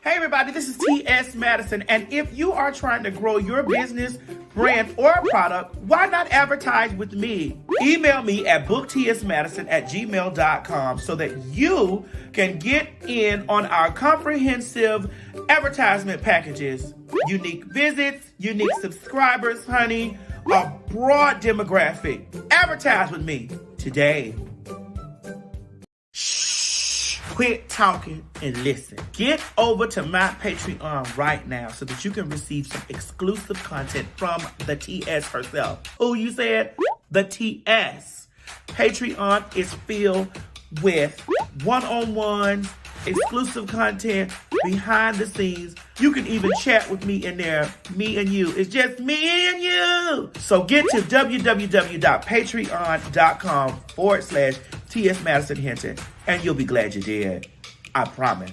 Hey everybody, this is T.S. Madison, and if you are trying to grow your business, brand, or product, why not advertise with me? Email me at booktsmadison@gmail.com so that you can get in on our comprehensive advertisement packages. Unique visits, unique subscribers, honey, a broad demographic. Advertise with me today. Quit talking and listen. Get over to my Patreon right now so that you can receive some exclusive content from the TS herself. Who you said? The TS. Patreon is filled with one-on-ones, exclusive content, behind the scenes. You can even chat with me in there. Me and you. It's just me and you. So get to www.patreon.com/TS Madison Hinton, and you'll be glad you did. I promise.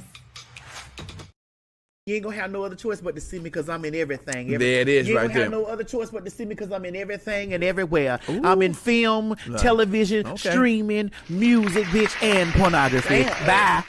You ain't gonna have no other choice but to see me because I'm in everything. There it is, you ain't right gonna there. have no other choice but to see me because I'm in everything and everywhere. Ooh. I'm in film, television, streaming, music, bitch, and pornography. Damn. Bye.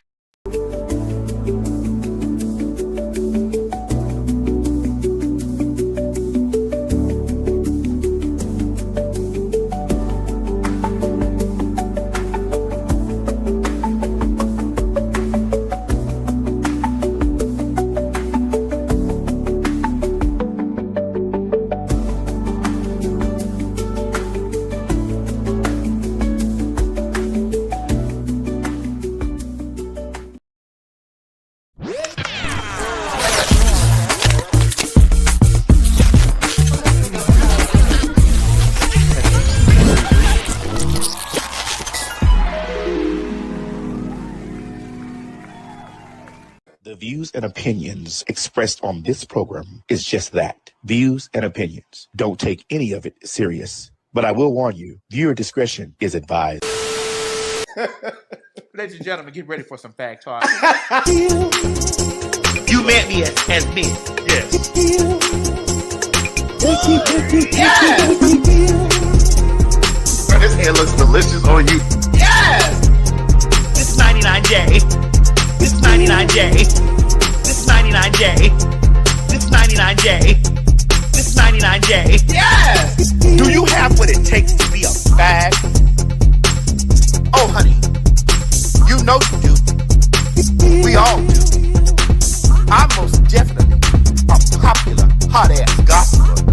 The views and opinions expressed on this program is just that, views and opinions. Don't take any of it serious. But I will warn you, viewer discretion is advised. Ladies and gentlemen, get ready for some fact talk. You met me as me. Yes. Yes. Bro, this hair looks delicious on you. Yes. This 99J. This 99J. This 99J. This 99J. This 99J. Yes. Do you have what it takes to be a fag? Oh, honey, you know you do. We all do. I'm most definitely a popular, hot-ass gossiper.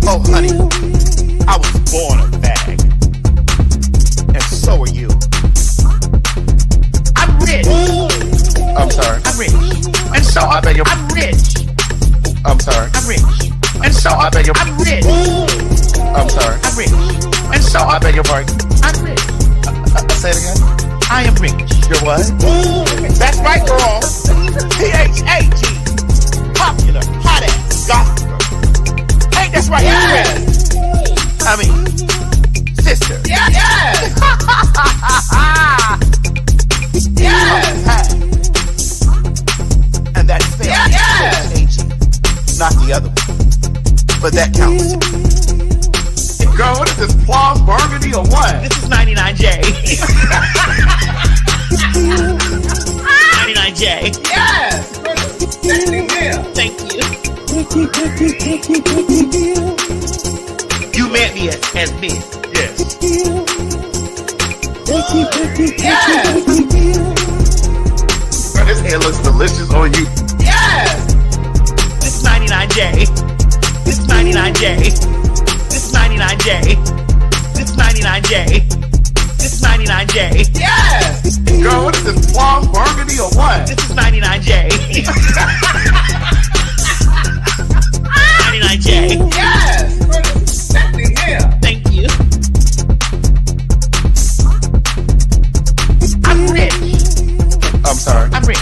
Oh, honey, I was born a fag. And so are you. I'm rich. I'm sorry. I'm rich. And so I beg your I'm rich. I'm sorry. I'm rich. And so I beg your I'm rich. I'm sorry. I'm rich. And so I beg your pardon. I'm rich. Say it again. I am rich. You're what? That's right, girl. PhagTawlk. Popular, hot ass, gospel. Ain't that's right? Yes. I mean, sister. Yeah, yeah. Yes. And that's fair. Yeah. Not the other one. But that counts. Girl, what is this, plum burgundy or what? This is 99J. 99J. Yes. Thank you. You met me as me. Yes. Yes. Bro, this hair looks delicious on you. Yes. This 99J. This 99J. This 99J. This 99J. This 99J. Yes. Girl, what is this, plum burgundy or what? This is 99J. 99J. Yes. Thank you. I'm rich. I'm sorry. I'm rich.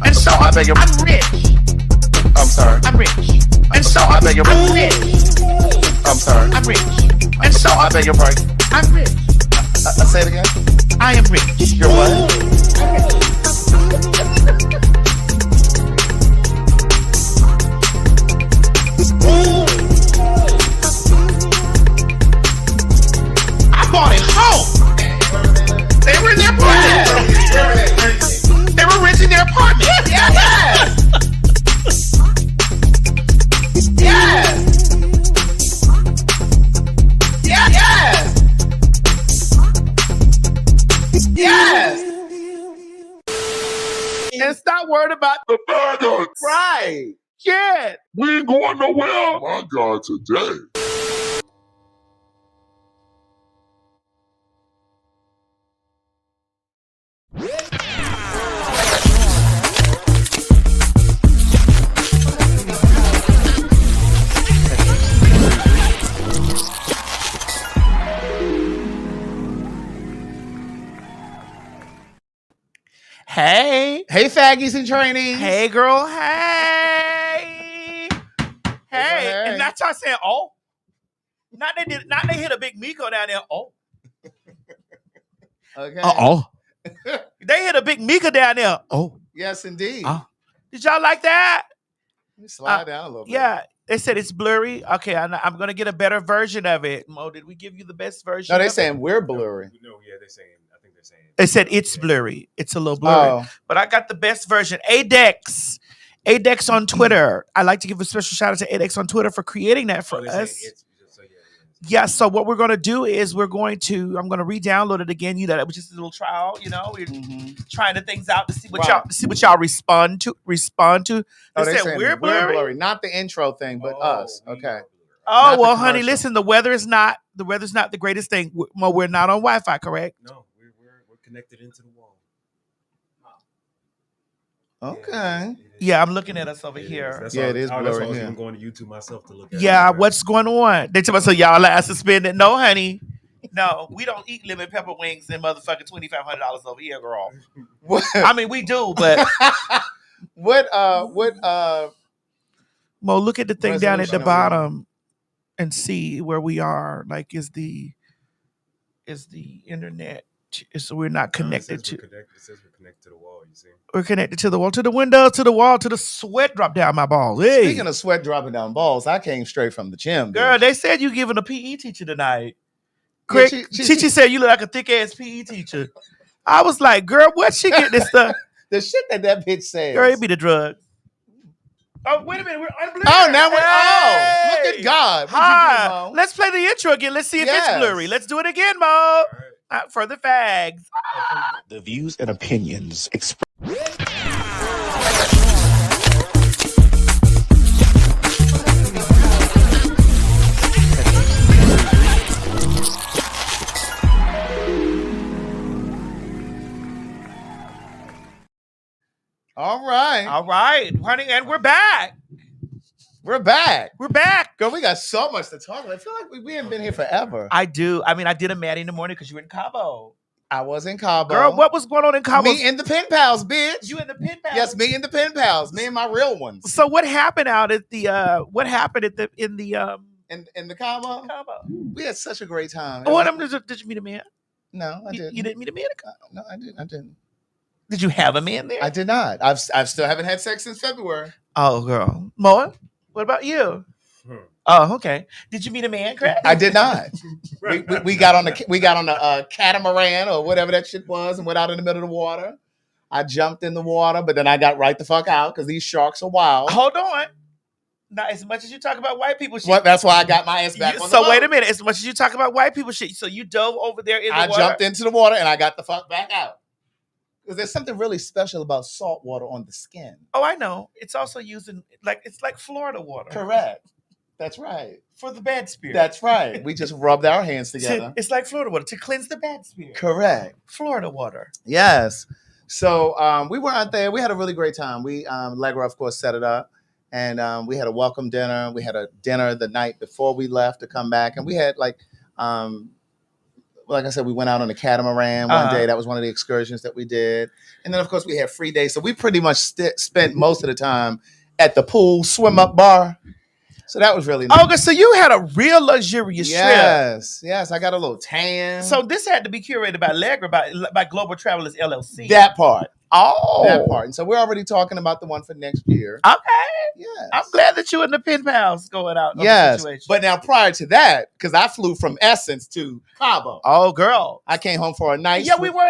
And so I beg your I'm rich. I'm sorry. I'm rich. And so I beg your I'm rich. I'm sorry. I'm rich. And so I beg your pardon. I'm rich. Say it again. I am rich. You're what? I bought it home. They were in their apartment. They were renting their apartment. Yeah. Stop worrying about The faggots. right. Shit. We ain't going nowhere. My God, today. Hey. Hey, faggies and trainees. Hey, girl. Hey. Hey. And not y'all saying, oh. Not they hit a big Miko down there. Oh. Okay. Oh. They hit a big Mika down there. Oh. Yes, indeed. Did y'all like that? Let me slide down a little bit. Yeah. They said it's blurry. Okay, I'm going to get a better version of it. Mo, did we give you the best version? No, they're saying we're blurry. No, yeah, they're saying. I think they're saying. They said it's blurry. It's a little blurry. But I got the best version. Adex on Twitter. I'd like to give a special shout out to Adex on Twitter for creating that for us. Yeah, so what we're going to do is I'm going to re-download it again. That was just a little trial, we're trying the things out to see what y'all respond to. They said we're blurry, not the intro thing, but us. Okay. Oh, well, honey, listen, the weather's not the greatest thing. We're not on Wi-Fi, correct? No, we're connected into the wall. Okay. Yeah, I'm looking at us over here. It is blurry. That's why I was even going to YouTube myself to look at it. Yeah, what's going on? They tell me, so y'all are suspended. No, honey. No, we don't eat lemon pepper wings and motherfucking $2,500 over here, girl. I mean, we do, but what Mo, look at the thing down at the bottom and see where we are. Like, is the internet? So we're not connected to. It says we're connected to the wall. You see? We're connected to the wall, to the window, to the wall, to the sweat drop down my balls. Hey. Speaking of sweat dropping down balls, I came straight from the gym. Girl, bitch. they said you giving a PE teacher tonight. Craig, Chichi said you look like a thick ass PE teacher. I was like, girl, where'd she get this stuff? The shit that bitch says. Girl, it be the drugs. Oh, wait a minute. We're unblurred. Oh, now we're look at God. Hi. Mo? Let's play the intro again. Let's see if it's blurry. Let's do it again, Mo. For the fags. The views and opinions expressed. All right, honey, and we're back. We're back. Girl, we got so much to talk about. I feel like we haven't been here forever. I do. I mean, I did a Maddie in the morning because you were in Cabo. I was in Cabo. Girl, what was going on in Cabo? Me and the pen pals, bitch. You and the pen pals? Yes, me and the pen pals. Me and my real ones. So what happened out at the in the Cabo? Cabo. We had such a great time. Did you meet a man? No, I didn't. You didn't meet a man? No, I didn't. Did you have a man there? I did not. I've still haven't had sex since February. Oh, girl. Moa, what about you? Oh, okay. Did you meet a man, Craig? I did not. we got on the catamaran or whatever that shit was and went out in the middle of the water. I jumped in the water, but then I got right the fuck out because these sharks are wild. Hold on. Now, as much as you talk about white people shit. Well, that's why I got my ass back on the boat. Wait a minute. As much as you talk about white people shit, so you dove over there in the water? I jumped into the water and I got the fuck back out. Because there's something really special about salt water on the skin. Oh, I know. It's also used in, it's like Florida water. Correct. That's right. For the bad spirit. That's right. We just rubbed our hands together. It's like Florida water to cleanse the bad spirit. Correct. Florida water. Yes. So we were out there. We had a really great time. We Allegra, of course, set it up. And we had a welcome dinner. We had a dinner the night before we left to come back. And we had like I said, we went out on a catamaran one day. That was one of the excursions that we did. And then, of course, we had free days. So we pretty much spent most of the time at the pool, swim up bar. So that was really nice. Okay, so you had a real luxurious trip. Yes. I got a little tan. So this had to be curated by Allegra, by Global Travelers LLC. That part. Oh. That part. And so we're already talking about the one for next year. Okay. Yes. I'm glad that you and the pen pals going out. Yes. But now prior to that, because I flew from Essence to Cabo. Oh, girl. I came home for a night. Yeah, we were,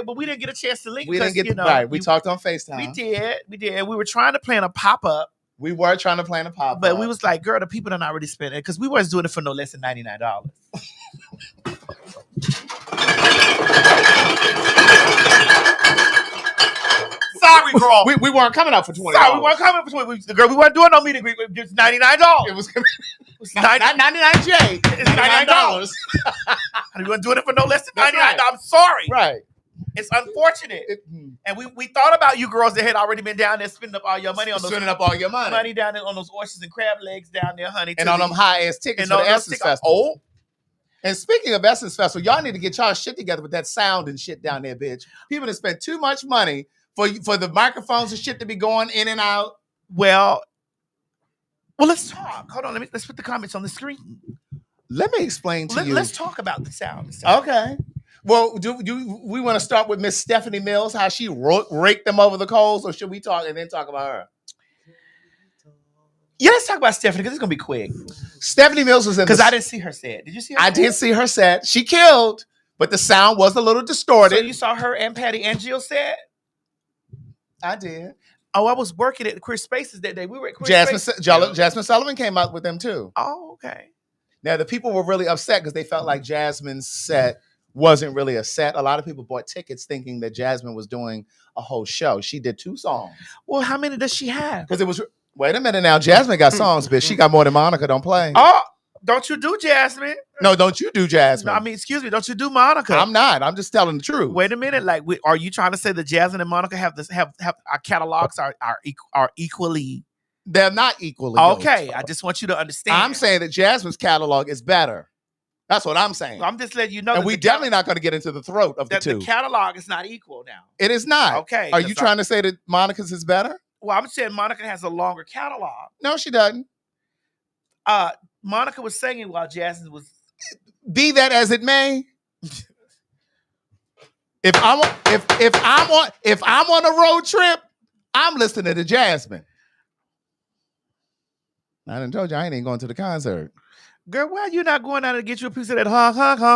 but we didn't get a chance to link. We didn't get right. We talked on FaceTime. We did. And we were trying to plan a pop-up. We were trying to plan a pop-up. But we was like, girl, the people done already spent it. Because we weren't doing it for no less than $99. Sorry, girl. We weren't coming out for $20. Sorry, we weren't coming between. Girl, we weren't doing no meet and greet. It's $99. It was not not 99J. It's $99. We weren't doing it for no less than $99. Right. I'm sorry. Right. It's unfortunate. And we thought about you girls that had already been down there spending up all your money on those Spending up all your money down there on those oysters and crab legs down there, honey. and on them high ass tickets for the Essence Festival. And speaking of Essence Festival, y'all need to get y'all shit together with that sound and shit down there, bitch. People that spend too much money for the microphones and shit to be going in and out. Well, let's talk. Hold on, let's put the comments on the screen. Let me explain to you. Let's talk about the sound. Okay. Well, do we want to start with Miss Stephanie Mills, how she raked them over the coals, or should we talk and then talk about her? Yeah, let's talk about Stephanie because it's gonna be quick. Stephanie Mills was in because I didn't see her set. Did you see her? I did see her set. She killed, but the sound was a little distorted. So you saw her and Patty and Jill set? I did. Oh, I was working at Chris Spaces that day. We were at Chris Spaces. Jasmine Sullivan came out with them too. Oh, okay. Now the people were really upset because they felt like Jasmine's set wasn't really a set. A lot of people bought tickets thinking that Jasmine was doing a whole show. She did 2 songs. Well, how many does she have? Because it was. Wait a minute now. Jasmine got songs, bitch. She got more than Monica. Don't play. Oh, don't you do Jasmine? No, don't you do Jasmine? No, I mean, excuse me. Don't you do Monica? I'm not. I'm just telling the truth. Wait a minute. Like, are you trying to say that Jasmine and Monica have our catalogs are equally? They're not equally. Okay, yoked. I just want you to understand. I'm saying that Jasmine's catalog is better. That's what I'm saying. I'm just letting you know. And we definitely not going to get into the throat of the two. The catalog is not equal now. It is not. Okay. Are you trying to say that Monica's is better? Well, I'm saying Monica has a longer catalog. No, she doesn't. Monica was singing while Jasmine was. Be that as it may. If I'm on a road trip, I'm listening to Jasmine. I done told you I ain't even going to the concert. Girl, why are you not going out and get you a piece of that ha?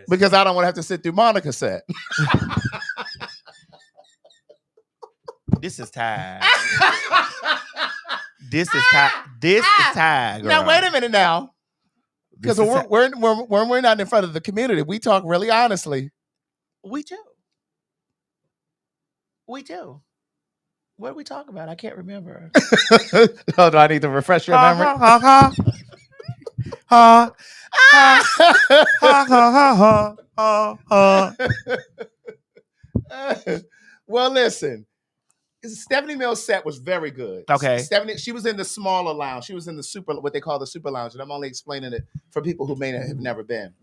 Because I don't want to have to sit through Monica's set. This is time. This is time. Now wait a minute now. Because when we're not in front of the community, we talk really honestly. We do. What did we talk about? I can't remember. Oh, do I need to refresh your memory? Well, listen. Stephanie Mills' set was very good. Okay. Stephanie, she was in the smaller lounge. She was in the what they call the super lounge. And I'm only explaining it for people who may have never been.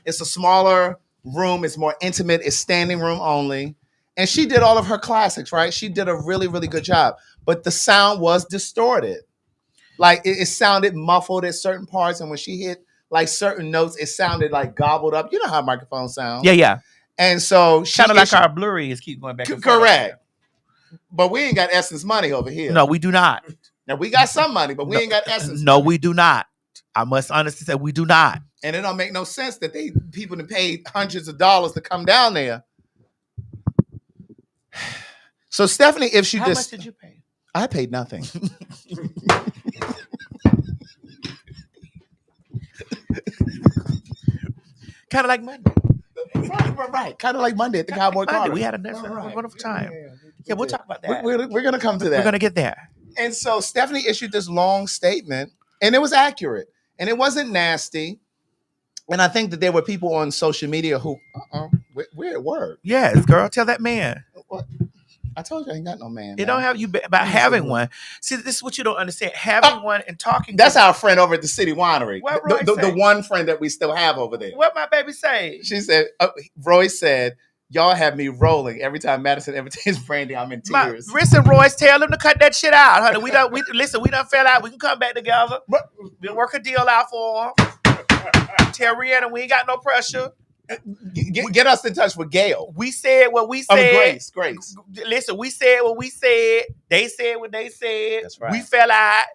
It's a smaller room. It's more intimate. It's standing room only. And she did all of her classics, right? She did a really, really good job. But the sound was distorted. Like it sounded muffled at certain parts. And when she hit like certain notes, it sounded like gobbled up. You know how microphones sound. Yeah. And so kind of like our blurry is keep going back and forth. Correct. But we ain't got Essence money over here. No, we do not. Now we got some money, but we ain't got Essence. No, we do not. I must honestly say we do not. And it don't make no sense that people that paid hundreds of dollars to come down there. So Stephanie, if she How much did you pay? I paid nothing. Kind of like Monday. Right. Kind of like Monday at the Cowboy Carter. We had a wonderful time. Yeah, we'll talk about that. We're going to come to that. We're going to get there. And so Stephanie issued this long statement, and it was accurate, and it wasn't nasty. And I think that there were people on social media who, we're at work. Yes, girl, tell that man. What? I told you I ain't got no man. It don't have you about having one. See, this is what you don't understand. Having one and talking. That's our friend over at the City Winery. What Roy the one friend that we still have over there. What my baby say? She said, Roy said, y'all have me rolling every time Madison entertains Brandy. I'm in tears. Riss and Royce, tell them to cut that shit out, honey. We done fell out. We can come back together. We'll work a deal out for them. Tell Rihanna we ain't got no pressure. Get us in touch with Gail. We said what we said. Grace. Listen, we said what we said. They said what they said. That's right. We fell out.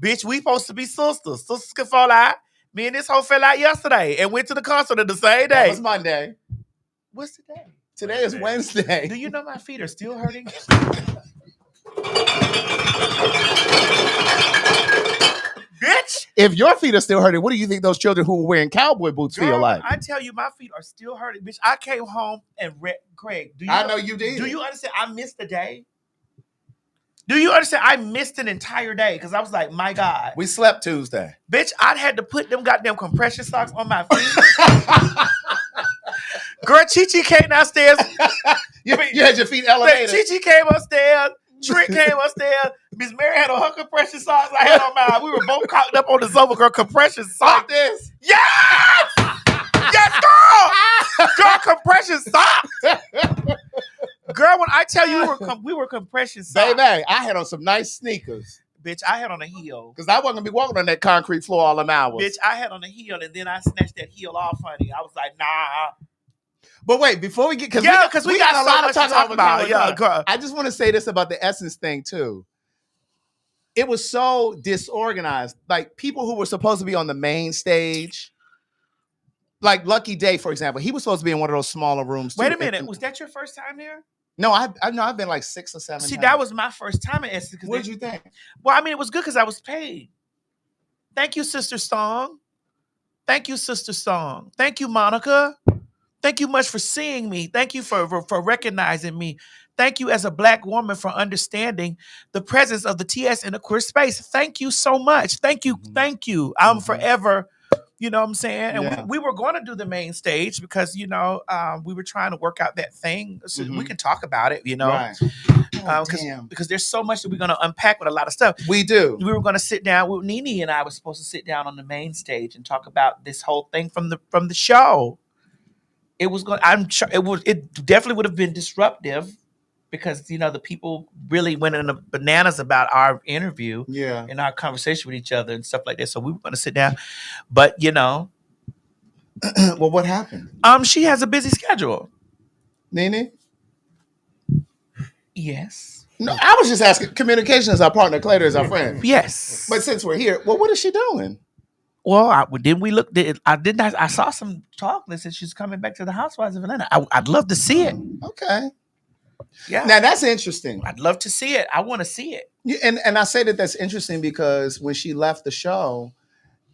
Bitch, we supposed to be sisters. Sisters can fall out. Me and this hoe fell out yesterday and went to the concert on the same day. That was Monday. What's today? Today is Wednesday. Do you know my feet are still hurting? Bitch! if your feet are still hurting, what do you think those children who were wearing cowboy boots feel Girl, like? I tell you, my feet are still hurting, bitch. I came home and Craig. Do you I know you did. Do you understand? I missed the day. Do you understand? I missed an entire day because I was like, my God. We slept Tuesday. Bitch, I had to put them goddamn compression socks on my feet. Girl, Chi came downstairs. You had your feet elevated. Chi came upstairs. Trent came upstairs. Miss Mary had on her compression socks. I had on mine. We were both cocked up on the sofa, girl. Compression socks. Like this. Yes! Yes, girl! Girl, compression socks. Girl, when I tell you we were compression socks. Baby, I had on some nice sneakers. Bitch, I had on a heel. Because I wasn't going to be walking on that concrete floor all them hours. Bitch, I had on a heel, and then I snatched that heel off, honey. I was like, nah. But wait, before we get... Because we got a lot to talk about. Yeah, girl. I just want to say this about the Essence thing, too. It was so disorganized. Like, people who were supposed to be on the main stage... Like Lucky Day, for example. He was supposed to be in one of those smaller rooms, too. Wait a minute. Was that your first time there? No, I've been like 6 or 7 See, times. that was my first time at Essence. What did you think? Well, I mean, it was good because I was paid. Thank you, Sister Song. Thank you, Sister Song. Thank you, Monica. Thank you much for seeing me. Thank you for recognizing me. Thank you as a Black woman for understanding the presence of the TS in a queer space. Thank you so much. Thank you. Mm-hmm. Thank you. I'm forever... You know what I'm saying? And we were going to do the main stage because, you know, we were trying to work out that thing. So we can talk about it, you know. Right. Because there's so much that we're going to unpack with a lot of stuff. We do. We were going to sit down with Nene, and I was supposed to sit down on the main stage and talk about this whole thing from the show. It was going. It definitely would have been disruptive because, you know, the people really went in the bananas about our interview and our conversation with each other and stuff like that. So we were going to sit down, but you know, well, what happened? She has a busy schedule. Nene? Yes. No, I was just asking. Communication is our partner. Claytor is our friend. Yes. But since we're here, well, what is she doing? Well, I saw some talk that said she's coming back to the Housewives of Atlanta. I'd love to see it. Okay. Yeah. Now that's interesting. I'd love to see it. I want to see it. And I say that's interesting because when she left the show,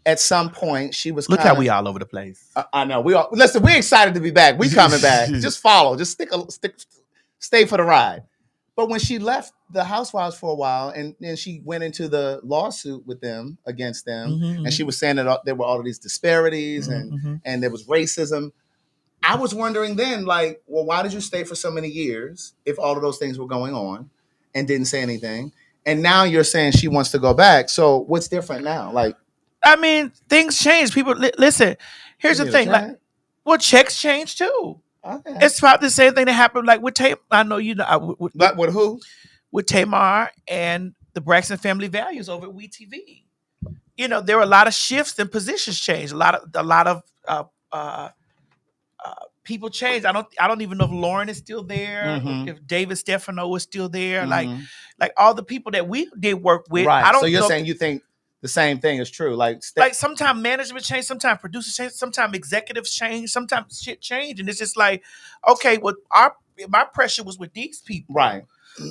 at some point she was. Look how we all over the place. I know we all. Listen, we're excited to be back. We coming back. Just follow. Just stay for the ride. But when she left the Housewives for a while, and then she went into the lawsuit with them against them, and she was saying that there were all of these disparities and there was racism. I was wondering then, like, well, why did you stay for so many years if all of those things were going on and didn't say anything? And now you're saying she wants to go back. So what's different now? Like, I mean, things change. People listen. Here's the thing. Like, well, checks change too. Okay. It's about the same thing that happened, like with Tamar. I know you know. With who? With Tamar and the Braxton Family Values over at WeTV. You know, there were a lot of shifts and positions changed. A lot of people changed. I don't even know if Lauren is still there, if David Stefano is still there. Like all the people that we did work with. Right. I don't. So you're saying you think the same thing is true? Like sometimes management change, sometimes producers change, sometimes executives change, sometimes shit change, and it's just like, okay, well, my pressure was with these people, right?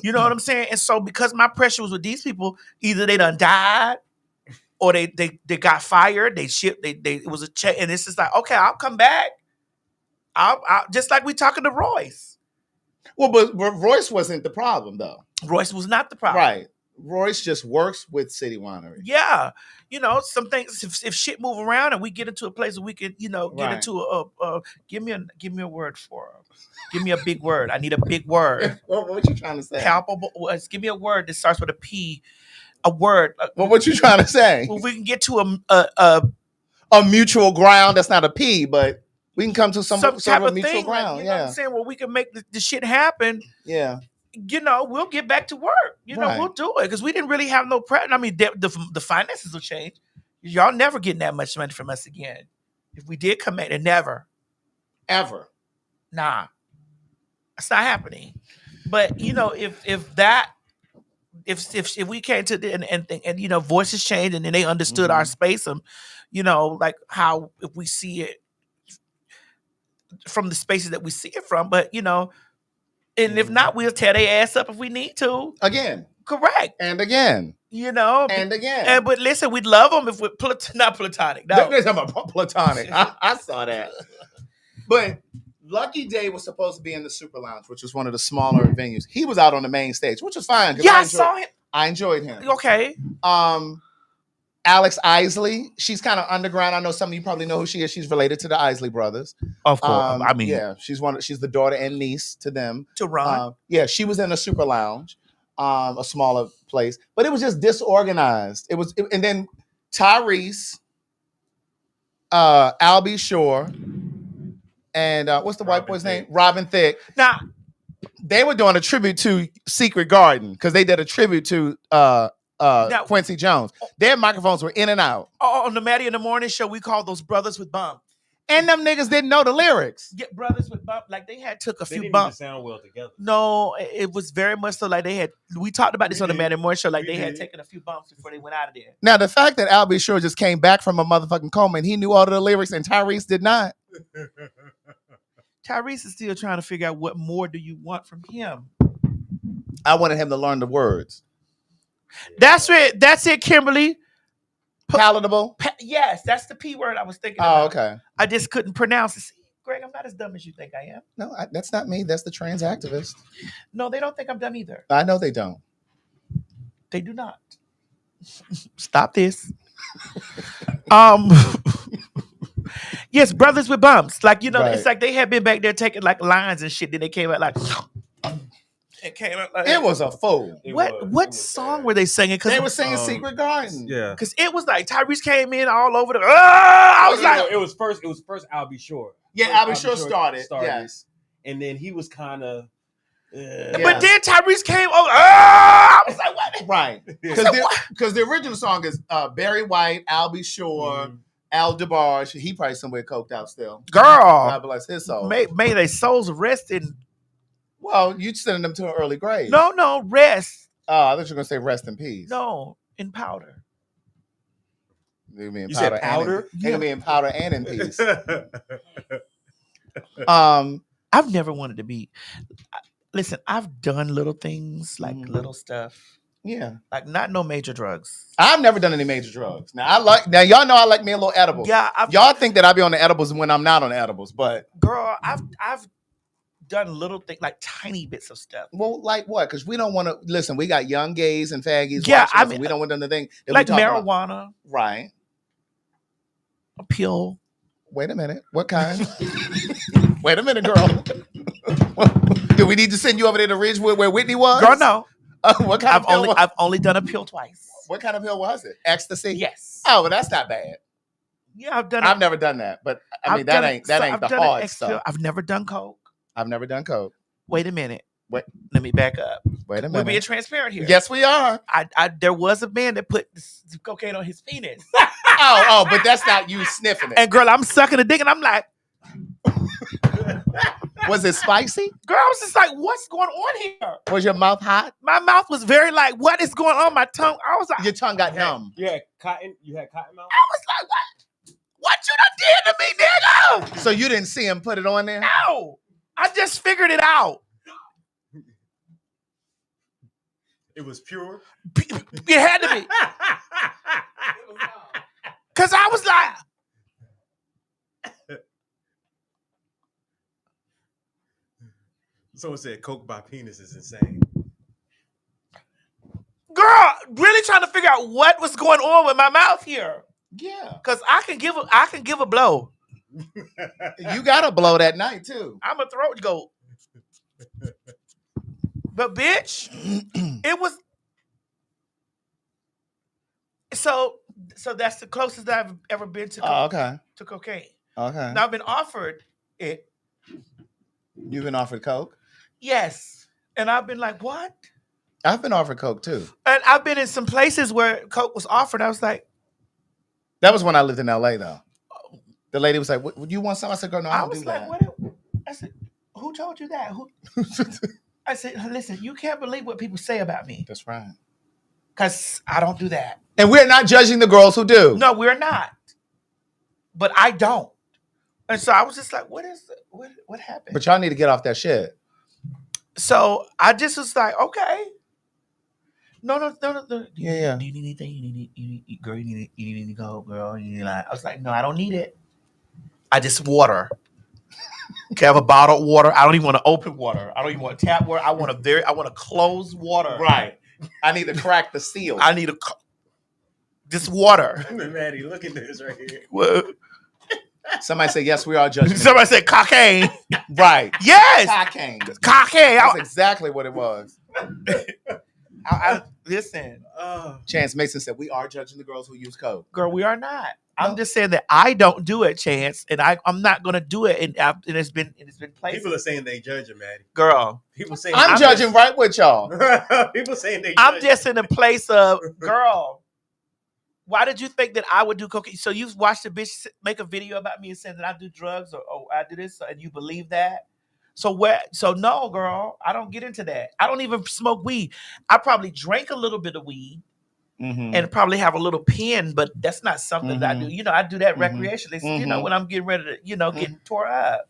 You know what I'm saying? And so because my pressure was with these people, either they done died, or they got fired, it was a check, and it's just like, okay, I'll come back. I'll just like we talking to Royce. Well, but Royce wasn't the problem though. Royce was not the problem, right? Royce just works with City Winery. Yeah. You know, some things, if shit move around and we get into a place where we can, you know, get into give me a word for her. Give me a big word. I need a big word. What you trying to say? Palpable. Give me a word that starts with a P. A word. Well, what you trying to say? Well, we can get to a mutual ground that's not a P, but we can come to some sort of a mutual ground. Like, you know what I'm saying? Well, we can make the shit happen. Yeah. You know, we'll get back to work. You know, we'll do it because we didn't really have no pressure. I mean, the finances will change. Y'all never getting that much money from us again. If we did come back, never, ever, nah, it's not happening. But you know, if we came to the and you know, voices changed and then they understood our space, you know, like how if we see it from the spaces that we see it from, but you know. And if not, we'll tear their ass up if we need to. Again. Correct. And again. You know. And again. But listen, we'd love them if we're not platonic. No. They're talking about platonic. I saw that. But Lucky Day was supposed to be in the Super Lounge, which was one of the smaller venues. He was out on the main stage, which was fine. Yeah, I saw him. I enjoyed him. Okay. Alex Isley, she's kind of underground. I know some of you probably know who she is. She's related to the Isley brothers. Of course. I mean, yeah, she's the daughter and niece to them. To Ron. Yeah, she was in the Super Lounge, a smaller place, but it was just disorganized. And then Tyrese, Albie Shore, and what's the white boy's name? Robin Thicke. Now, they were doing a tribute to Secret Garden because they did a tribute to Quincy Jones. Their microphones were in and out. On the Maddie in the Morning show, we called those brothers with bumps. And them niggas didn't know the lyrics. Yeah, brothers with bumps. Like they had took a They few didn't bumps. even sound well together. No, it was very much so like they had. We talked about this on the Maddie in the Morning show. Like they had taken a few bumps before they went out of there. Now the fact that Albie Shore just came back from a motherfucking coma and he knew all of the lyrics and Tyrese did not. Tyrese is still trying to figure out what more do you want from him. I wanted him to learn the words. That's it, Kimberly. Palatable. Yes, that's the P word I was thinking Oh, about. okay. I just couldn't pronounce it. See, Greg, I'm not as dumb as you think I am. No, that's not me. That's the trans activist. No, they don't think I'm dumb either. I know they don't. They do not. Stop this. Yes, brothers with bumps. Like, you know, Right. It's like they had been back there taking like lines and shit. Then they came out like it came out like It was a fool. What song were they singing? Because They were singing Secret Garden. Yeah. Because it was like Tyrese came in all over the. I was like, it was first Albie Shore. Yeah, Albie Shore started. Yes. And then he was kind of. But then Tyrese came over. I was like, what? Right. Because the original song is Barry White, Albie Shore, Al DeBarge. He probably somewhere coked out still. Girl. God bless his soul. May their souls rest in. Well, you sending them to an early grave. No, rest. Oh, I thought you were going to say rest in peace. No, in powder. You said powder? They're going to be in powder and in peace. I've never wanted to be. Listen, I've done little things, like little stuff. Yeah. Like not no major drugs. I've never done any major drugs. Now y'all know I like me a little edible. Yeah. Y'all think that I be on the edibles when I'm not on the edibles, but girl, I've done little things, like tiny bits of stuff. Well, like what? Because we don't want to listen. We got young gays and faggies. Yeah, watching I us, mean, and we don't want them to think that like we talk marijuana, about, right? A pill. Wait a minute. What kind? Wait a minute, girl. Do we need to send you over there to Ridgewood where Whitney was? Girl, no. What kind of pill? I've only done a pill twice. What kind of pill was it? Ecstasy. Yes. Oh, well, that's not bad. Yeah, I've never done that, but I mean that ain't the hard stuff. I've never done coke. I've never done coke. Wait a minute. Wait. Let me back up. Wait a minute. We're being transparent here. Yes, we are. There was a man that put cocaine on his penis. oh, but that's not you sniffing it. And girl, I'm sucking the dick, and I'm like, was it spicy? Girl, I was just like, what's going on here? Was your mouth hot? My mouth was very like, what is going on? My tongue, I was like, your tongue got numb. You had cotton mouth? I was like, what? What you done did to me, nigga? So you didn't see him put it on there? No. I just figured it out. It was pure? It had to be. Because I was like, someone said coke by penis is insane. girl, really trying to figure out what was going on with my mouth here. Yeah. Because I can give a blow. You got to blow that night, too. I'm a throat goat. But bitch, it was so that's the closest I've ever been to to cocaine. Okay. Now I've been offered it. You've been offered coke? Yes. And I've been like, what? I've been offered coke too. And I've been in some places where coke was offered. I was like, that was when I lived in LA though. The lady was like, "Would you want some?" I said, "Girl, no, I don't do that." What? I said, who told you that? Who? I said, listen, you can't believe what people say about me. That's right. Because I don't do that. And we're not judging the girls who do. No, we're not. But I don't. And so I was just like, what happened? But y'all need to get off that shit. So I just was like, okay. No. Yeah. Do you need anything? Girl, you need to go, girl. You need like, I was like, no, I don't need it. I just water. Can I have a bottled water? I don't even want to open water. I don't even want tap water. I want a closed water. Right. I need to crack the seal. I need this water. Maddie, look at this right here. What? Somebody say, yes, we are judging. Somebody said cocaine. Right. Yes. Cocaine. Cocaine. That's exactly what it was. Listen, Chance Mason said, we are judging the girls who use code. girl, we are not. I'm just saying that I don't do it, Chance, and I'm not gonna do it. And it's been placed. People are saying they judging, Maddie. Girl, People saying I'm judging right with y'all. People saying they. I'm just in a place of girl. Why did you think that I would do cocaine? So you watched a bitch make a video about me and saying that I do drugs or I do this, and you believe that? So no, girl, I don't get into that. I don't even smoke weed. I probably drank a little bit of weed and probably have a little pen, but that's not something that I do. You know, I do that recreationally. You know, when I'm getting ready to, getting tore up.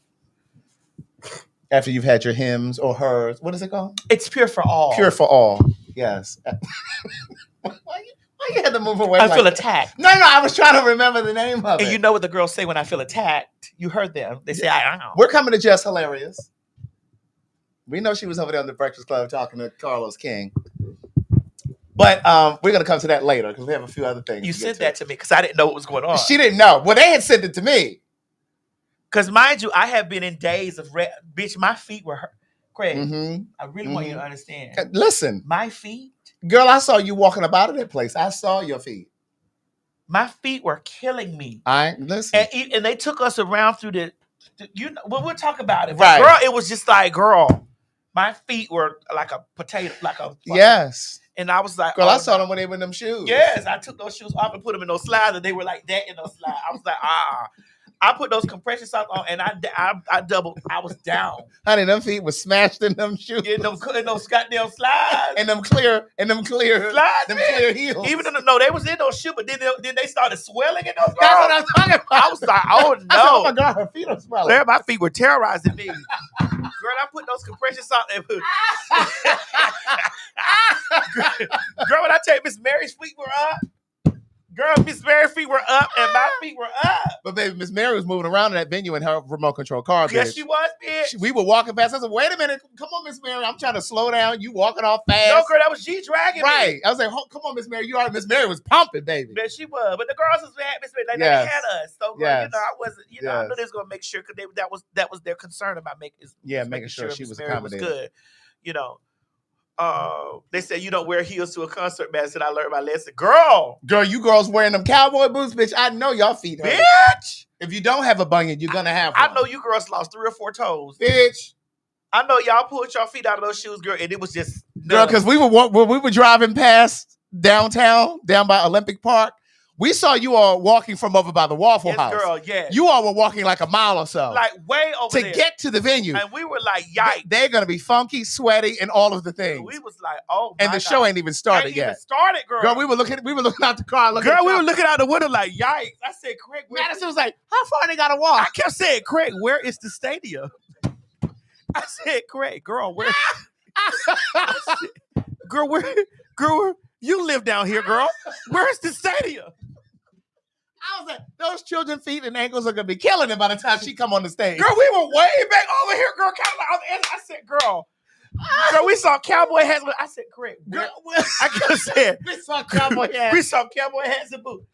After you've had your hymns or hers, what is it called? It's pure for all. Pure for all. Yes. Why you had to move away? I feel attacked. No, I was trying to remember the name of it. And you know what the girls say when I feel attacked? You heard them. They say, I don't know. We're coming to Jess Hilarious. We know she was over there on the Breakfast Club talking to Carlos King. But we're going to come to that later because we have a few other things. You said that to me because I didn't know what was going on. She didn't know. Well, they had sent it to me. Because mind you, I have been in days of bitch, my feet were hurt. Craig, I really want you to understand. Listen. My feet. Girl, I saw you walking about at that place. I saw your feet. My feet were killing me. Listen. And they took us around through we'll talk about it. But Right. girl, it was just like, girl, my feet were like a potato, Yes. And I was like, girl, I saw them when they were in them shoes. Yes, I took those shoes off and put them in those slides, and they were like that in those slides. I was like, I put those compression socks on, and I doubled. I was down. Honey, them feet was smashed in them shoes. In those goddamn slides. and them clear slides. Them clear heels. Even though they was in those shoes, but then they started swelling in those. That's what I'm talking about. I was like, oh no. I said, oh my God, her feet are swelling. There, my feet were terrorizing me. Girl, I put those compression socks. Girl, when I tell you Miss Mary's feet were up. Girl, Miss Mary's feet were up and my feet were up. But baby, Miss Mary was moving around in that venue in her remote control car. Yes, bitch. she was, bitch. We were walking past. I said, wait a minute. Come on, Miss Mary. I'm trying to slow down. You walking off fast. No, girl, that was G dragging right. me. I was like, come on, Miss Mary. You already, Miss Mary was pumping, baby. But she was. But the girls was mad, Miss Mary. Like, Yes. they had us. So, girl, Yes. I wasn't, I Yes. knew they was going to make sure because that was their concern about making sure she Miss was Mary accommodated. good. They said you don't wear heels to a concert, man. I said I learned my lesson. Girl, you girls wearing them cowboy boots, bitch. I know y'all feet hurt. bitch. If you don't have a bunion, you're gonna have one. I know you girls lost 3 or 4 toes. bitch. I know y'all pulled your feet out of those shoes, girl, and it was just Girl, because we were driving past downtown, down by Olympic Park. We saw you all walking from over by the Waffle House. Girl, yeah. You all were walking like a mile or so. Like way over to there. get to the venue. And we were like, yikes. They're gonna be funky, sweaty, and all of the things. We was like, oh my and the God. show ain't even started yet. Started, girl. Girl, we were looking out the car. Girl, we were looking out the window like, yikes. I said, Craig, Madison was like, how far they gotta walk? I kept saying, Craig, where is the stadium? I said, Craig, girl, where? Girl, you live down here, girl. Where's the stadium? I was like, those children feet and ankles are gonna be killing it by the time she come on the stage. Girl, we were way back over here, girl. I said, girl, we saw cowboy hats. I said, Craig, Girl, I kept saying, we saw cowboy hats. we saw cowboy hats and boots.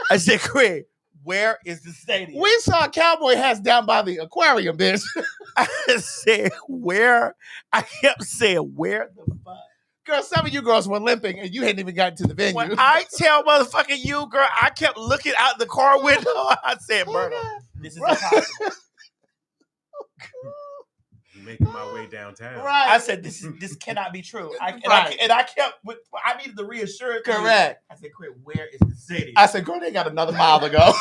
I said, Craig, where is the stadium? We saw cowboy hats down by the aquarium, bitch. I said, where? I kept saying, where the fuck? Girl, some of you girls were limping and you hadn't even gotten to the venue. When I tell motherfucking you, girl, I kept looking out the car window. I said, Myrna, this is impossible. Making my way downtown. Right. I said, this cannot be true. I needed the reassurance. Correct. I said, Craig, where is the city? I said, girl, they got another mile to go.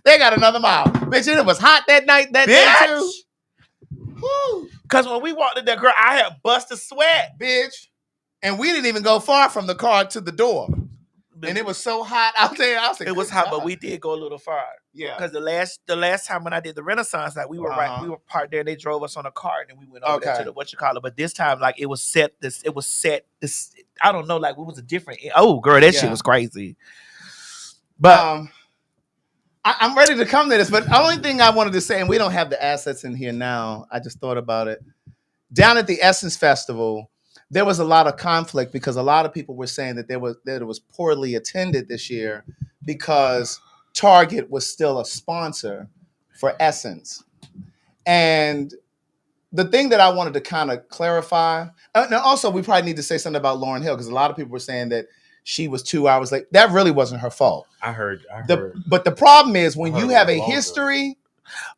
They got another mile. Bitch, it was hot that night, that day too. Because when we walked in there, girl, I had bust a sweat. Bitch. And we didn't even go far from the car to the door. And it was so hot out there. I was like, It was hot, but we did go a little far. Yeah. Because the last time when I did the Renaissance, like we were we were parked there. They drove us on a cart and we went over there to the But this time, like it was set. I don't know, like it was a different. Oh, girl, that shit was crazy. But I'm ready to come to this. But the only thing I wanted to say, and we don't have the assets in here now. I just thought about it. Down at the Essence Festival, there was a lot of conflict because a lot of people were saying that it was poorly attended this year because Target was still a sponsor for Essence. And the thing that I wanted to kind of clarify, and also we probably need to say something about Lauryn Hill because a lot of people were saying that she was 2 hours late. That really wasn't her fault. I heard. But the problem is when you have a history,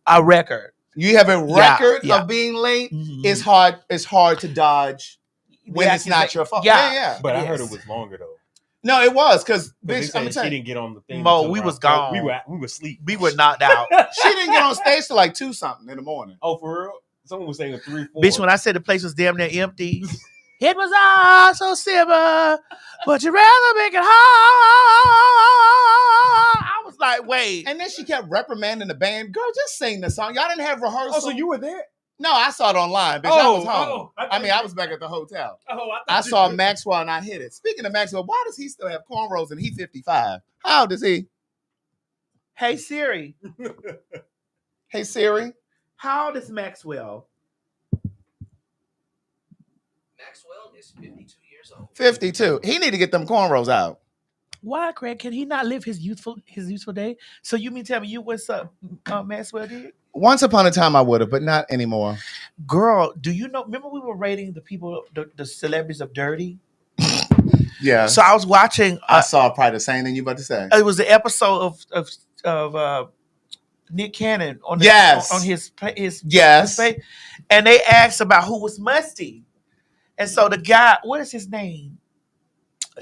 a record. You have a record of being late. Mm-hmm. It's hard to dodge when it's not your fault. Yeah. But I heard it was longer though. No, it was because bitch, she didn't get on the thing. Mo, we was gone. We were asleep. We were knocked out. She didn't get on stage till like 2-something in the morning. Oh, for real? Someone was saying 3, 4. Bitch, when I said the place was damn near empty, it was all so simple, but you rather make it hard. I was like, wait. And then she kept reprimanding the band. Girl, just sing the song. Y'all didn't have rehearsal. Oh, so you were there? No, I saw it online, bitch. I was home. I was back at the hotel. I saw Maxwell and I hit it. Speaking of Maxwell, why does he still have cornrows and he's 55? How old is he? Hey, Siri. Hey, Siri. How old is Maxwell? Maxwell is 52 years old. 52. He need to get them cornrows out. Why, Craig? Can he not live his youthful day? So you mean tell me you what's up, Maxwell did? Once upon a time I would have, but not anymore. Girl, do you know? Remember we were rating the people, the celebrities of Dirty? Yeah. So I was watching. I saw probably the same thing you about to say. It was the episode of Nick Cannon on his page, and they asked about who was musty, and so the guy, what is his name?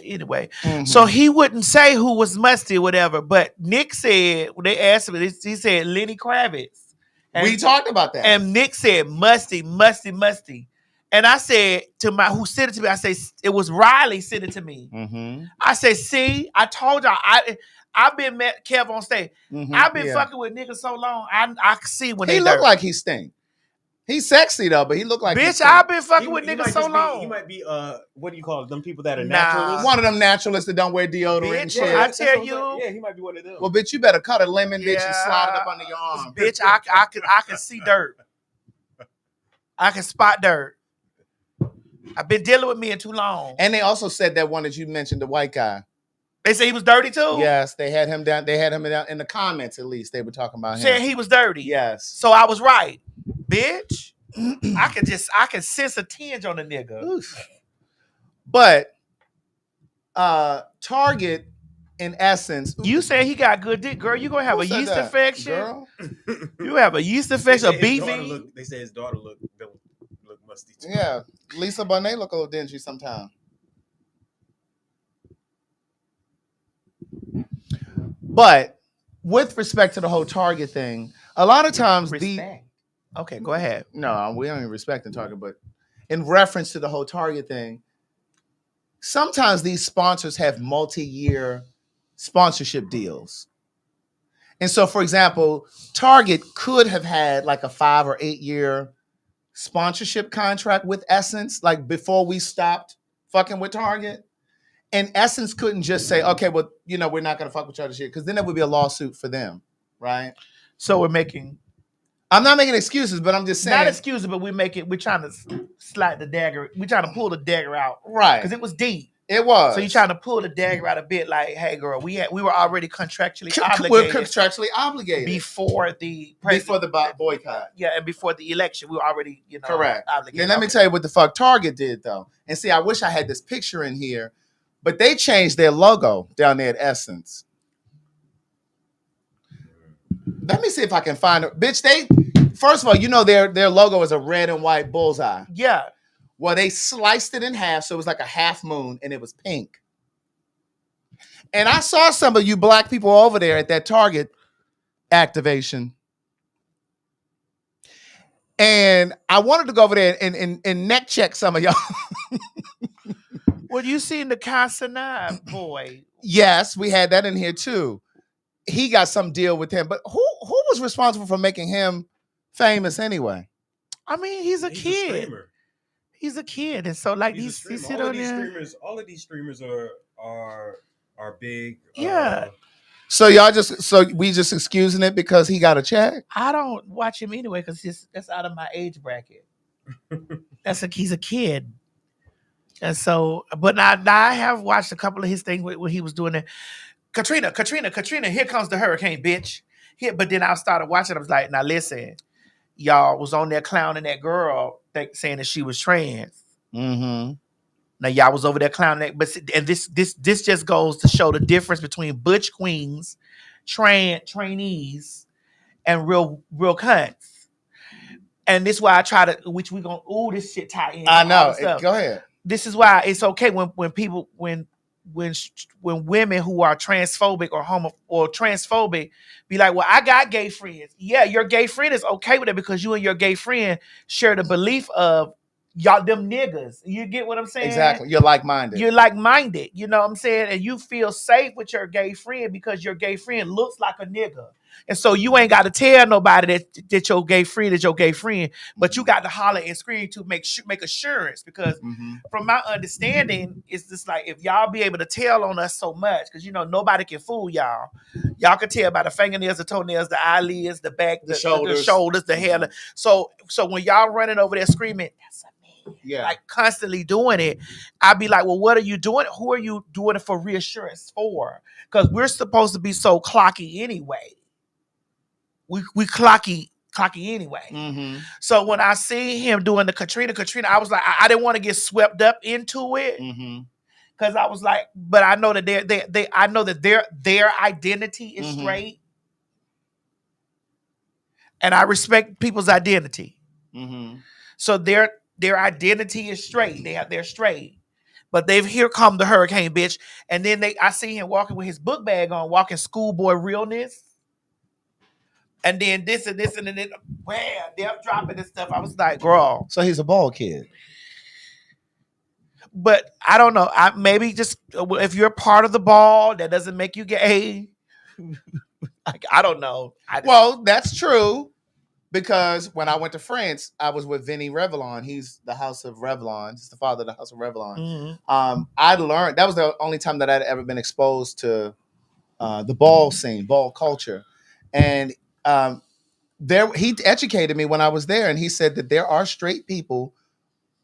Anyway, so he wouldn't say who was musty or whatever, but Nick said when they asked him, he said Lenny Kravitz. And we talked about that, and Nick said musty, musty, musty. And I said to who sent it to me, I said it was Riley sent it to me. Mm-hmm. I said, see, I told y'all I've been met Kev on stage. Mm-hmm. I've been fucking with niggas so long. I see when he look like he stink. He's sexy though, but he look like bitch. I've been fucking with niggas so long. He might be what do you call it? Them people that are naturalists. One of them naturalists that don't wear deodorant bitch, and shit. I tell you, yeah, he might be one of them. Well, bitch, you better cut a lemon, bitch, and slide it up under your arm. Bitch, I can see dirt. I can spot dirt. I've been dealing with men too long. And they also said that one that you mentioned, the white guy. They say he was dirty too? Yes, they had him down. They had him down in the comments, at least. They were talking about him. Saying he was dirty. Yes. So I was right. Bitch. I can sense a tinge on the nigga. Oof. But Target, in essence. You say he got good dick, girl. You gonna have a yeast infection? Girl? You have a yeast infection, a BV? They say his daughter look musty too. Yeah. Lisa Bonet look a little dingy sometimes. But with respect to the whole Target thing, a lot of times okay, go ahead. No, we don't even respect the Target, but in reference to the whole Target thing, sometimes these sponsors have multi-year sponsorship deals. And so, for example, Target could have had like a 5 or 8 year sponsorship contract with Essence, like before we stopped fucking with Target. And Essence couldn't just say, okay, well, you know, we're not going to fuck with y'all this year, because then there would be a lawsuit for them, right? So I'm not making excuses, but I'm just saying. Not excuses, but we're trying to slide the dagger. We're trying to pull the dagger out. Right. Because it was deep. It was. So you're trying to pull the dagger out a bit like, hey, girl, we were already contractually obligated. We're contractually obligated. Before the boycott. Yeah, and before the election. We were already, correct. Obligated. Then let me tell you what the fuck Target did, though. And see, I wish I had this picture in here, but they changed their logo down there at Essence. Let me see if I can find it. Bitch, first of all, you know their logo is a red and white bullseye. Yeah. Well, they sliced it in half, so it was like a half moon, and it was pink. And I saw some of you black people over there at that Target activation. And I wanted to go over there and neck check some of y'all. Well, you seen the Casanova boy. Yes, we had that in here too. he got some deal with him. But who was responsible for making him famous anyway? I mean, he's a He's kid. a streamer. He's a kid, and so like He's a he streamer. sit on there. All of these streamers are big. Yeah. So we just excusing it because he got a check? I don't watch him anyway because that's out of my age bracket. He's a kid, and so but now I have watched a couple of his things when he was doing it. Katrina, here comes the hurricane, bitch. But then I started watching. I was like, now listen, y'all was on there clowning that girl, saying that she was trans. Mm-hmm. Now y'all was over there clowning that, and this just goes to show the difference between butch queens, trainees, and real cunts. And this is why I try to, which we gonna, this shit tie in. I know. Go ahead. This is why it's okay when women who are transphobic or or transphobic be like, well, I got gay friends. Yeah, your gay friend is okay with it because you and your gay friend share the belief of y'all them niggas. You get what I'm saying? Exactly. You're like-minded. You're like-minded. You know what I'm saying? And you feel safe with your gay friend because your gay friend looks like a nigga. And so you ain't got to tell nobody that your gay friend is your gay friend, but you got to holler and scream to make assurance because from my understanding, it's just like if y'all be able to tell on us so much, because nobody can fool y'all. Y'all can tell by the fingernails, the toenails, the eyelids, the back, the shoulders, the hair. So when y'all running over there screaming, that's a man, like constantly doing it, I'd be like, well, what are you doing? Who are you doing it for reassurance for? Because we're supposed to be so clocky anyway. We clocky anyway. So when I see him doing the Katrina, I was like, I didn't want to get swept up into it because I was like, but I know that I know that their identity is straight, and I respect people's identity. So their identity is straight. They're straight, but here come the hurricane, bitch, and then I see him walking with his book bag on, walking schoolboy realness. And then this and then, wham, they're dropping this stuff. I was like, girl. So he's a bald kid. But I don't know. Maybe just if you're part of the ball, that doesn't make you gay. I don't know. Well, that's true. Because when I went to France, I was with Vinny Revlon. He's the House of Revlon. He's the father of the House of Revlon. I learned, that was the only time that I'd ever been exposed to the ball scene, ball culture. And he educated me when I was there, and he said that there are straight people,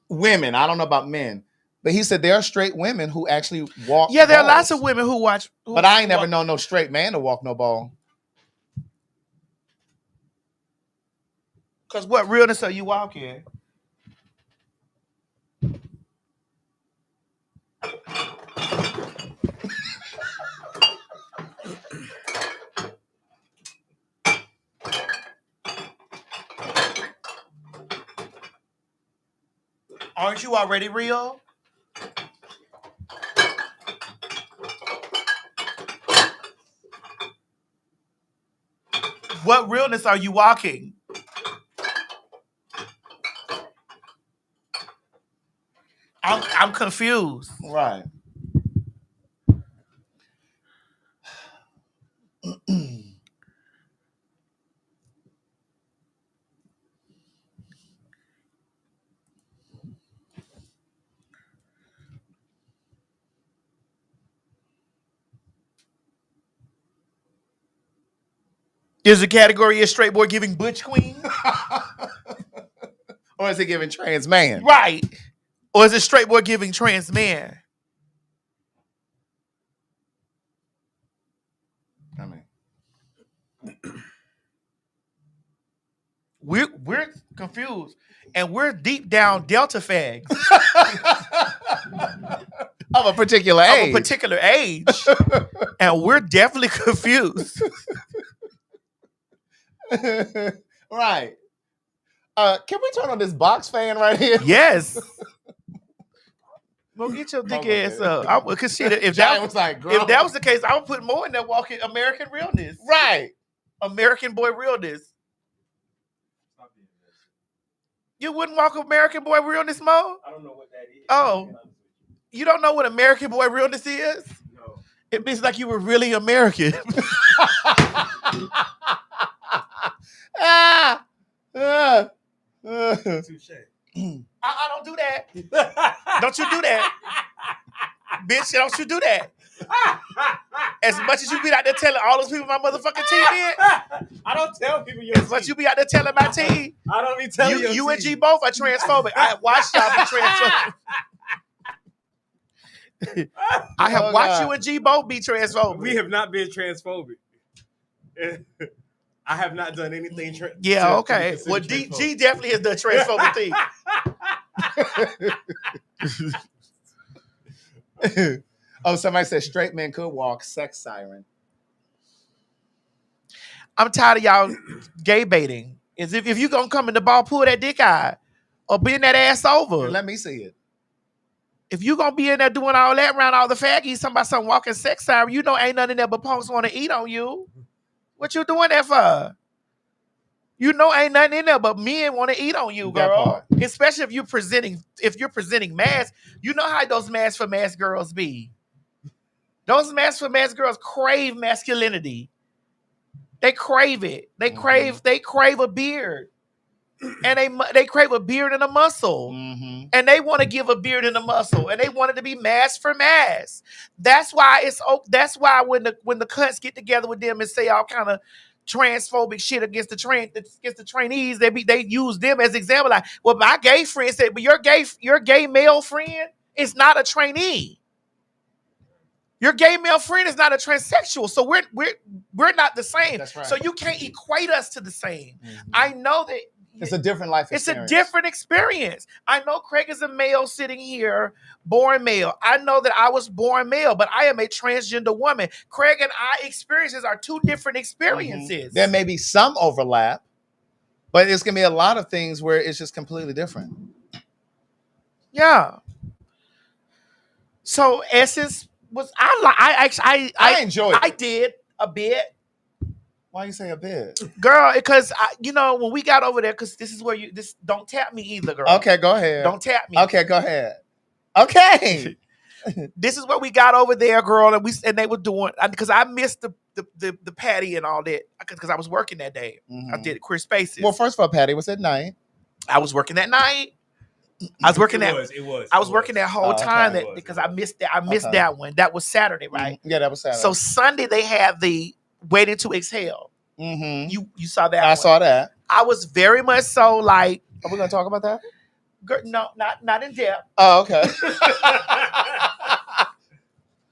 women, I don't know about men, but he said there are straight women who actually walk. Yeah, there are lots of women who watch. But I ain't never known no straight man to walk no ball. Because what realness are you walking? Aren't you already real? What realness are you walking? I'm confused. Right. Is the category a straight boy giving butch queen? Or is it giving trans man? Right. Or is it straight boy giving trans man? I mean, we're confused, and we're deep down Delta fags of a particular age. And we're definitely confused. Right. Can we turn on this box fan right here? Yes. Go get your dick ass up. Because if that was the case, I would put more in that walking American realness. Right. American boy realness. You wouldn't walk American boy realness, Mo? I don't know what that is. Oh. You don't know what American boy realness is? No. It means like you were really American. Touche. I don't do that. Don't you do that. Bitch, don't you do that. As much as you be out there telling all those people my motherfucking team in, I don't tell people your as much you be out there telling my team, I don't be telling you and G both are transphobic. I have watched y'all be transphobic. I have watched you and G both be transphobic. We have not been transphobic. I have not done anything. Yeah, okay. Well, G definitely has done transphobic thing. Oh, somebody said straight men could walk. Sex siren. I'm tired of y'all gay baiting. Is if you gonna come in the ball, pull that dick out or bend that ass over. Let me see it. If you gonna be in there doing all that around all the faggies, talking about some walking sex siren, you know ain't nothing in there but punks want to eat on you. What you doing that for? You know ain't nothing in there but men want to eat on you, girl. Especially if you're presenting mass. You know how those mass for mass girls be. Those mass for mass girls crave masculinity. They crave it. They crave a beard. And they crave a beard and a muscle. Mm-hmm. And they want to give a beard and a muscle. And they want it to be mass for mass. That's why when the cunts get together with them and say all kind of transphobic shit against the trainees, they use them as example. Like, well, my gay friend said, but your gay male friend is not a trainee. Your gay male friend is not a transsexual, so we're not the same. That's right. So you can't equate us to the same. Mm-hmm. I know that it's a different life experience. It's a different experience. I know Craig is a male sitting here, born male. I know that I was born male, but I am a transgender woman. Craig and I experiences are two different experiences. Mm-hmm. There may be some overlap, but it's gonna be a lot of things where it's just completely different. Yeah. So Essence was I enjoyed it. I did a bit. Why you say a bit? Girl, because when we got over there, because this is where don't tap me either, girl. Okay, go ahead. Don't tap me. Okay, go ahead. Okay. This is where we got over there, girl, and they were doing, because I missed the patty and all that because I was working that day. Mm-hmm. I did Queer Spaces. Well, first of all, Patty was at night. I was working that night. I was working working that whole time because I missed that. I missed that one. That was Saturday, right? Mm-hmm. Yeah, that was Saturday. So Sunday they had the Waiting to Exhale. Mm-hmm. You saw that? I saw that. I was very much so like. Are we gonna talk about that? Girl, no, not in depth. Oh, okay.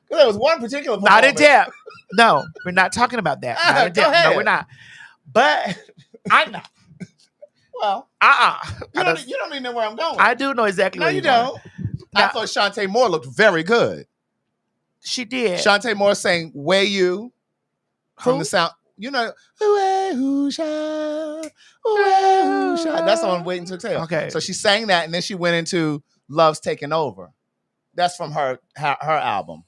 There was one particular. Not in depth. No, we're not talking about that. Not in depth. No, we're not. But I'm not. Well, you don't even know where I'm going. I do know exactly where you you're don't. I thought Shantae Moore looked very good. She did. Shantae Moore sang "Way You" from the sound. You know, that's on Waiting to Exhale. Okay. So she sang that, and then she went into "Love's Taking Over." That's from her album.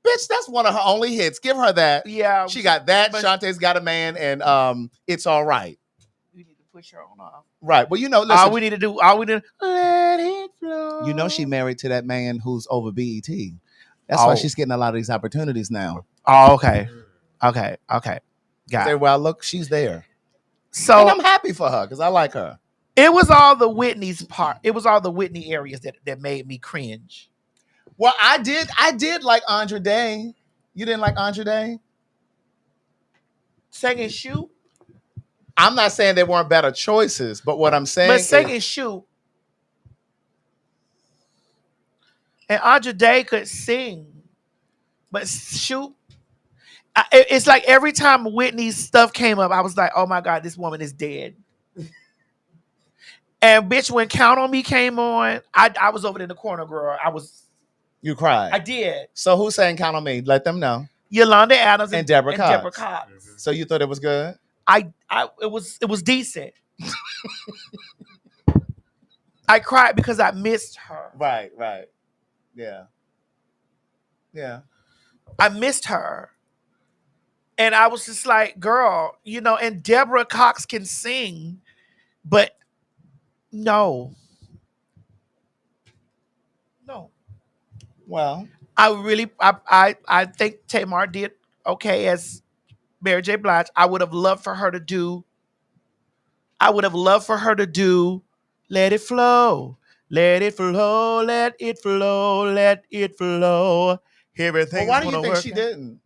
Bitch, that's one of her only hits. Give her that. Yeah. She got that. Shantae's Got a Man, and It's All Right. We need to push her on off. Right. Well, listen. All we need to let it flow. You know she married to that man who's over BET. That's why she's getting a lot of these opportunities now. Oh, okay. Got it. Well, look, she's there. So and I'm happy for her because I like her. It was all the Whitney's part. It was all the Whitney areas that made me cringe. Well, I did like Andre Day. You didn't like Andre Day? Singing Shoot? I'm not saying there weren't better choices, but what I'm saying But Singing Shoot. And Andre Day could sing. But Shoot. It's like every time Whitney's stuff came up, I was like, oh my God, this woman is dead. And bitch, when Count on Me came on, I was over in the corner, girl. You cried. I did. So who sang Count on Me? Let them know. Yolanda Adams and Deborah Cox. Deborah Cox. So you thought it was good? It was decent. I cried because I missed her. Right. Yeah. I missed her. And I was just like, girl, and Deborah Cox can sing, but no. Well, I think Tamar did okay as Mary J. Blige. I would have loved for her to do Let It Flow. Let it flow, let it flow, let it flow. Well, Everything's why do you gonna think work she out. didn't?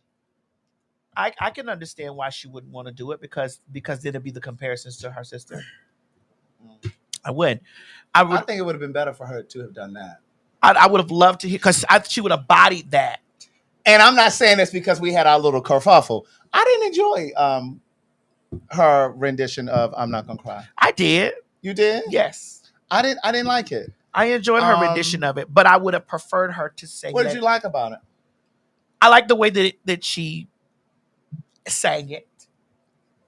I can understand why she wouldn't want to do it because then it'd be the comparisons to her sister. I would. I I would. think it would have been better for her to have done that. I would have loved to hear because she would have bodied that. And I'm not saying this because we had our little kerfuffle. I didn't enjoy her rendition of "I'm Not Gonna Cry." I did. You did? Yes. I didn't like it. I enjoyed her rendition of it, but I would have preferred her to sing. What did you like about it? I like the way that she sang it.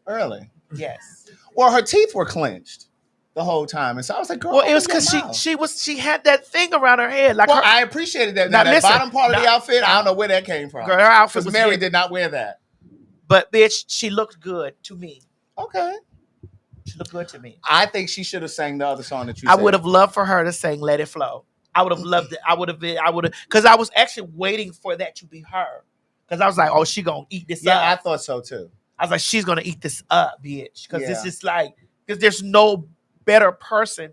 Early. Yes. Well, her teeth were clenched the whole time, and so I was like, "Girl, Well, it was open because your mouth." she had that thing around her head, like Well, her, I appreciated that. Now, Now, that listen, bottom part of the now- outfit, I don't know where that came from. girl, her outfit Because was Mary hidden. did not wear that. But bitch, she looked good to me. Okay. She looked good to me. I think she should have sang the other song that you I said. would have loved for her to sing "Let It Flow." I would have loved it. I would have, because I was actually waiting for that to be her. Because I was like, oh, she gonna eat this Yeah, up. I thought so too. I was like, she's gonna eat this up, bitch. Because this Yeah. is like, because there's no better person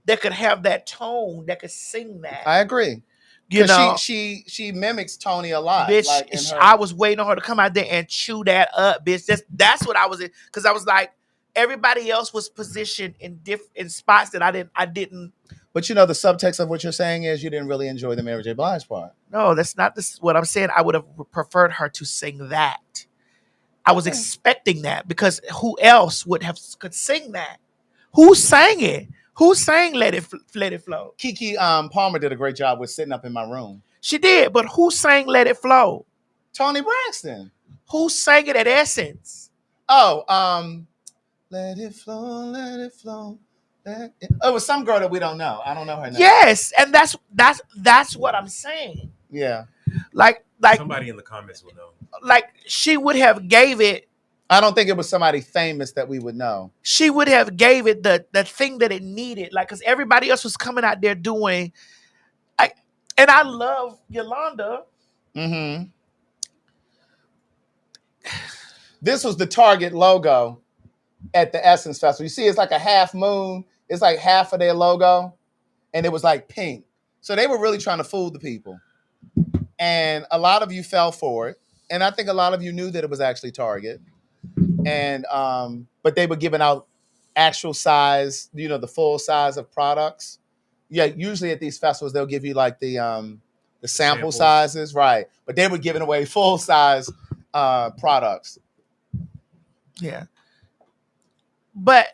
that could have that tone that could sing that. I agree. You know, she mimics Tony a lot. bitch. Like in her, I was waiting on her to come out there and chew that up, bitch. That's what I was in. Because I was like, everybody else was positioned in spots that I didn't. but you know, the subtext of what you're saying is you didn't really enjoy the Mary J. Blige part. No, that's not what I'm saying. I would have preferred her to sing that. I was expecting that because who else could sing that? Who sang it? Who sang Let It Flow? Kiki Palmer did a great job with Sitting Up in My Room. She did, but who sang Let It Flow? Tony Braxton. Who sang it at Essence? Oh, let it flow, let it flow. It was some girl that we don't know. I don't know her name. Yes, and that's what I'm saying. Yeah. Like Somebody in the comments will know. like she would have gave it. I don't think it was somebody famous that we would know. She would have gave it the thing that it needed, like because everybody else was coming out there doing. And I love Yolanda. Mm-hmm. This was the Target logo at the Essence Festival. You see, it's like a half moon. It's like half of their logo, and it was like pink. So they were really trying to fool the people. And a lot of you fell for it. And I think a lot of you knew that it was actually Target. And but they were giving out actual size, you know, the full size of products. Yeah, usually at these festivals they'll give you like the sample Samples. sizes, right? But they were giving away full size products. Yeah. But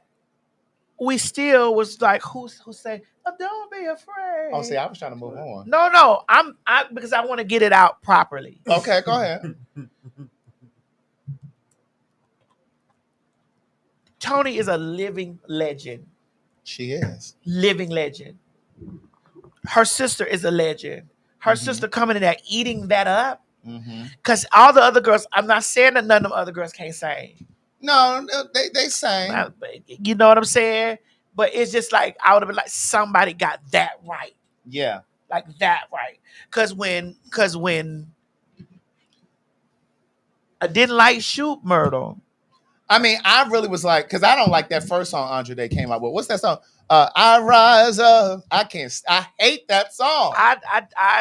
we still was like, who say, oh, don't be afraid. Oh, see, I was trying to move on. No, I because I want to get it out properly. Okay, go ahead. Tony is a living legend. She is. Living legend. Her sister is a legend. Her sister coming in there eating that up. Mm-hmm. Because all the other girls, I'm not saying that none of them other girls can't sing. No, they sang. You know what I'm saying? But it's just like, I would have been like, somebody got that right. Yeah. Like that right. Because when I didn't like Shoot Myrtle. I mean, I really was like, because I don't like that first song Andre Day came out with. What's that song? I Rise Up. I hate that song.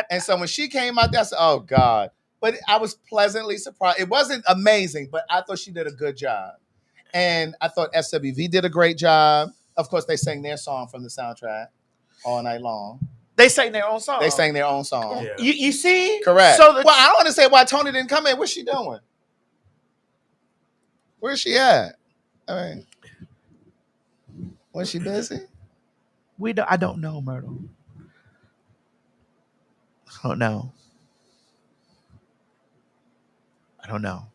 And so when she came out there, I said, oh God. But I was pleasantly surprised. It wasn't amazing, but I thought she did a good job. And I thought SWV did a great job. Of course, they sang their song from the soundtrack all night long. They sang their own song. They sang their own song. Yeah. You see? Correct. So well, I don't understand why Tony didn't come in. What's she doing? Where's she at? I mean, was she busy? I don't know, Myrtle. I don't know.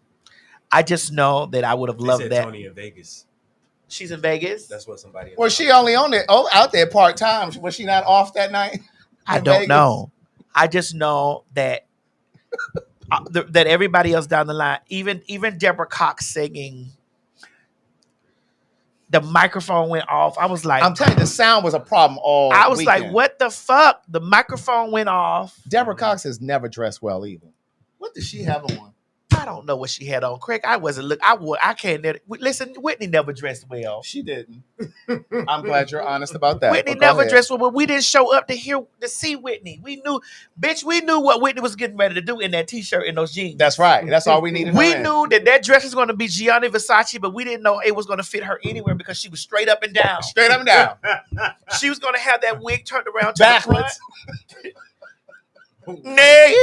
I just know that I would have They loved said that. Tony in Vegas. She's in Vegas. That's what somebody. in the Was she comments- only on there? Oh, out there part time. Was she not off that night? I in don't Vegas? know. I just know that that everybody else down the line, even Deborah Cox singing. the microphone went off. I was like, I'm telling you, the sound was a problem all I was weekend. like, what the fuck? The microphone went off. Deborah Cox has never dressed well either. What does she have on? I don't know what she had on, Craig. I wasn't look. I can't. Listen, Whitney never dressed well. She didn't. I'm glad you're honest about that. Whitney but go never ahead. dressed well, but we didn't show up to see Whitney. We knew what Whitney was getting ready to do in that t-shirt and those jeans. That's right. That's all we needed. We knew that dress was going to be Gianni Versace, but we didn't know it was going to fit her anywhere because she was straight up and down. Straight up and down. She was going to have that wig turned around to Backwards. the front. Nay.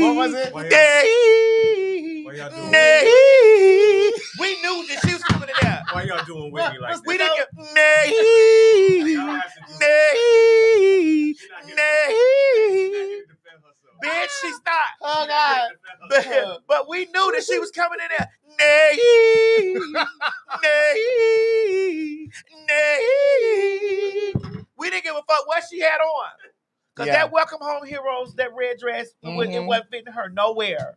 What was it? Nay. Why y'all doing Nay. We knew that she was coming in there. Why y'all doing Whitney like We that? didn't get nay. Y'all have to do Nay. She's not here- Nay. to defend herself. Bitch, she's not. Oh God. But we knew that she was coming in there. Nay. Nay. Nay. We didn't give a fuck what she had on. Because Yeah. that Welcome Home Heroes, that red dress, it wasn't fitting her nowhere.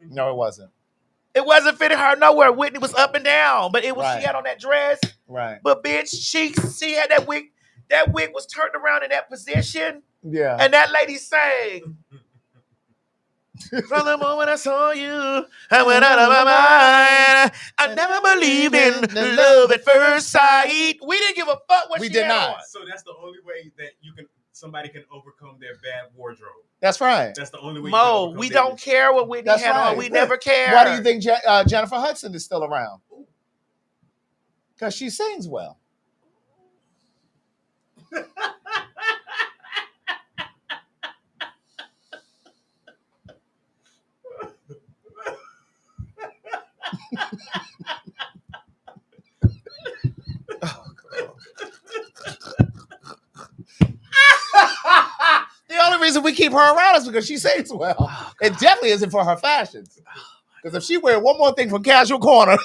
No, it wasn't. It wasn't fitting her nowhere. Whitney was up and down, but it was Right. she had on that dress. Right. But bitch, she had that wig. That wig was turned around in that position, Yeah. and that lady sang. From the moment I saw you, I went out of my mind. I never believed in love at first sight. We didn't give a fuck what We she did had not. on. So that's the only way that somebody can overcome their bad wardrobe. That's right. That's the only way. Mo, we don't care what Whitney That's had right. on. We never care. Why do you think Jennifer Hudson is still around? Because she sings well. The only reason we keep her around is because she sings well. It definitely isn't for her fashions. Because if she wear one more thing from Casual Corner,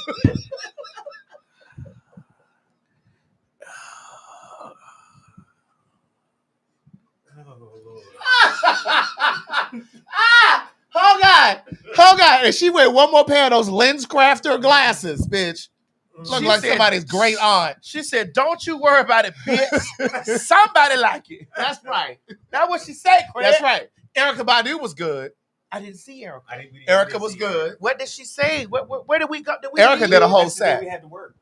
oh God, if she wear one more pair of those lens crafter glasses, bitch, look She like said- somebody's great aunt. She said, "Don't you worry about it, bitch. Somebody like it." That's right. That's what she said, Craig. That's right. Erica Badu was good. I didn't see Erica. Erica was good. What did she say? Where did we go? Erica did a whole That's the day set. we had to work.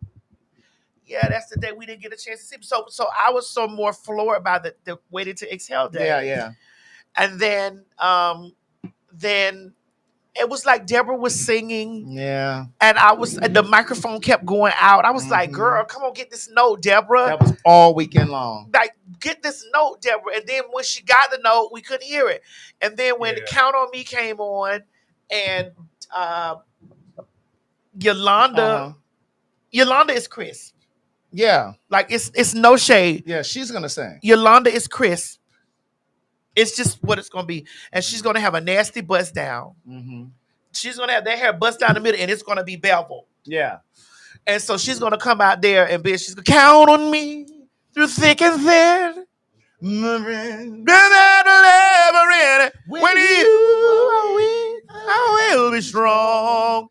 Yeah, that's the day we didn't get a chance to see. So I was so more floored by the Waiting to Exhale day. Yeah. And then it was like Deborah was singing, Yeah. and the microphone kept going out. I was like, "Girl, come on, get this note, Deborah. That was all weekend long. Like, get this note, Deborah." And then when she got the note, we couldn't hear it. And then when the Count on Me came on, and Yolanda is crisp. Yeah. Like it's no shade. Yeah, she's gonna sing. Yolanda is crisp. It's just what it's gonna be, and she's gonna have a nasty bust down. Mm-hmm. She's gonna have that hair bust down the middle, and it's gonna be beveled. Yeah. And so she's gonna come out there and she's gonna count on me through thick and thin. When you are weak, I will be strong.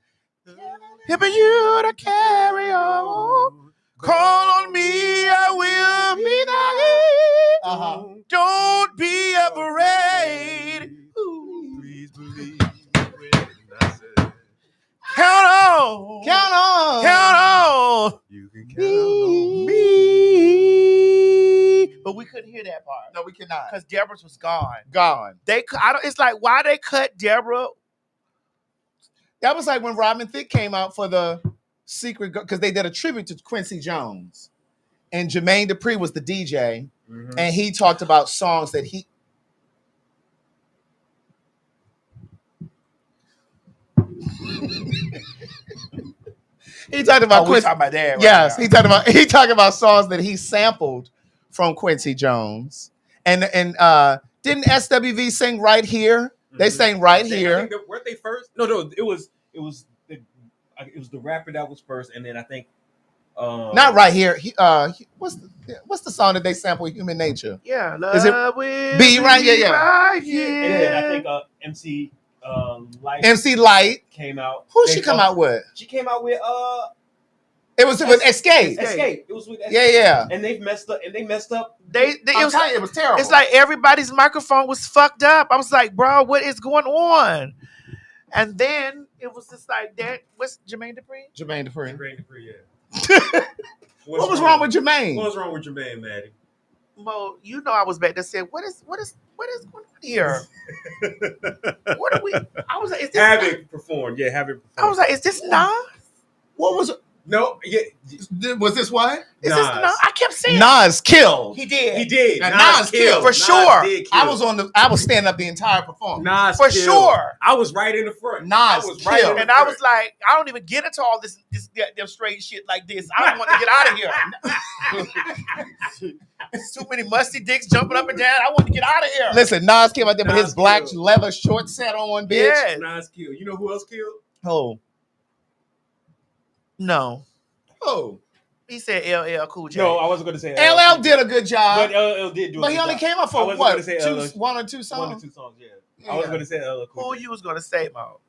Helping you to carry on. Call on me, I will be there. Uh-huh. Don't be afraid. Please believe when I say Count on. Count on. Count on you can count on me. me. But we couldn't hear that part. No, we cannot. Because Deborah's was gone. Gone. It's like, why they cut Deborah? That was like when Robin Thicke came out for the Secret, because they did a tribute to Quincy Jones. And Jermaine Dupri was the DJ. Mhm. And he talked about songs that he... He talked about We talking about that. Right yes, now. he talked about songs that he sampled from Quincy Jones. And didn't SWV sing Right Here? They sang Right I Here. think weren't they first? No, it was the rapper that was first, and then I think Not Right Here. What's the song that they sample? Human Nature. Yeah. Is it Love will Be Right? Yeah, yeah. Right and then I here. think MC Light MC Light. came out. Who she come out with? She came out with It was with Escape. Escape. It was with Escape. Yeah. And they messed up. It was terrible. It's like everybody's microphone was fucked up. I was like, bro, what is going on? And then it was just like that. What's Jermaine Dupri? Jermaine Dupri. Jermaine Dupri, yeah. What was wrong with Jermaine? What was wrong with Jermaine, Maddie? Mo, you know I was back there saying, what is going on here? What are we? I was like, is this Havoc performed. Yeah, Havoc performed. I was like, is this Nas? What was it? No, yeah. Was this what? Is this Nas? I kept saying Nas killed. he did. He did. And Nas killed. For Nas sure. did kill. I was standing up the entire performance. Nas For killed. sure. I was right in the front. Nas I was right killed. in the And I front. was like, I don't even get into all this goddamn straight shit like this. I don't want to get out of here. Too many musty dicks jumping up and down. I want to get out of here. Listen, Nas came out there with his Nas black killed. leather short set on, bitch. Yes. Nas killed. You know who else killed? Oh. No. Oh. He said LL Cool J. No, I wasn't going to say LL did a good job. But LL did do a But he good only job. came up I for wasn't what? gonna say LL. One or two songs? One or two songs, yeah. Yeah. I was going to say LL Cool Who J. you was going to say, Mo?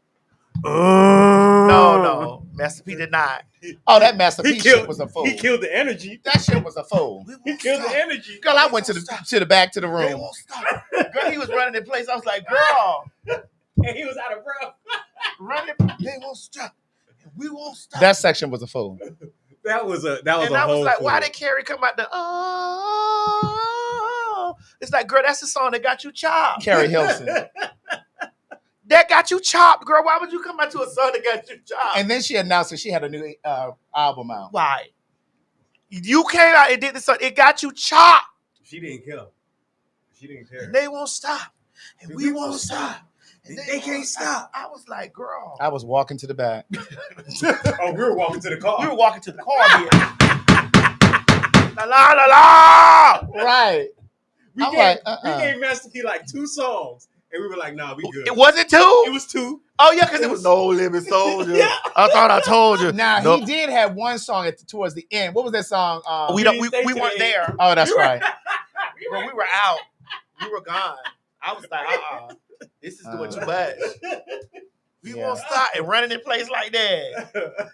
No. Master P did not. Oh, that Master P He shit killed, was a fool. he killed the energy. That shit was a fool. He killed the energy. Girl, I went to the back to the They room. won't stop. Girl, he was running in place. I was like, girl, And he was out of breath. running. They won't stop. We won't stop. That section was a fool. That was a and I was whole like, why fool. did Carrie come out the oh? It's like, girl, that's the song that got you chopped. Carrie Hilson. That got you chopped, girl. Why would you come out to a song that got you chopped? And then she announced that she had a new album out. Why? You came out and did this song. It got you chopped. She didn't kill. She didn't care. And they won't stop. And we won't stop. And they can't stop. I was like, girl. I was walking to the back. Oh, we were walking to the car. We were walking to the car here. La la la la. Right. We I'm gave, like, we gave Master P like 2 songs, and we were like, nah, we good. It wasn't 2? It was 2. Oh yeah, because it was No Limit Soldier. Yeah. I thought I told you. Now Nope. he did have one song towards the end. What was that song? we didn't stay we to weren't the end. there. Oh, that's right. Bro, we were out. We were gone. I was like, this is doing too much. We Yeah. won't stop and running in place like that.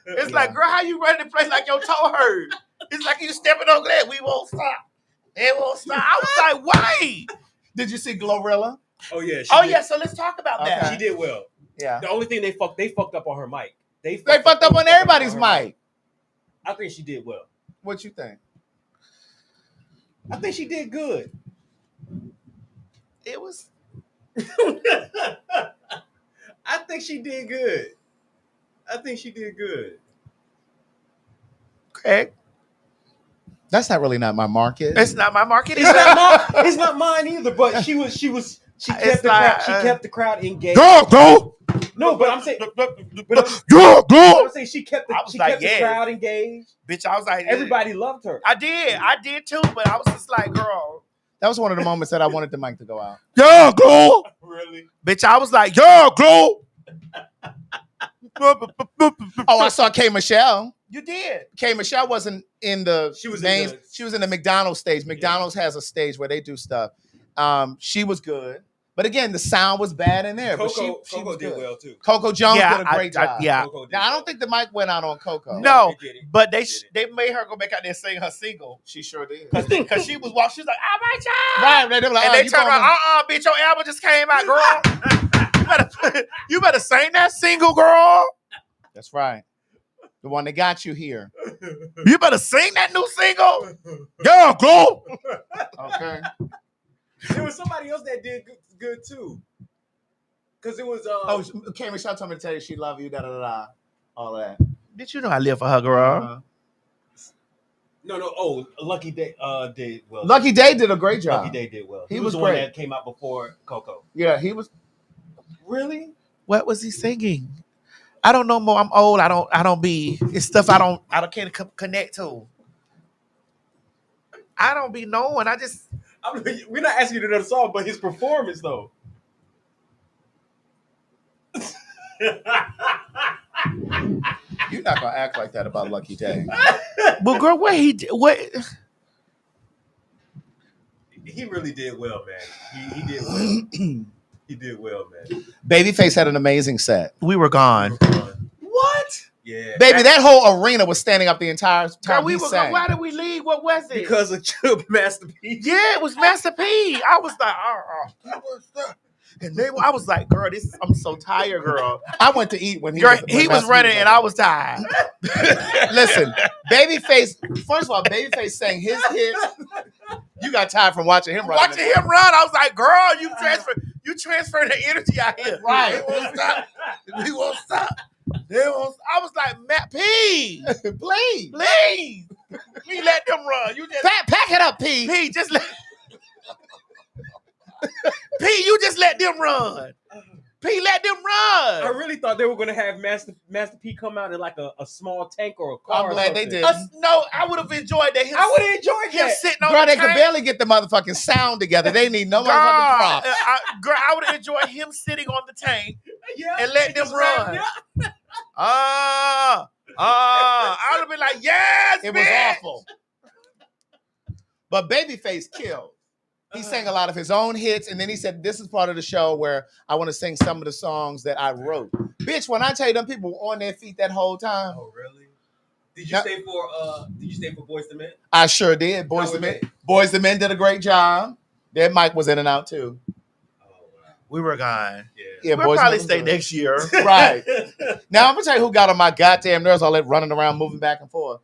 It's Yeah. like, girl, how you running in place like your toe hurt? It's like you stepping on glass. We won't stop. It won't stop. I was like, why? Did you see Glorilla? Oh yeah. She Oh did, yeah, so let's talk about Okay. that. She did well. Yeah. The only thing they fucked up on her mic. They Fucked up on everybody's her mic. I think she did well. What you think? I think she did good. It was I think she did good. I think she did good. Craig. That's not really not my market. It's not my market. It's not mine either. But she kept It's the like, crowd. She kept the crowd engaged. go. No, but I'm saying, Go. I'm saying she kept the I was like, the yeah. crowd engaged. Bitch, I was like, Everybody loved her. I did too, but I was just like, girl. That was one of the moments that I wanted the mic to go out. Yeah, go. Really? Bitch, I was like, yeah, go. Oh, I saw K. Michelle. You did. K. Michelle wasn't in the She was main. in the- She was in the McDonald's stage. McDonald's has a stage where they do stuff. She was good, but again, the sound was bad in there. But she Coco was did good. well too. Coco Jones Yeah, did a great job. yeah. Coco did Now I well. don't think the mic went out on Coco. No, She did it. but She did it. they made her go back out there and sing her single She sure did. because she was walking. She was like, "I'm my child," Right, they were like, and oh, they you turned going around. on- Bitch, your album just came out, girl. you better sing that single, girl. That's right. The one that got you here. You better sing that new single. Yeah, go. Okay. There was somebody else that did good too. Cause it was Oh, K. Michelle told me to tell you she love you. Da da da da. All that. Bitch, you know I live for her, girl. Uh-huh. no. Oh, Lucky Day did well. Lucky Day did a great job. Lucky Day did well. He He was was the one great. that came out before Coco. Yeah, he was. Really? What was he singing? I don't know more. I'm old. I don't be. It's stuff I can't connect to. I don't be knowing. We're not asking you to know the song, but his performance though. You're not gonna act like that about Lucky Day. But girl, what? He really did well, man. He did well. He did well, man. Babyface had an amazing set. We were gone. What? Yeah. Baby, that whole arena was standing up the entire time Girl, he sang. why did we leave? What was it? Because of Masterpiece. Yeah, it was Master P. I was like, and I was like, girl, I'm so tired, girl. I went to eat when he Girl, was, he was running and I was tired. Listen, Babyface. First of all, Babyface sang his hits. You got tired from watching him run. Watching him run, I was like, girl, you transfer the energy out here. Right. We won't stop. We won't stop. I was like, Matt P, Please. please let them run. You just Pack it up, P. P, just let P, you just let them run. P, let them run. I really thought they were gonna have Master P come out in like a small tank or a car. I'm or glad they something. did. No, I would have enjoyed that. I would have enjoyed him that. sitting on Girl, the they could tank. barely get the motherfucking sound together. They need no motherfucking prop. I would have enjoyed him sitting on the tank Yeah, and let them run. I would have been like, yes, It was bitch. awful. But Babyface killed. He sang a lot of his own hits, and then he said, "This is part of the show where I want to sing some of the songs that I wrote." Bitch, when I tell you them people were on their feet that whole time, Oh really? Did Now- you stay for Boyz II Men? I sure did. Boys the Men did a great job. Their mic was in and out too. Oh wow. We were gone. Yeah, We'll Boyz II probably Men stay was good. next year. Right. Now I'm gonna tell you who got on my goddamn nerves. All that running around, moving back and forth.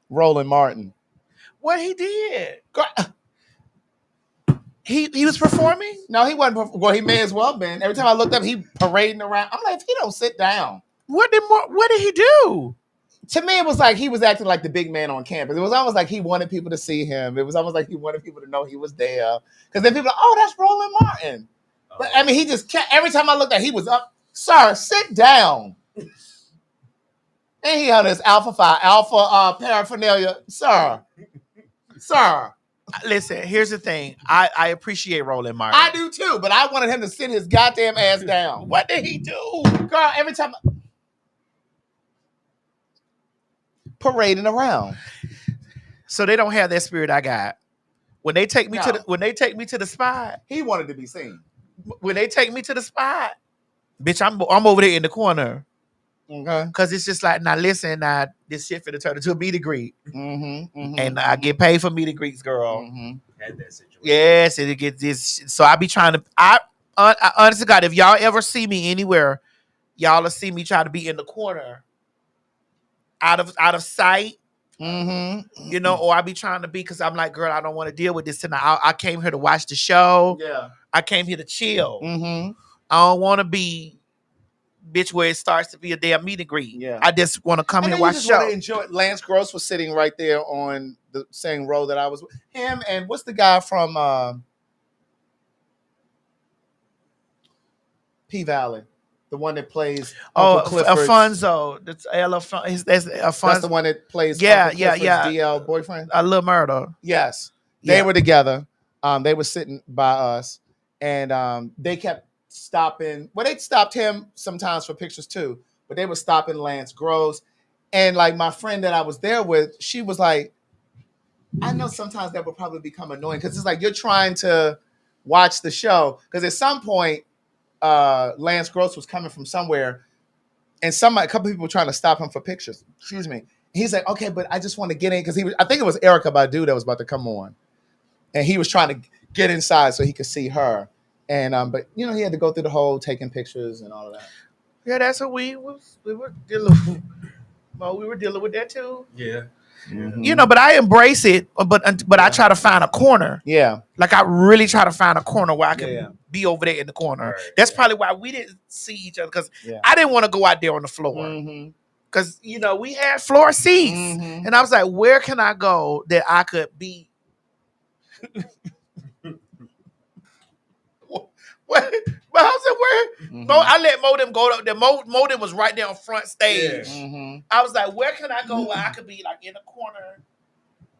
Roland Martin. What he did? Girl, He was performing. no, he wasn't. Well, he may as well been. Every time I looked up, he parading around. I'm like, if he don't sit down. What did he do? To me, it was like he was acting like the big man on campus. It was almost like he wanted people to see him. It was almost like he wanted people to know he was there. Because then people are like, oh, that's Roland Martin. But I mean, he just kept, every time I looked at, he was up. Sir, sit down. And he had his alpha paraphernalia. Sir. Listen, here's the thing. I appreciate Roland Martin. I do too, but I wanted him to sit his goddamn ass down. What did he do? Girl, every time parading around. So they don't have that spirit I got. When they take me No. to the spot, He wanted to be seen. when they take me to the spot, bitch, I'm over there in the corner. Okay. Cause it's just like, now listen, now this shit finna turn into a meet and greet. Mm-hmm. And I get paid for meet and greets, girl. Mm-hmm. Had that situation. Yes, and it gets this. So I be trying to. I honestly, God, if y'all ever see me anywhere, y'all will see me try to be in the corner, out of sight, Mm-hmm. you know. Or I be trying to be because I'm like, girl, I don't want to deal with this tonight. I came here to watch the show. Yeah. I came here to chill. Mm-hmm. I don't want to be, bitch, where it starts to be a damn meet and greet. Yeah. I just want to come And here then and you watch just the want show. to enjoy it. Lance Gross was sitting right there on the same row that I was with. Him and what's the guy from P Valley? The one that plays Oh, Uncle Clifford's. Alfonso. That's Alfonso. That's Alfonso. That's the one that plays Yeah, Uncle yeah, Clifford's yeah. DL boyfriend. A little murder. Yes. They Yeah. were together. They were sitting by us, and they kept stopping. Well, they stopped him sometimes for pictures too, but they were stopping Lance Gross. And like my friend that I was there with, she was like, I know sometimes that would probably become annoying because it's like you're trying to watch the show. Because at some point, Lance Gross was coming from somewhere, and a couple people were trying to stop him for pictures. Excuse me. He's like, okay, but I just want to get in because I think it was Erykah Badu that was about to come on. And he was trying to get inside so he could see her. And but you know, he had to go through the whole taking pictures and all of that. Yeah, that's what we were dealing with. Well, we were dealing with that too. Yeah. You know, but I embrace it. But I try to find a corner. Yeah. Like I really try to find a corner where I can Yeah. be over there in the corner. Right, That's yeah. probably why we didn't see each other because Yeah. I didn't want to go out there on the floor Mm-hmm. because you know we had floor seats, Mhm. and I was like, where can I go that I could be? Well, I said, where? Mm-hmm. Mo, I let Modem go up there. Modem was right there on front stage. Yeah. Mm-hmm. I was like, where can I go where I could be like in a corner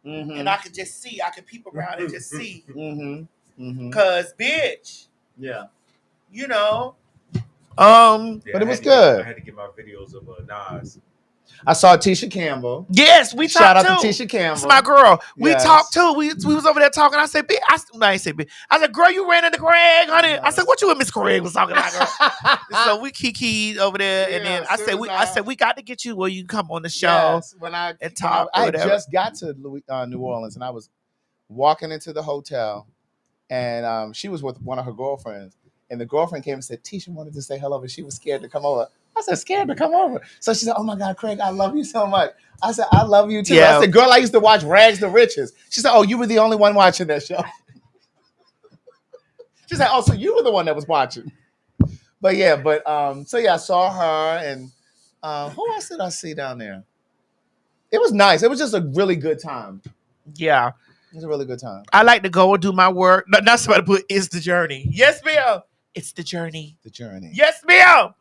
Mm-hmm. and I could just see, I could peep around and just see. Mm-hmm. Mm-hmm. Cause bitch, Yeah. you know, Yeah, But it I was had to good. I had to get my videos of Nas I saw Tisha Campbell. Yes, we Shout talked out too. to Tisha Campbell. It's my girl. We Yes. talked too. We was over there talking. I said, I said, girl, you ran into Craig, honey. I said, what you and Miss Craig was talking about, girl? So we kikied over there, and then I said, we got to get you where you come on the show. Yes, when I talk. I had just got to New Orleans, and I was walking into the hotel, and she was with one of her girlfriends, and the girlfriend came and said, Tisha wanted to say hello, but she was scared to come over. I said, scared to come over. So she said, oh my God, Craig, I love you so much. I said, I love you too. Yeah. I said, girl, I used to watch Rags to Riches. She said, oh, you were the only one watching that show. She said, oh, so you were the one that was watching. But yeah, so yeah, I saw her, and who else did I see down there? It was nice. It was just a really good time. Yeah. It was a really good time. I like to go and do my work. Not somebody put, it's the journey. Yes, ma'am. It's the journey. The journey. Yes, ma'am.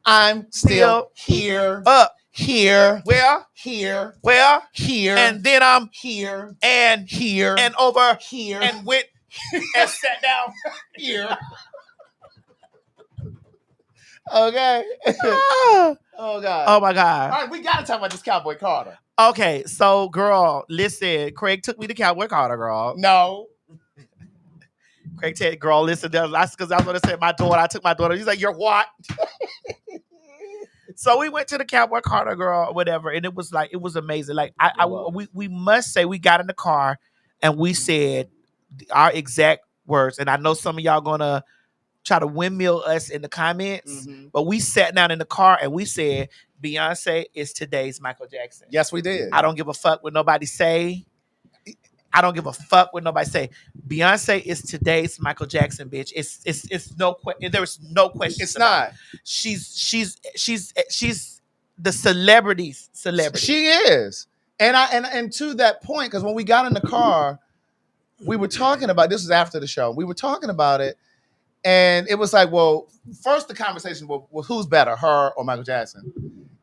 I'm still here. Here. Where? Here. Where? Here. And then I'm here. And here. And over. Here. And went and sat down. Here. Okay. Oh God. Oh my God. All right, we gotta talk about this Cowboy Carter. Okay, so girl, listen, Craig took me to Cowboy Carter, girl. No. Craig said, girl, listen, that's because I was gonna say my daughter. I took my daughter. He's like, you're what? So we went to the Cowboy Carter, girl, or whatever, and it was amazing. Like we must say we got in the car and we said our exact words, and I know some of y'all gonna try to windmill us in the comments, but we sat down in the car and we said, Beyonce is today's Michael Jackson. Yes, we did. I don't give a fuck what nobody say. I don't give a fuck what nobody say. Beyonce is today's Michael Jackson, bitch. It's no question. There is no question. It's not. She's the celebrity's celebrity. She is. And to that point, because when we got in the car, we were talking about, this was after the show. We were talking about it. And it was like, well, first the conversation was who's better, her or Michael Jackson?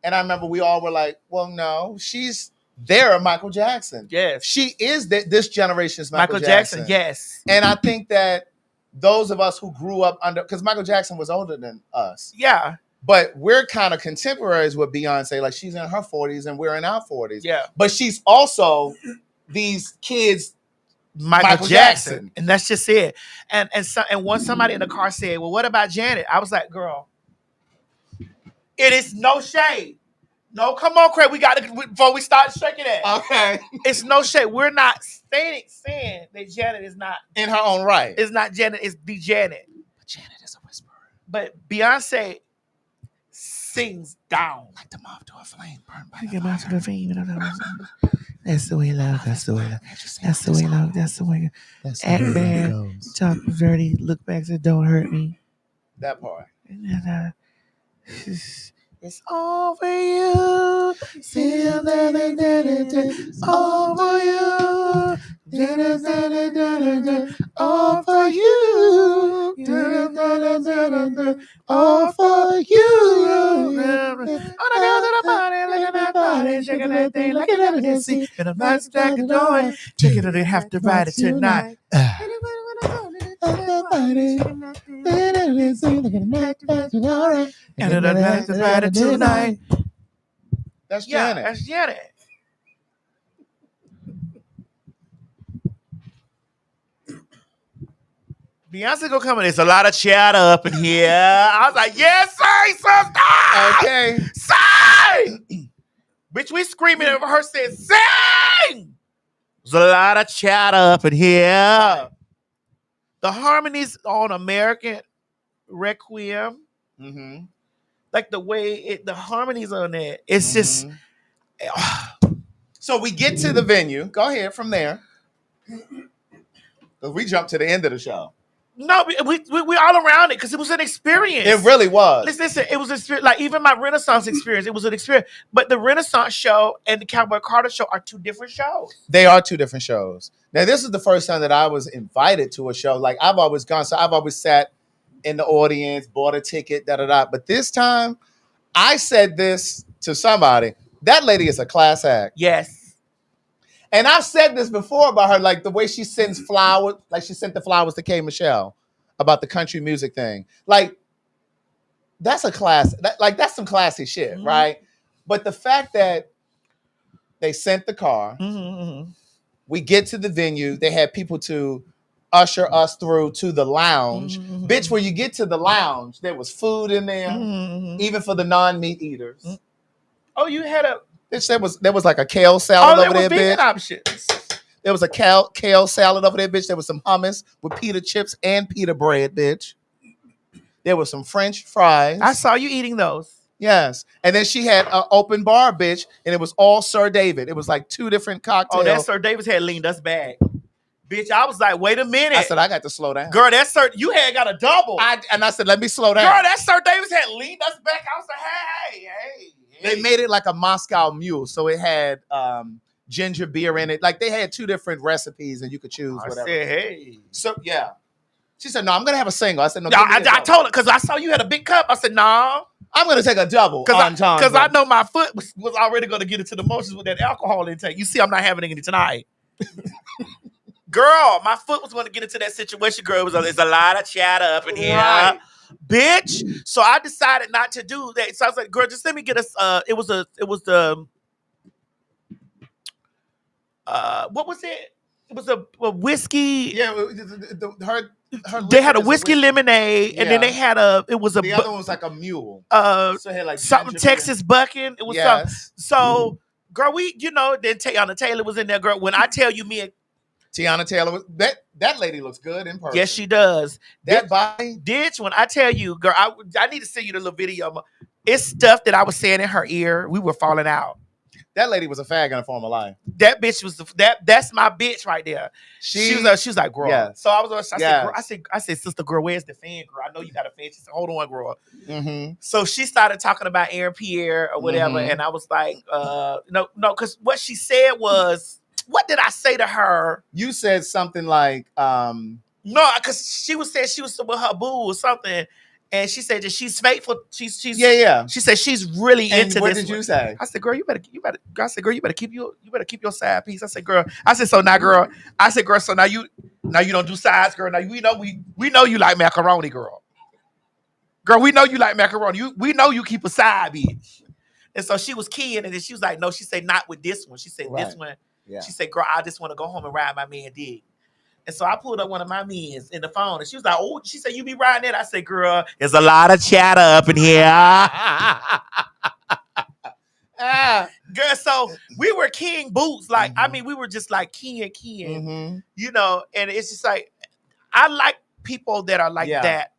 And I remember we all were like, well, no, she's their Michael Jackson. Yes. She is this generation's Michael Jackson. Yes. And I think that those of us who grew up under, because Michael Jackson was older than us. Yeah. But we're kind of contemporaries with Beyonce. Like she's in her 40s and we're in our 40s. Yeah. But she's also these kids' Michael Jackson. And that's just it. And once somebody in the car said, well, what about Janet? I was like, girl, it is no shade. No, come on, Craig. We got to, before we start shaking it. Okay. It's no shade. We're not saying that Janet is not. In her own right. It's not Janet. It's the Janet. But Janet is a whisperer. But Beyonce sings down. Like the moth to a flame burned by the fire. That's the way love. That's the way love. That's the way love. That's the way. Act bad. Talk dirty. Look back. Say don't hurt me. That part. It's all for you. Feel that all for you. All for you. All for you. On the girls in the party, look at that body, shaking that thing like you never did see. And I'm not stuck doing. Check it, they have to ride it tonight. And it has to ride it tonight. That's Yeah, Janet. that's Janet. Beyonce gonna come in. There's a lot of chatter up in here. I was like, yes, say something. Okay. Sing. Bitch, we screaming over her saying, sing. There's a lot of chatter up in here. The harmonies on American Requiem, like the way the harmonies on it, it's just. So we get to the venue. Go ahead from there. Because we jumped to the end of the show. No, we all around it because it was an experience. It really was. Listen, it was an experience. Like even my Renaissance experience, it was an experience. But the Renaissance show and the Cowboy Carter show are two different shows. They are two different shows. Now, this is the first time that I was invited to a show. Like I've always gone, so I've always sat in the audience, bought a ticket, da-da-da. But this time, I said this to somebody. That lady is a class act. Yes. And I've said this before about her, like the way she sends flowers, like she sent the flowers to K. Michelle about the country music thing. Like, that's a class, that's some classy shit, right? But the fact that they sent the car, we get to the venue, they had people to usher us through to the lounge. Bitch, when you get to the lounge, there was food in there, even for the non-meat eaters. Oh, you had a Bitch, there was like a kale salad over there, vegan bitch. options. There was a kale salad over there, bitch. There was some hummus with pita chips and pita bread, bitch. There was some French fries. I saw you eating those. Yes. And then she had an open bar, bitch, and it was all Sir David. It was like 2 different cocktails. Oh, that Sir Davis had leaned us back. Bitch, I was like, wait a minute. I said, I got to slow down. Girl, that Sir, you had got a double. And I said, let me slow down. Girl, that Sir Davis had leaned us back. I was like, hey. They made it like a Moscow mule. So it had ginger beer in it. Like they had 2 different recipes and you could choose whatever. I said, hey. So, yeah. She said, no, I'm going to have a single. I said, no. I told her, because I saw you had a big cup. I said, no. I'm going to take a double. Because I know my foot was already going to get into the motions with that alcohol intake. You see, I'm not having any tonight. Girl, my foot was going to get into that situation, girl. There's a lot of chatter up in here. Right. Bitch. So I decided not to do that. So I was like, girl, just let me get us, it was the, what was it? It was a whiskey. Yeah, her they had a whiskey lemonade, and then they had the other one was like a mule. So it had like something Texas bucking. It was something. So, girl, then Tiana Taylor was in there, girl. When I tell you, me and Tiana Taylor, that lady looks good in person. Yes, she does. That body, ditch. When I tell you, girl, I need to send you the little video. It's stuff that I was saying in her ear. We were falling out. That lady was a fag in a former life. That bitch was that's my bitch right there. She was like, girl. Yeah. So I said, sister girl, where's the fan, girl? I know you got a fan. She said, hold on, girl. Mm-hmm. So she started talking about Aaron Pierre or whatever, and I was like, no, because what she said was, what did I say to her? You said something like, no, because she was saying she was with her boo or something. And she said that she's faithful. She's yeah. She said she's really into this. What did you say? I said, girl, you better keep your side piece. I said, girl. I said, so now, girl. I said, girl. So now you don't do sides, girl. Now we know you like macaroni, girl. Girl, we know you like macaroni. We know you keep a side, bitch. And so she was keying, and then she was like, no. She said, not with this one. She said, this one. Yeah. She said, girl, I just want to go home and ride my man dick. And so I pulled up one of my men's in the phone, and she was like, oh, she said, you be riding it? I said, girl, there's a lot of chatter up in here. Girl, so we were keying boots. Like, I mean, we were just like keying, and it's just like, I like people that are like that,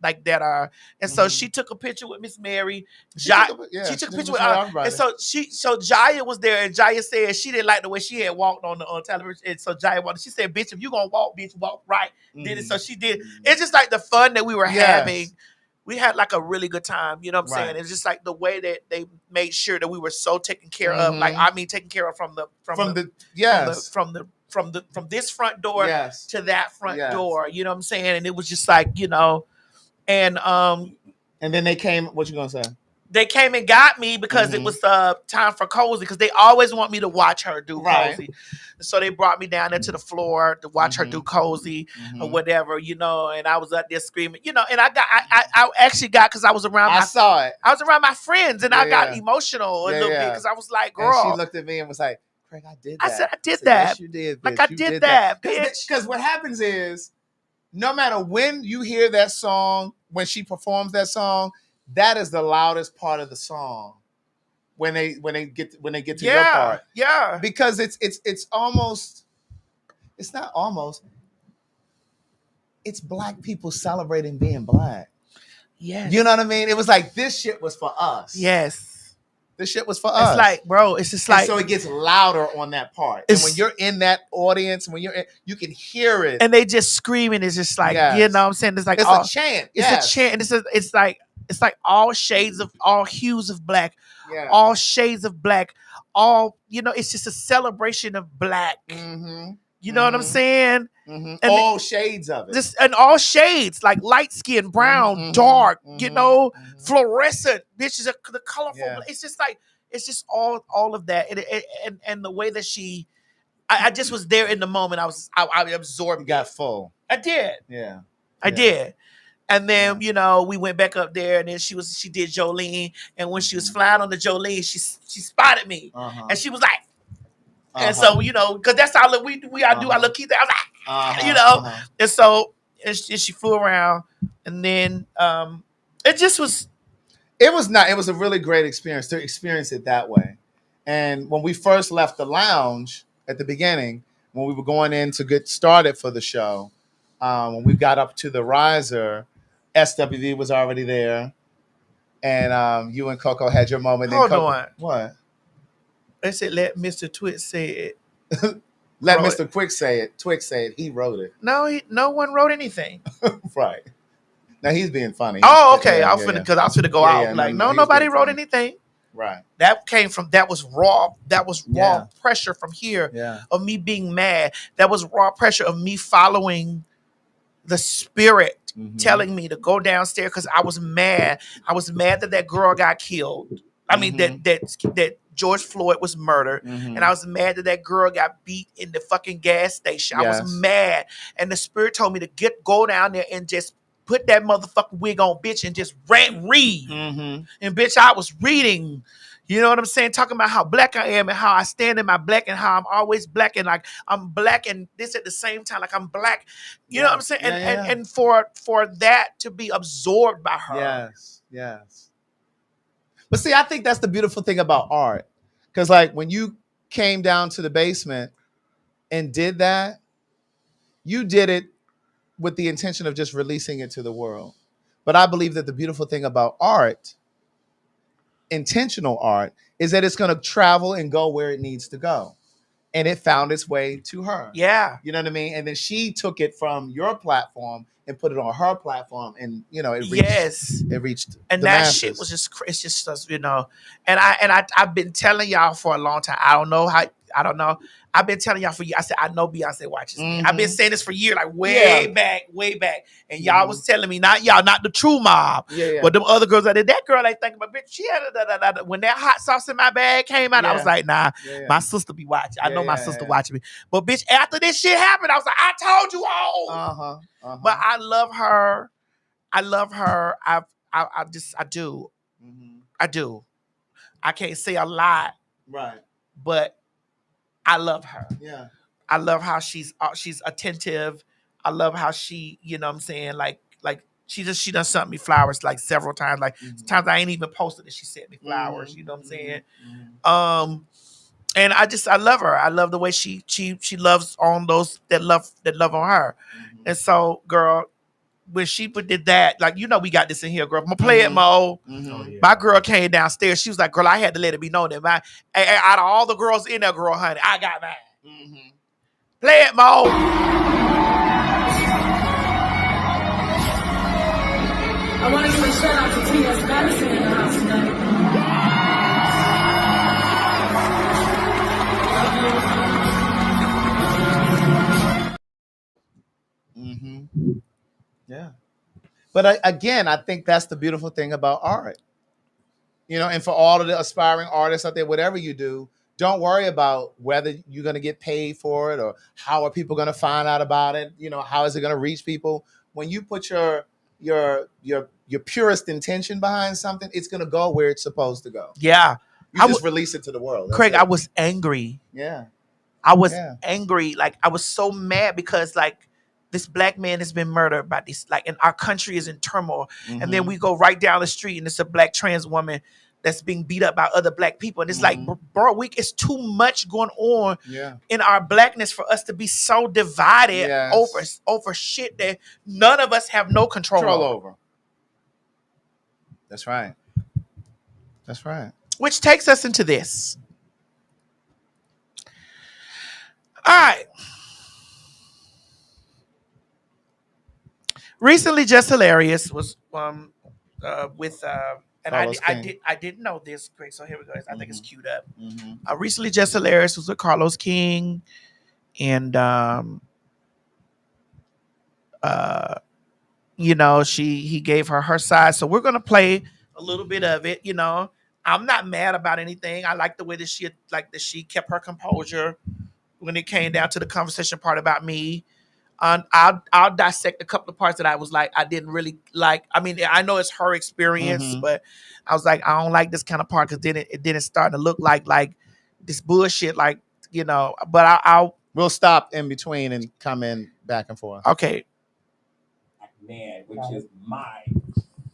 and so she took a picture with Miss Mary. She took a picture with and so Jaya was there, and Jaya said she didn't like the way she had walked on television, and so Jaya wanted. She said, "Bitch, if you gonna walk, bitch, walk right." Did it? So she did. It's just like the fun that we were having. We had like a really good time. You know what I'm saying? It's just like the way that they made sure that we were so taken care of. Like, I mean, taken care of from this front door to that front door, you know what I'm saying? And it was just like, and then they came, what you gonna say? They came and got me because it was time for cozy, because they always want me to watch her do cozy. So they brought me down there to the floor to watch her do cozy or whatever, and I was up there screaming, and I actually got, because I was around I was around my friends, and I got emotional a little bit, because I was like, girl. And she looked at me and was like, Craig, I did that. I said, I did that. Yes, you did, bitch. Like, I did that, bitch. Because what happens is, no matter when you hear that song, when she performs that song, that is the loudest part of the song. When they get to your part. Yeah. Because it's almost, it's not almost, it's Black people celebrating being Black. Yes. You know what I mean? It was like, this shit was for us. Yes. This shit was for us. It's like, bro, it's just like. And so it gets louder on that part. And when you're in that audience, you can hear it. And they just screaming. It's just like, you know what I'm saying? It's like, it's a chant. It's a chant. And it's like all hues of Black, all shades of Black, it's just a celebration of Black. Mm-hmm. You know what I'm saying? Mm-hmm. And all shades of it. And all shades, like light skin, brown, dark, fluorescent, bitches, the colorful. Yeah. It's just like, it's just all of that. And the way that I just was there in the moment. I absorbed. You got full. I did. Yeah. I did. And then, we went back up there, and then she did Jolene. And when she was flying on the Jolene, she spotted me. And she was like, and so, because that's all we all do. I look Keith. I was like, And so, and she flew around. And then it just was. It was a really great experience to experience it that way. And when we first left the lounge at the beginning, when we were going in to get started for the show, when we got up to the riser, SWV was already there. And you and Coco had your moment. Hold on. What? They said, let Mr. Twix say it. Let Mr. Quick say it. Twix say it. He wrote it. No one wrote anything. Right. Now he's being funny. Oh, okay. I was finna go out. Nobody wrote anything. Right. That was raw. That was raw pressure from here of me being mad. That was raw pressure of me following the spirit telling me to go downstairs because I was mad. I was mad that girl got killed. I mean, that George Floyd was murdered. And I was mad that girl got beat in the fucking gas station. I was mad. And the spirit told me to go down there and just put that motherfucking wig on, bitch, and just read. And bitch, I was reading. You know what I'm saying? Talking about how black I am and how I stand in my black and how I'm always black and like I'm black and this at the same time, like I'm black. You know what I'm saying? And for that to be absorbed by her. Yes. But see, I think that's the beautiful thing about art. Because like when you came down to the basement and did that, you did it with the intention of just releasing it to the world. But I believe that the beautiful thing about art, intentional art, is that it's going to travel and go where it needs to go. And it found its way to her. Yeah. You know what I mean? And then she took it from your platform and put it on her platform. And, it reached and the that masses. shit was just, it's just, and I've been telling y'all for a long time. I don't know. I've been telling y'all for years. I said, I know Beyonce watches me. I've been saying this for years, like way back. And y'all was telling me, not y'all, not the true mob, but them other girls. That girl ain't thinking about, bitch. She had when that hot sauce in my bag came out, I was like, nah, my sister be watching. I know my sister watching me. But bitch, after this shit happened, I was like, I told you all. But I love her. I do. I do. I can't say a lot. Right. But I love her. Yeah. I love how she's attentive. I love how she, you know what I'm saying, like she done sent me flowers like several times. Like times I ain't even posted that she sent me flowers. You know what I'm saying? And I love her. I love the way she loves on those that love on her. And so, girl, when she did that, like, we got this in here, girl. I'm gonna play it, Mo. My girl came downstairs. She was like, girl, I had to let it be known that out of all the girls in there, girl, honey, I got mine. Play it, Mo. I want to give a shout out to T.S. Madison in the house tonight. Yeah. But again, I think that's the beautiful thing about art. And for all of the aspiring artists out there, whatever you do, don't worry about whether you're going to get paid for it or how are people going to find out about it. How is it going to reach people? When you put your purest intention behind something, it's going to go where it's supposed to go. Yeah. You just release it to the world. Craig, I was angry. Yeah. I was angry. Like, I was so mad because, like, this black man has been murdered by this, like, and our country is in turmoil. And then we go right down the street and it's a black trans woman that's being beat up by other black people. And it's like, bro, it's too much going on in our blackness for us to be so divided over shit that none of us have no control over. That's right. Which takes us into this. All right. Recently, Jess Hilarious was with and I didn't know this. Great, so here we go. I think it's queued up. Recently, Jess Hilarious was with Carlos King, and he gave her side. So we're gonna play a little bit of it. I'm not mad about anything. I like the way that she kept her composure when it came down to the conversation part about me. I'll dissect a couple of parts that I was like I didn't really like. I mean, I know it's her experience, but I was like I don't like this kind of part because then it didn't start to look like this bullshit, like But I'll We'll stop in between and come in back and forth. Okay. Man, which is my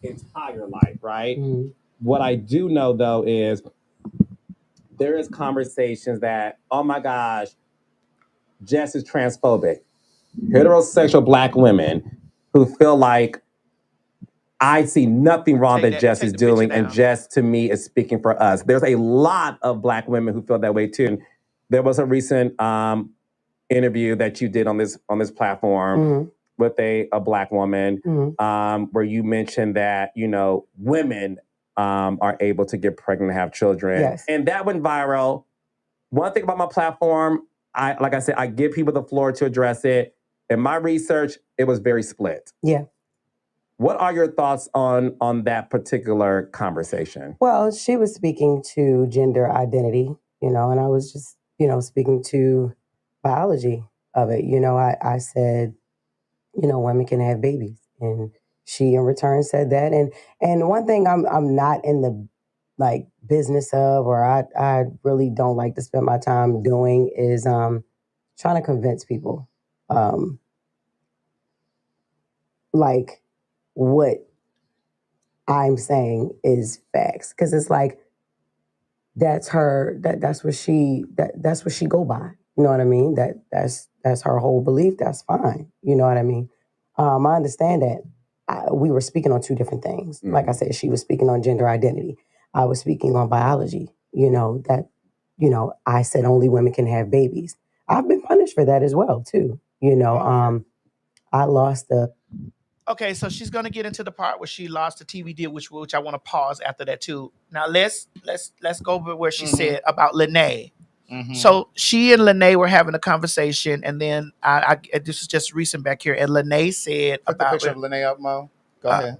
entire life, right? Mm-hmm. What I do know though is there is conversations that, oh my gosh, Jess is transphobic. Heterosexual Black women who feel like I see nothing wrong that Jess is doing, and Jess to me is speaking for us. There's a lot of Black women who feel that way too. And there was a recent interview that you did on this platform with a Black woman where you mentioned that women are able to get pregnant and have children, and that went viral. One thing about my platform, like I said, I give people the floor to address it. In my research, it was very split. Yeah. What are your thoughts on that particular conversation? Well, she was speaking to gender identity, and I was just, speaking to biology of it. I said, women can have babies, and she in return said that. And one thing I'm not in the business of, or I really don't like to spend my time doing, is trying to convince people what I'm saying is facts, because it's like that's her, that's what she go by. You know what I mean? That's her whole belief. That's fine. You know what I mean? I understand that we were speaking on two different things. Like I said, she was speaking on gender identity. I was speaking on biology. I said only women can have babies. I've been punished for that as well too. I lost the. Okay, so she's gonna get into the part where she lost the TV deal, which I want to pause after that too. Now let's go over where she said about Nene. So she and Nene were having a conversation, and then I this is just recent back here, and Nene said Put the picture of Nene up, Mo. Go ahead.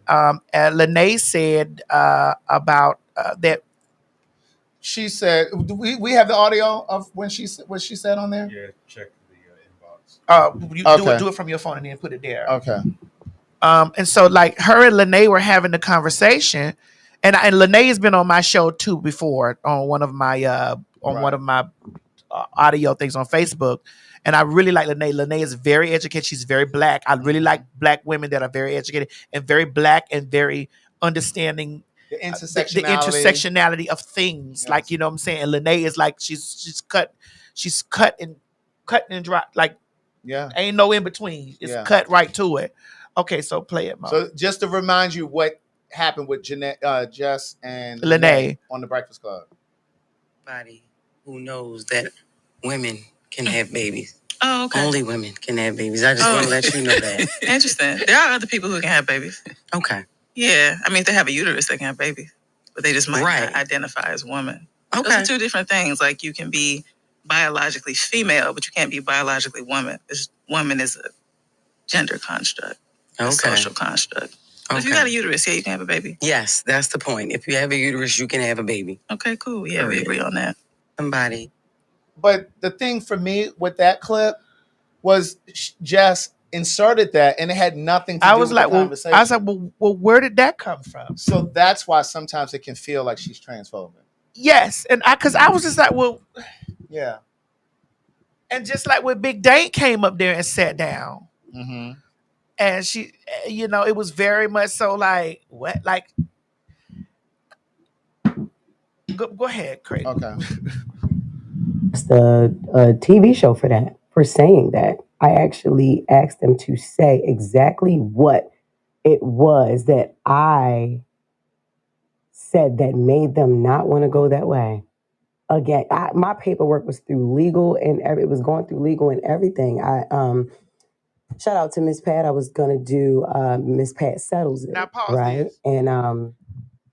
And Nene said about that. She said, "We have the audio of when she said on there." Yeah, check the inbox. Do it from your phone and then put it there. Okay. And so her and Nene were having a conversation, and Nene has been on my show too before on one of my one of my audio things on Facebook, and I really like Nene. Nene is very educated. She's very Black. I really like Black women that are very educated and very Black and very understanding the intersectionality of things. Yes. Like, you know what I'm saying? And Nene is like she's cut and dry. Like, yeah, ain't no in between. It's cut right to it. Okay, so play it, Mo. So just to remind you what happened with Jess and Nene on the Breakfast Club. Body who knows that women can have babies. Oh, okay. Only women can have babies. I just want to let you know that. Interesting. There are other people who can have babies. Okay. Yeah. I mean, if they have a uterus, they can have babies. But they just might not identify as women. Okay. Those are two different things. Like, you can be biologically female, but you can't be biologically woman. Woman is a gender construct. A social construct. But if you got a uterus, you can have a baby. Yes, that's the point. If you have a uterus, you can have a baby. Okay, cool. Yeah, we agree on that. Somebody. But the thing for me with that clip was Jess inserted that, and it had nothing to do with the conversation. I was like, well, where did that come from? So that's why sometimes it can feel like she's transphobic. Yes, and because I was just like, well, yeah. And just like when Big Dane came up there and sat down. Mm-hmm. And she, it was very much so like, what? Like, go ahead, Craig. Okay. It's the TV show for saying that. I actually asked them to say exactly what it was that I said that made them not want to go that way. Again, my paperwork was through legal, and it was going through legal and everything. Shout out to Miss Pat. I was gonna do Miss Pat Settles It. Now pause right? this. And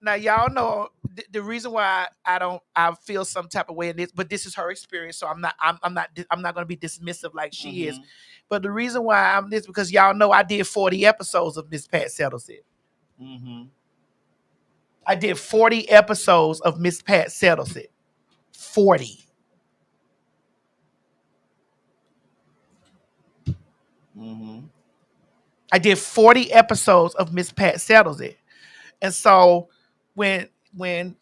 now y'all know the reason why I feel some type of way in this, but this is her experience, so I'm not gonna be dismissive like she is. But the reason why I'm this because y'all know I did 40 episodes of Miss Pat Settles It. Mm-hmm. I did 40 episodes of Miss Pat Settles It. 40. I did 40 episodes of Miss Pat Settles It. And so when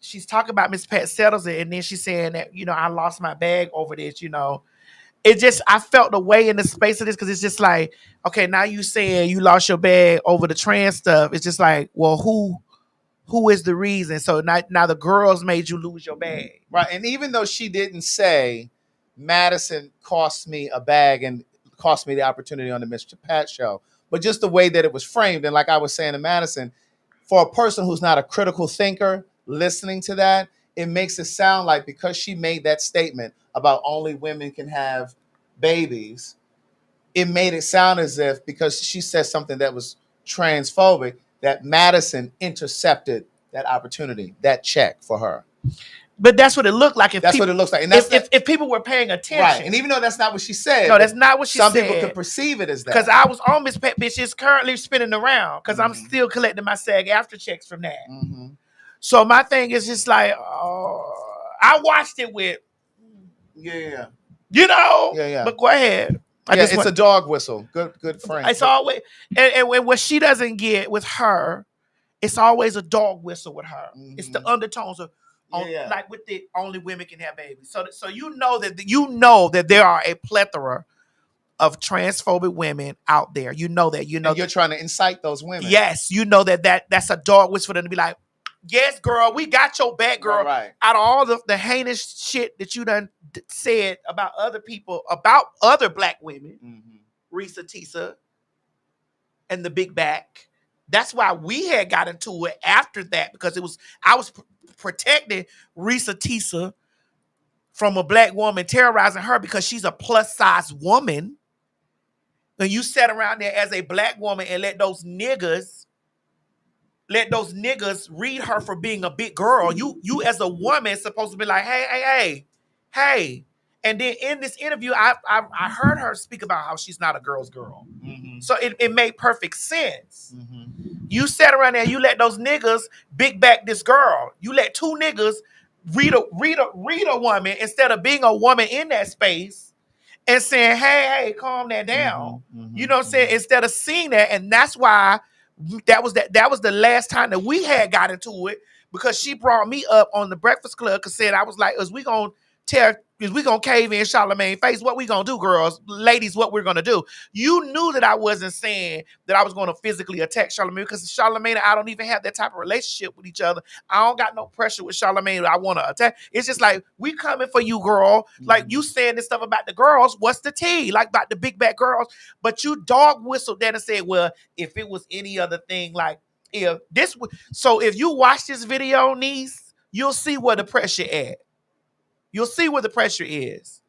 she's talking about Miss Pat Settles It, and then she's saying that, I lost my bag over this, it just, I felt the way in the space of this, because it's just like, okay, now you saying you lost your bag over the trans stuff. It's just like, well, who is the reason? So now the girls made you lose your bag. Right. And even though she didn't say Madison cost me a bag and cost me the opportunity on the Mr. Pat show, but just the way that it was framed. And like I was saying to Madison, for a person who's not a critical thinker listening to that, it makes it sound like because she made that statement about only women can have babies, it made it sound as if because she said something that was transphobic, that Madison intercepted that opportunity, that check for her. But that's what it looked like. That's what it looks like. And that's if people were paying attention. Right. And even though that's not what she said. No, that's not what she said. Some people could perceive it as that. Because I was on Miss Pat, bitch. It's currently spinning around because I'm still collecting my SAG after checks from that. So my thing is just like, I watched it with, Yeah. Yeah. But go ahead. It's a dog whistle. Good frame. It's always, and what she doesn't get with her, it's always a dog whistle with her. It's the undertones of, like with the only women can have babies. So you know that there are a plethora of transphobic women out there. You know that. And you're trying to incite those women. Yes, you know that's a dog whistle for them to be like, yes, girl, we got your back, girl. Right. Out of all the heinous shit that you done said about other people, about other black women, Risa Tisa and the big back. That's why we had got into it after that, because I was protecting Risa Tisa from a black woman terrorizing her because she's a plus size woman. And you sat around there as a black woman and let those niggas read her for being a big girl. You as a woman supposed to be like, hey. And then in this interview, I heard her speak about how she's not a girl's girl. So it made perfect sense. You sat around there, you let those niggas big back this girl. You let two niggas read a woman instead of being a woman in that space and saying, hey, calm that down. You know what I'm saying? Instead of seeing that, and that's why that was the last time that we had got into it, because she brought me up on the Breakfast Club because said, I was like, is we gonna cave in Charlamagne's face? What we gonna do, girls, ladies, what we're gonna do? You knew that I wasn't saying that I was gonna physically attack Charlamagne, because Charlamagne and I don't even have that type of relationship with each other. I don't got no pressure with Charlamagne that I want to attack. It's just like, we coming for you, girl. Like, you saying this stuff about the girls, what's the tea? Like about the big bad girls. But you dog whistled that and said, well, if it was any other thing, like so if you watch this video, niece, you'll see where the pressure at. You'll see where the pressure is.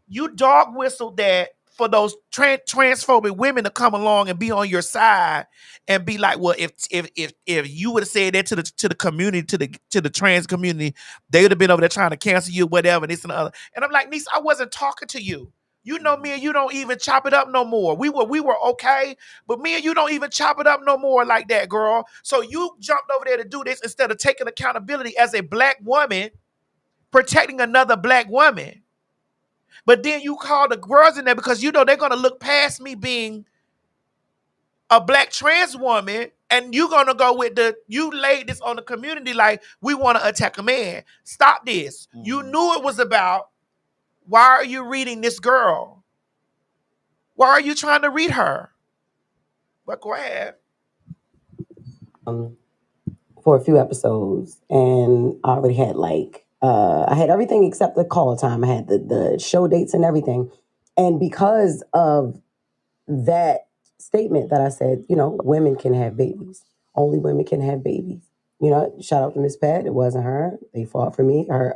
You dog whistled that for those transphobic women to come along and be on your side and be like, well, if you would have said that to the community, to the trans community, they would have been over there trying to cancel you, whatever, this and the other. And I'm like, niece, I wasn't talking to you. You know, me and you don't even chop it up no more. We were okay, but me and you don't even chop it up no more like that, girl. So you jumped over there to do this instead of taking accountability as a black woman, protecting another black woman. But then you call the girls in there because you know they're going to look past me being a black trans woman, and you're going to go with you laid this on the community like we want to attack a man. Stop this. You knew it was about, why are you reading this girl? Why are you trying to read her? But go ahead. For a few episodes, and I already had I had everything except the call time. I had the show dates and everything. And because of that statement that I said, women can have babies. Only women can have babies. Shout out to Miss Pat. It wasn't her. They fought for me. Her,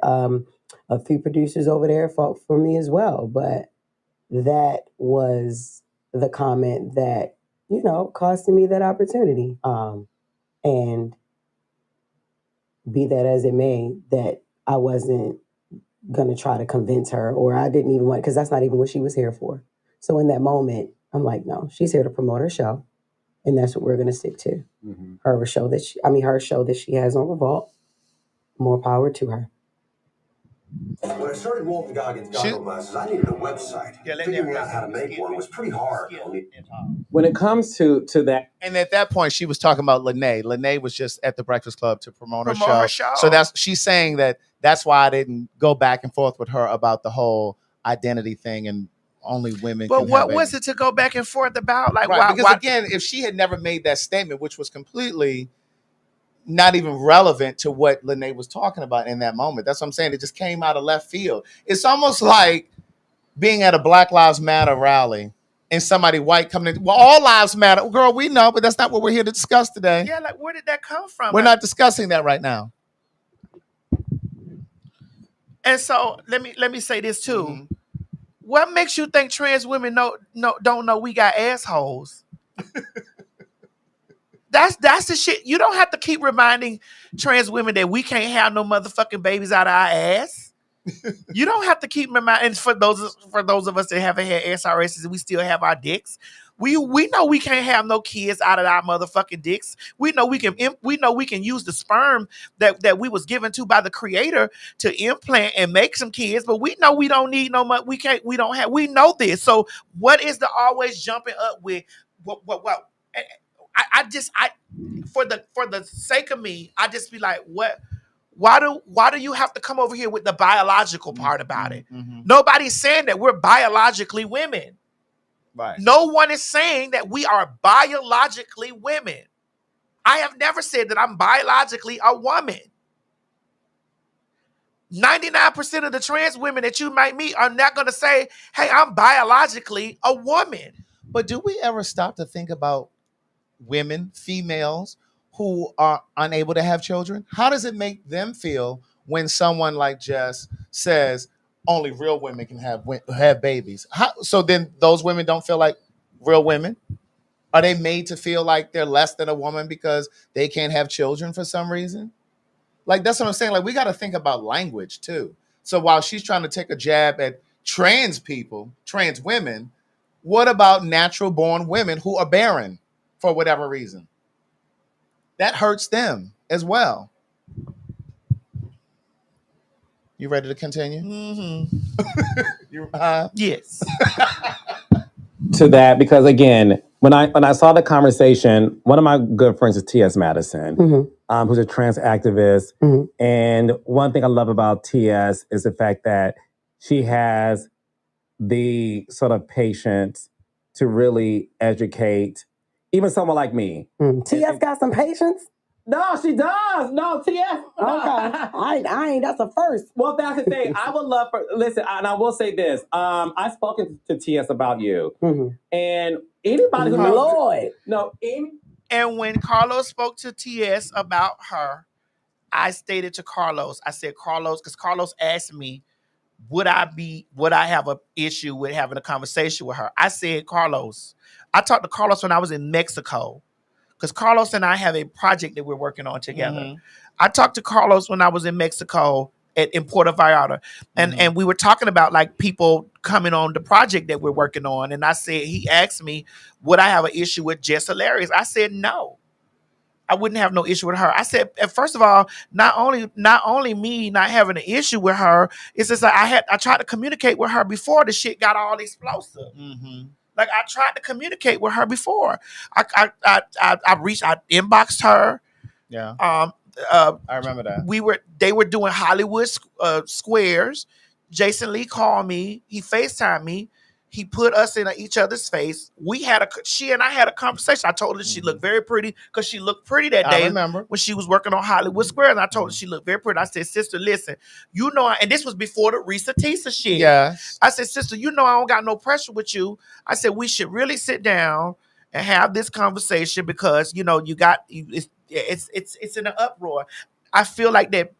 a few producers over there fought for me as well. But that was the comment that, costed me that opportunity. And be that as it may, that I wasn't going to try to convince her, or I didn't even want, because that's not even what she was here for. So in that moment, I'm like, no, she's here to promote her show. And that's what we're going to stick to. Her show that she has on Revolt. More power to her. When I started Walton Goggins goggle glasses, I needed a website. Figuring out how to make one was pretty hard. When it comes to that, and at that point, she was talking about Lene. Lene was just at the Breakfast Club to promote her show. So she's saying that's why I didn't go back and forth with her about the whole identity thing and only women. But what was it to go back and forth about? Like, right, because again, if she had never made that statement, which was completely not even relevant to what Lene was talking about in that moment. That's what I'm saying. It just came out of left field. It's almost like being at a Black Lives Matter rally and somebody white coming in. Well, all lives matter. Girl, we know, but that's not what we're here to discuss today. Yeah, like where did that come from? We're not discussing that right now. And so let me say this too. Mm-hmm. What makes you think trans women don't know we got assholes? That's the shit. You don't have to keep reminding trans women that we can't have no motherfucking babies out of our ass. You don't have to keep reminding. For those of us that haven't had SRSs, we still have our dicks. We know we can't have no kids out of our motherfucking dicks. We know we can use the sperm that we was given to by the Creator to implant and make some kids. But we know we don't need no much. We don't have. We know this. So what is the always jumping up with what? I for the sake of me, I just be like, what? Why do you have to come over here with the biological part about it? Mm-hmm. Nobody's saying that we're biologically women. Right. No one is saying that we are biologically women. I have never said that I'm biologically a woman. 99% of the trans women that you might meet are not going to say, hey, I'm biologically a woman. But do we ever stop to think about women, females who are unable to have children? How does it make them feel when someone like Jess says only real women can have babies? So then those women don't feel like real women? Are they made to feel like they're less than a woman because they can't have children for some reason? Like, that's what I'm saying. Like, we got to think about language too. So while she's trying to take a jab at trans people, trans women, what about natural born women who are barren for whatever reason? That hurts them as well. You ready to continue? Mm-hmm. Yes. To that, because again, when I saw the conversation, one of my good friends is T.S. Madison, mm-hmm. Who's a trans activist. Mm-hmm. And one thing I love about T.S. is the fact that she has the sort of patience to really educate even someone like me. T.S. got some patience? No, she does. No, T.S. Okay. I ain't. That's a first. Well, that's the thing. I would love for, listen, and I will say this. I've spoken to T.S. about you. Mm-hmm. And anybody who knows. Lord. No, and when Carlos spoke to T.S. about her, I stated to Carlos, I said, Carlos, because Carlos asked me, would I have an issue with having a conversation with her? I said, Carlos, I talked to Carlos when I was in Mexico. Because Carlos and I have a project that we're working on together. Mm-hmm. I talked to Carlos when I was in Mexico in Puerto Vallarta. And we were talking about like people coming on the project that we're working on. And I said, he asked me, would I have an issue with Jess Hilarious? I said, no. I wouldn't have no issue with her. I said, first of all, not only me not having an issue with her, it's just like I tried to communicate with her before the shit got all explosive. Mm-hmm. Like I tried to communicate with her before. I inboxed her. Yeah. I remember that. They were doing Hollywood squares. Jason Lee called me. He FaceTimed me. He put us in each other's face. She and I had a conversation. I told her she looked very pretty because she looked pretty that day. I remember when she was working on Hollywood Square, and I told her she looked very pretty. I said, sister, listen, and this was before the Risa Tisa shit. Yeah. I said, sister, I don't got no pressure with you. I said, we should really sit down and have this conversation because it's in an uproar. I feel like that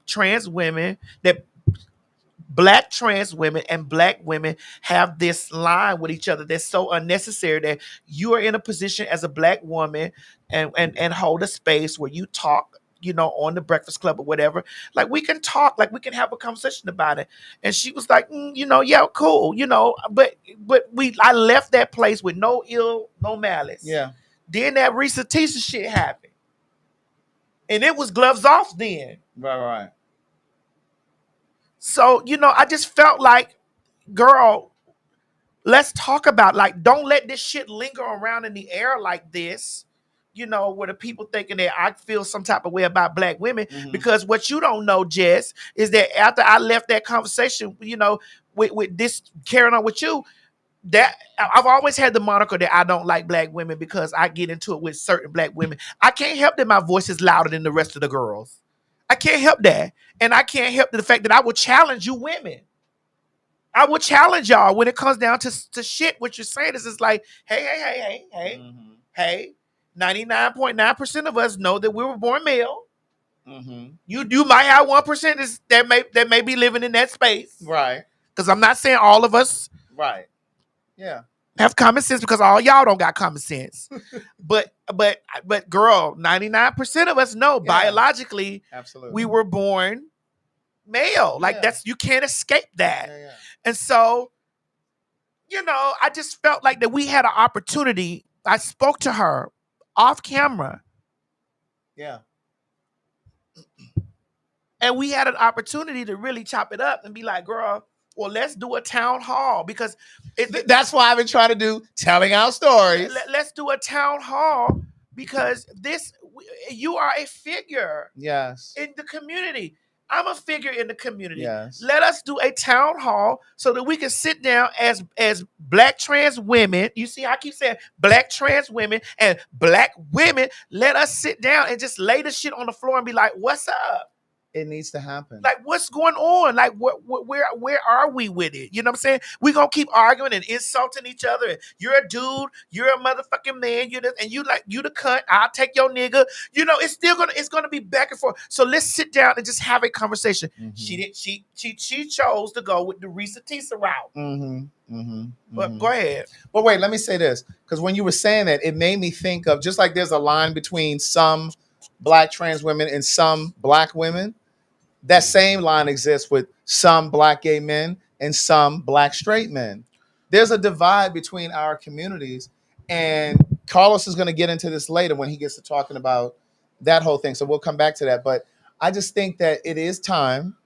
Black trans women and Black women have this line with each other that's so unnecessary that you are in a position as a Black woman and hold a space where you talk, on the Breakfast Club or whatever. Like we can talk, like we can have a conversation about it. And she was like, yeah, cool, but I left that place with no malice. Yeah. Then that Risa Tisa shit happened. And it was gloves off then. Right. So, I just felt like, girl, let's talk about, like, don't let this shit linger around in the air like this, where the people thinking that I feel some type of way about black women. Because what you don't know, Jess, is that after I left that conversation, with this carrying on with you, that I've always had the moniker that I don't like black women because I get into it with certain black women. I can't help that my voice is louder than the rest of the girls. I can't help that. And I can't help the fact that I will challenge you women. I will challenge y'all when it comes down to shit. What you're saying is, it's like, hey, 99.9% of us know that we were born male. You might have 1% that may be living in that space. Right. Because I'm not saying all of us Right. Yeah. have common sense, because all y'all don't got common sense. but girl, 99% of us know biologically Absolutely. we were born male. Like you can't escape that. And so, I just felt like that we had an opportunity. I spoke to her off camera. Yeah. And we had an opportunity to really chop it up and be like, girl, well, let's do a town hall, because that's why I've been trying to do telling our stories. Let's do a town hall, because you are a figure in the community. I'm a figure in the community. Yes. Let us do a town hall so that we can sit down as black trans women. You see, I keep saying black trans women and black women. Let us sit down and just lay the shit on the floor and be like, what's up? It needs to happen. Like, what's going on? Like, where are we with it? You know what I'm saying? We're going to keep arguing and insulting each other. And you're a dude. You're a motherfucking man. You the cunt. I'll take your nigga. It's going to be back and forth. So let's sit down and just have a conversation. She chose to go with the Risa Tisa route. But go ahead. But wait, let me say this. Because when you were saying that, it made me think of, just like there's a line between some black trans women and some black women, that same line exists with some black gay men and some black straight men. There's a divide between our communities, and Carlos is going to get into this later when he gets to talking about that whole thing. So we'll come back to that. But I just think that it is time.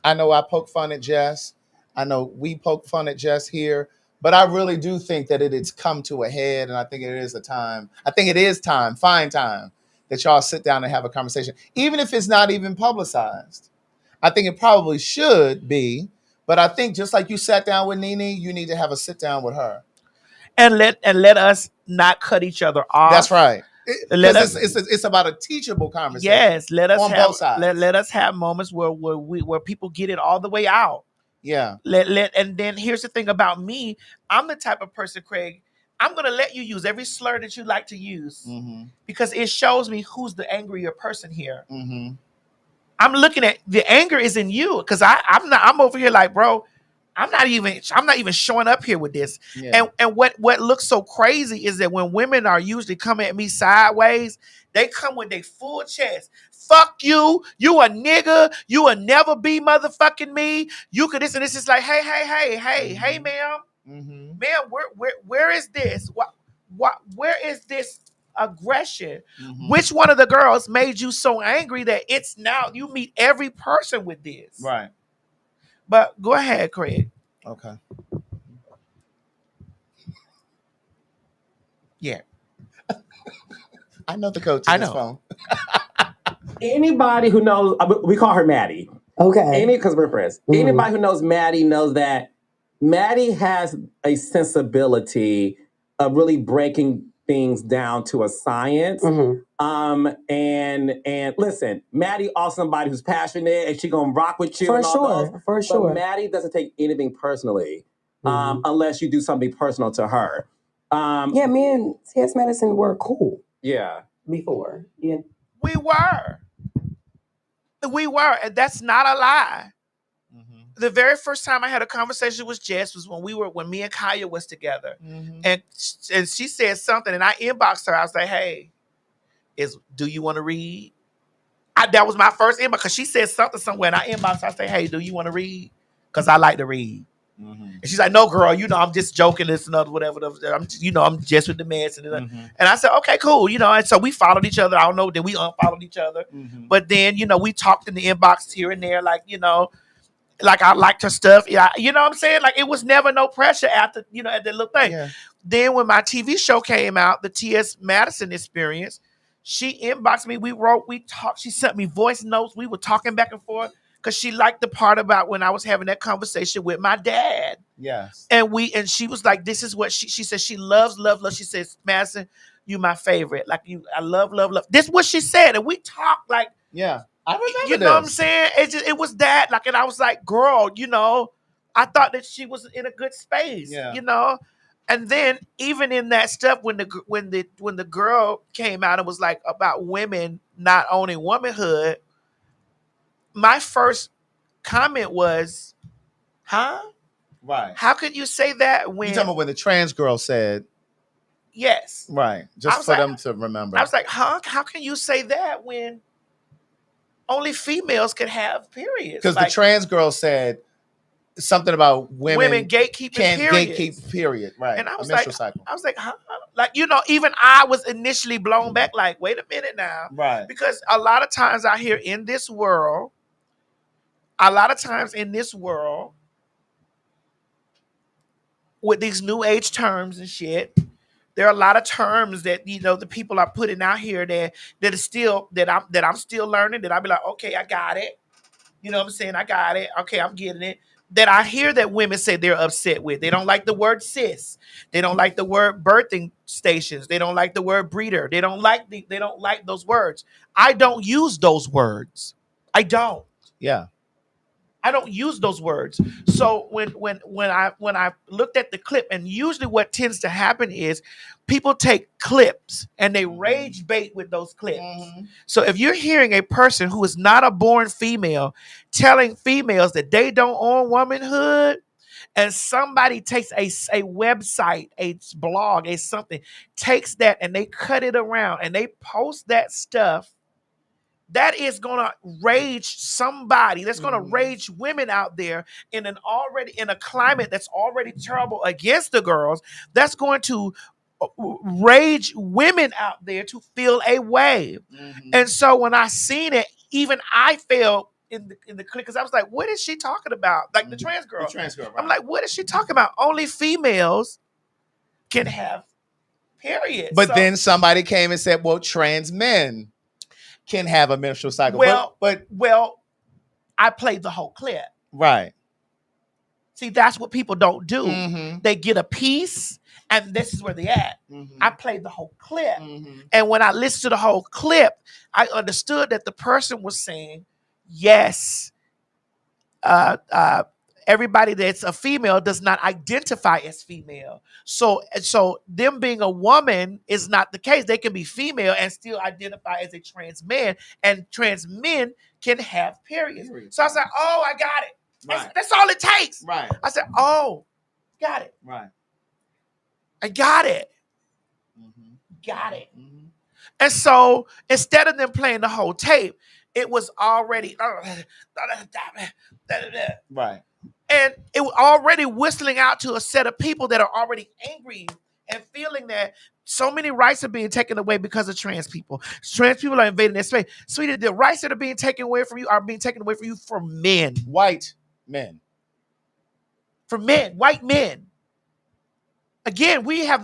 I know I poke fun at Jess. I know we poke fun at Jess here, but I really do think that it's come to a head, and I think it is a time. I think it is time, fine time, that y'all sit down and have a conversation, even if it's not even publicized. I think it probably should be, but I think just like you sat down with Nene, you need to have a sit down with her, and let us not cut each other off. That's right. It's about a teachable conversation. Yes, let us on have both sides. Let us have moments where people get it all the way out. Yeah. And then here's the thing about me. I'm the type of person, Craig, I'm going to let you use every slur that you like to use, because it shows me who's the angrier person here. I'm looking at the anger is in you, because I'm over here like, bro, I'm not even showing up here with this. Yeah. And what looks so crazy is that when women are usually coming at me sideways, they come with their full chest. Fuck you. You a nigga. You will never be motherfucking me. You could this and this is like, hey, ma'am. Ma'am, where is this? Where is this aggression? Which one of the girls made you so angry that it's now you meet every person with this? Right. But go ahead, Craig. Okay. Yeah. I know the coach. I know. Phone. Anybody who knows, we call her Maddie. Okay. Because we're friends. Anybody who knows Maddie knows that Maddie has a sensibility of really breaking things down to a science. And listen, Maddie also somebody who's passionate and she gonna rock with you. For sure. But Maddie doesn't take anything personally, unless you do something personal to her. Yeah, me and CS Madison were cool. Yeah. Before. Yeah. We were, and that's not a lie. The very first time I had a conversation with Jess was when me and Kaya was together, and she said something, and I inboxed her. I was like, "Hey, do you want to read?" That was my first inbox, because she said something somewhere, and I inboxed her. I said, "Hey, do you want to read? Because I like to read." And she's like, "No, girl, I'm just joking. This and other, whatever. I'm just with the mess." And I said, "Okay, cool." And so we followed each other. I don't know that we unfollowed each other, but then we talked in the inbox here and there, like Like I liked her stuff. Yeah, you know what I'm saying? Like it was never no pressure after, at that little thing. Yeah. Then when my TV show came out, the T.S. Madison Experience, she inboxed me. We wrote, we talked. She sent me voice notes. We were talking back and forth because she liked the part about when I was having that conversation with my dad. Yes. And she was like, this is what she said. She loves, love, love. She says, Madison, you my favorite. Like I love, love, love. This is what she said. And we talked like, yeah. I remember you know what I'm saying? It was that, like, and I was like, girl, I thought that she was in a good space, And then even in that stuff, when the girl came out and was like about women not owning womanhood, my first comment was, huh? Right. How could you say that when you talking about when the trans girl said, yes. Right. Just for them to remember. I was like, huh? How can you say that when only females can have periods? Because the trans girl said something about women gatekeeping can't periods. gatekeep period. Right. And I was cycle. huh? Like, even I was initially blown back, like, wait a minute now. Right. Because a lot of times I hear in this world, with these new age terms and shit, there are a lot of terms that the people are putting out here that is still that I'm still learning, that I'll be like, okay, I got it. You know what I'm saying? I got it. Okay, I'm getting it. That I hear that women say they're upset with. They don't like the word cis. They don't like the word birthing stations. They don't like the word breeder. They don't like those words. I don't use those words. I don't. Yeah. I don't use those words. So when I looked at the clip, and usually what tends to happen is people take clips and they rage bait with those clips. Mm-hmm. So if you're hearing a person who is not a born female telling females that they don't own womanhood, and somebody takes a website, a blog, a something, takes that and they cut it around and they post that stuff, that is going to rage somebody. That's going to rage women out there in a climate that's already terrible against the girls. That's going to rage women out there to feel a way. Mm-hmm. And so when I seen it, even I fell in the clip, because I was like, what is she talking about? Like the trans girl. Right. I'm like, what is she talking about? Only females can have periods. But then somebody came and said, well, trans men can have a menstrual cycle. Well, I played the whole clip. Right. See, that's what people don't do. Mm-hmm. They get a piece, and this is where they at. Mm-hmm. I played the whole clip. Mm-hmm. And when I listened to the whole clip, I understood that the person was saying, yes, everybody that's a female does not identify as female. So them being a woman is not the case. They can be female and still identify as a trans man, and trans men can have periods. So I was like, oh, I got it. Right. That's all it takes. Right. I said, oh, got it. Right. I got it. Mm-hmm. Got it. Mm-hmm. And so instead of them playing the whole tape, it was already right. And it was already whistling out to a set of people that are already angry and feeling that so many rights are being taken away because of trans people. Trans people are invading their space. Sweetie, the rights that are being taken away from you are being taken away from you from men. White men. From men, white men. Again, we are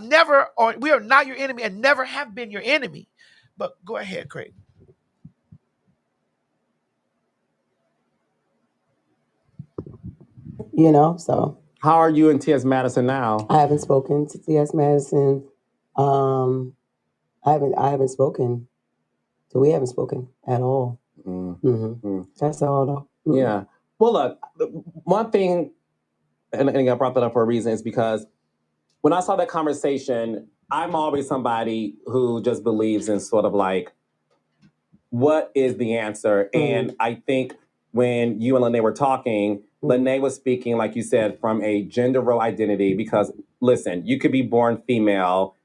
not your enemy and never have been your enemy. But go ahead, Craig. So. How are you and T.S. Madison now? I haven't spoken to T.S. Madison. I haven't spoken. So we haven't spoken at all. Mm-hmm. Mm-hmm. That's all, though. Mm-hmm. Yeah. Well, look, one thing, and I brought that up for a reason, is because when I saw that conversation, I'm always somebody who just believes in sort of like, what is the answer? Mm-hmm. And I think when you and Lene were talking, Lene was speaking, like you said, from a gender role identity, because listen, you could be born female,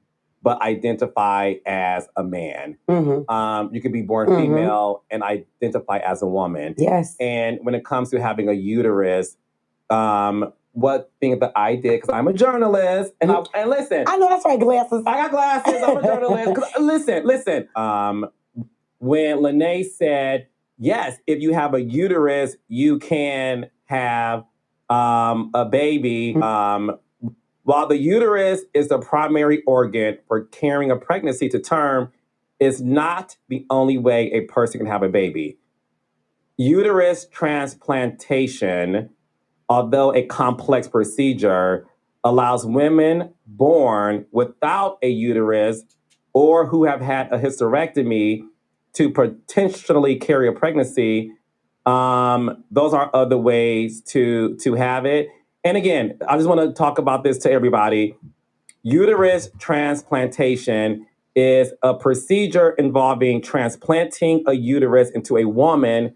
but identify as a man. Mm-hmm. You could be born female and identify as a woman. Yes. And when it comes to having a uterus, what thing that I did, because I'm a journalist, and listen. I know that's right, glasses. I got glasses, I'm a journalist. Listen. When Lene said, yes, if you have a uterus, you can have a baby, while the uterus is the primary organ for carrying a pregnancy to term, is not the only way a person can have a baby. Uterus transplantation, although a complex procedure, allows women born without a uterus or who have had a hysterectomy to potentially carry a pregnancy. Those are other ways to have it. And again, I just want to talk about this to everybody. Uterus transplantation is a procedure involving transplanting a uterus into a woman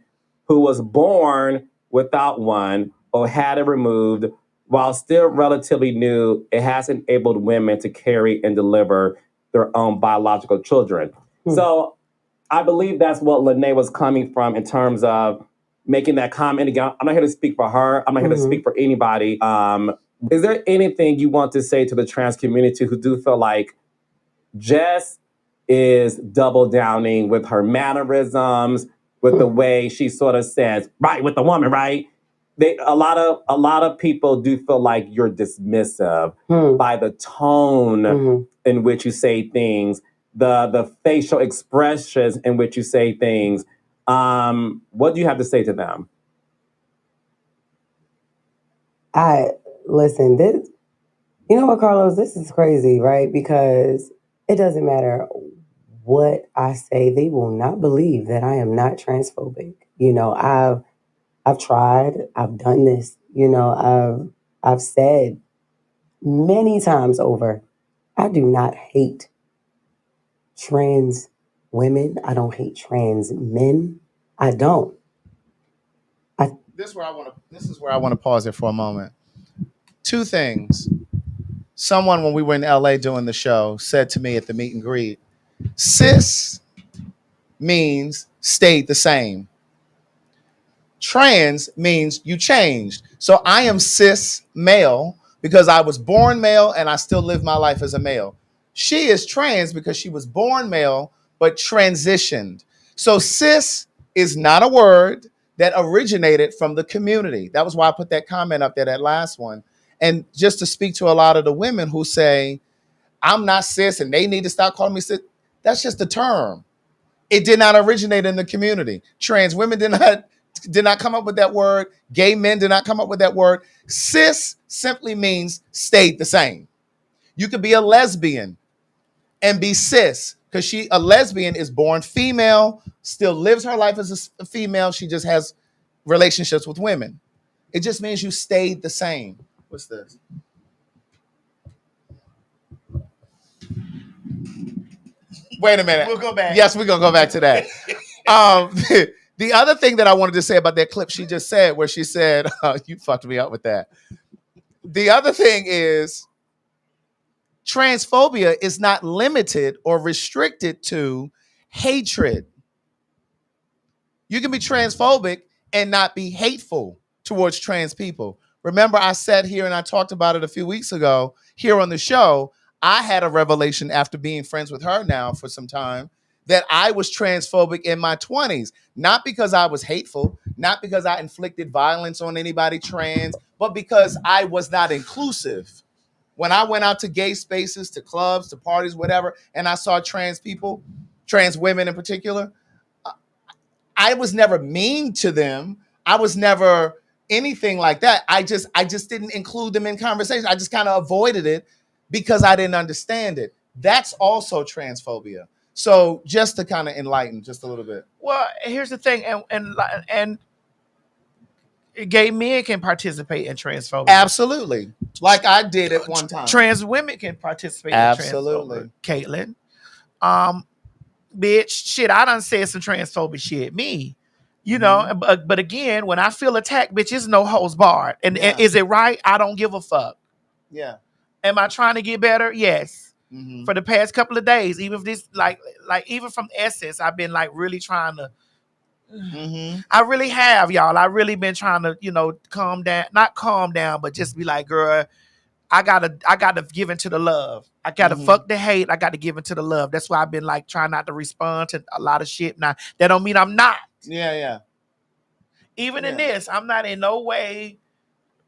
who was born without one or had it removed. While still relatively new, it has enabled women to carry and deliver their own biological children. So I believe that's what Lene was coming from in terms of making that comment. Again, I'm not here to speak for her. I'm not here to speak for anybody. Is there anything you want to say to the trans community who do feel like Jess is double downing with her mannerisms, with the way she sort of says, right, with the woman, right? A lot of people do feel like you're dismissive by the tone in which you say things, the facial expressions in which you say things. What do you have to say to them? Listen, this, you know what, Carlos, this is crazy, right? Because it doesn't matter what I say, they will not believe that I am not transphobic. You know, I've tried, I've done this, you know, I've said many times over, I do not hate trans women. I don't hate trans men. I don't. This is where I want to pause it for a moment. Two things. Someone, when we were in LA doing the show, said to me at the meet and greet, cis means stayed the same. Trans means you changed. So I am cis male because I was born male and I still live my life as a male. She is trans because she was born male but transitioned. So cis is not a word that originated from the community. That was why I put that comment up there, that last one. And just to speak to a lot of the women who say, I'm not cis and they need to stop calling me cis. That's just a term. It did not originate in the community. Trans women did not come up with that word. Gay men did not come up with that word. Cis simply means stayed the same. You could be a lesbian and be cis because a lesbian is born female, still lives her life as a female. She just has relationships with women. It just means you stayed the same. What's this? Wait a minute. We'll go back. Yes, we're going to go back to that. The other thing that I wanted to say about that clip she just said, where she said, you fucked me up with that. The other thing is transphobia is not limited or restricted to hatred. You can be transphobic and not be hateful towards trans people. Remember, I sat here and I talked about it a few weeks ago here on the show. I had a revelation after being friends with her now for some time that I was transphobic in my 20s, not because I was hateful, not because I inflicted violence on anybody trans, but because I was not inclusive. When I went out to gay spaces, to clubs, to parties, whatever, and I saw trans people, trans women in particular, I was never mean to them. I was never anything like that. I just didn't include them in conversation. I just kind of avoided it because I didn't understand it. That's also transphobia. So just to kind of enlighten just a little bit. Well, here's the thing, and gay men can participate in transphobia. Absolutely. Like I did at one time. Trans women can participate in transphobia. Caitlin. Bitch, shit, I done said some transphobic shit. Me. You know, but again, when I feel attacked, bitch, it's no holds barred. And is it right? I don't give a fuck. Yeah. Am I trying to get better? Yes. For the past couple of days, even if this like even from Essence, I've been like really trying to I really have, y'all. I really been trying to, you know, calm down, not calm down, but just be like, girl, I gotta give into the love. I gotta fuck the hate. I gotta give into the love. That's why I've been like trying not to respond to a lot of shit. Now that don't mean I'm not. Yeah. Even in this, I'm not in no way.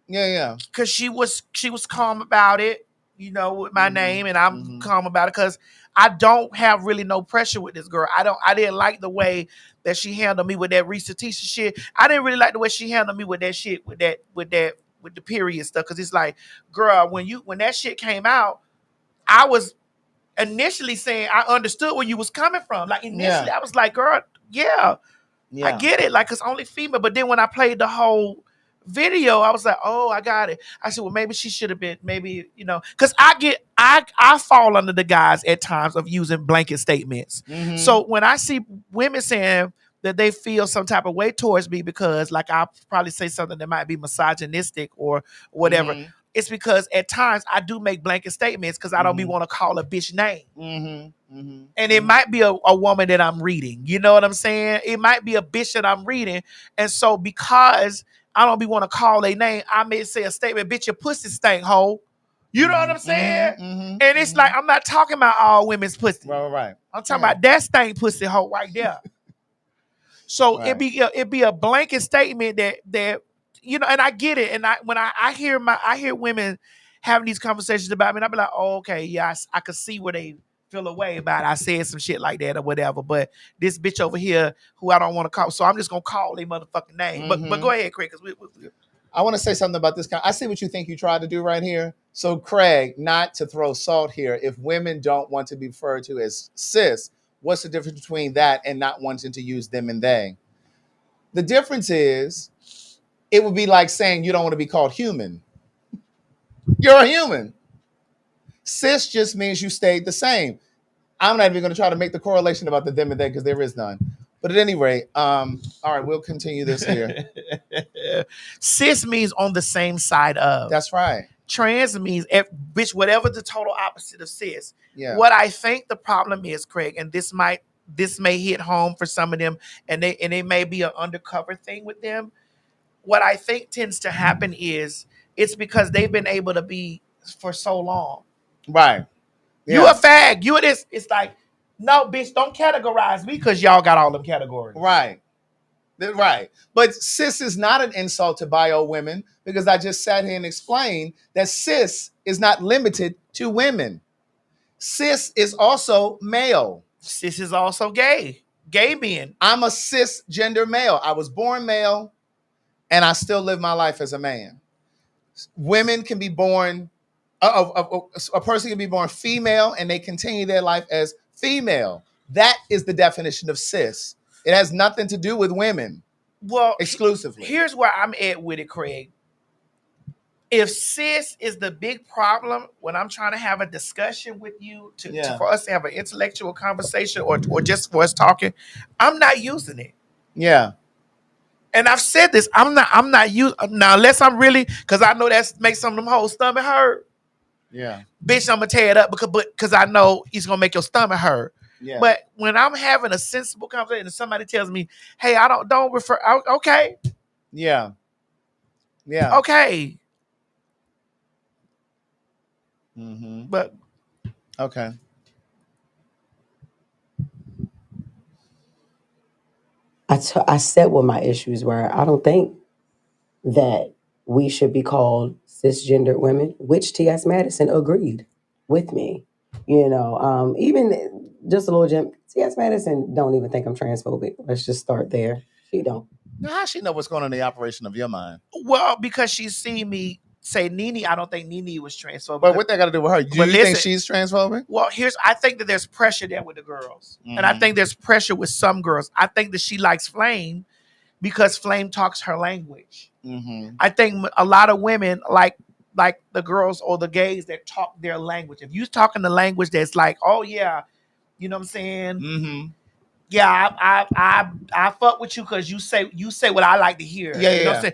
Yeah. Because she was calm about it, you know, with my name, and I'm calm about it because I don't have really no pressure with this girl. I didn't like the way that she handled me with that Reese Tisha shit. I didn't really like the way she handled me with that shit, with the period stuff. Because it's like, girl, when that shit came out, I was initially saying I understood where you was coming from. Like initially, I was like, girl, yeah, I get it. Like it's only female. But then when I played the whole video, I was like, oh, I got it. I said, well, maybe she should have been, maybe, you know, because I fall under the guise at times of using blanket statements. So when I see women saying that they feel some type of way towards me because like I'll probably say something that might be misogynistic or whatever, it's because at times I do make blanket statements because I don't be want to call a bitch name. And it might be a woman that I'm reading. You know what I'm saying? It might be a bitch that I'm reading. And so because I don't be want to call a name, I may say a statement, bitch, your pussy stink, hoe. You know what I'm saying? And it's like, I'm not talking about all women's pussy. Right. I'm talking about that stank pussy hoe right there. So it be a blanket statement that you know, and I get it. And when I hear women having these conversations about me, and I be like, oh, okay, yeah, I could see where they feel a way about it. I said some shit like that or whatever. But this bitch over here who I don't want to call, so I'm just gonna call a motherfucking name. But go ahead, Craig, because I want to say something about this. I see what you think you tried to do right here. So, Craig, not to throw salt here, if women don't want to be referred to as cis, what's the difference between that and not wanting to use them and they? The difference is, it would be like saying you don't want to be called human. You're a human. Cis just means you stayed the same. I'm not even going to try to make the correlation about the them and they because there is none. But at any rate, all right, we'll continue this here. Cis means on the same side of. That's right. Trans means bitch, whatever the total opposite of cis. Yeah. What I think the problem is, Craig, and this may hit home for some of them, and it may be an undercover thing with them. What I think tends to happen is it's because they've been able to be for so long. Right. Yeah. You a fag. You this. It's like, no, bitch, don't categorize me because y'all got all them categories. Right. Right. But cis is not an insult to bio women because I just sat here and explained that cis is not limited to women. Cis is also male. Cis is also gay. Gay men. I'm a cisgender male. I was born male and I still live my life as a man. Women can be born, a person can be born female and they continue their life as female. That is the definition of cis. It has nothing to do with women. Well, exclusively. Here's where I'm at with it, Craig. If cis is the big problem when I'm trying to have a discussion with you for us to have an intellectual conversation or just for us talking, I'm not using it. Yeah. And I've said this, I'm not using now unless I'm really, because I know that makes some of them whole stomach hurt. Yeah. Bitch, I'm gonna tear it up because I know he's gonna make your stomach hurt. Yeah. But when I'm having a sensible conversation and somebody tells me, hey, I don't refer, okay. Yeah. Yeah. Okay. But okay. I said what my issues were. I don't think that we should be called cisgender women, which T.S. Madison agreed with me. You know, even just a little gem. T.S. Madison don't even think I'm transphobic. Let's just start there. She don't. Now, how she know what's going on in the operation of your mind? Well, because she's seen me say Nene. I don't think Nene was transphobic. But what that got to do with her? Do you think she's transphobic? Well, I think that there's pressure there with the girls. And I think there's pressure with some girls. I think that she likes Flame because Flame talks her language. I think a lot of women like the girls or the gays that talk their language. If you're talking the language that's like, oh yeah, you know what I'm saying? Yeah, I fuck with you because you say what I like to hear. Yeah, you know what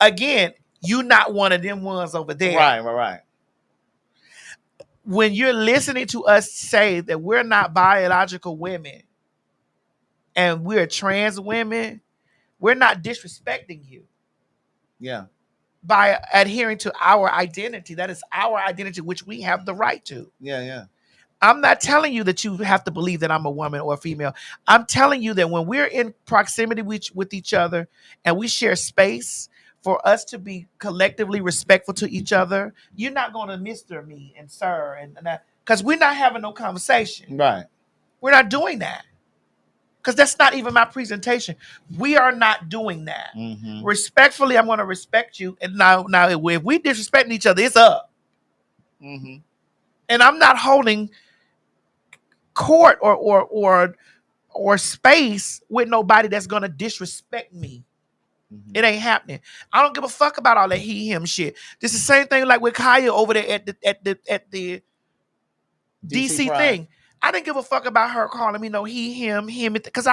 I'm saying? You not one of them ones over there. Right. When you're listening to us say that we're not biological women and we're trans women, we're not disrespecting you. Yeah. By adhering to our identity. That is our identity, which we have the right to. Yeah. I'm not telling you that you have to believe that I'm a woman or a female. I'm telling you that when we're in proximity with each other and we share space for us to be collectively respectful to each other, you're not going to Mr. me and sir and that, because we're not having no conversation. Right. We're not doing that. Because that's not even my presentation. We are not doing that. Mm-hmm. Respectfully, I'm going to respect you. And now if we disrespecting each other, it's up. Mm-hmm. And I'm not holding court or space with nobody that's going to disrespect me. Mm-hmm. It ain't happening. I don't give a fuck about all that he, him shit. This is the same thing like with Kaya over there at the DC thing. I didn't give a fuck about her calling me no he, him, because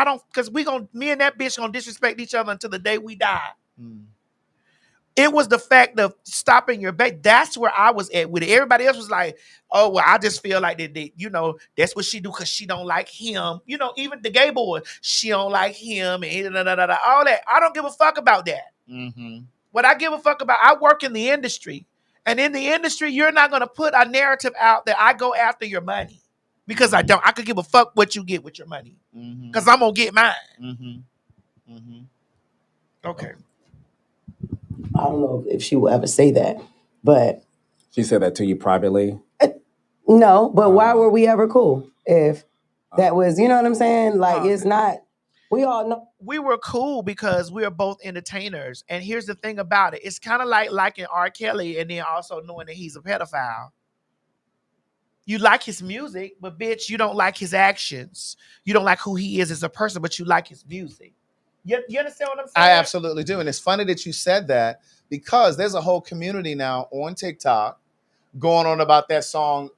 me and that bitch gonna disrespect each other until the day we die. Mm. It was the fact of stopping your back. That's where I was at with it. Everybody else was like, oh, well, I just feel like that, that's what she do because she don't like him. Even the gay boy, she don't like him and all that. I don't give a fuck about that. Mm-hmm. What I give a fuck about, I work in the industry. And in the industry, you're not going to put a narrative out that I go after your money. Because I don't. I could give a fuck what you get with your money. Because I'm going to get mine. Mm-hmm. Mm-hmm. Okay. I don't know if she will ever say that, but... She said that to you privately? No, but why were we ever cool? If that was, you know what I'm saying? Like, it's not... We all know. We were cool because we were both entertainers. And here's the thing about it. It's kind of like liking R. Kelly and then also knowing that he's a pedophile. You like his music, but bitch, you don't like his actions. You don't like who he is as a person, but you like his music. You understand what I'm saying? I absolutely do. And it's funny that you said that because there's a whole community now on TikTok going on about that song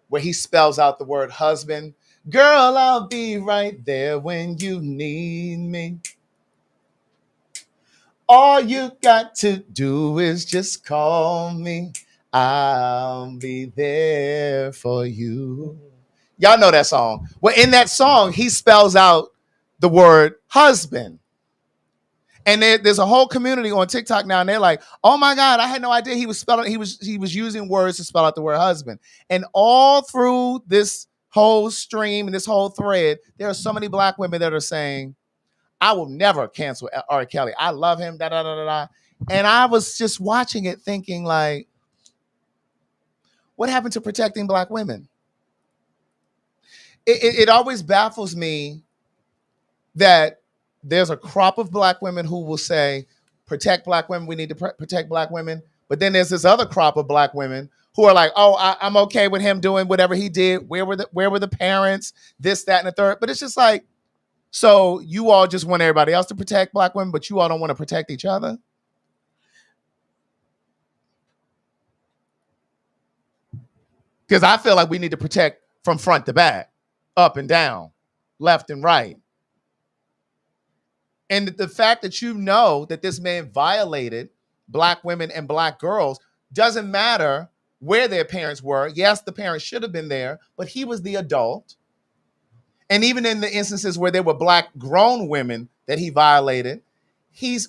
where he spells out the word husband. Girl, I'll be right there when you need me. All you got to do is just call me. I'll be there for you. Y'all know that song. Well, in that song, he spells out the word husband. And there's a whole community on TikTok now, and they're like, "Oh my God, I had no idea he was using words to spell out the word husband." And all through this whole stream and this whole thread, there are so many black women that are saying, "I will never cancel R. Kelly. I love him." Da da da da da. And I was just watching it, thinking like, what happened to protecting black women? It always baffles me that there's a crop of black women who will say, protect black women, we need to protect black women. But then there's this other crop of black women who are like, oh, I'm okay with him doing whatever he did. Where were the parents? This, that, and the third. But it's just like, so you all just want everybody else to protect black women, but you all don't want to protect each other? Because I feel like we need to protect from front to back, up and down, left and right. And the fact that you know that this man violated black women and black girls doesn't matter where their parents were. Yes, the parents should have been there, but he was the adult. And even in the instances where there were black grown women that he violated,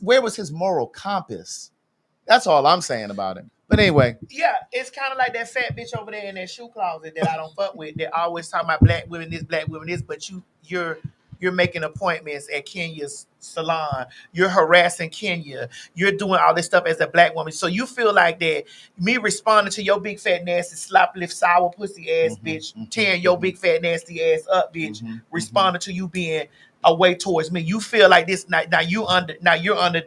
where was his moral compass? That's all I'm saying about it. But anyway. Yeah, it's kind of like that fat bitch over there in that shoe closet that I don't fuck with. That always talking about black women this, but you're making appointments at Kenya's salon. You're harassing Kenya. You're doing all this stuff as a black woman. So you feel like that me responding to your big fat nasty slop lip sour pussy ass bitch, tearing your big fat nasty ass up, bitch, responding to you being away towards me. You feel like this now you're under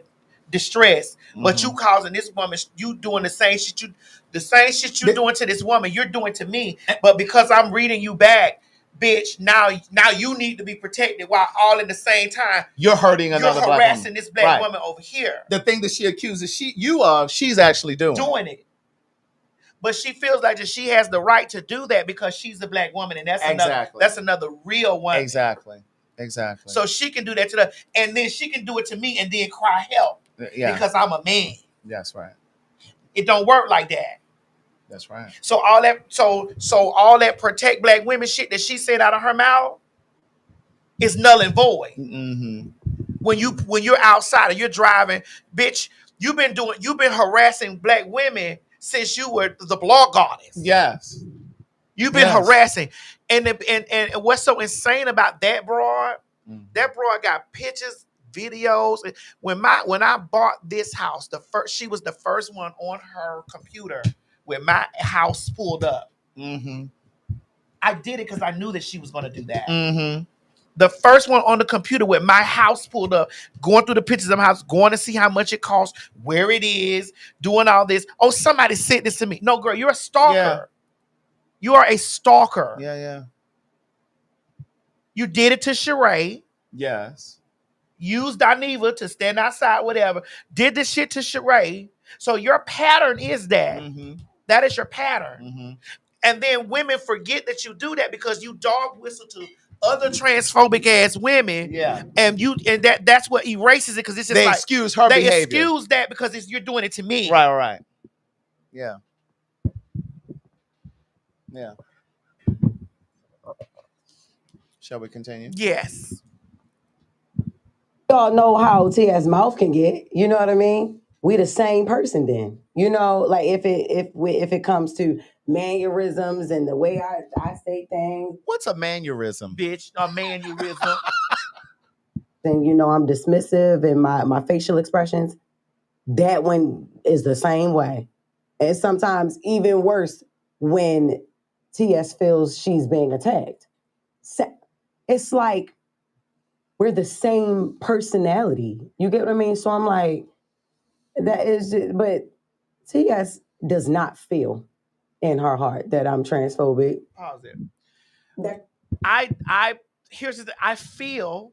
distress, but you causing this woman, you doing the same shit you doing to this woman, you're doing to me. But because I'm reading you back, bitch, now you need to be protected while all in the same time you're hurting another black woman. You're harassing this black woman over here. The thing that she accuses you of, she's actually doing it. But she feels like that she has the right to do that because she's a black woman, and that's another real one. Exactly. So she can do that to her, and then she can do it to me and then cry help. Yeah. Because I'm a man. That's right. It don't work like that. That's right. So all that protect black women shit that she said out of her mouth is null and void. Mm-hmm. When you're outside and you're driving, bitch, you've been harassing black women since you were the blog goddess. Yes. You've been harassing. And what's so insane about that broad? And what's so insane about that broad? That broad got pictures, videos. When I bought this house, she was the first one on her computer with my house pulled up. I did it because I knew that she was going to do that. The first one on the computer with my house pulled up, going through the pictures of my house, going to see how much it costs, where it is, doing all this. Oh, somebody sent this to me. No, girl, you're a stalker. Yeah. You are a stalker. Yeah. You did it to Sheree. Yes. Used Daniva to stand outside, whatever. Did this shit to Sheree. So your pattern is that. That is your pattern. And then women forget that you do that because you dog whistle to other transphobic ass women. Yeah. And that's what erases it because it's just they excuse her behavior. They excuse that because you're doing it to me. Right. Yeah. Yeah. Shall we continue? Yes. Y'all know how TS mouth can get. You know what I mean? We the same person then. You know, like if it comes to mannerisms and the way I say things. What's a mannerism? Bitch, a mannerism. And you know, I'm dismissive in my facial expressions. That one is the same way. And sometimes even worse when TS feels she's being attacked. It's like we're the same personality. You get what I mean? So I'm like, that is just, but TS does not feel in her heart that I'm transphobic. Pause it. Here's the thing. I feel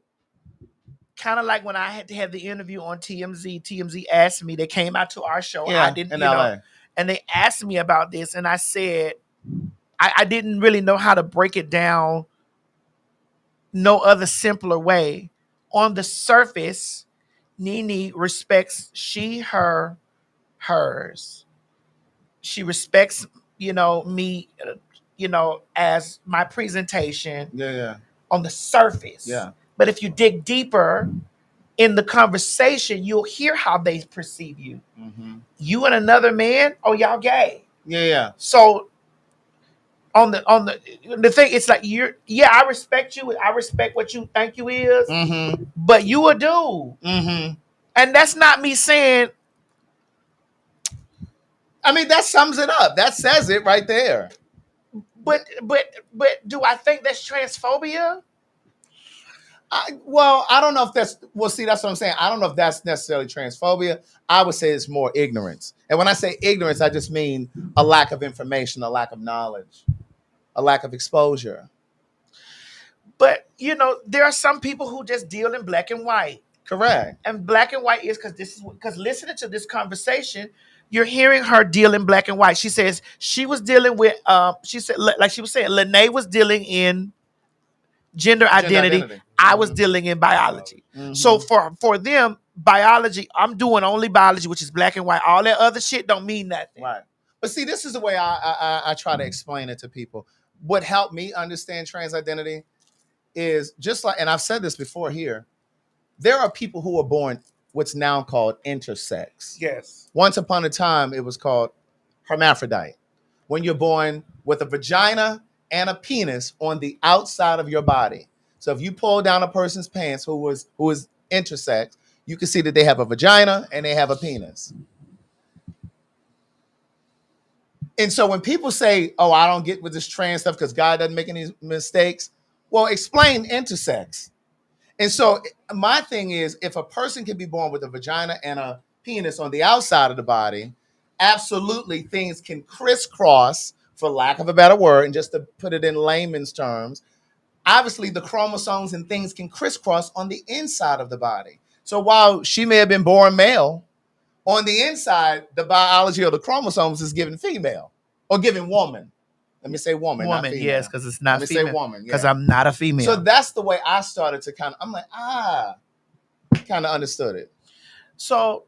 kind of like when I had to have the interview on TMZ. TMZ asked me, they came out to our show. Yeah, I didn't, in LA. And they asked me about this, and I said, I didn't really know how to break it down no other simpler way. On the surface, Nene respects she, her, hers. She respects, me, as my presentation. Yeah. On the surface. Yeah. But if you dig deeper in the conversation, you'll hear how they perceive you. You and another man, oh, y'all gay. Yeah. So on the thing, it's like I respect you. I respect what you think you is, but you a dude. And that's not me saying. I mean, that sums it up. That says it right there. But do I think that's transphobia? I don't know if that's. Well, see, that's what I'm saying. I don't know if that's necessarily transphobia. I would say it's more ignorance. And when I say ignorance, I just mean a lack of information, a lack of knowledge, a lack of exposure. But there are some people who just deal in black and white. Correct. And black and white is because listening to this conversation, you're hearing her deal in black and white. She says she was dealing with. She said, like she was saying, Lene was dealing in gender identity. I was dealing in biology. So for them, biology, I'm doing only biology, which is black and white. All that other shit don't mean nothing. Right. But see, this is the way I try to explain it to people. What helped me understand trans identity is just like, and I've said this before here, there are people who are born what's now called intersex. Yes. Once upon a time, it was called hermaphrodite. When you're born with a vagina and a penis on the outside of your body. So if you pull down a person's pants who is intersex, you can see that they have a vagina and they have a penis. And so when people say, oh, I don't get with this trans stuff because God doesn't make any mistakes, well, explain intersex. And so my thing is, if a person can be born with a vagina and a penis on the outside of the body, absolutely things can crisscross, for lack of a better word, and just to put it in layman's terms, obviously the chromosomes and things can crisscross on the inside of the body. So while she may have been born male, on the inside, the biology of the chromosomes is given female or given woman. Let me say woman, not female. Yes, because it's not female. Let me say woman, because I'm not a female. So that's the way I started to I'm like, kind of understood it. So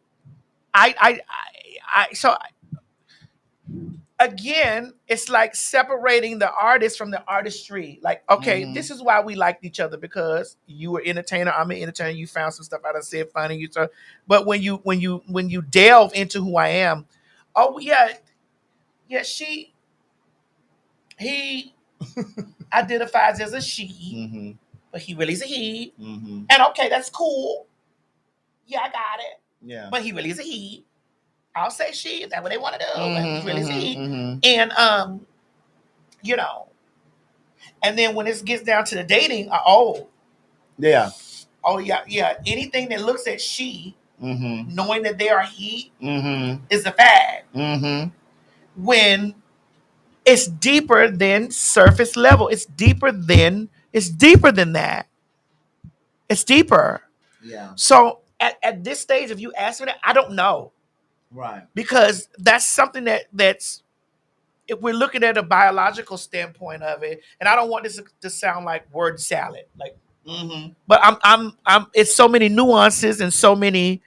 again, it's like separating the artist from the artistry. Like, okay, this is why we liked each other, because you were entertainer, I'm an entertainer. You found some stuff I done said funny. But when you delve into who I am, oh yeah, he identifies as a she, but he really is a he. And okay, that's cool. Yeah, I got it. Yeah. But he really is a he. I'll say she, if that's what they want to do. But he really is a he. And you know, and then when it gets down to the dating, yeah. Oh yeah. Anything that looks at she, knowing that they are he, is a fag. When it's deeper than surface level. It's deeper than that. It's deeper. Yeah. So at this stage, if you ask me that, I don't know. Right. Because that's something that's if we're looking at a biological standpoint of it, and I don't want this to sound like word salad, like, but I'm it's so many nuances and so many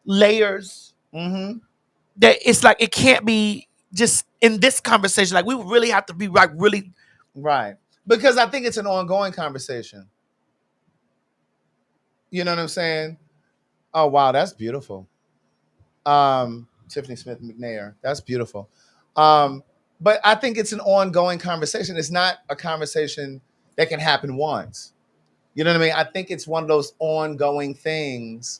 layers that it's like it can't be just in this conversation. Like we really have to be like really right, because I think it's an ongoing conversation. You know what I'm saying? Oh wow, that's beautiful. Tiffany Smith McNair, that's beautiful. But I think it's an ongoing conversation. It's not a conversation that can happen once. You know what I mean? I think it's one of those ongoing things,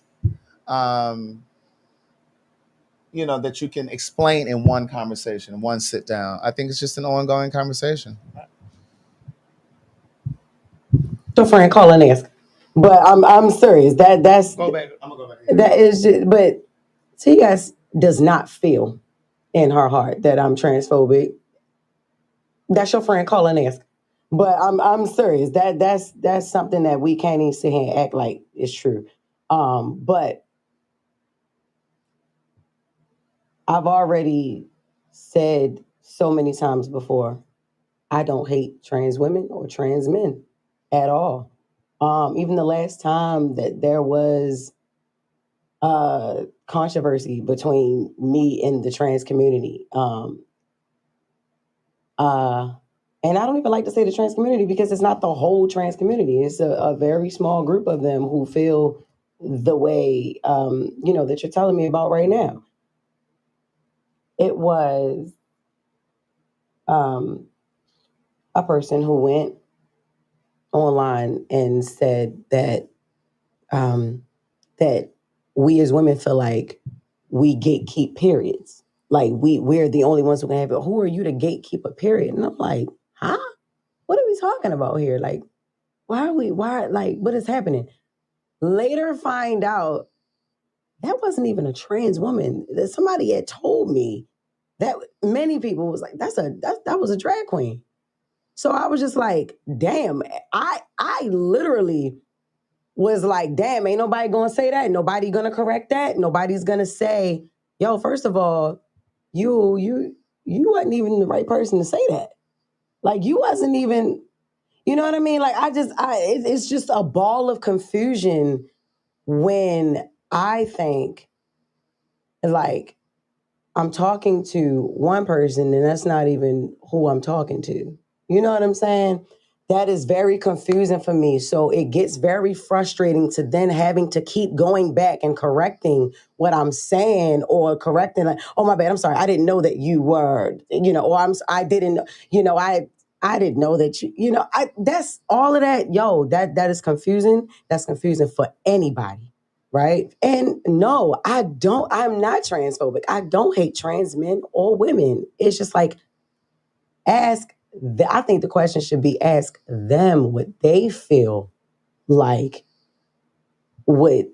you know, that you can explain in one conversation, in one sit down. I think it's just an ongoing conversation. Your friend call and ask, but I'm serious. That's go back. I'm gonna go back. That is just, but T.S. does not feel in her heart that I'm transphobic. That's your friend call and ask. But I'm serious. That's something that we can't even sit here and act like it's true. But I've already said so many times before, I don't hate trans women or trans men at all. Even the last time that there was controversy between me and the trans community, and I don't even like to say the trans community because it's not the whole trans community. It's a very small group of them who feel the way, you know, that you're telling me about right now. It was a person who went online and said that that we as women feel like we gatekeep periods. Like we're the only ones who can have it. Who are you to gatekeep a period? And I'm like, huh? What are we talking about here? Like, why, like, what is happening? Later find out that wasn't even a trans woman. That somebody had told me that many people was like, that was a drag queen. So I was just like, damn, I literally was like, damn, ain't nobody gonna say that. Nobody gonna correct that. Nobody's gonna say, yo, first of all, you wasn't even the right person to say that. Like you wasn't even, you know what I mean? Like it's just a ball of confusion when I think like I'm talking to one person and that's not even who I'm talking to. You know what I'm saying? That is very confusing for me. So it gets very frustrating to then having to keep going back and correcting what I'm saying or correcting like, oh my bad, I'm sorry. I didn't know that you were, you know, or I didn't, you know, I didn't know that you know, that's all of that. Yo, that is confusing. That's confusing for anybody. Right? And no, I'm not transphobic. I don't hate trans men or women. It's just like, I think the question should be ask them what they feel like, what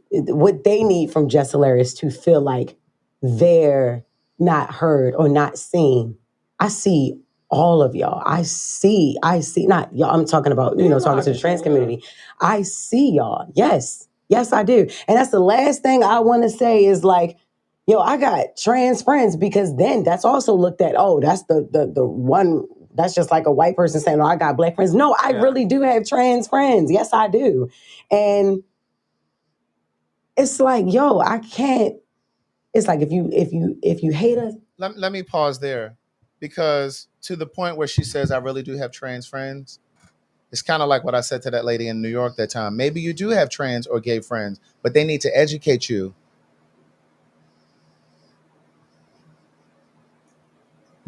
they need from Jess Hilarious to feel like they're not heard or not seen. I see all of y'all. I see, not y'all, I'm talking about, you know, talking to the trans community. I see y'all. Yes, I do. And that's the last thing I want to say is like, yo, I got trans friends because then that's also looked at, oh, that's the one, that's just like a white person saying, oh, I got black friends. No, I really do have trans friends. Yes, I do. And it's like, yo, I can't. It's like if you hate us. Let me pause there, because to the point where she says, I really do have trans friends, it's kind of like what I said to that lady in New York that time. Maybe you do have trans or gay friends, but they need to educate you.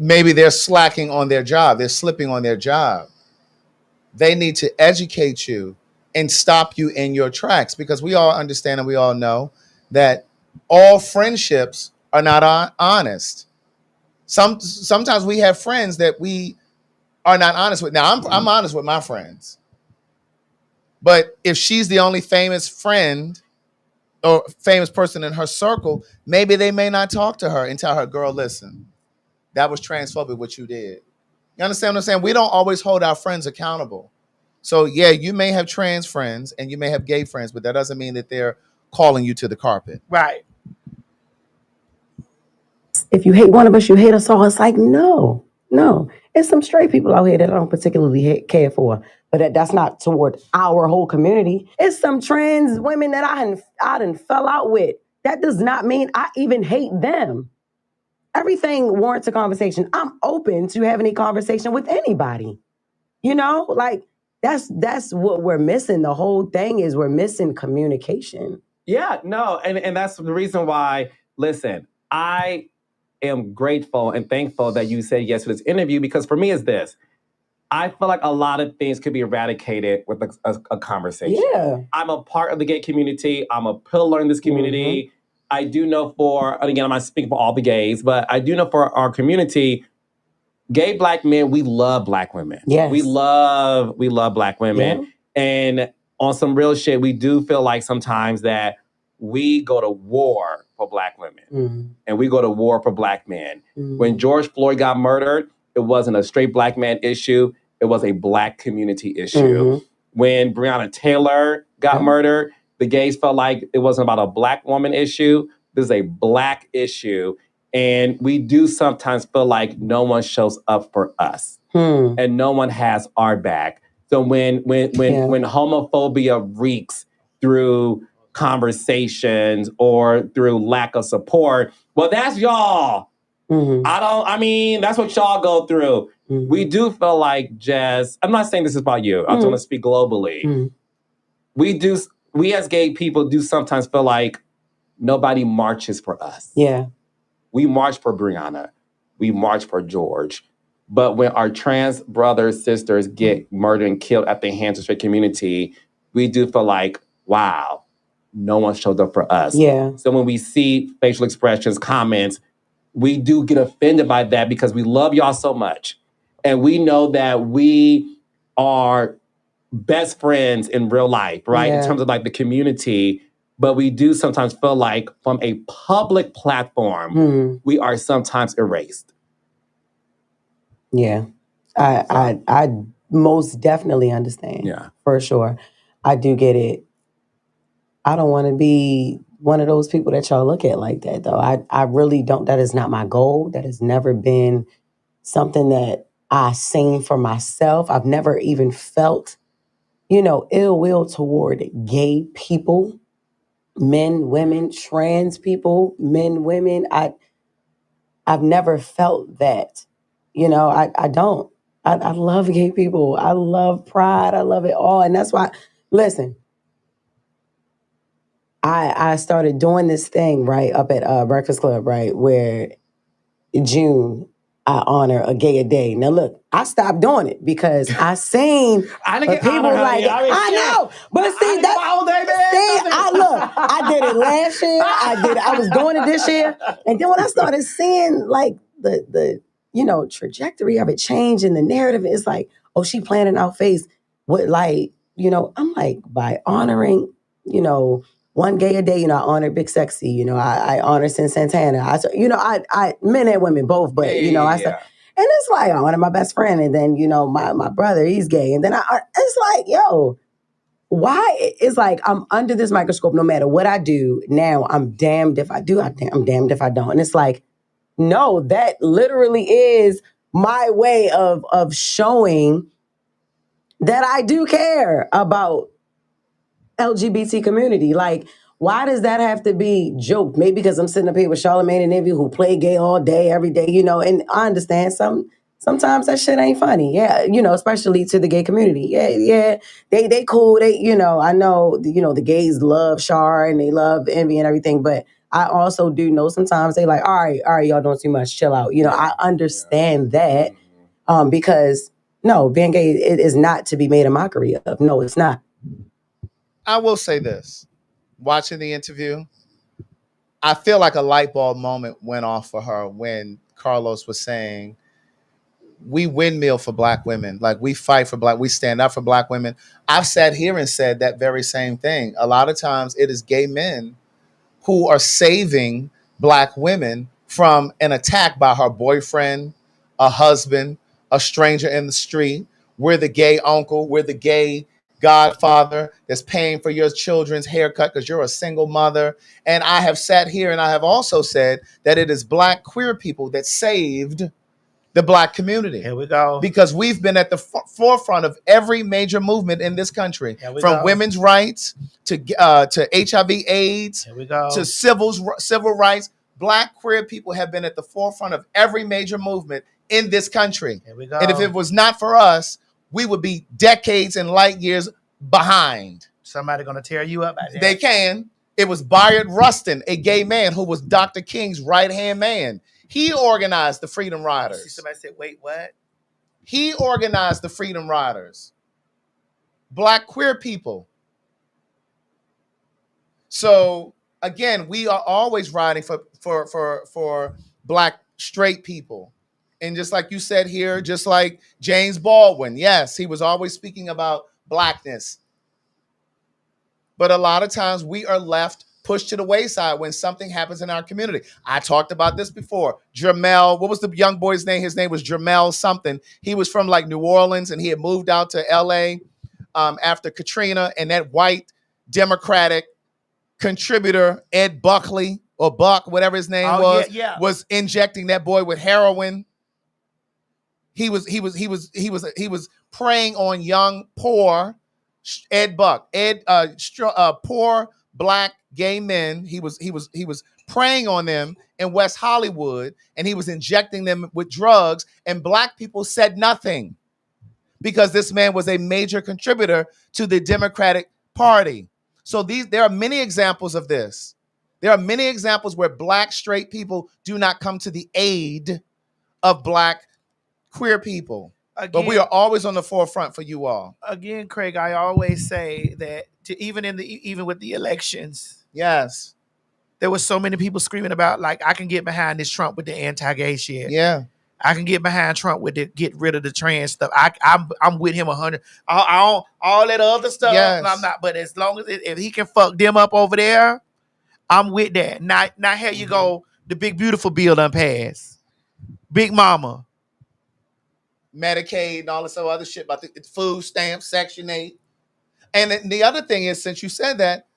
maybe they're slacking on their job. They're slipping on their job. They need to educate you and stop you in your tracks, because we all understand and we all know that all friendships are not honest. Sometimes we have friends that we are not honest with. Now, I'm honest with my friends. But if she's the only famous friend or famous person in her circle, maybe they may not talk to her and tell her, girl, listen, that was transphobic what you did. You understand what I'm saying? We don't always hold our friends accountable. So, yeah, you may have trans friends and you may have gay friends, but that doesn't mean that they're calling you to the carpet. Right. If you hate one of us, you hate us all. It's like, no. It's some straight people out here that I don't particularly care for, but that's not toward our whole community. It's some trans women that I done fell out with. That does not mean I even hate them. Everything warrants a conversation. I'm open to having a conversation with anybody. You know, like that's what we're missing. The whole thing is we're missing communication. Yeah, no, and that's the reason why, listen, I am grateful and thankful that you said yes to this interview, because for me it's this. I feel like a lot of things could be eradicated with a conversation. Yeah. I'm a part of the gay community. I'm a pillar in this community. I do know and again, I'm not speaking for all the gays, but I do know for our community, gay Black men, we love Black women. Yes. We love Black women. Yeah. And on some real shit, we do feel like sometimes that we go to war for Black women. And we go to war for Black men. When George Floyd got murdered, it wasn't a straight Black man issue. It was a Black community issue. When Breonna Taylor got murdered, the gays felt like it wasn't about a Black woman issue. This is a Black issue. And we do sometimes feel like no one shows up for us. And no one has our back. So when homophobia reeks through conversations or through lack of support, well, that's y'all. That's what y'all go through. We do feel like, Jess, I'm not saying this is about you. I just want to speak globally. We as gay people do sometimes feel like nobody marches for us. Yeah. We march for Breonna. We march for George. But when our trans brothers, sisters get murdered and killed at the hands of the straight community, we do feel like, wow, no one showed up for us. Yeah. So when we see facial expressions, comments, we do get offended by that because we love y'all so much. And we know that we are best friends in real life, right? Yeah. In terms of like the community. But we do sometimes feel like from a public platform, we are sometimes erased. Yeah. I most definitely understand. Yeah. For sure. I do get it. I don't want to be one of those people that y'all look at like that, though. I really don't. That is not my goal. That has never been something that I seen for myself. I've never even felt, ill will toward gay people, men, women, trans people, men, women. I've never felt that. I don't. I love gay people. I love pride. I love it all. And that's why, listen, I started doing this thing, right, up at Breakfast Club, right, where in June, I honor a gay a day. Now, look, I stopped doing it because I seen people like, I know, but see, I did it last year. I was doing it this year. And then when I started seeing like the trajectory of it change in the narrative, it's like, oh, she planning our face. What, like, I'm like, by honoring, one gay a day, I honor Big Sexy, I honor Sin Santana. I men and women both, but I said, and it's like I honor my best friend, and then my brother, he's gay, and then it's like, yo, why? It's like I'm under this microscope. No matter what I do now, I'm damned if I do. I'm damned if I don't. And it's like, no, that literally is my way of showing that I do care about LGBT community. Like, why does that have to be joked? Maybe because I'm sitting up here with Charlamagne and Ivy who play gay all day, every day, and I understand some sometimes that shit ain't funny. Yeah, especially to the gay community. Yeah, they cool. I know, the gays love Char and they love Envy and everything, but I also do know sometimes they like, all right, y'all doing too much, chill out. I understand that, because no, being gay it is not to be made a mockery of. No, it's not. I will say this: watching the interview, I feel like a light bulb moment went off for her when Carlos was saying, we windmill for black women. Like, we fight for we stand up for black women. I've sat here and said that very same thing. A lot of times it is gay men who are saving black women from an attack by her boyfriend, a husband, a stranger in the street. We're the gay uncle. We're the gay godfather that's paying for your children's haircut because you're a single mother. And I have sat here and I have also said that it is black queer people that saved the black community. Here we go. Because we've been at the forefront of every major movement in this country, from women's rights to HIV/AIDS, to civil rights. Black queer people have been at the forefront of every major movement in this country. Here we go. And if it was not for us, we would be decades and light years behind. Somebody gonna tear you up? They can. It was Bayard Rustin, a gay man who was Dr. King's right-hand man. He organized the Freedom Riders. Somebody said, wait, what? He organized the Freedom Riders. Black queer people. So again, we are always riding for black straight people. And just like you said here, just like James Baldwin, yes, he was always speaking about blackness. But a lot of times we are left pushed to the wayside when something happens in our community. I talked about this before. Jermel, what was the young boy's name? His name was Jermel something. He was from like New Orleans and he had moved out to LA after Katrina, and that white Democratic contributor, Ed Buckley or Buck, whatever his name was injecting that boy with heroin. He was preying on young, poor Ed Buck, poor black gay men. He was preying on them in West Hollywood, and he was injecting them with drugs, and black people said nothing because this man was a major contributor to the Democratic Party. So there are many examples of this. There are many examples where black straight people do not come to the aid of black queer people. Again, but we are always on the forefront for you all. Again, Craig, I always say that even with the elections, yes, there was so many people screaming about, like, I can get behind this Trump with the anti-gay shit. Yeah, I can get behind Trump with the get rid of the trans stuff. I'm with him 100. All that other stuff, yes. I'm not. But as long as if he can fuck them up over there, I'm with that. Now here you go. The big beautiful bill done passed. Big Mama. Medicaid and all this other shit about the food stamps, Section 8. And the other thing is, since you said that,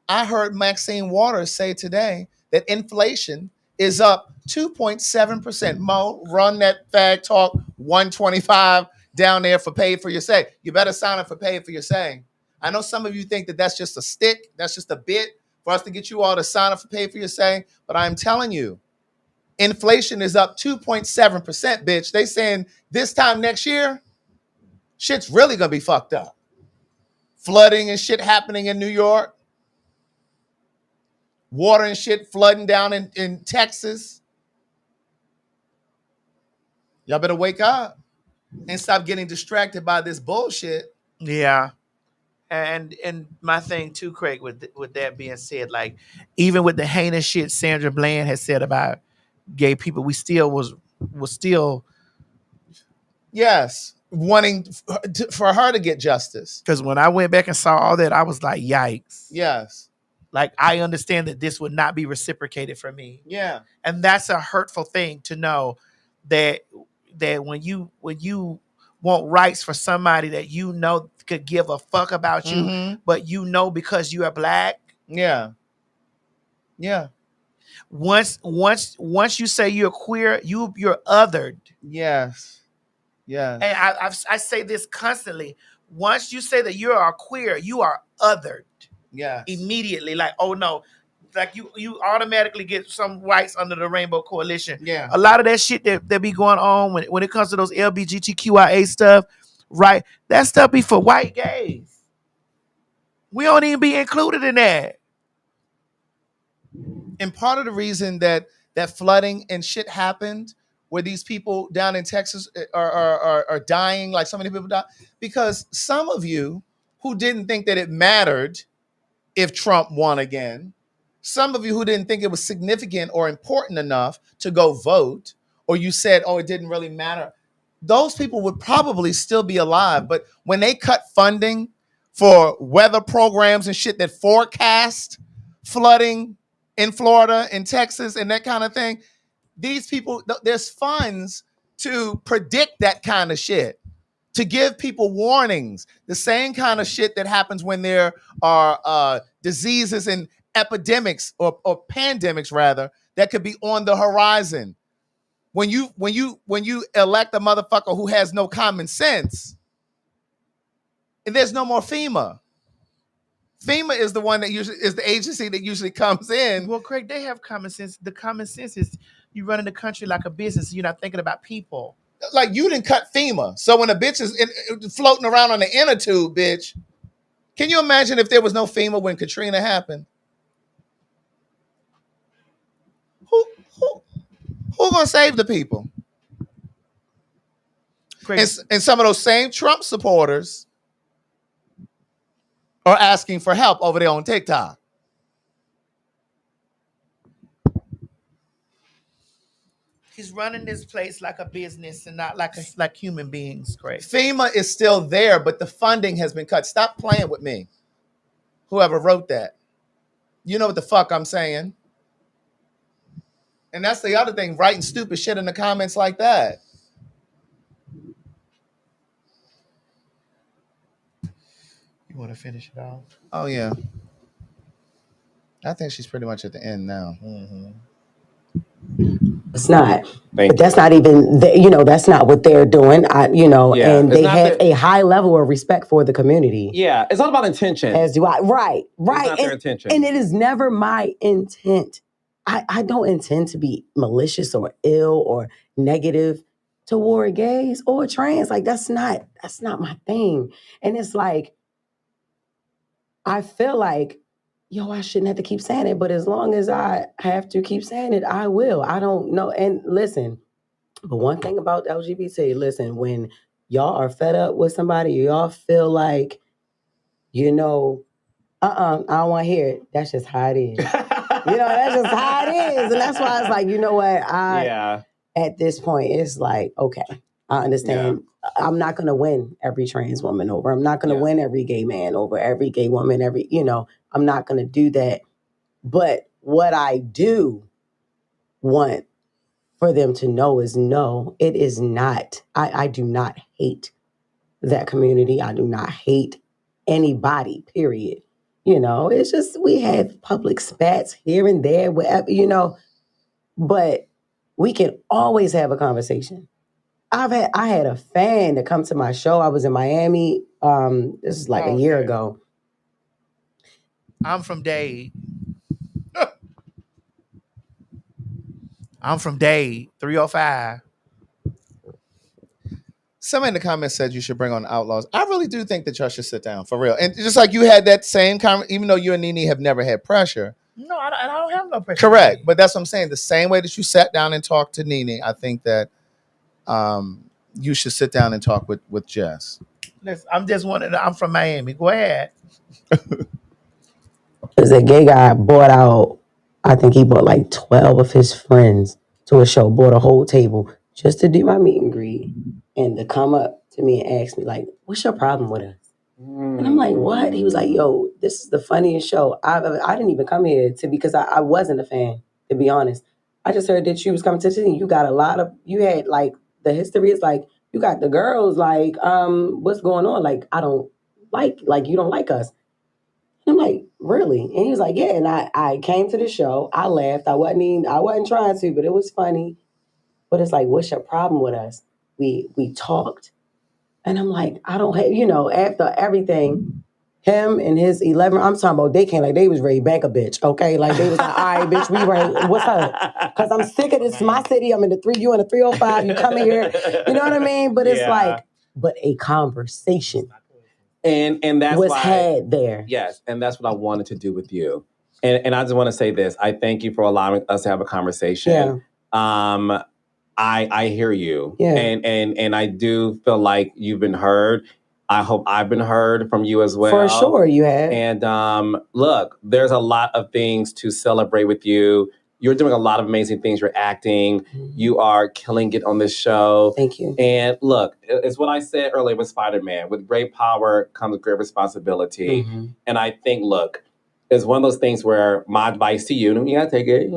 I heard Maxine Waters say today that inflation is up 2.7%. Mo, run that PhagTawlk 125 down there for Pay for Your Say. You better sign up for Pay for Your Say. I know some of you think that that's just a stick, that's just a bit for us to get you all to sign up for Pay for Your Say, but I'm telling you, inflation is up 2.7%, bitch. They saying this time next year, shit's really gonna be fucked up. Flooding and shit happening in New York. Water and shit flooding down in Texas. Y'all better wake up and stop getting distracted by this bullshit. Yeah. And my thing too, Craig, with that being said, like, even with the heinous shit Sandra Bland has said about gay people, we still was still, yes, wanting for her to get justice. Because when I went back and saw all that, I was like, yikes. Yes. Like, I understand that this would not be reciprocated for me. Yeah. And that's a hurtful thing to know, that when you want rights for somebody that you know could give a fuck about you, but you know because you are black. Yeah. Yeah. Once you say you're queer, you're othered. Yes. Yeah. And I say this constantly. Once you say that you are queer, you are othered. Yeah. Immediately, like, oh no, like you automatically get some rights under the Rainbow Coalition. Yeah. A lot of that shit that be going on when it comes to those LGBTQIA stuff, right? That stuff be for white gays. We don't even be included in that. And part of the reason that flooding and shit happened, where these people down in Texas are dying, like so many people die, because some of you who didn't think that it mattered if Trump won again, some of you who didn't think it was significant or important enough to go vote, or you said, oh, it didn't really matter, those people would probably still be alive. But when they cut funding for weather programs and shit that forecast flooding in Florida and Texas and that kind of thing, these people, there's funds to predict that kind of shit, to give people warnings, the same kind of shit that happens when there are diseases and epidemics or pandemics rather that could be on the horizon. When you elect a motherfucker who has no common sense, and there's no more FEMA. FEMA is the one that usually is the agency that usually comes in. Well, Craig, they have common sense. The common sense is you running the country like a business. You're not thinking about people. Like, you didn't cut FEMA. So when a bitch is floating around on the inner tube, bitch, can you imagine if there was no FEMA when Katrina happened? Who gonna save the people? And some of those same Trump supporters are asking for help over there on TikTok. He's running this place like a business and not like human beings, Craig. FEMA is still there, but the funding has been cut. Stop playing with me. Whoever wrote that. You know what the fuck I'm saying. And that's the other thing, writing stupid shit in the comments like that. You want to finish it off? Oh, yeah. I think she's pretty much at the end now. Mm-hmm. It's not. But that's not even, that's not what they're doing. And they have a high level of respect for the community. Yeah, it's all about intention. As do I. Right. It's not their intention. And it is never my intent. I don't intend to be malicious or ill or negative toward gays or trans. Like, that's not my thing. And it's like, I feel like, I shouldn't have to keep saying it, but as long as I have to keep saying it, I will. I don't know. And listen, but one thing about LGBT, listen, when y'all are fed up with somebody, y'all feel like, I don't want to hear it. That's just how it is. That's just how it is. And that's why it's like, you know what? At this point, it's like, okay, I understand. Yeah. I'm not going to win every trans woman over. I'm not going to win every gay man over, every gay woman, I'm not going to do that. But what I do want for them to know is, no, it is not. I do not hate that community. I do not hate anybody, period. It's just, we have public spats here and there, wherever, but we can always have a conversation. I had a fan to come to my show. I was in Miami. This is like a year ago. I'm from Dade. I'm from Dade, 305. Somebody in the comments said you should bring on Outlaws. I really do think that y'all should sit down, for real. And just like you had that same comment, even though you and Nene have never had pressure. No, I don't have no pressure. Correct. But that's what I'm saying. The same way that you sat down and talked to Nene, I think that you should sit down and talk with Jess. Listen, I'm from Miami. Go ahead. Because a gay guy bought out, I think he bought like 12 of his friends to a show, bought a whole table just to do my meet and greet. And to come up to me and ask me, like, what's your problem with us? And I'm like, what? He was like, yo, this is the funniest show I didn't even come here because I wasn't a fan, to be honest. I just heard that you was coming to the city. You got you had like, the history is like, you got the girls, like, what's going on? Like, I don't like, you don't like us. And I'm like, really? And he was like, yeah. And I came to the show. I laughed. I wasn't trying to, but it was funny. But it's like, what's your problem with us? We talked. And I'm like, I don't have, after everything, Him and his 11, I'm talking about, they came like they was ready to bank a bitch, okay? Like they was like, all right, bitch, we ready. What's up? Because I'm sick of this. It's my city. I'm in the 3, you in the 305. You coming here. You know what I mean? But it's like, but a conversation. And that's was why, had there. Yes, and that's what I wanted to do with you. And I just want to say this. I thank you for allowing us to have a conversation. Yeah. I hear you. Yeah. And I do feel like you've been heard. I hope I've been heard from you as well. For sure you have. And look, there's a lot of things to celebrate with you. You're doing a lot of amazing things. You're acting. Mm-hmm. You are killing it on this show. Thank you. And look, it's what I said earlier with Spider-Man. With great power comes great responsibility. Mm-hmm. And I think, look, it's one of those things where my advice to you, and you gotta take it,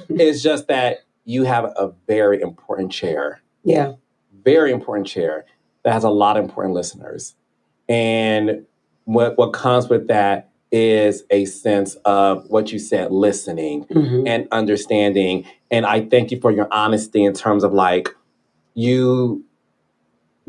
it's just that you have a very important chair. Yeah. Very important chair that has a lot of important listeners. And what comes with that is a sense of what you said, listening and understanding. And I thank you for your honesty in terms of like, you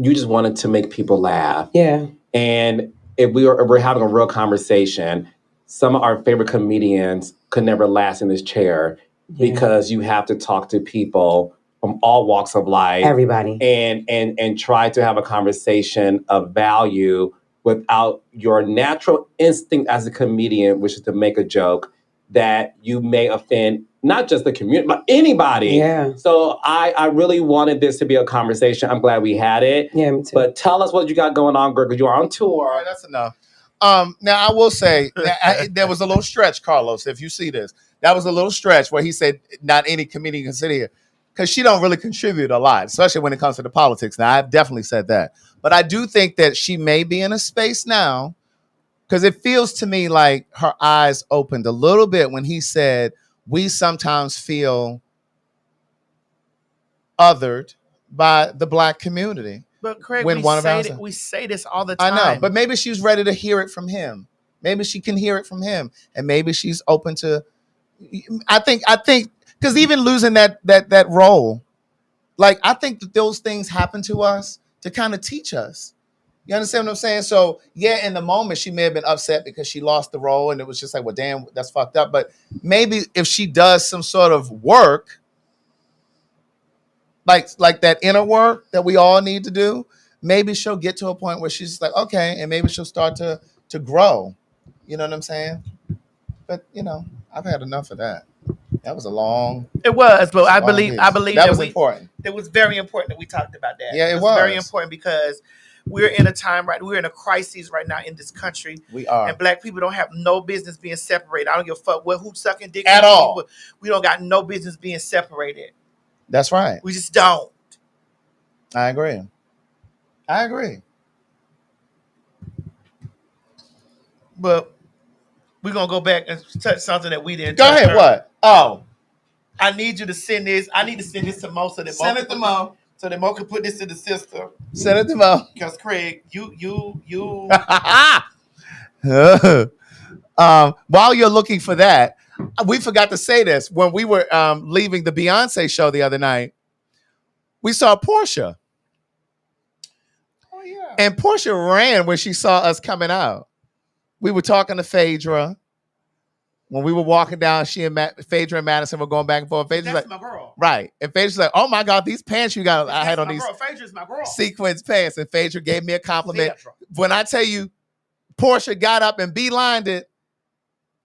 just wanted to make people laugh. Yeah. And if we're having a real conversation, some of our favorite comedians could never last in this chair because you have to talk to people from all walks of life. Everybody. And try to have a conversation of value without your natural instinct as a comedian, which is to make a joke that you may offend not just the community, but anybody. Yeah. So I really wanted this to be a conversation. I'm glad we had it. Yeah, me too. But tell us what you got going on, girl, because you are on tour. All right, that's enough. Now, I will say, there was a little stretch, Carlos, if you see this. That was a little stretch where he said not any comedian can sit here. Because she don't really contribute a lot, especially when it comes to the politics. Now, I've definitely said that. But I do think that she may be in a space now, because it feels to me like her eyes opened a little bit when he said, we sometimes feel othered by the Black community. But Craig, when we say this all the time. I know, but maybe she's ready to hear it from him. Maybe she can hear it from him. And maybe she's open to, I think, because even losing that role, like, I think that those things happen to us to kind of teach us. You understand what I'm saying? So, yeah, in the moment, she may have been upset because she lost the role and it was just like, well, damn, that's fucked up. But maybe if she does some sort of work, like that inner work that we all need to do, maybe she'll get to a point where she's like, okay, and maybe she'll start to grow. You know what I'm saying? But, I've had enough of that. That was a long. It was, but I believe that was important. It was very important that we talked about that. Yeah, it was very important because we're in a time we're in a crisis right now in this country. We are, and Black people don't have no business being separated. I don't give a fuck who's sucking dick at all. People. We don't got no business being separated. That's right. We just don't. I agree. But we're gonna go back and touch something that we didn't. Go ahead. Her. What? Oh, I need you to send this. I need to send this to Mo so that send it to Mo. So that Mo can put this in the system. Send it to Mo. Because Craig, you. While you're looking for that, we forgot to say this. When we were leaving the Beyonce show the other night, we saw Portia. Oh, yeah. And Portia ran when she saw us coming out. We were talking to Phaedra. When we were walking down, she and Phaedra and Madison were going back and forth. Phaedra's That's like, my girl. Right. And Phaedra's like, oh my God, these pants you got. I had on these Phaedra's my girl. sequins pants. And Phaedra gave me a compliment. When I tell you, Portia got up and beelined it.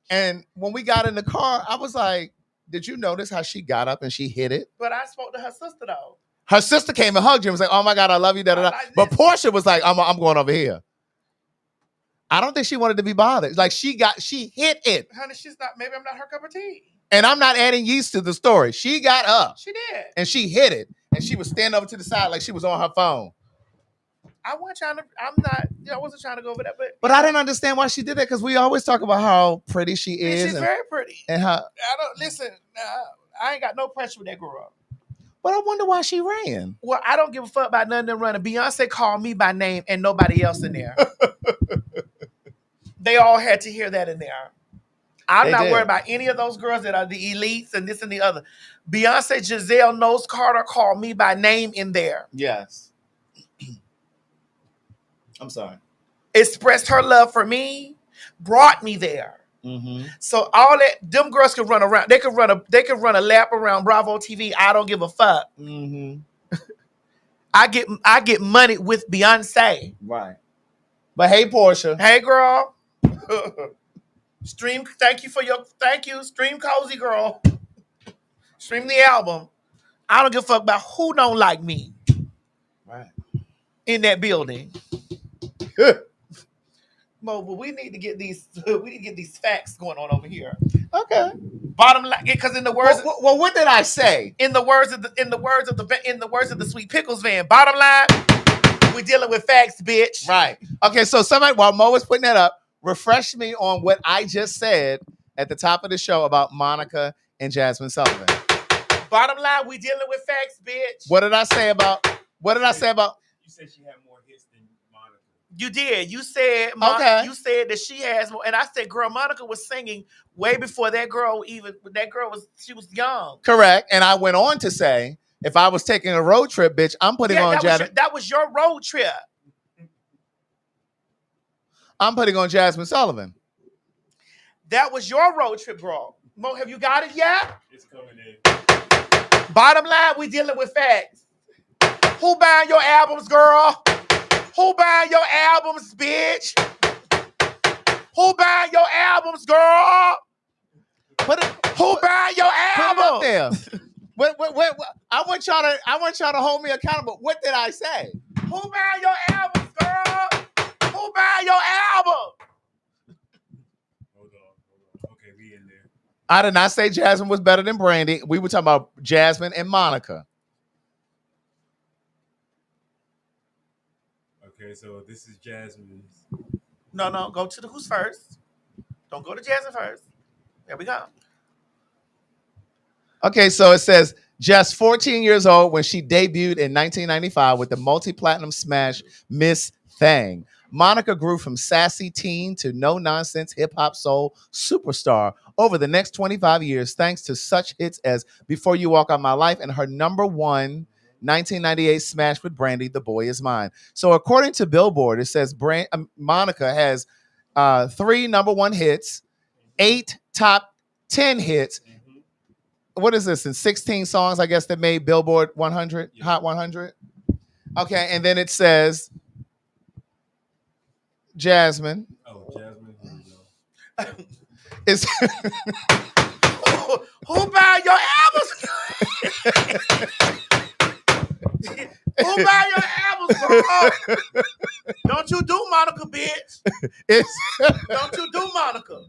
And when we got in the car, I was like, did you notice how she got up and she hit it? But I spoke to her sister, though. Her sister came and hugged her and was like, oh my God, I love you. Da, da, da. But Portia was like, I'm going over here. I don't think she wanted to be bothered. Like she hit it. Honey, maybe I'm not her cup of tea. And I'm not adding yeast to the story. She got up. She did. And she hit it. And she was standing over to the side like she was on her phone. I wasn't trying to go over that. But I didn't understand why she did that because we always talk about how pretty she is. She's very pretty. And how. I ain't got no pressure with that girl. But I wonder why she ran. Well, I don't give a fuck about none of them running. Beyonce called me by name and nobody else in there. They all had to hear that in there. I'm not worried about any of those girls that are the elites and this and the other. Beyonce, Giselle, Knowles Carter called me by name in there. Yes. I'm sorry. expressed her love for me, brought me there. Mm-hmm. So all that them girls can run around. They can run a lap around Bravo TV. I don't give a fuck. Mm-hmm. I get money with Beyonce. Right. But hey, Portia. Hey, girl. Stream. Thank you. Stream Cozy Girl. Stream the album. I don't give a fuck about who don't like me. Right. In that building. Mo, but we need to get these facts going on over here. Okay. Bottom line, because in the words, well, what did I say? In the words of the Sweet Pickles van. Bottom line, we're dealing with facts, bitch. Right. Okay. So somebody, while Mo was putting that up, refresh me on what I just said at the top of the show about Monica and Jasmine Sullivan. Bottom line, we dealing with facts, bitch. What did I say about? You said she had more hits than Monica. You did. You said okay. You said that she has more, and I said, girl, Monica was singing way before that girl she was young. Correct. And I went on to say, if I was taking a road trip, bitch, I'm putting on Jasmine. That was your road trip. I'm putting on Jasmine Sullivan. That was your road trip, girl. Mo, have you got it yet? It's coming in. Bottom line, we dealing with facts. Who buying your albums, girl? Who buying your albums, bitch? Who buying your albums, girl? Who buying your albums? Put it up there. What, I want y'all to hold me accountable. What did I say? Who buying your albums, girl? Who buying your album? Hold on. Okay, we in there. I did not say Jasmine was better than Brandy. We were talking about Jasmine and Monica. Okay, so this is Jasmine's. No, go to the who's first. Don't go to Jasmine first. There we go. Okay, so it says just 14 years old when she debuted in 1995 with the multi-platinum smash Miss Thang. Monica grew from sassy teen to no-nonsense hip-hop soul superstar over the next 25 years thanks to such hits as Before You Walk Out My Life and her number one 1998 smash with Brandy, The Boy Is Mine. So according to Billboard, it says Monica has 3 number 1 hits, 8 top 10 hits. What is this? In 16 songs, I guess, that made Billboard 100, yeah. Hot 100. Okay, and then it says Jasmine. Oh, Jasmine. Here we go. It's who buy your albums? Who buy your albums, girl? Don't you do Monica, bitch? Don't you do Monica?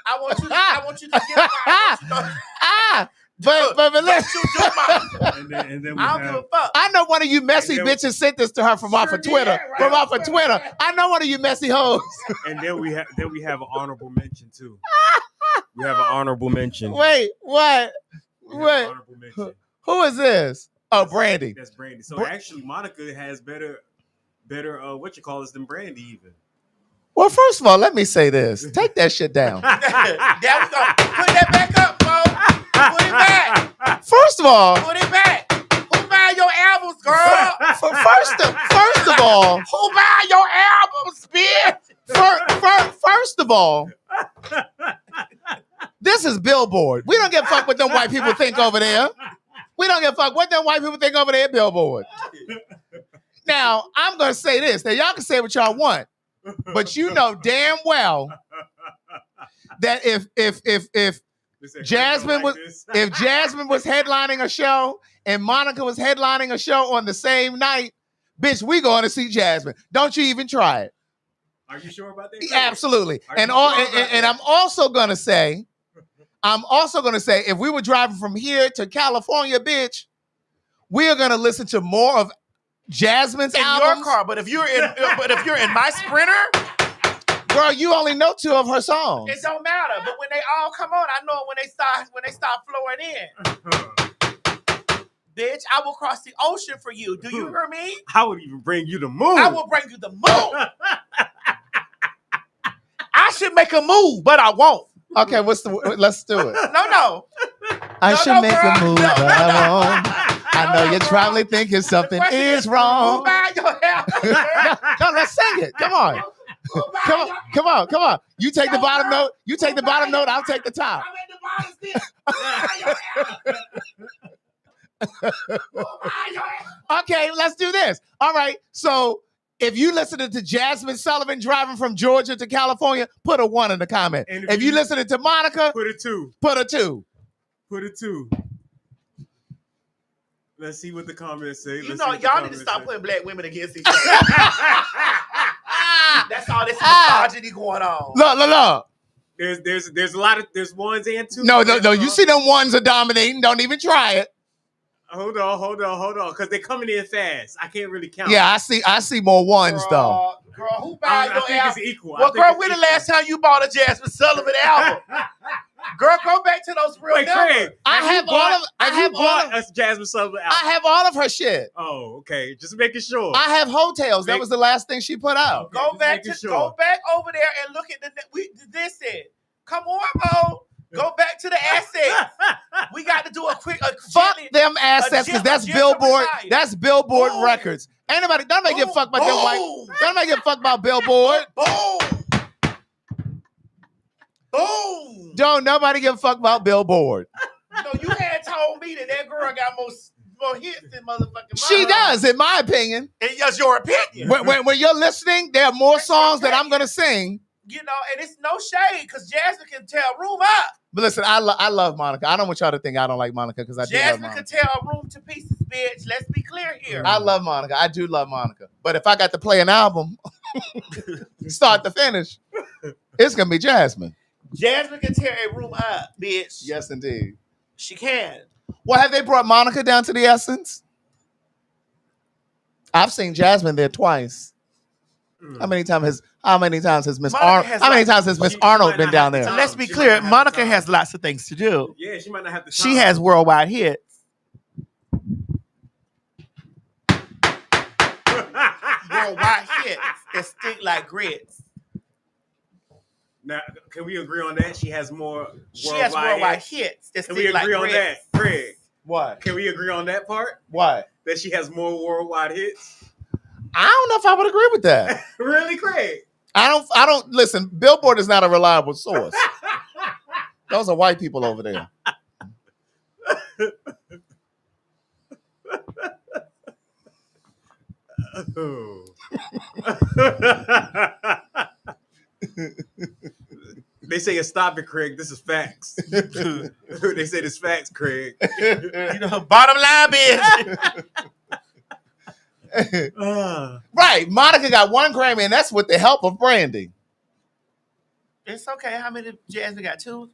I want you to get my but let's you do Monica. And then I don't give a fuck. I know one of you messy bitches sent this to her from off of Twitter. Right? From off of Twitter. I know one of you messy hoes. And then we have an honorable mention too. We have an honorable mention. Wait, what? Wait. Honorable mention. Who is this? Oh, Brandy. That's Brandy. So actually, Monica has better than Brandy even. Well, first of all, let me say this. Take that shit down. There we go. Put that back up, Mo. Put it back. First of all, put it back. Who buy your albums, girl? First of all, who buy your albums, bitch? First of all, this is Billboard. We don't give a fuck what them white people think over there. We don't give a fuck what them white people think over there at Billboard. Now, I'm going to say this. Now, y'all can say what y'all want. But you know damn well that if Jasmine was headlining a show and Monica was headlining a show on the same night, bitch, we going to see Jasmine. Don't you even try it. Are you sure about that? Absolutely. And I'm also gonna say, if we were driving from here to California, bitch, we are gonna listen to more of Jasmine's in albums. Your car, but if you're in my Sprinter, girl, you only know 2 of her songs. It don't matter. But when they all come on, I know when they start flowing in. Bitch, I will cross the ocean for you. Do you hear me? I would even bring you the moon. I will bring you the moon. I should make a move, but I won't. Okay, let's do it. No. I should make a move, but I won't. I know you're probably thinking something is wrong. Who buy your album? No, let's sing it. Come on. Come on. You take the bottom note. You take the bottom note. I'll take the top. I'm at the bottom still. Okay, let's do this. All right. So if you listening to Jasmine Sullivan driving from Georgia to California, put a 1 in the comment. And if you listening to Monica, put a 2. Put a 2. Put a 2. Let's see what the comments say. You know, y'all need to stop putting black women against each other. That's all this misogyny going on. Look. There's a lot of ones and 2s. No. You see them ones are dominating. Don't even try it. Hold on. Because they're coming in fast. I can't really count. Yeah, I see more ones though. Girl, who buy your think album? it's equal. Well, girl, when the last time you bought a Jasmine Sullivan album? Girl, go back to those real numbers. Craig, I have all of Jasmine Sullivan album. I have all of her shit. Oh, okay. Just making sure. I have Hotels. That was the last thing she put out. Okay, Go back over there and look at this. Come on, Mo. Go back to the assets. We got to do a fuck them assets because that's Billboard. That's Billboard records. Ain't nobody. Don't make it fuck about them white. Don't make it fuck about Billboard. Boom. Don't nobody give a fuck about Billboard. No, you had told me that girl got more hits than motherfucking. She does, in my opinion. And that's your opinion. When you're listening, there are more songs that I'm gonna sing. You know, and it's no shade because Jasmine can tear a room up. But listen, I love Monica. I don't want y'all to think I don't like Monica because I do love Jasmine Monica. can tear a room to pieces, bitch. Let's be clear here. I love Monica. I do love Monica. But if I got to play an album, start to finish, it's gonna be Jasmine. Jasmine can tear a room up, bitch. Yes, indeed. She can. Well, have they brought Monica down to the Essence? I've seen Jasmine there twice. How many times has Miss Arnold been down there? So let's be clear. Monica has lots of things to do. Yeah, she might not have to. She has worldwide hits. Worldwide hits that stick like grits. Now, can we agree on that? She has more worldwide hits. She has worldwide hits that Can stick we agree like on grits. that, Craig? What? Can we agree on that part? What? That she has more worldwide hits? I don't know if I would agree with that. Really, Craig? I don't listen. Billboard is not a reliable source. Those are white people over there. They say stop it, Craig. This is facts. They said it's facts, Craig. You know, bottom line, bitch. Right. Monica got 1 Grammy, and that's with the help of Brandy. It's okay. How many Jasmine got? 2?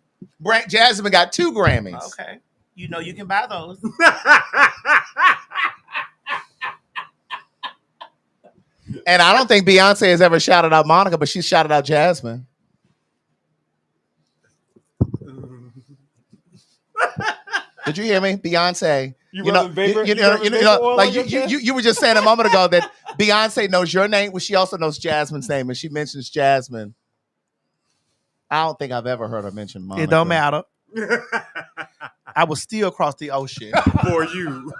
Jasmine got 2 Grammys. Okay. You know you can buy those. And I don't think Beyonce has ever shouted out Monica, but she shouted out Jasmine. Did you hear me? Beyonce. You were just saying a moment ago that Beyonce knows your name, but she also knows Jasmine's name, and she mentions Jasmine. I don't think I've ever heard her mention Monica. It don't matter. I will still cross the ocean for you.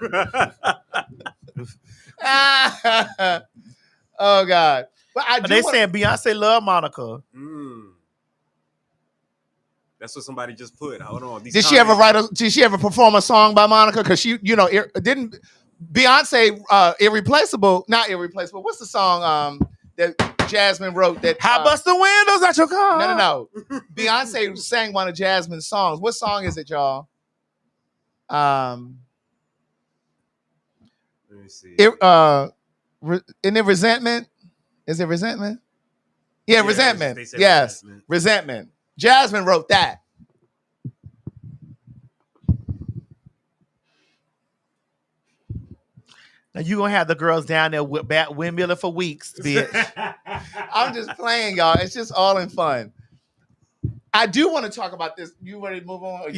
Oh God! But they saying Beyonce love Monica. That's what somebody just put. Hold on. Did she ever perform a song by Monica? Because she, didn't Beyonce not irreplaceable. What's the song that Jasmine wrote? That How bust the windows out your car? No. Beyonce sang one of Jasmine's songs. What song is it, y'all? Let me see. Isn't it Resentment? Is it Resentment? Yeah, Resentment. Yes, Resentment. Jasmine wrote that. Now you gonna have the girls down there with windmilling for weeks, bitch. I'm just playing, y'all. It's just all in fun. I do want to talk about this. You ready to move on?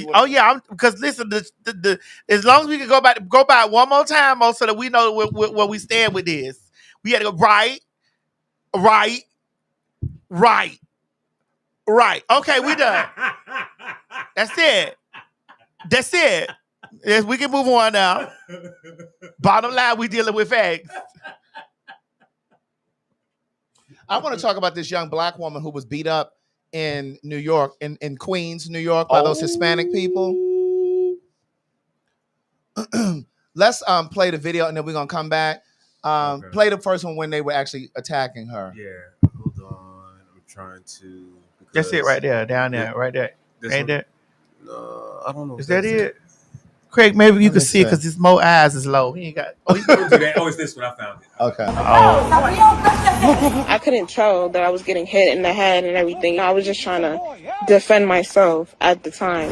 Because listen, the as long as we can go by one more time, so that we know where we stand with this. We had to go right. Okay, we done. That's it. Yes, we can move on now. Bottom line, we dealing with facts. I want to talk about this young black woman who was beat up in New York, in Queens, New York, by those Hispanic people. Let's play the video and then we're gonna come back. Play the first one when they were actually attacking her. Yeah, hold on. I'm trying to. That's it right there, down there, right there. Ain't that? No, I don't know. Is that it? Craig, maybe you can see it because his more eyes is low. He ain't got. Oh, you can do that. Oh, it's this one. I found it. Okay. I couldn't tell that I was getting hit in the head and everything. I was just trying to defend myself at the time.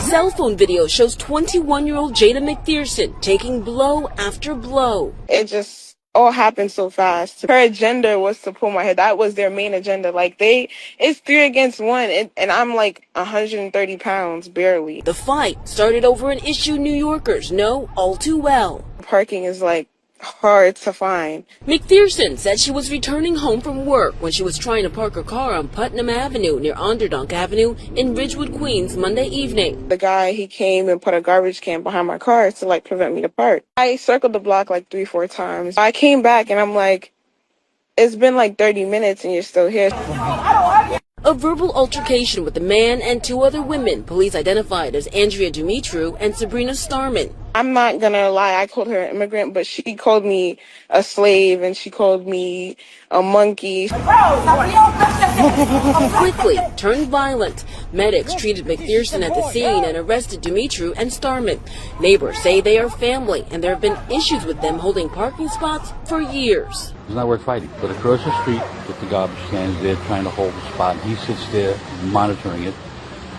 Cell phone video shows 21-year-old Jada McPherson taking blow after blow. It just all happened so fast. Her agenda was to pull my head. That was their main agenda. Like it's 3 against 1 and I'm like 130 pounds barely. The fight started over an issue New Yorkers know all too well. Parking is like hard to find. McPherson said she was returning home from work when she was trying to park her car on Putnam Avenue near Onderdonk Avenue in Ridgewood, Queens, Monday evening. The guy, he came and put a garbage can behind my car to like prevent me to park. I circled the block like 3-4 times. I came back and I'm like, it's been like 30 minutes and you're still here. A verbal altercation with the man and 2 other women police identified as Andrea Dumitru and Sabrina Starman. I'm not gonna lie, I called her an immigrant, but she called me a slave and she called me a monkey. Quickly turned violent. Medics treated McPherson at the scene and arrested Dumitru and Starman. Neighbors say they are family and there have been issues with them holding parking spots for years. It's not worth fighting. But across the street with the garbage cans, they're trying to hold the spot. He sits there monitoring it,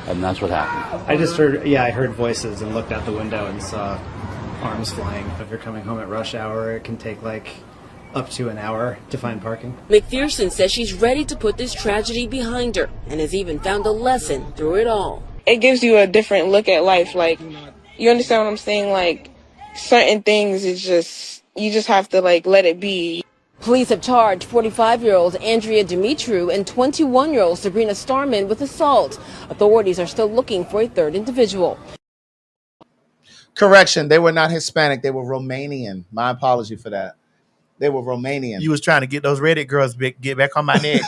and that's what happened. I just heard, I heard voices and looked out the window and saw arms flying. If you're coming home at rush hour, it can take like up to an hour to find parking. McPherson says she's ready to put this tragedy behind her and has even found a lesson through it all. It gives you a different look at life. Like, you understand what I'm saying? Like, certain things is just, you just have to like let it be. Police have charged 45-year-old Andrea Dumitru and 21-year-old Sabrina Starman with assault. Authorities are still looking for a third individual. Correction, they were not Hispanic. They were Romanian. My apology for that. They were Romanian. You was trying to get those Reddit girls get back on my neck.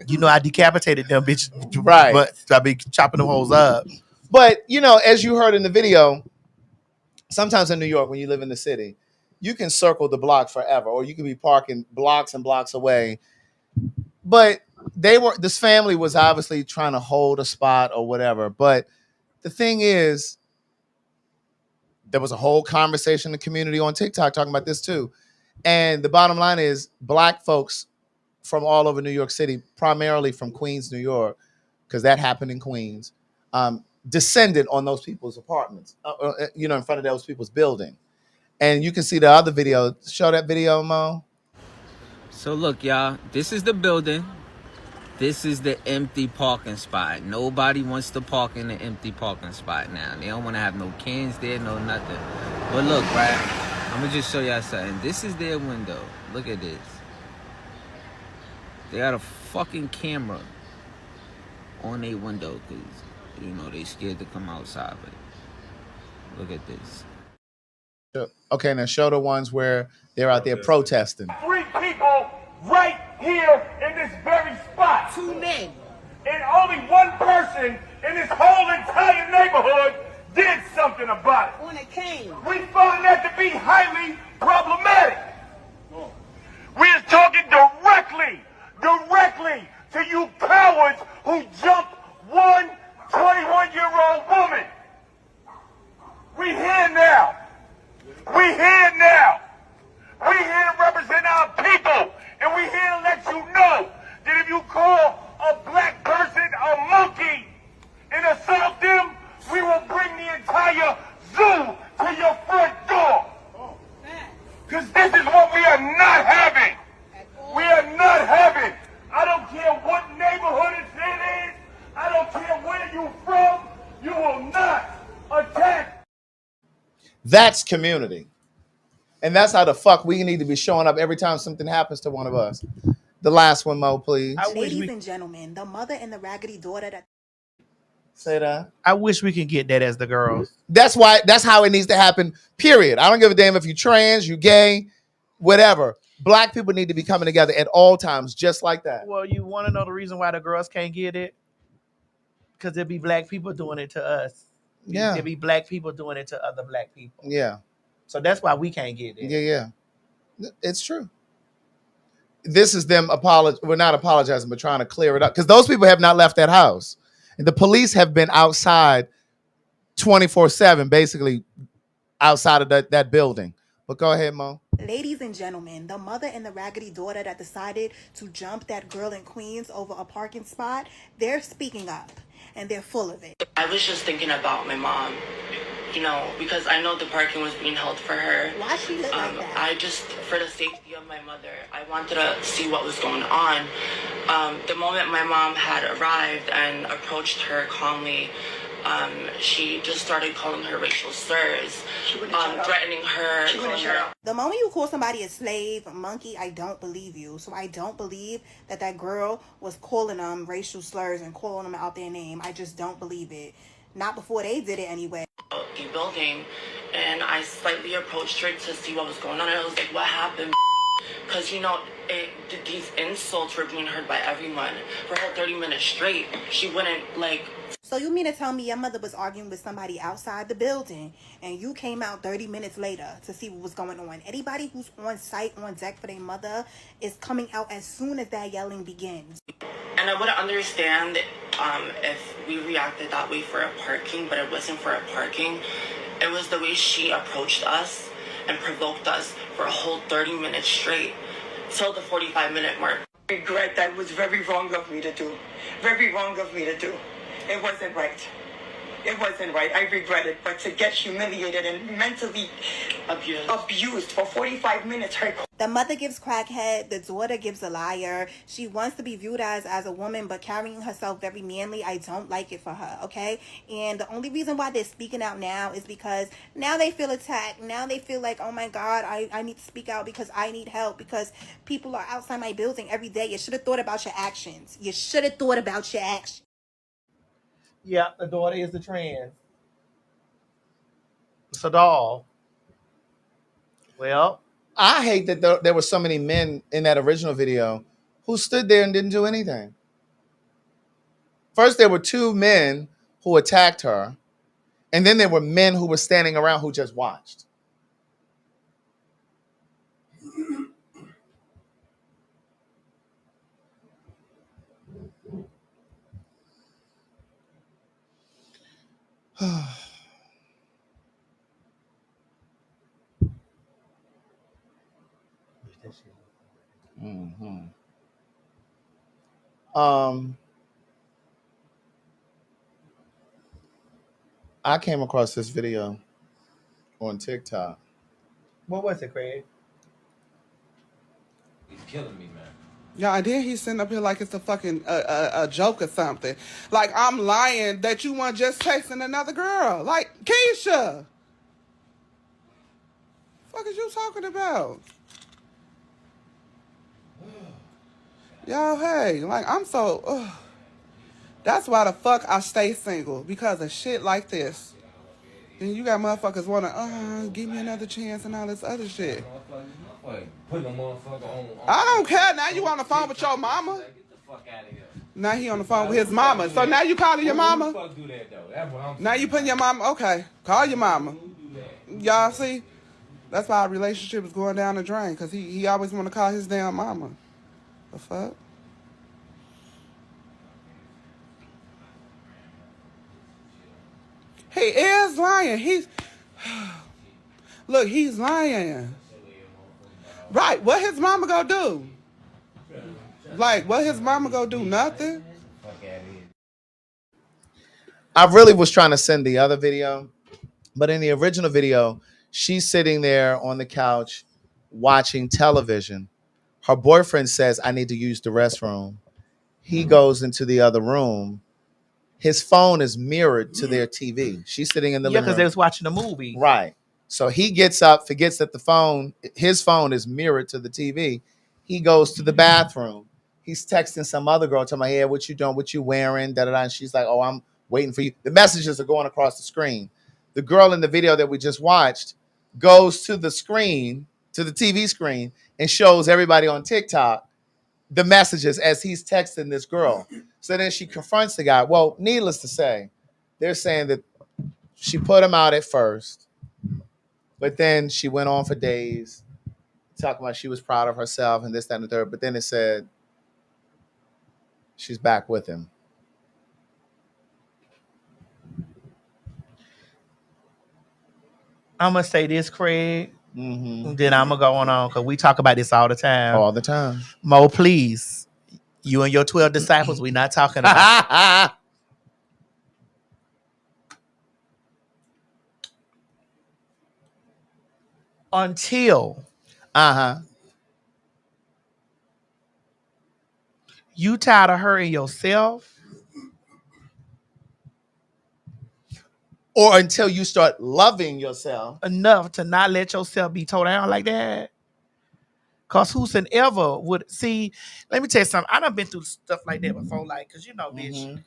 You know, I decapitated them bitches. Right. But I be chopping them hoes up. But, you know, as you heard in the video, sometimes in New York, when you live in the city, you can circle the block forever, or you can be parking blocks and blocks away. But this family was obviously trying to hold a spot or whatever. But the thing is, there was a whole conversation in the community on TikTok talking about this too. And the bottom line is black folks from all over New York City, primarily from Queens, New York, because that happened in Queens, descended on those people's apartments, in front of those people's building. And you can see the other video. Show that video, Mo. So look, y'all, this is the building. This is the empty parking spot. Nobody wants to park in the empty parking spot now. They don't want to have no cans there, no nothing. But look, right, I'm going to just show y'all something. This is their window. Look at this. They got a fucking camera on their window because, they scared to come outside. But look at this. Okay, now show the ones where they're out there protesting. 3 people right here in this very spot. 2 men. And only 1 person in this whole entire neighborhood did something about it. On a cane. We found that to be highly problematic. We are talking directly to you cowards who jumped 1 21-year-old woman. We here now. We here now. We here to represent our people. And we here to let you know that if you call a black person a monkey and assault them, we will bring the entire zoo to your front door. Because this is what we are not having. We are not having. I don't care what neighborhood it is. I don't care where you from. You will not attack. That's community. And that's how the fuck we need to be showing up every time something happens to one of us. The last one, Mo, please. Ladies and gentlemen, the mother and the raggedy daughter that... Say that. I wish we could get that as the girls. That's how it needs to happen, period. I don't give a damn if you trans, you gay, whatever. Black people need to be coming together at all times, just like that. Well, you want to know the reason why the girls can't get it? Because there be black people doing it to us. Yeah. There be black people doing it to other black people. Yeah. So that's why we can't get it. Yeah. It's true. This is them we're not apologizing, but trying to clear it up. Because those people have not left that house. And the police have been outside 24/7, basically outside of that building. But go ahead, Mo. Ladies and gentlemen, the mother and the raggedy daughter that decided to jump that girl in Queens over a parking spot, they're speaking up and they're full of it. I was just thinking about my mom, you know, because I know the parking was being held for her. Why she look like that? I just, for the safety of my mother, I wanted to see what was going on. The moment my mom had arrived and approached her calmly, she just started calling her racial slurs, threatening her. The moment you call somebody a slave, monkey, I don't believe you. So I don't believe that girl was calling them racial slurs and calling them out their name. I just don't believe it. Not before they did it anyway. The building, and I slightly approached her to see what was going on. And I was like, what happened? Because, you know, these insults were being heard by everyone. For a whole 30 minutes straight, she wouldn't, like... So you mean to tell me your mother was arguing with somebody outside the building and you came out 30 minutes later to see what was going on? Anybody who's on site, on deck for their mother is coming out as soon as that yelling begins. And I would understand if we reacted that way for a parking, but it wasn't for a parking. It was the way she approached us and provoked us for a whole 30 minutes straight till the 45-minute mark. I regret that. Was very wrong of me to do. Very wrong of me to do. It wasn't right. It wasn't right. I regret it. But to get humiliated and mentally abused for 45 minutes hurt. The mother gives crackhead. The daughter gives a liar. She wants to be viewed as a woman, but carrying herself very manly. I don't like it for her, okay? And the only reason why they're speaking out now is because now they feel attacked. Now they feel like, oh my God, I need to speak out because I need help, because people are outside my building every day. You should have thought about your actions. You should have thought about your actions. Yeah, the daughter is the trans. It's a doll. Well, I hate that there were so many men in that original video who stood there and didn't do anything. First, there were two men who attacked her, and then there were men who were standing around who just watched. Mm-hmm. I came across this video on TikTok. What was it, Craig? He's killing me, man. Yeah, and then he's sitting up here like it's a fucking a joke or something. Like, I'm lying that you weren't just texting another girl. Like, Keisha. Fuck is you talking about? Yo, hey, like, I'm so... That's why the fuck I stay single, because of shit like this. And you got motherfuckers want to, give me another chance and all this other shit. I don't care. Now you on the phone with your mama. Now he on the phone with his mama. So now you calling your mama? Now you putting your mama, okay. Call your mama. Y'all see? That's why our relationship is going down the drain, because he always want to call his damn mama. The fuck? He is lying. Look, he's lying. Right, what his mama gonna do? Like, what his mama gonna do? Nothing? I really was trying to send the other video, but in the original video, she's sitting there on the couch watching television. Her boyfriend says, I need to use the restroom. He goes into the other room. His phone is mirrored to their TV. She's sitting in the living room. because they was watching a movie. Right. So he gets up, forgets that his phone is mirrored to the TV. He goes to the bathroom. He's texting some other girl, talking about, hey, what you doing? What you wearing? Da, da, da. And she's like, oh, I'm waiting for you. The messages are going across the screen. The girl in the video that we just watched goes to the screen, to the TV screen, and shows everybody on TikTok the messages as he's texting this girl. So then she confronts the guy. Well, needless to say, they're saying that she put him out at first, but then she went on for days talking about she was proud of herself and this, that, and the third. But then it said she's back with him. I'm going to say this, Craig. Mm-hmm. Then I'm going to go on because we talk about this all the time. All the time. Mo, please. You and your 12 disciples, we're not talking about until you tired of hurting yourself, or until you start loving yourself enough to not let yourself be tore down like that. Cause whosoever would see, let me tell you something. I done been through stuff like that before, like, cause bitch,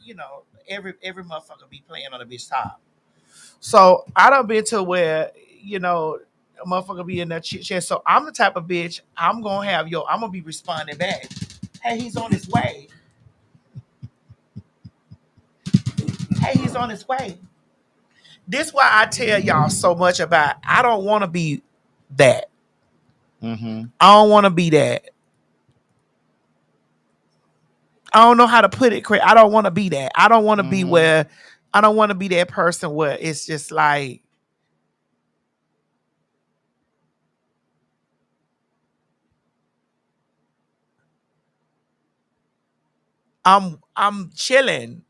every motherfucker be playing on a bitch top. So I done been to where, a motherfucker be in that shit. So I'm the type of bitch, I'm gonna be responding back. Hey, he's on his way. Hey, he's on his way. This why I tell y'all so much about I don't want to be that. Mm-hmm. I don't want to be that. I don't know how to put it, Craig. I don't want to be that. I don't want to be where I don't want to be that person where it's just like I'm chilling.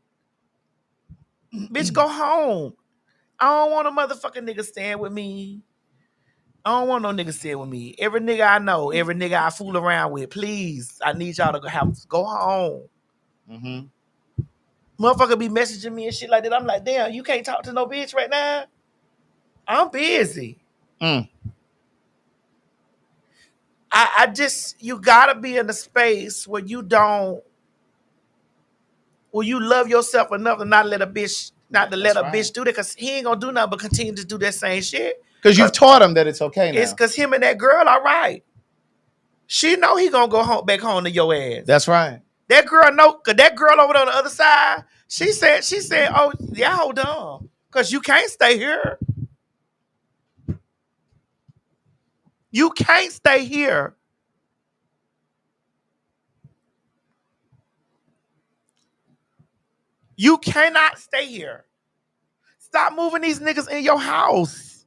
Bitch, go home. I don't want a motherfucking nigga staying with me. I don't want no nigga staying with me. Every nigga I know, every nigga I fool around with, please, I need y'all to go home. Mm-hmm. Motherfucker be messaging me and shit like that. I'm like, damn, you can't talk to no bitch right now? I'm busy. I just, you gotta be in a space where you love yourself enough to not let a bitch bitch do that, because he ain't gonna do nothing but continue to do that same shit. Because you've taught him that it's okay now. It's because him and that girl are right. She know he gonna go back home to your ass. That's right. That girl know, cause that girl over there on the other side, she said, oh, yeah, hold on. Cause you can't stay here. You can't stay here. You cannot stay here. Stop moving these niggas in your house.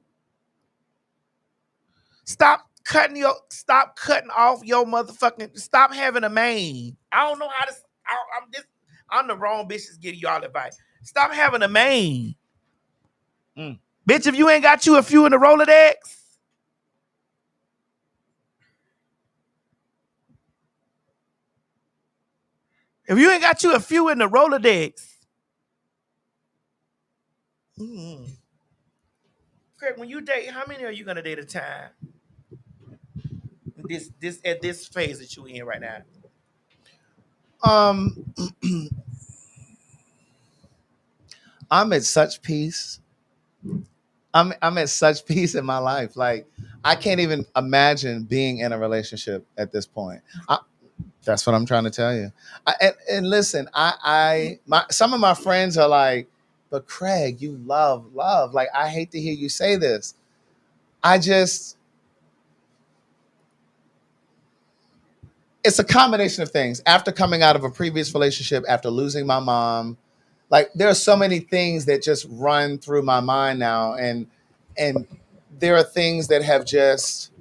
Stop cutting off your motherfucking, stop having a main. I don't know how to, I'm the wrong bitch that's giving y'all advice. Stop having a main. Bitch, if you ain't got you a few in the Rolodex, Craig, when you date, how many are you gonna date at a time? This at this phase that you in right now. I'm at such peace. I'm at such peace in my life. Like, I can't even imagine being in a relationship at this point. That's what I'm trying to tell you. And listen, some of my friends are like, but Craig, you love. Like, I hate to hear you say this. It's a combination of things. After coming out of a previous relationship, after losing my mom, like, there are so many things that just run through my mind now. And there are things that have just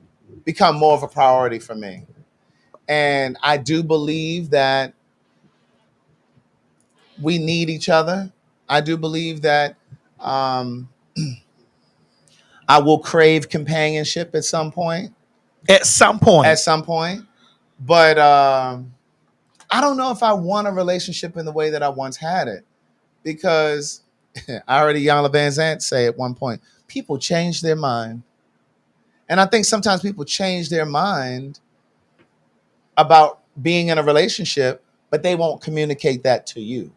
become more of a priority for me. And I do believe that we need each other. I do believe that I will crave companionship at some point. But I don't know if I want a relationship in the way that I once had it, because I heard Iyanla Vanzant say at one point, people change their mind. And I think sometimes people change their mind about being in a relationship, but they won't communicate that to you.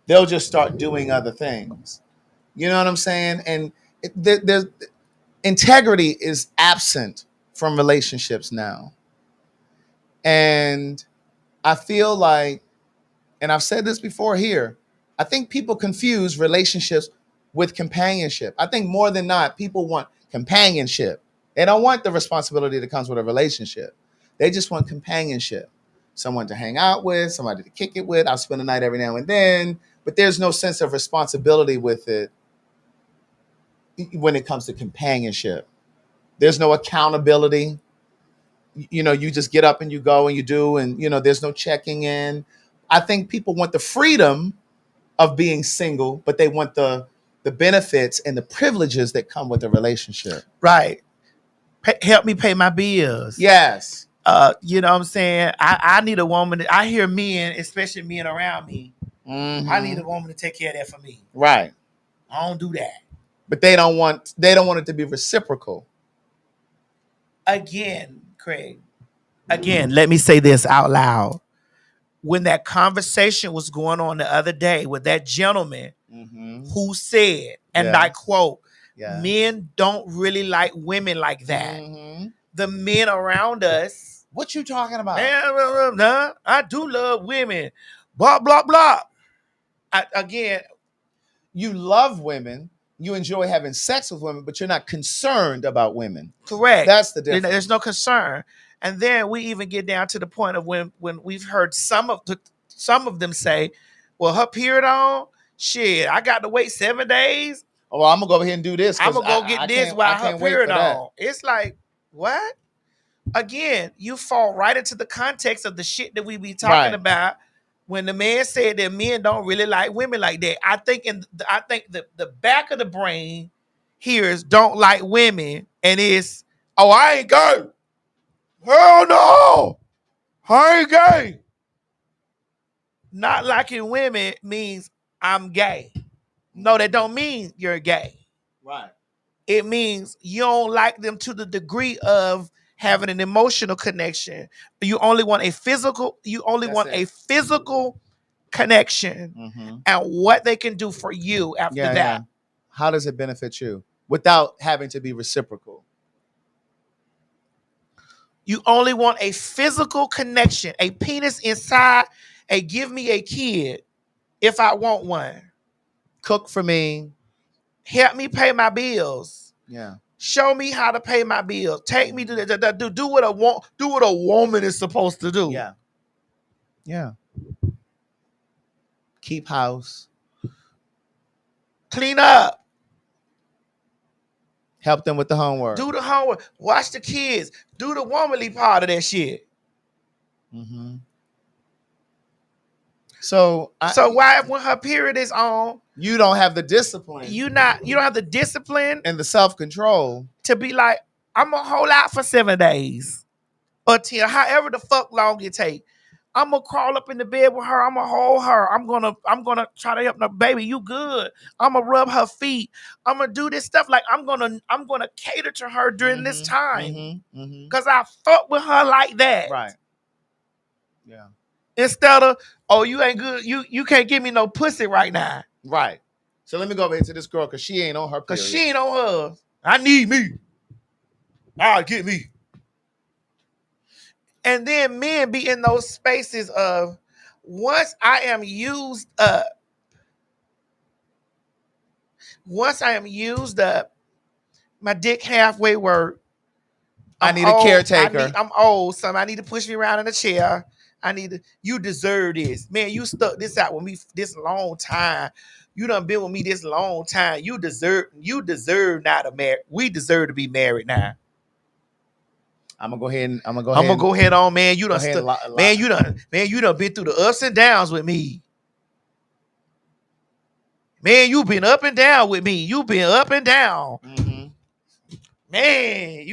They'll just start doing other things. You know what I'm saying? And there's integrity is absent from relationships now. And I feel like, and I've said this before here, I think people confuse relationships with companionship. I think more than not, people want companionship. They don't want the responsibility that comes with a relationship. They just want companionship. Someone to hang out with, somebody to kick it with. I'll spend the night every now and then, but there's no sense of responsibility with it when it comes to companionship. There's no accountability. You know, you just get up and you go and you do, and, you know, there's no checking in. I think people want the freedom of being single, but they want the benefits and the privileges that come with a relationship. Right. Help me pay my bills. Yes. You know what I'm saying? I need a woman. I hear men, especially men around me. Mm-hmm. I need a woman to take care of that for me. Right. I don't do that. But they don't want it to be reciprocal. Again, Craig. Again, let me say this out loud. When that conversation was going on the other day with that gentleman who said, and I quote, men don't really like women like that. The men around us. What you talking about? Nah, I do love women. Blah, blah, blah. Again, you love women. You enjoy having sex with women, but you're not concerned about women. Correct. That's the difference. There's no concern. And then we even get down to the point of when we've heard some of them say, well, her period on, shit, I got to wait 7 days. Oh, well, I'm going to go ahead and do this. I'm going to go get this while her period on. It's like, what? Again, you fall right into the context of the shit that we be talking about when the man said that men don't really like women like that. I think the back of the brain here is don't like women, and it's, oh, I ain't gay. Hell no, I ain't gay. Not liking women means I'm gay. No, that don't mean you're gay. Right. It means you don't like them to the degree of having an emotional connection. You only want a physical. You only want a physical connection, and what they can do for you after that. Yeah. How does it benefit you without having to be reciprocal? You only want a physical connection, a penis inside, a give me a kid if I want one. Cook for me. Help me pay my bills. Yeah. Show me how to pay my bills. Take me to do what a woman is supposed to do. Yeah. Yeah. Keep house. Clean up. Help them with the homework. Do the homework. Watch the kids. Do the womanly part of that shit. So why, when her period is on, you don't have the discipline? You don't have the discipline and the self-control to be like, I'm gonna hold out for 7 days or 10, however the fuck long it take. I'm gonna crawl up in the bed with her. I'm gonna hold her. I'm gonna try to help her. Baby, you good? I'm gonna rub her feet. I'm gonna do this stuff. Like I'm gonna cater to her during this time because I fuck with her like that. Right. Yeah. Instead of, oh, you ain't good. You can't give me no pussy right now. Right. So let me go over here to this girl because she ain't on her period. Because she ain't on hers. I need me. I'll get me. And then men be in those spaces of, once I am used up, my dick halfway work. I need a caretaker. I'm old. Somebody need to push me around in a chair. You deserve this. Man, you stuck this out with me this long time. You done been with me this long time. You deserve not to marry. We deserve to be married now. I'm gonna go ahead on, man. You done you done been through the ups and downs with me. Man, you been up and down with me. You been up and down. Man,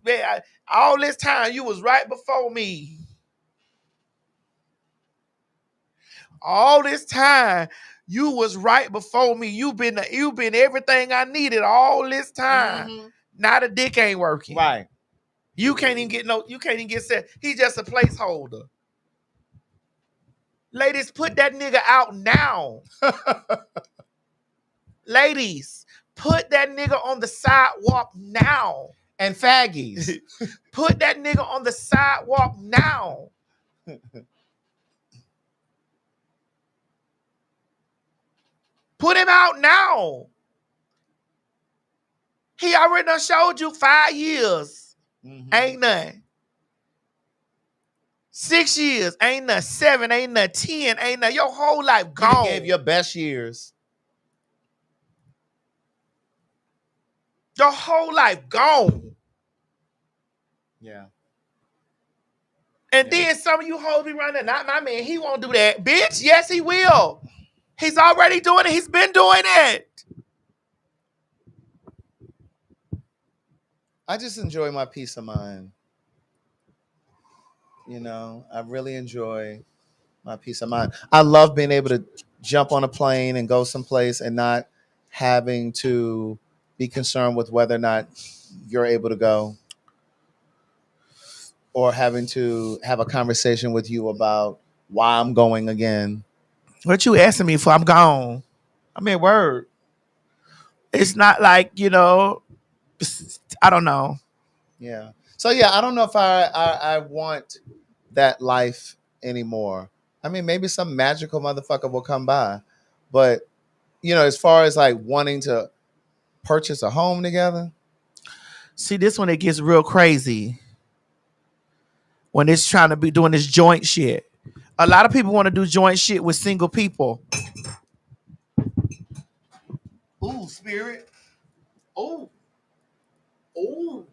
man, all this time you was right before me. All this time you was right before me. You been everything I needed all this time. Now the dick ain't working. Right. You can't even get set. He's just a placeholder. Ladies, put that nigga out now. Ladies, put that nigga on the sidewalk now. And faggies, put that nigga on the sidewalk now. Put him out now. He already done showed you 5 years. Ain't nothing. 6 years. Ain't nothing. 7. Ain't nothing. 10. Ain't nothing. Your whole life gone. You gave your best years. Your whole life gone. Yeah. And then some of you hoes be running, not my man. He won't do that. Bitch, yes, he will. He's already doing it. He's been doing it. I just enjoy my peace of mind. I really enjoy my peace of mind. I love being able to jump on a plane and go someplace and not having to be concerned with whether or not you're able to go, or having to have a conversation with you about why I'm going again. What you asking me for? I'm gone. I mean, word. It's not like, I don't know. Yeah. So yeah, I don't know if I want that life anymore. I mean, maybe some magical motherfucker will come by, but as far as like wanting to purchase a home together. See, this one, it gets real crazy when it's trying to be doing this joint shit. A lot of people want to do joint shit with single people. Ooh, spirit. Ooh. Ooh.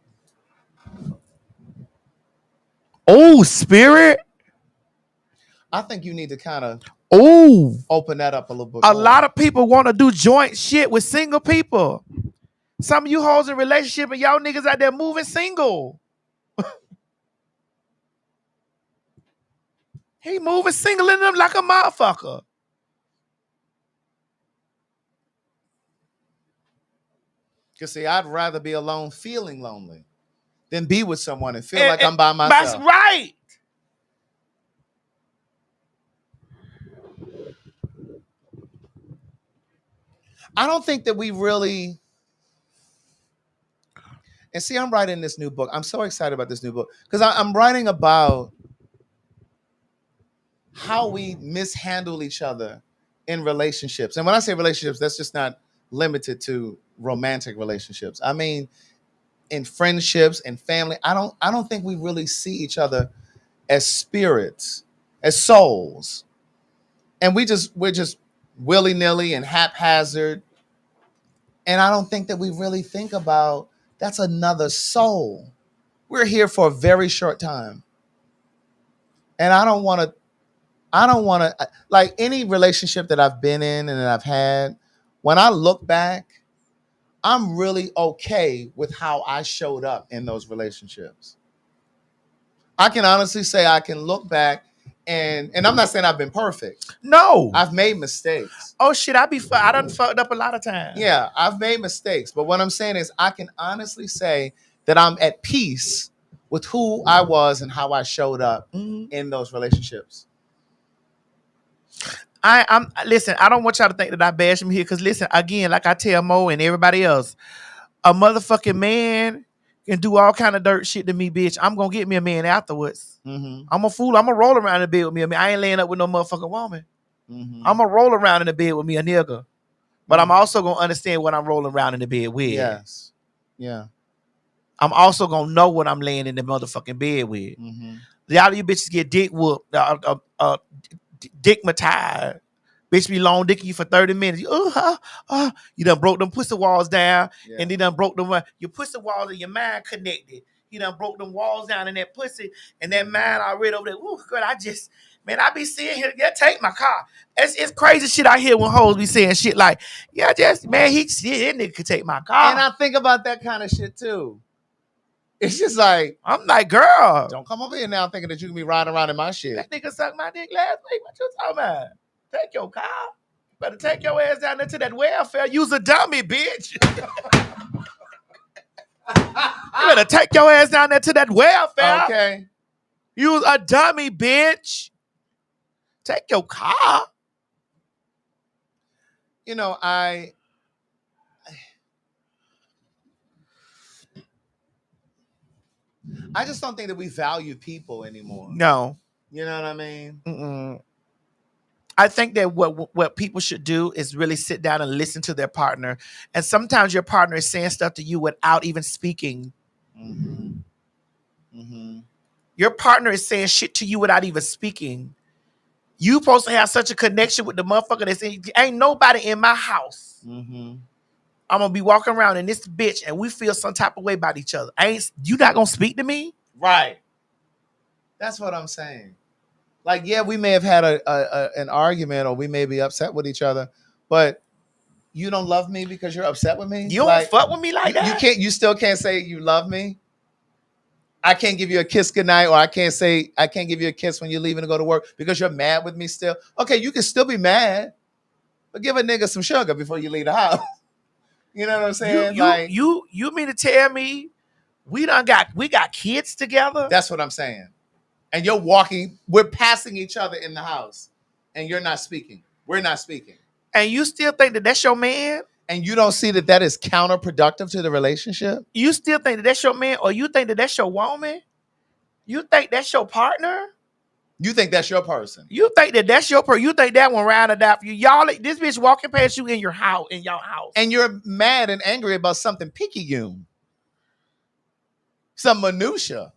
Ooh, spirit. I think you need to kind of open that up a little bit A more. lot of people want to do joint shit with single people. Some of you hoes in relationship and y'all niggas out there moving single. He moving single in them like a motherfucker. Because see, I'd rather be alone feeling lonely than be with someone and feel like I'm by myself. That's right. I don't think that we really... And see, I'm writing this new book. I'm so excited about this new book because I'm writing about how we mishandle each other in relationships. And when I say relationships, that's just not limited to romantic relationships. I mean, in friendships and family, I don't think we really see each other as spirits, as souls. And we're just willy-nilly and haphazard. And I don't think that we really think about that's another soul. We're here for a very short time. And I don't want to, like any relationship that I've been in and that I've had, when I look back, I'm really okay with how I showed up in those relationships. I can honestly say I can look back and I'm not saying I've been perfect. No. I've made mistakes. Oh shit, I done fucked up a lot of times. Yeah, I've made mistakes. But what I'm saying is I can honestly say that I'm at peace with who I was and how I showed up in those relationships. Listen, I don't want y'all to think that I bash him here because listen, again, like I tell Mo and everybody else, a motherfucking man can do all kind of dirt shit to me, bitch. I'm gonna get me a man afterwards. I'm a fool. I'm gonna roll around in the bed with me. I mean, I ain't laying up with no motherfucking woman. I'm gonna roll around in the bed with me a nigga. But I'm also gonna understand what I'm rolling around in the bed with. Yes. Yeah. I'm also gonna know what I'm laying in the motherfucking bed with. Y'all you bitches get dick whooped, dickmatized. Bitch be long dicking you for 30 minutes. You done broke them pussy walls down, and they done broke them. Your pussy walls and your mind connected. You done broke them walls down in that pussy, and that mind already over there. Ooh, good. I be seeing here. Yeah, take my car. It's crazy shit I hear when hoes be saying shit like, yeah, that nigga could take my car. And I think about that kind of shit too. It's just like, I'm like, girl, don't come over here now thinking that you can be riding around in my shit. That nigga sucked my dick last week. What you talking about? Take your car. Better take your ass down there to that welfare. Use a dummy, bitch. You better take your ass down there to that welfare. Okay. Use a dummy, bitch. Take your car. I just don't think that we value people anymore. No. You know what I mean? Mm-mm. I think that what people should do is really sit down and listen to their partner. And sometimes your partner is saying stuff to you without even speaking. Mm-hmm. Mm-hmm. Your partner is saying shit to you without even speaking. You supposed to have such a connection with the motherfucker that's ain't nobody in my house. Mm-hmm. I'm gonna be walking around in this bitch and we feel some type of way about each other. You not gonna speak to me? Right. That's what I'm saying. Like, yeah, we may have had an argument or we may be upset with each other, but you don't love me because you're upset with me? You don't fuck with me like that? You still can't say you love me? I can't give you a kiss goodnight, or I can't give you a kiss when you're leaving to go to work because you're mad with me still. Okay, you can still be mad, but give a nigga some sugar before you leave the house. You know what I'm saying? You mean to tell me we got kids together? That's what I'm saying. And we're passing each other in the house, and you're not speaking. We're not speaking. And you still think that that's your man? And you don't see that is counterproductive to the relationship? You still think that that's your man, or you think that that's your woman? You think that's your partner? You think that's your person? You think that that's your person? You think that one round and out for you? Y'all, this bitch walking past you in your house, and you're mad and angry about something picayune, some minutia.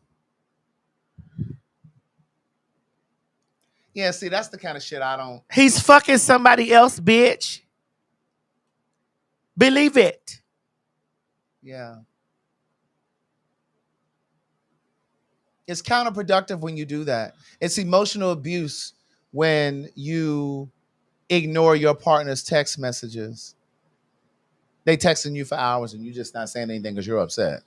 Yeah, see, that's the kind of shit I don't. He's fucking somebody else, bitch. Believe it. Yeah. It's counterproductive when you do that. It's emotional abuse when you ignore your partner's text messages. They texting you for hours and you just not saying anything because you're upset.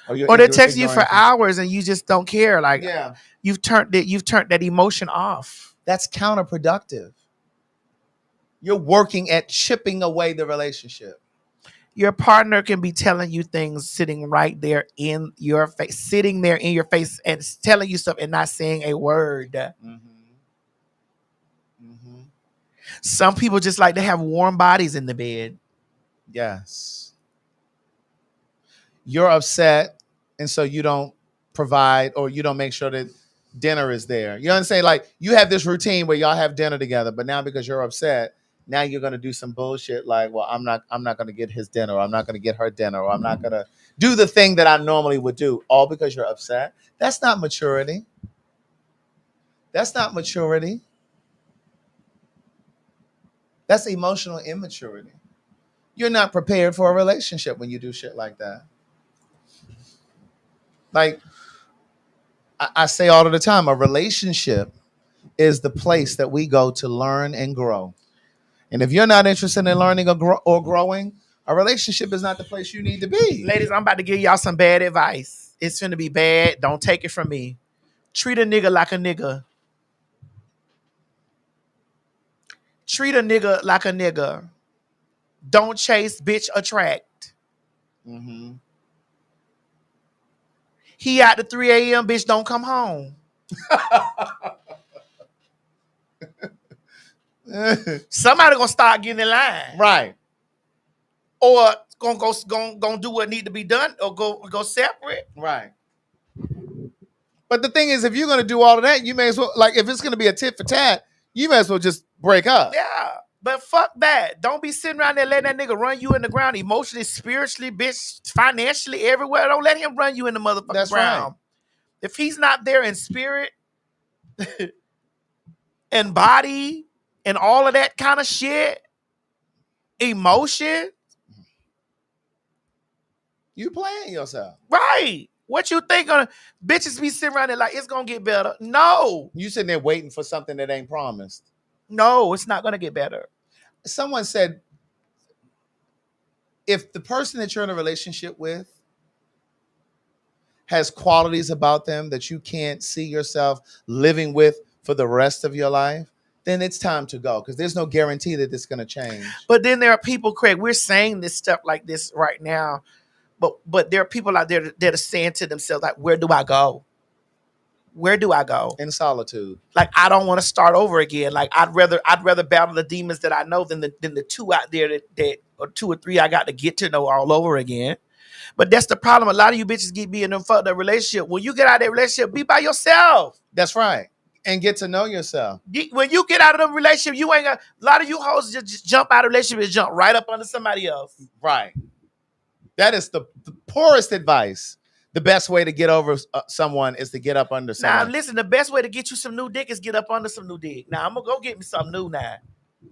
Or they're texting you for hours and you just don't care. Like, yeah, you've turned that emotion off. That's counterproductive. You're working at chipping away the relationship. Your partner can be telling you things sitting right there in your face, sitting there in your face and telling you stuff and not saying a word. Mm-hmm. Mm-hmm. Some people just like to have warm bodies in the bed. Yes. You're upset, and so you don't provide or you don't make sure that dinner is there. You know what I'm saying? Like, you have this routine where y'all have dinner together, but now because you're upset, now you're gonna do some bullshit like, well, I'm not gonna get his dinner, or I'm not gonna get her dinner, or I'm not gonna do the thing that I normally would do, all because you're upset. That's not maturity. That's not maturity. That's emotional immaturity. You're not prepared for a relationship when you do shit like that. Like, I say all of the time, a relationship is the place that we go to learn and grow. And if you're not interested in learning or growing, a relationship is not the place you need to be. Ladies, I'm about to give y'all some bad advice. It's finna be bad. Don't take it from me. Treat a nigga like a nigga. Treat a nigga like a nigga. Don't chase, bitch, attract. Mm-hmm. He out to 3 a.m., bitch, don't come home. Somebody gonna start getting in line. Right. Or gonna do what need to be done, or go separate. Right. But the thing is, if you're gonna do all of that, you may as well, like, if it's gonna be a tit for tat, you may as well just break up. Yeah. But fuck that. Don't be sitting around there letting that nigga run you in the ground emotionally, spiritually, bitch, financially, everywhere. Don't let him run you in the motherfucking ground. Right. If he's not there in spirit and body and all of that kind of shit, emotion, you playing yourself. Right. What you think gonna bitches be sitting around there like it's gonna get better? No. You sitting there waiting for something that ain't promised. No, it's not gonna get better. Someone said, if the person that you're in a relationship with has qualities about them that you can't see yourself living with for the rest of your life, then it's time to go, because there's no guarantee that it's going to change. But then there are people, Craig, we're saying this stuff like this right now, but there are people out there that are saying to themselves, like, where do I go? Where do I go? In solitude. Like, I don't want to start over again. Like, I'd rather battle the demons that I know than the two out there that or 2 or 3 I got to get to know all over again. But that's the problem. A lot of you bitches be in them fucked up relationship. When you get out of that relationship, be by yourself. That's right. and get to know yourself. When you get out of the relationship, you ain't got a lot of you hoes just jump out of relationship and jump right up under somebody else. Right. That is the poorest advice. The best way to get over someone is to get up under someone. Now, listen, the best way to get you some new dick is get up under some new dick. Now, I'm going to go get me something new now.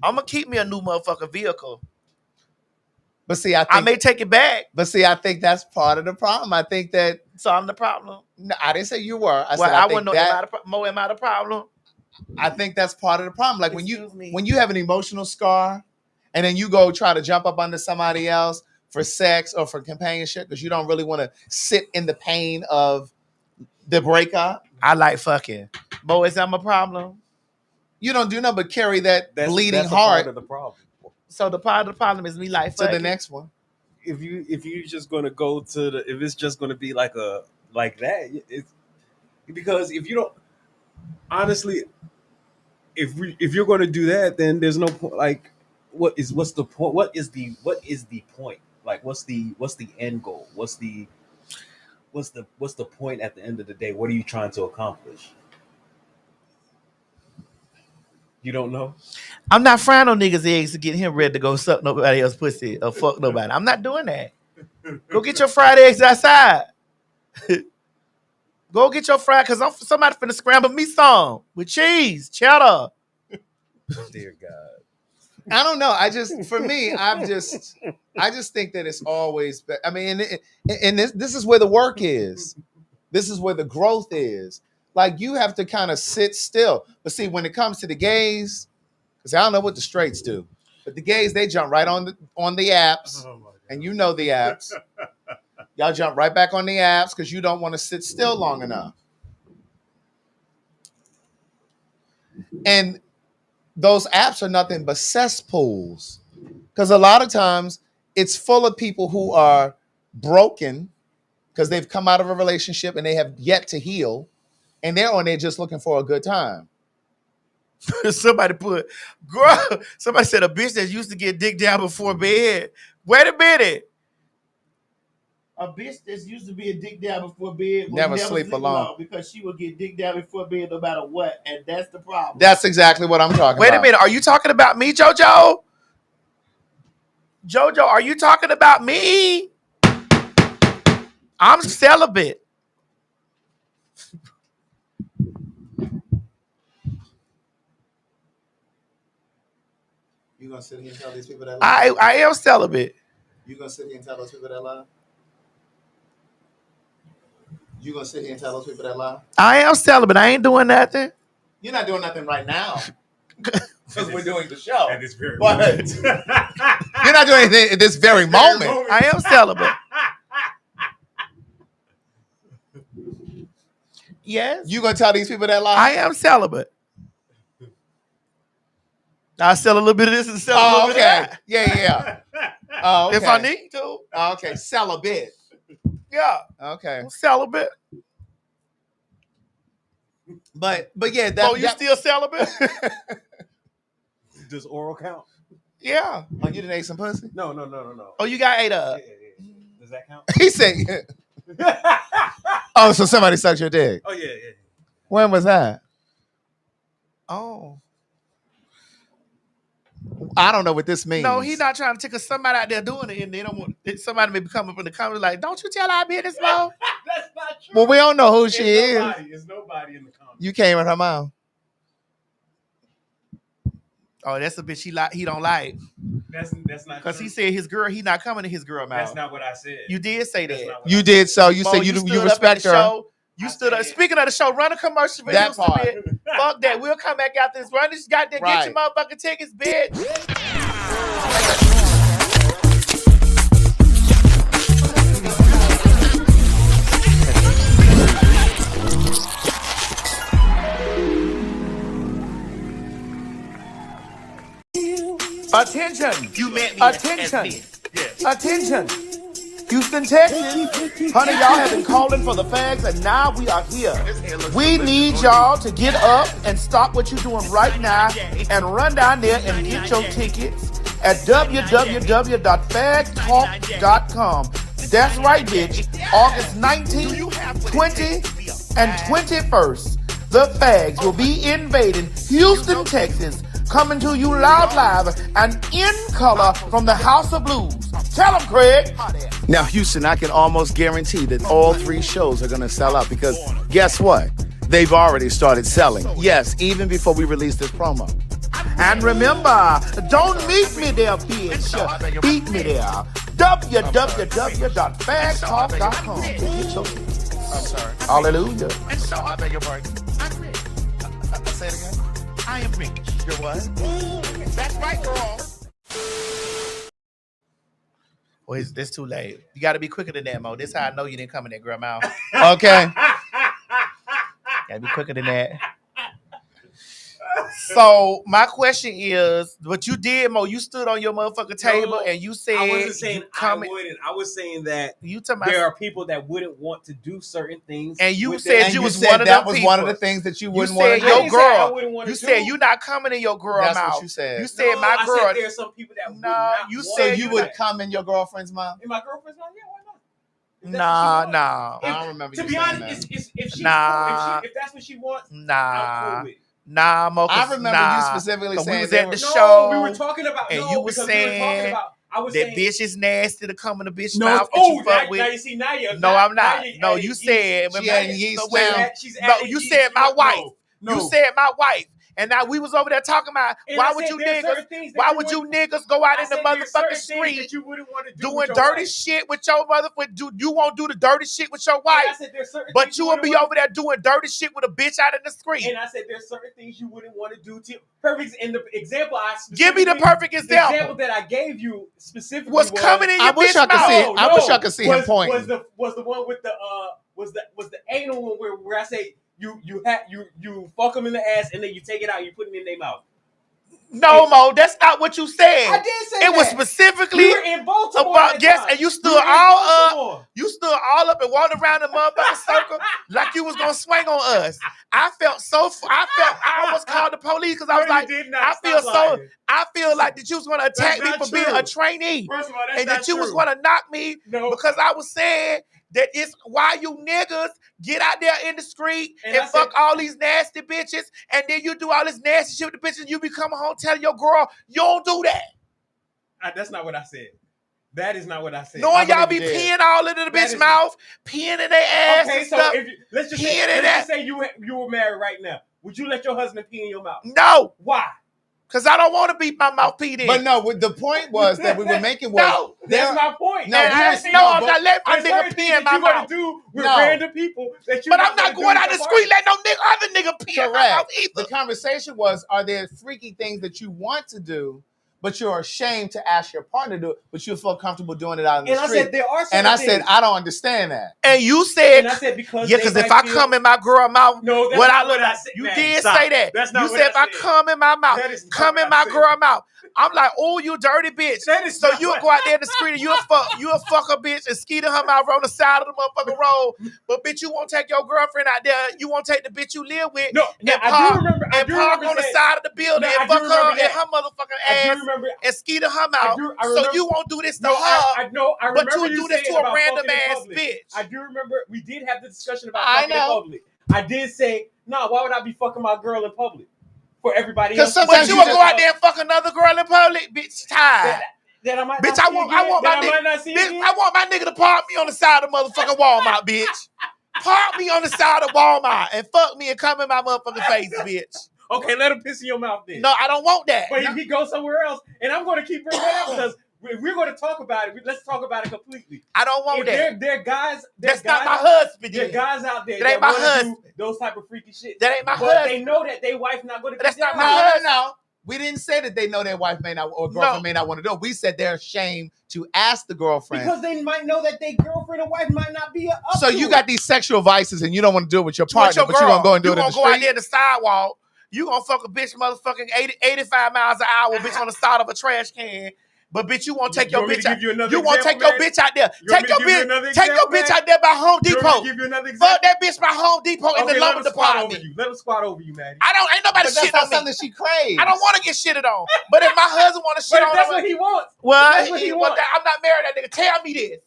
I'm going to keep me a new motherfucking vehicle. But see, I may take it back. But see, I think that's part of the problem. I think that... So I'm the problem? No, I didn't say you were. I wouldn't know, am I the problem? I think that's part of the problem. Like when you have an emotional scar and then you go try to jump up under somebody else for sex or for companionship because you don't really want to sit in the pain of the breakup. I like fucking. Bo, is that my problem? You don't do nothing but carry that bleeding that's heart. Part of the problem. So the part of the problem is me like fucking. To the next one. If you're just gonna go to if it's just gonna be like that, it's because if you don't honestly, if you're gonna do that, then there's no point. Like, what's the point? What is the point? Like, what's the end goal? What's the point at the end of the day? What are you trying to accomplish? You don't know? I'm not frying on niggas' eggs to get him ready to go suck nobody else's pussy or fuck nobody. I'm not doing that. Go get your fried eggs outside. Go get your fried, because somebody finna scramble me some with cheese, cheddar. Dear God. I don't know. I just think that it's always. I mean, and this is where the work is. This is where the growth is. Like you have to kind of sit still. But see, when it comes to the gays, because I don't know what the straights do, but the gays they jump right on the apps, and you know the apps. Y'all jump right back on the apps because you don't want to sit still long enough. And those apps are nothing but cesspools. Because a lot of times it's full of people who are broken because they've come out of a relationship and they have yet to heal. And they're on there just looking for a good time. Somebody said a bitch that used to get dick down before bed. Wait a minute. A bitch that used to be a dick down before bed will never sleep alone because she will get dick down before bed no matter what, and that's the problem. That's exactly what I'm talking about. Wait a minute, are you talking about me, JoJo? JoJo, are you talking about me? I'm celibate. You gonna sit here and tell these people that lie? I am celibate. You gonna sit here and tell those people that lie? You gonna sit here and tell those people that lie? I am celibate. I ain't doing nothing. You're not doing nothing right now. Because we're doing the show. At this very moment. You're not doing anything at this very moment. I am celibate. Yes. You gonna tell these people that lie? I am celibate. I sell a little bit of this and sell a little bit of that. Yeah. Oh, okay. If I need to. Oh, okay. Sell a bit. Yeah. Okay. I'm celibate. But yeah. You still celibate? Does oral count? Yeah. Oh, you didn't ate some pussy? No. Oh, you got ate up. Yeah. Does that count? He said. Oh, so somebody sucked your dick? Oh yeah. When was that? Oh. I don't know what this means. No, he's not trying to tickle somebody out there doing it, and they don't want somebody may come up in the comments like, "Don't you tell our business, Mo?" That's not true. Well, we don't know who she is. There's nobody in the comments. You came in her mouth. Oh, that's a bitch he don't like. That's not because he said his girl. He not coming to his girl mouth. That's not what I said. You did say that. You did. So you Mo, said you respect her. Show. You stood up. Speaking of the show, run a commercial for that part. Fuck that. We'll come back after this. Run this goddamn. Get your motherfucking tickets, bitch. Attention. You met me. Attention. Yes. Attention. Houston, Texas. Honey, y'all have been calling for the fags, and now we are here. We need y'all to get up and stop what you're doing right now and run down there and get your tickets at www.PhagTawlk.com. That's right, bitch. August 19th, 20th, and 21st. the Fags will be invading Houston, Texas, coming to you loud live and in color from the House of Blues. Tell them, Craig. Now, Houston, I can almost guarantee that all 3 shows are going to sell out because guess what? They've already started selling. Yes, even before we release this promo. And remember, don't meet me there, bitch. Beat me there. www.PhagTawlk.com. Get your tickets. I'm sorry. Hallelujah. And so, I beg your pardon. I'm rich. Say it again. I am rich. You're what? That's right, girl. Well, it's too late. You got to be quicker than that, Mo. This is how I know you didn't come in that girl mouth. Okay. Got to be quicker than that. So my question is, what you did, Mo, you stood on your motherfucking table and you said I wasn't saying I wouldn't. I was saying that you talking there are people that wouldn't want to do certain things. And you with said them. you was said one of that them was people. one of the things that you wouldn't You said want to do. your girl. want You to said do. you not coming in your girl That's mouth. what you said. You said my girl. I said there are some people that would not you want So said you would come in your girlfriend's mouth? in my girlfriend's mouth. Yeah, why not? Nah. I don't remember To you be saying honest, that. if she's Nah. if that's what she wants, Nah. I'm cool with it. Nah, Mo. I remember you specifically saying we was they at were- the No, show. we were talking about and no, you was because we were talking saying about I was that saying bitch is nasty to come in the bitch no, mouth. oh, that you fuck now with. you see now you're No, I'm not. now No, adding you yeast. said She adding yeast no, wait, now. She's no, adding you yeast. said my wife. No. You said my wife. And now we was over there talking about And why I would said you there are niggas? certain things that Why you would you wouldn't- niggas go out I in the said there's certain motherfucking things street that you wouldn't want to do doing with your dirty wife. shit with your motherfucker? You won't do the dirty shit with your And wife, I said there's certain but things you will wouldn't be want over there doing dirty shit with a bitch out in the street. And I said there's certain things you wouldn't want to do to perfect. In the example I Give me the perfect the example. example that I gave you specifically Was coming in your I wish bitch I could mouth. see. I wish I could see him was pointing. was the one with the was the anal one where I say you fuck them in the ass and then you take it out and you put it in their mouth. No, Mo, that's not what you said. I did say it that. was specifically We were in Baltimore about that yes, time. and you We stood were in all up. Baltimore. You stood all up and walked around the motherfucking circle like you was gonna swing on us. I almost called the police because I was like, I feel like that you was gonna attack me for being a trainee. First of all, that's And not that you was true. gonna knock me No. because I was saying that it's why you niggas get out there in the street and I fuck said- all these nasty bitches, and then you do all this nasty shit with the bitches. You be coming home telling your girl you don't do that. That's not what I said. That is not what I said. Knowing y'all be peeing all into the bitch mouth, peeing in their ass Okay, and so stuff. if you, let's just say you were married right now. Would you let your husband pee in your mouth? No. Why? Because I don't want to beat my mouth peed in. But no, the point was that we were making was no, that's my point. No, I'm not letting my nigga pee in my mouth. Do with random people that you. But I'm not going out the street letting no other nigga pee in my mouth either. The conversation was: are there freaky things that you want to do, but you're ashamed to ask your partner to do it, but you feel comfortable doing it out in the street? And I said there are certain And I said things. I don't understand that. And you said, and I said because if I come in my girl mouth, no, that's what not I look what I like. said. You Man, did stop. say that. That's not you what said if I I come in my mouth, That is not come in what my I said. girl mouth. I'm like, oh, you dirty bitch. So not you'll what- go out there in the street and you'll fuck a bitch and skeet her mouth on the side of the motherfucking road. But bitch, you won't take your girlfriend out there. You won't take the bitch you live with. No, and I park, do remember. I and do park remember on the saying- side of the building No, I and do fuck remember her in that. her motherfucking I do ass remember- and skeet her mouth. I So remember- you won't do this to No, her. I but remember you do this to saying a about random fucking in ass public. bitch. I do remember we did have the discussion about I fucking know. in public. I did say, no, why would I be fucking my girl in public for everybody 'Cause else? sometimes But you you will just- go out there and fuck another girl in public, bitch. Tired. That I might Bitch, not I see want again, my that I nigga. might not see Bitch, again. I want my nigga to park me on the side of motherfucking Walmart, bitch. Park me on the side of Walmart and fuck me and come in my motherfucking face, bitch. Okay, let him piss in your mouth then. No, I don't want that. But if he goes somewhere else, and I'm going to keep bringing that up because if we're going to talk about it, let's talk about it completely. I don't want that. There are guys. That's not my husband. There are guys out there That ain't that my want husband. to do those type of freaky shit. That ain't my but husband. they know that their wife not going to. That's not my No, husband. no. We didn't say that they know their wife may not or girlfriend may not want to do it. We said they're ashamed to ask the girlfriend. Because they might know that their girlfriend or wife might not be up So to you it. got these sexual vices and you don't want to do it with your partner, With your but you're girl. going to go and do You it in gonna the go out street? there in the sidewalk. You gonna fuck a bitch motherfucking 85 miles an hour, bitch, on the side of a trash can. But bitch, you won't take your bitch out. You won't take your bitch out there. Take your bitch out there by Home Depot. Give you another example? Fuck that bitch by Home Depot in the Okay, lumber department. Let him squat over you, man. Ain't nobody But that's shit not on me. something she craves. I don't want to get shitted on. But if my husband want to shit But on if that's me, what he wants. well, That's what he wants. I'm not married to that nigga. Tell me this.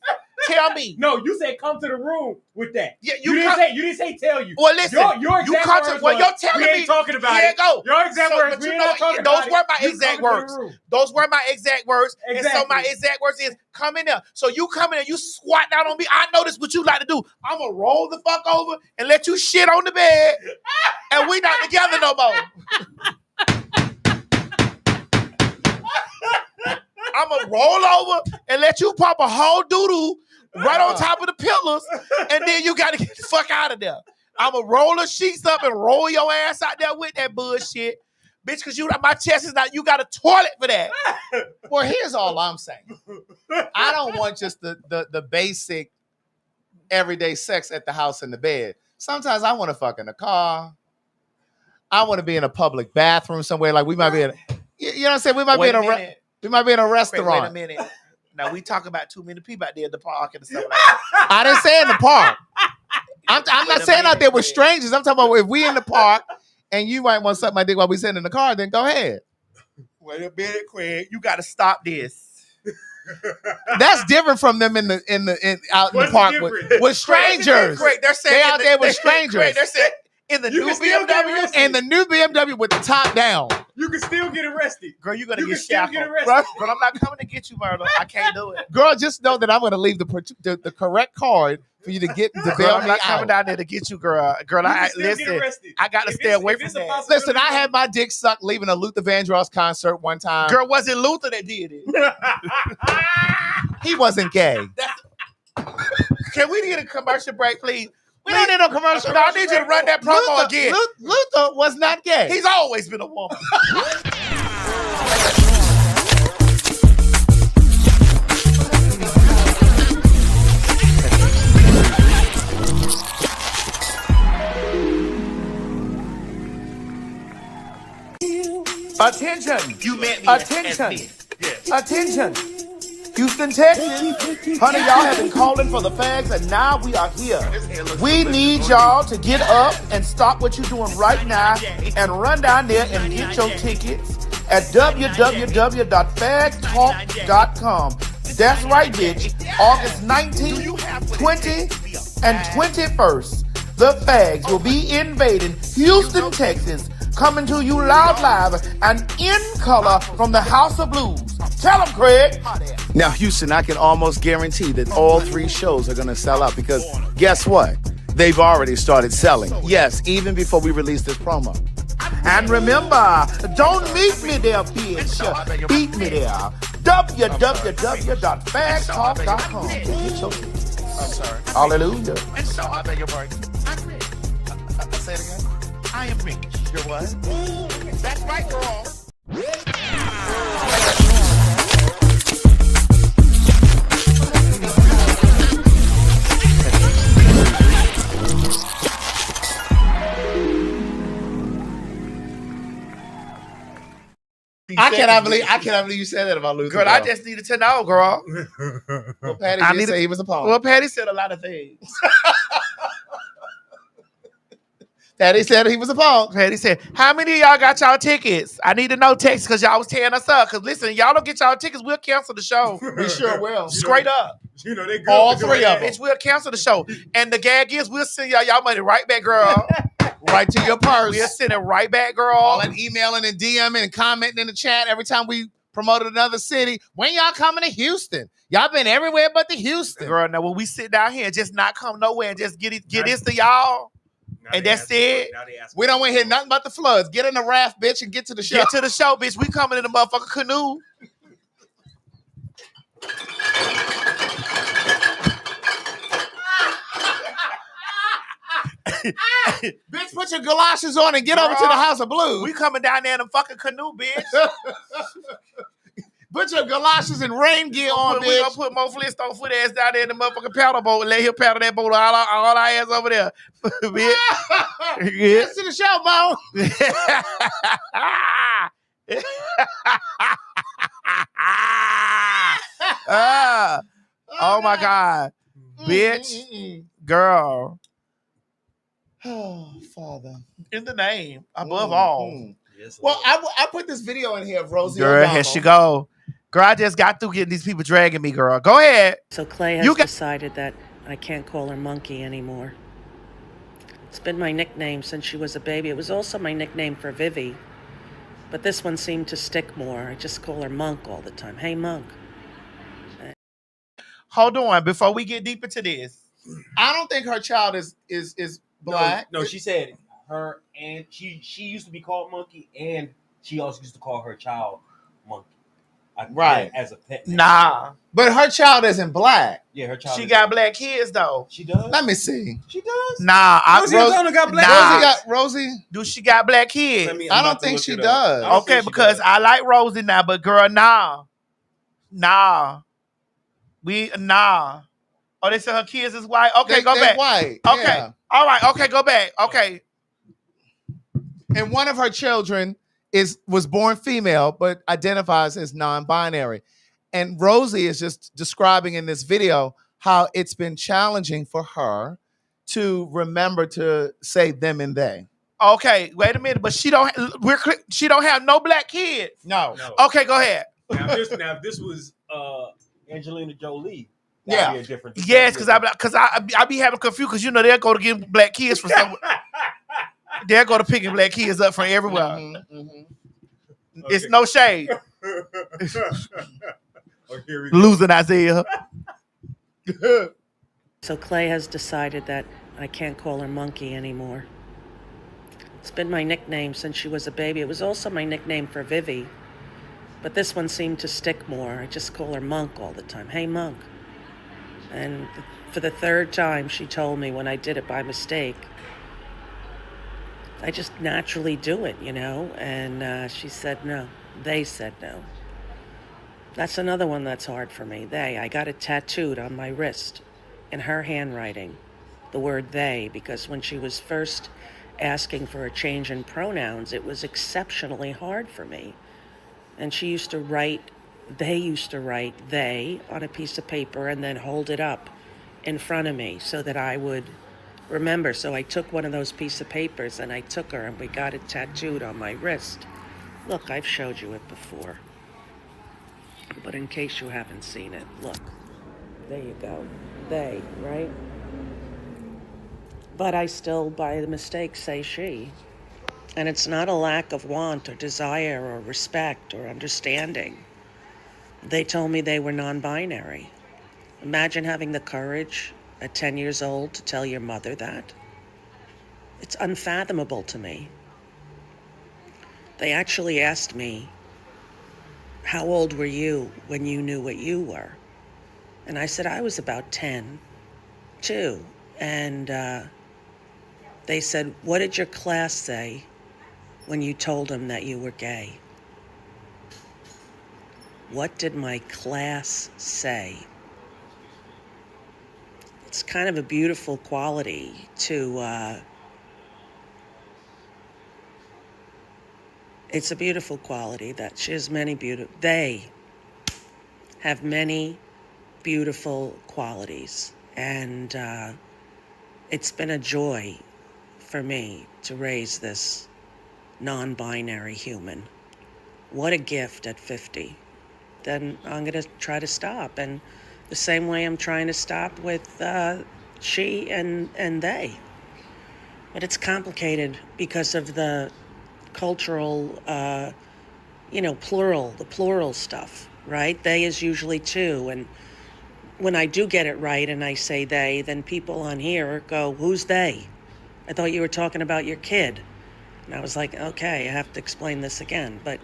Tell me. No, you said come to the room with that. Yeah, you didn't say tell you. Well, listen. Your you exact come words to. Well, was, you're telling we me. ain't talking about Here it. go. Your exact words. But We you ain't know, not talking those about were it. my You exact coming to the words. room. Those were my exact words. Exactly. And so my exact words is come in there. So you come in there, you squat down on me. I know this what you like to do. I'm gonna roll the fuck over and let you shit on the bed, and we not together no more. I'm gonna roll over and let you pop a whole doodoo right on top of the pillars, and then you gotta get the fuck out of there. I'm gonna roll the sheets up and roll your ass out there with that bullshit, bitch. Because you, my chest is not. You got a toilet for that. Well, here's all I'm saying. I don't want just the basic everyday sex at the house and the bed. Sometimes I want to fuck in the car. I want to be in a public bathroom somewhere. Like we might be in, you know what I'm saying? We might be in a. We might be in a restaurant. Wait a minute. Now we talk about too many people out there at the park and stuff like that. I didn't say in the park. I'm not saying out there with strangers. I'm talking about if we in the park and you might want something like this while we sitting in the car, then go ahead. Wait a minute, Craig. You got to stop this. That's different from them out in the park with strangers. Craig, they're saying they out there with strangers. Craig, they're saying in the new BMW. And the new BMW with the top down. You can still get arrested. Girl, you're going to You get can still shackled. get arrested. But I'm not coming to get you, Myrtle. I can't do it. Girl, just know that I'm going to leave the correct card for you to get the Girl, bail I'm me not out. coming down there to get you, girl. Girl, listen. I got to stay away from that. Listen, I had my dick sucked leaving a Luther Vandross concert one time. Girl, was it Luther that did it? He wasn't gay. Can we get a commercial break, please? We don't need no commercial. No, I need you to run that promo again. Luther was not gay. He's always been a woman. Attention. You met me. Attention. Yes. Attention. Houston, Texas. Honey, y'all have been calling for the fags, and now we are here. We need y'all to get up and stop what you're doing right now and run down there and get your tickets at www.phagtalk.com. That's right, bitch. August 19th, 20th, and 21st. The Fags will be invading Houston, Texas, coming to you loud, live, and in color from the House of Blues. Tell them, Craig. Now, Houston, I can almost guarantee that all 3 shows are going to sell out because guess what? They've already started selling. Yes, even before we release this promo. And remember, don't meet me there, bitch. Beat me there. www.phagtalk.com. Get your tickets. I'm sorry. Hallelujah. And so, I beg your pardon. I'm rich. Say it again. I am rich. You're what? That's right, girl. I cannot believe you said that about Luther. Girl, I just needed to know, girl. Well, Patty did say he was a punk. Well, Patty said a lot of things. Patty said he was a punk. Patty said, how many of y'all got y'all tickets? I need to know text because y'all was tearing us up. Because listen, y'all don't get y'all tickets, we'll cancel the show. We sure will. Straight up. You know, they good. All 3 of them. Bitch, we'll cancel the show. And the gag is we'll send y'all money right back, girl. Right to your purse. We'll send it right back, girl. All that emailing and DMing and commenting in the chat every time we promoted another city. When y'all coming to Houston? Y'all been everywhere but the Houston. Girl, now when we sit down here and just not come nowhere and just get this to y'all, and that's it. We don't want to hear nothing about the floods. Get in the raft, bitch, and get to the show. Get to the show, bitch. We coming in the motherfucking canoe. Bitch, put your galoshes on and get over to the House of Blues. We coming down there in the fucking canoe, bitch. Put your galoshes and rain gear on, bitch. We gonna put Mo Flintstone foot ass down there in the motherfucking paddle boat and let him paddle that boat all our ass over there. Bitch. Get to the show, Mo. Oh my God. Bitch. Girl. Oh, Father. In the name, above all. Well, I put this video in here of Rosie Girl, O'Donnell. here she go. Girl, I just got through getting these people dragging me, girl. Go ahead. So Clay has decided that I can't call her Monkey anymore. It's been my nickname since she was a baby. It was also my nickname for Vivi. But this one seemed to stick more. I just call her Monk all the time. Hey, Monk. Hold on, before we get deep into this. I don't think her child is black. No, she said her, and she used to be called Monkey, and she also used to call her child Monkey. Right. As a pet. Nah. But her child isn't black. Yeah, her child. She got black kids though. She does? Let me see. She does? Nah. Rosie O'Donnell got black kids. Rosie? Do she got black kids? I'm I don't think she does. Okay, because I like Rosie now, but girl, nah. Nah. Nah. Oh, they said her kids is white? Okay, go back. White. Okay. Yeah. All right. Okay, go back. Okay. And one of her children was born female, but identifies as non-binary. And Rosie is just describing in this video how it's been challenging for her to remember to say them and they. Okay, wait a minute, but she don't have no black kids. No. Okay, go ahead. Now, if this was Angelina Jolie, yeah, be a different yes, because I be having confused because they'll go to get black kids from somewhere. They'll go to picking black kids up from everywhere. Mm-hmm. It's no shade. Here we Losing Isaiah. So Clay has decided that I can't call her Monkey anymore. It's been my nickname since she was a baby. It was also my nickname for Vivi. But this one seemed to stick more. I just call her Monk all the time. Hey, Monk. And for the third time, she told me when I did it by mistake, I just naturally do it, And she said no. They said no. That's another one that's hard for me. I got it tattooed on my wrist in her handwriting, the word they, because when she was first asking for a change in pronouns, it was exceptionally hard for me. And they used to write they on a piece of paper and then hold it up in front of me so that I would remember. So I took one of those pieces of papers and I took her and we got it tattooed on my wrist. Look, I've showed you it before. But in case you haven't seen it, look. There you go. They, right? But I still, by the mistake, say she. And it's not a lack of want or desire or respect or understanding. They told me they were non-binary. Imagine having the courage at 10 years old to tell your mother that. It's unfathomable to me. They actually asked me, how old were you when you knew what you were? And I said, I was about 10, too. And they said, what did your class say when you told them that you were gay? What did my class say? It's kind of a beautiful quality to, it's a beautiful quality that she has they have many beautiful qualities. And it's been a joy for me to raise this non-binary human. What a gift at 50. Then I'm going to try to stop. And the same way I'm trying to stop with she and they. But it's complicated because of the cultural, the plural stuff, right? They is usually two. And when I do get it right and I say they, then people on here go, who's they? I thought you were talking about your kid. And I was like, okay, I have to explain this again. But,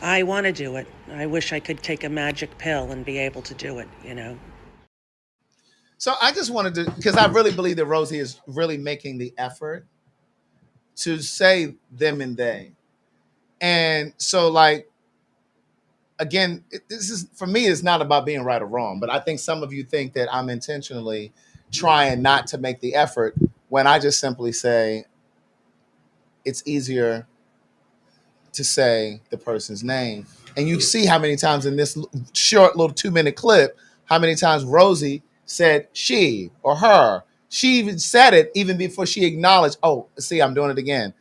I want to do it. I wish I could take a magic pill and be able to do it, So I just wanted to, because I really believe that Rosie is really making the effort to say them and they. And so, again, this is, for me, it's not about being right or wrong, but I think some of you think that I'm intentionally trying not to make the effort when I just simply say it's easier to say the person's name. And you see how many times in this short little 2-minute clip, how many times Rosie said she or her. She even said it even before she acknowledged, oh, see, I'm doing it again.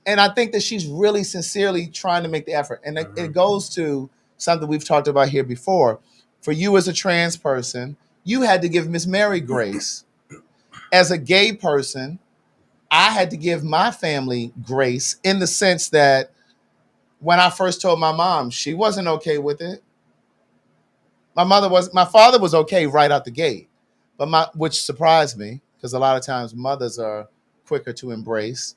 And I think that she's really sincerely trying to make the effort. And it goes to something we've talked about here before. For you as a trans person, you had to give Miss Mary grace. As a gay person, I had to give my family grace in the sense that when I first told my mom, she wasn't okay with it. My father was okay right out the gate, which surprised me because a lot of times mothers are quicker to embrace.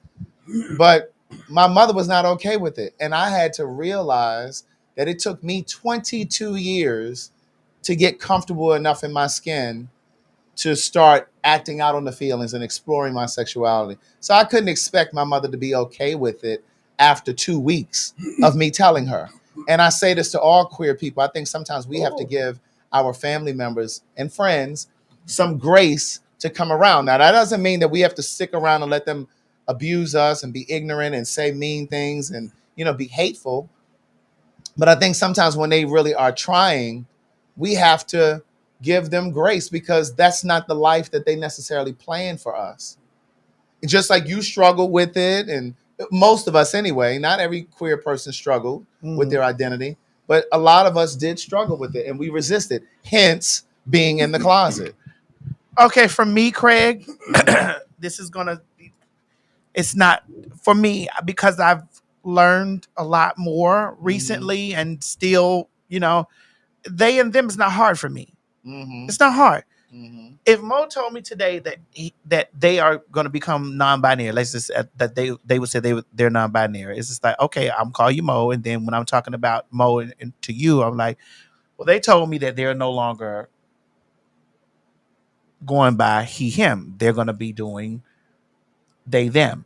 But my mother was not okay with it. And I had to realize that it took me 22 years to get comfortable enough in my skin to start acting out on the feelings and exploring my sexuality. So I couldn't expect my mother to be okay with it after 2 weeks of me telling her. And I say this to all queer people. I think sometimes we have to give our family members and friends some grace to come around. Now, that doesn't mean that we have to stick around and let them abuse us and be ignorant and say mean things and, be hateful. But I think sometimes when they really are trying, we have to give them grace because that's not the life that they necessarily planned for us. And just like you struggle with it, and most of us anyway, not every queer person struggled with their identity, but a lot of us did struggle with it and we resisted, hence being in the closet. Okay, for me, Craig, this is gonna. It's not for me because I've learned a lot more recently, and still, they and them is not hard for me. It's not hard. If Mo told me today that they are going to become non-binary, let's just that they would say they're non-binary. It's just like, okay, I'm calling you Mo, and then when I'm talking about Mo and to you, I'm like, well, they told me that they're no longer going by he him. They're going to be doing they them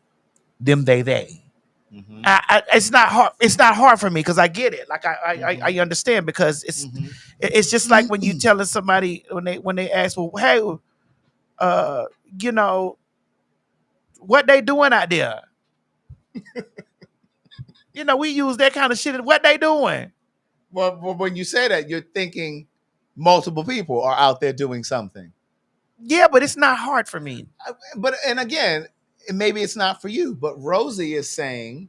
they. It's not hard. It's not hard for me because I get it. Like I understand because it's just like when you telling somebody when they ask, well, hey, what they doing out there? We use that kind of shit. What they doing? Well, when you say that, you're thinking multiple people are out there doing something. Yeah, but it's not hard for me. And again, maybe it's not for you, but Rosie is saying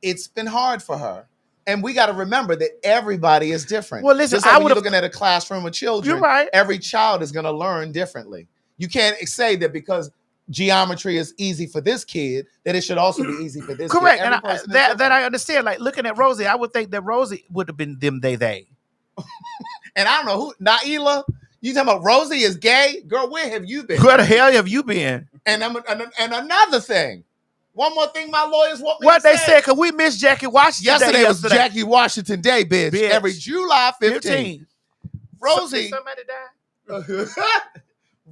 it's been hard for her. And we got to remember that everybody is different. Well, listen, just like when you're looking at a classroom of children, you're right. Every child is going to learn differently. You can't say that because geometry is easy for this kid, that it should also be easy for this Correct. kid. And that I understand. Like looking at Rosie, I would think that Rosie would have been them, they. And I don't know who, Naila, you talking about Rosie is gay? Girl, where have you been? Where the hell have you been? And another thing. One more thing my lawyers want me what to they say. said, because we missed Jackie Washington. Yesterday was Jackie Washington Day, bitch. Every July 15th. Rosie. Somebody died?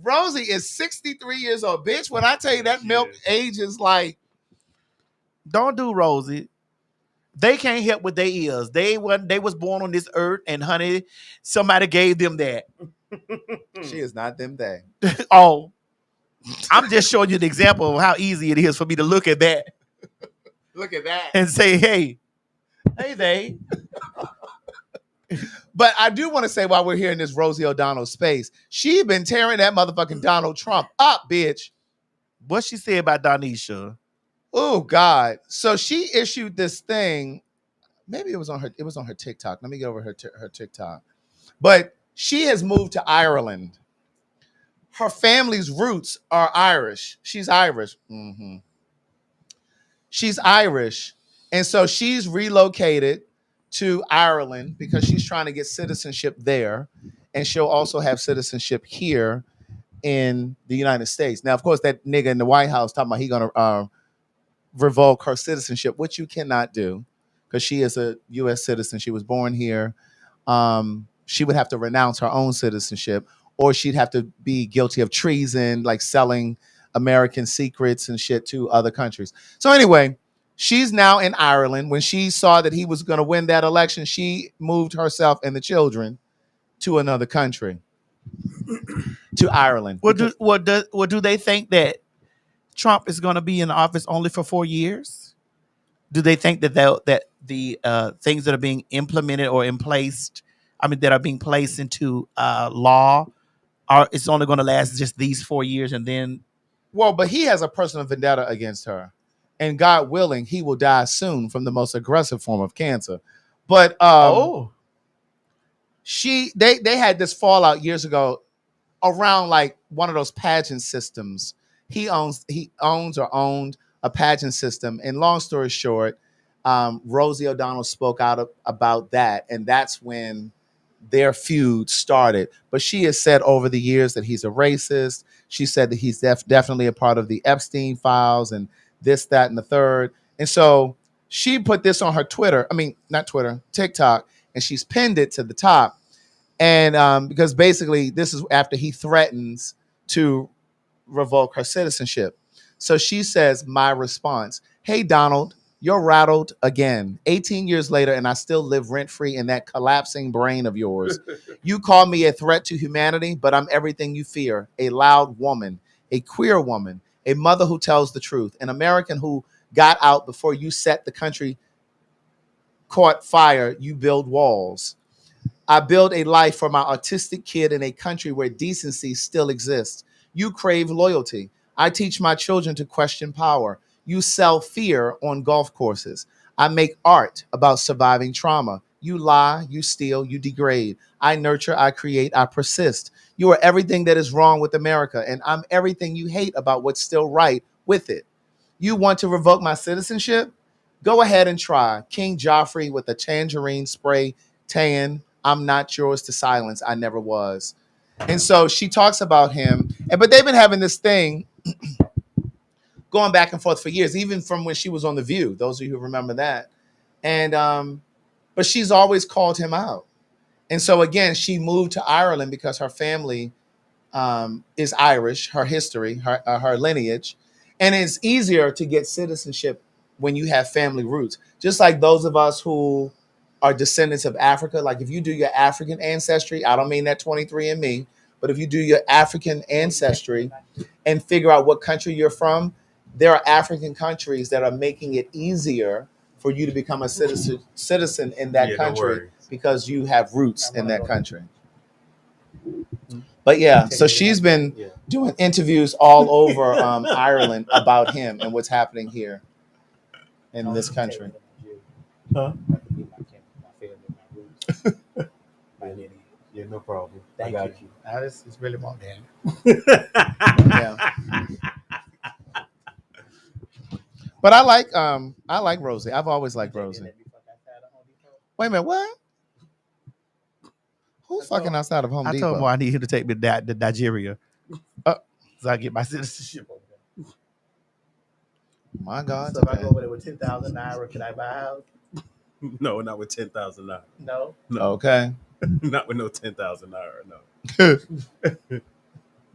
Rosie is 63 years old. Bitch, when I tell you that milk age is like. Don't do Rosie. They can't help what they is. They was born on this earth, and honey, somebody gave them that. She is not them they. Oh. I'm just showing you the example of how easy it is for me to look at that. Look at that. And say, hey, they. But I do want to say while we're here in this Rosie O'Donnell space, she been tearing that motherfucking Donald Trump up, bitch. What she said about Donisha? Oh, God. So she issued this thing. Maybe it was on her TikTok. Let me get over her TikTok. But she has moved to Ireland. Her family's roots are Irish. She's Irish. She's Irish. And so she's relocated to Ireland because she's trying to get citizenship there. And she'll also have citizenship here in the United States. Now, of course, that nigga in the White House talking about he going to revoke her citizenship, which you cannot do because she is a U.S. citizen. She was born here. She would have to renounce her own citizenship, or she'd have to be guilty of treason, like selling American secrets and shit to other countries. So anyway, she's now in Ireland. When she saw that he was going to win that election, she moved herself and the children to another country, to Ireland. Do they think that Trump is going to be in office only for 4 years? Do they think that the things that are being implemented or that are being placed into law it's only going to last just these 4 years and then? Well, but he has a personal vendetta against her. and God willing, he will die soon from the most aggressive form of cancer. But they had this fallout years ago around like one of those pageant systems. He owns or owned a pageant system. And long story short, Rosie O'Donnell spoke out about that, and that's when their feud started. But she has said over the years that he's a racist. She said that he's definitely a part of the Epstein files and this, that, and the third. And so she put this on her Twitter. I mean, not Twitter, TikTok, and she's pinned it to the top. And because basically this is after he threatens to revoke her citizenship. So she says, my response, hey, Donald, you're rattled again. 18 years later, and I still live rent-free in that collapsing brain of yours. You call me a threat to humanity, but I'm everything you fear. A loud woman, a queer woman, a mother who tells the truth, an American who got out before you set the country caught fire, you build walls. I build a life for my autistic kid in a country where decency still exists. You crave loyalty. I teach my children to question power. You sell fear on golf courses. I make art about surviving trauma. You lie, you steal, you degrade. I nurture, I create, I persist. You are everything that is wrong with America, and I'm everything you hate about what's still right with it. You want to revoke my citizenship? Go ahead and try. King Joffrey with a tangerine spray tan. I'm not yours to silence. I never was. And so she talks about him. But they've been having this thing going back and forth for years, even from when she was on The View, those of you who remember that. And but she's always called him out. And so again, she moved to Ireland because her family is Irish, her history, her lineage. And it's easier to get citizenship when you have family roots. Just like those of us who are descendants of Africa. Like if you do your African ancestry, I don't mean that 23andMe, but if you do your African ancestry and figure out what country you're from, there are African countries that are making it easier for you to become a citizen in that country because you have roots in that country. But yeah, so she's been doing interviews all over Ireland about him and what's happening here in this country. Huh? Yeah, no problem. Thank I got you. This is really more damn. Yeah. But I like Rosie. I've always liked Rosie. Wait a minute, what? Who's fucking outside of Home Depot? I told him I need him to take me to Nigeria, so I get my citizenship over there. My God. So if I go over there with 10,000 naira, can I buy a house? No, not with 10,000 naira. No. Okay. Not with no 10,000 naira. No.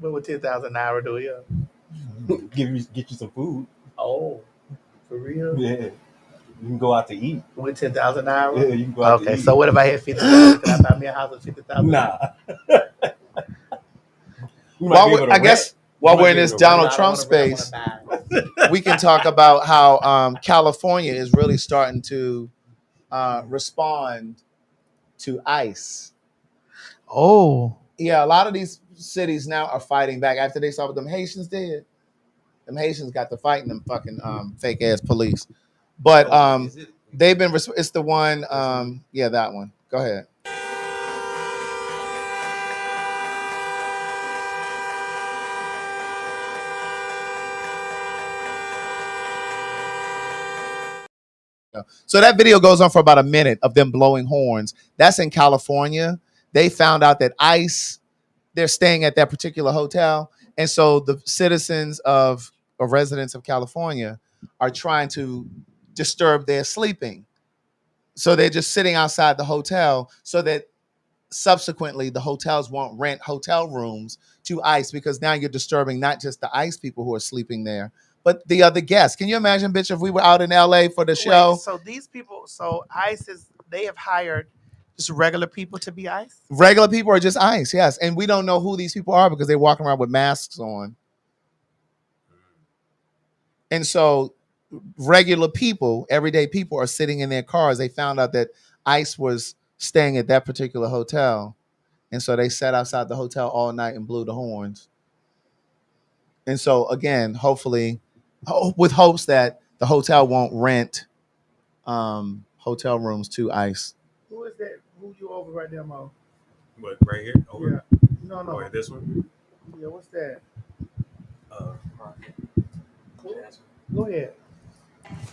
But with 10,000 naira, do we? Get you some food. Oh, for real? Yeah. You can go out to eat. With 10,000 naira? Yeah, you can go out to eat. Okay, so what if I had 50,000? Can I buy me a house with 50,000? Nah. While we're in this Donald Trump space, we can talk about how California is really starting to respond to ICE. Oh. Yeah, a lot of these cities now are fighting back after they saw what them Haitians did. Them Haitians got to fighting them fucking fake ass police. But they've been, it's the one, yeah, that one. Go ahead. So that video goes on for about a minute of them blowing horns. That's in California. They found out that ICE, they're staying at that particular hotel. And so the citizens or residents of California are trying to disturb their sleeping. So they're just sitting outside the hotel so that subsequently the hotels won't rent hotel rooms to ICE, because now you're disturbing not just the ICE people who are sleeping there, but the other guests. Can you imagine, bitch, if we were out in LA for the show? Wait, so these people, ICE they have hired just regular people to be ICE? Regular people are just ICE, yes. And we don't know who these people are because they're walking around with masks on. And so regular people, everyday people are sitting in their cars. They found out that ICE was staying at that particular hotel. And so they sat outside the hotel all night and blew the horns. And so again, hopefully, with hopes that the hotel won't rent hotel rooms to ICE. Who is that? Who you over right there, Mo? What, right here? Over? Yeah. No. Oh, this one? Yeah, what's that? Cool. Go ahead.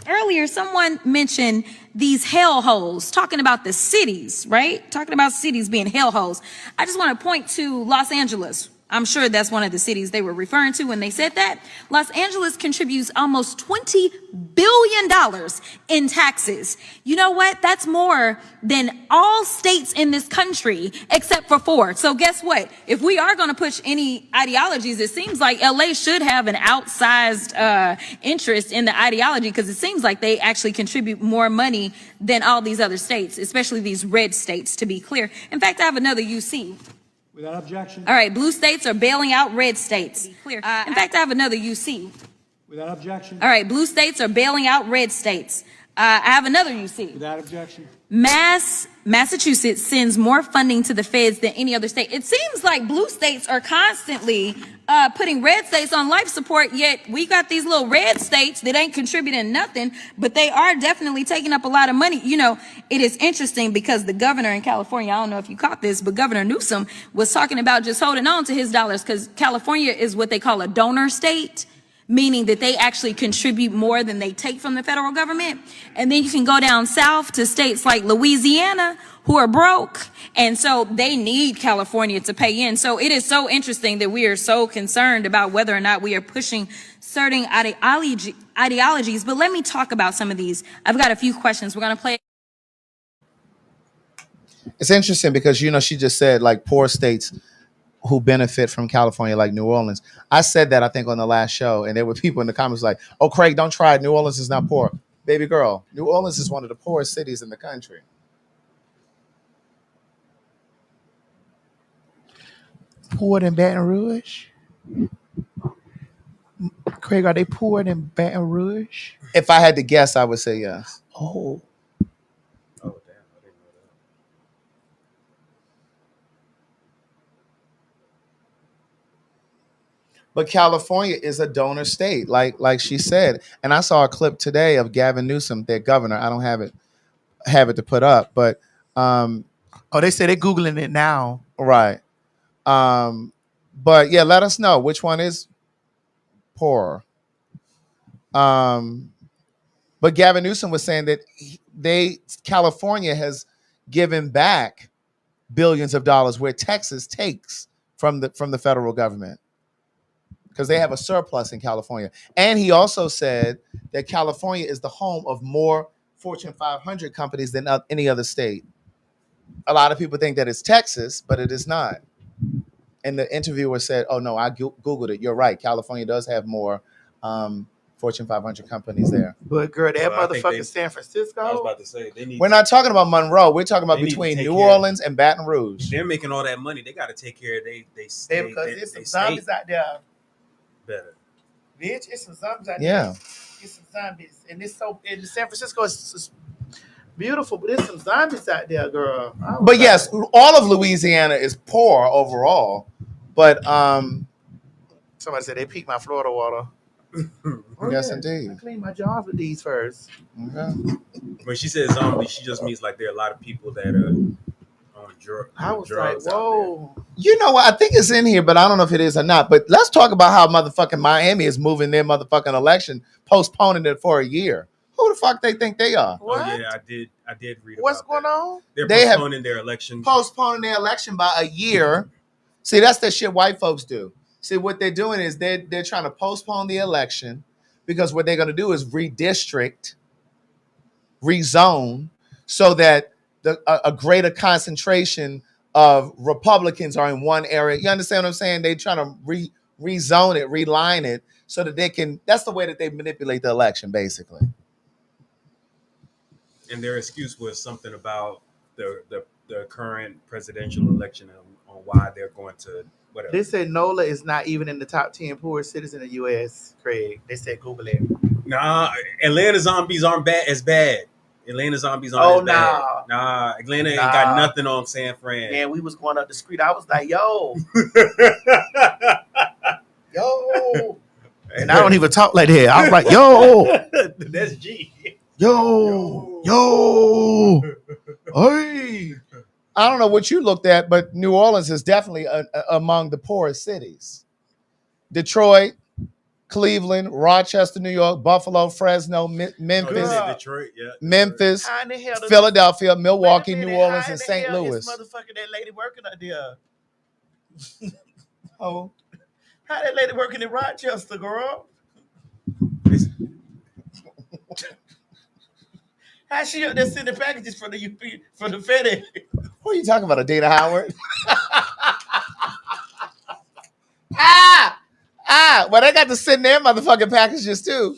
Earlier, someone mentioned these hellholes, talking about the cities, right? Talking about cities being hellholes. I just want to point to Los Angeles. I'm sure that's one of the cities they were referring to when they said that. Los Angeles contributes almost $20 billion in taxes. You know what? That's more than all states in this country except for 4. So guess what? If we are going to push any ideologies, it seems like LA should have an outsized interest in the ideology, because it seems like they actually contribute more money than all these other states, especially these red states, to be clear. In fact, I have another UC. Without objection. All right, blue states are bailing out red states. Clear. In fact, I have another UC. Without objection. All right, blue states are bailing out red states. I have another UC. Without objection. Massachusetts sends more funding to the feds than any other state. It seems like blue states are constantly putting red states on life support, yet we got these little red states that ain't contributing nothing, but they are definitely taking up a lot of money. You know, it is interesting because the governor in California, I don't know if you caught this, but Governor Newsom was talking about just holding on to his dollars, because California is what they call a donor state, meaning that they actually contribute more than they take from the federal government. And then you can go down south to states like Louisiana, who are broke, and so they need California to pay in. So it is so interesting that we are so concerned about whether or not we are pushing certain ideologies. But let me talk about some of these. I've got a few questions. We're going to play. It's interesting because, you know, she just said like poor states who benefit from California, like New Orleans. I said that, I think, on the last show, and there were people in the comments like, oh, Craig, don't try it. New Orleans is not poor. Baby girl, New Orleans is one of the poorest cities in the country. Poorer than Baton Rouge? Craig, are they poorer than Baton Rouge? If I had to guess, I would say yes. Oh. But California is a donor state, like she said. And I saw a clip today of Gavin Newsom, their governor. I don't have it to put up, but they say they're Googling it now. Right. But yeah, let us know which one is poorer. But Gavin Newsom was saying that California has given back billions of dollars where Texas takes from the federal government, because they have a surplus in California. And he also said that California is the home of more Fortune 500 companies than any other state. A lot of people think that it's Texas, but it is not. And the interviewer said, oh, no, I Googled it. You're right. California does have more Fortune 500 companies there. But, girl, that motherfucker San Francisco. I was about to say, we're not talking about Monroe. We're talking about between New Orleans and Baton Rouge. They're making all that money. They got to take care of they state. Because there's some zombies out there. Better. Bitch, it's some zombies out there. Yeah. It's some zombies. And it's so, in San Francisco, it's beautiful, but there's some zombies out there, girl. But yes, all of Louisiana is poor overall. But somebody said they peaked my Florida water. Yes, indeed. I clean my jars with these first. Okay. When she says zombie, she just means like there are a lot of people that are on I was drugs. like, whoa. You know what? I think it's in here, but I don't know if it is or not. But let's talk about how motherfucking Miami is moving their motherfucking election, postponing it for a year. Who the fuck they think they are? What? Oh yeah, I did read. What's about going on? They're They have postponing their election. Postponing their election by a year. See, that's the shit white folks do. See, what they're doing is they're trying to postpone the election because what they're going to do is redistrict, rezone, so that a greater concentration of Republicans are in one area. You understand what I'm saying? They're trying to rezone it, reline it, so that they can. That's the way that they manipulate the election, basically. And their excuse was something about the current presidential election on why they're going to whatever. They said NOLA is not even in the top 10 poorest cities in the U.S., Craig. They said Google it. Nah, Atlanta zombies aren't as bad. Atlanta zombies aren't as bad. Nah, Atlanta ain't got nothing on San Fran. Man, we was going up the street. I was like, yo. Yo. And I don't even talk like that. I was like, yo, That's G. yo, hey. I don't know what you looked at, but New Orleans is definitely among the poorest cities. Detroit, Cleveland, Rochester, New York, Buffalo, Fresno, Memphis, Detroit, yeah. Memphis, How in the hell does Philadelphia, Milwaukee, Wait a New minute, Orleans, how in and the St. hell Louis. is motherfucking that lady working out there? Oh, How that lady working in Rochester, girl? How she up there sending packages for the UP for the FedEx? What are you talking about, Adina Howard? Well, they got to send their motherfucking packages too.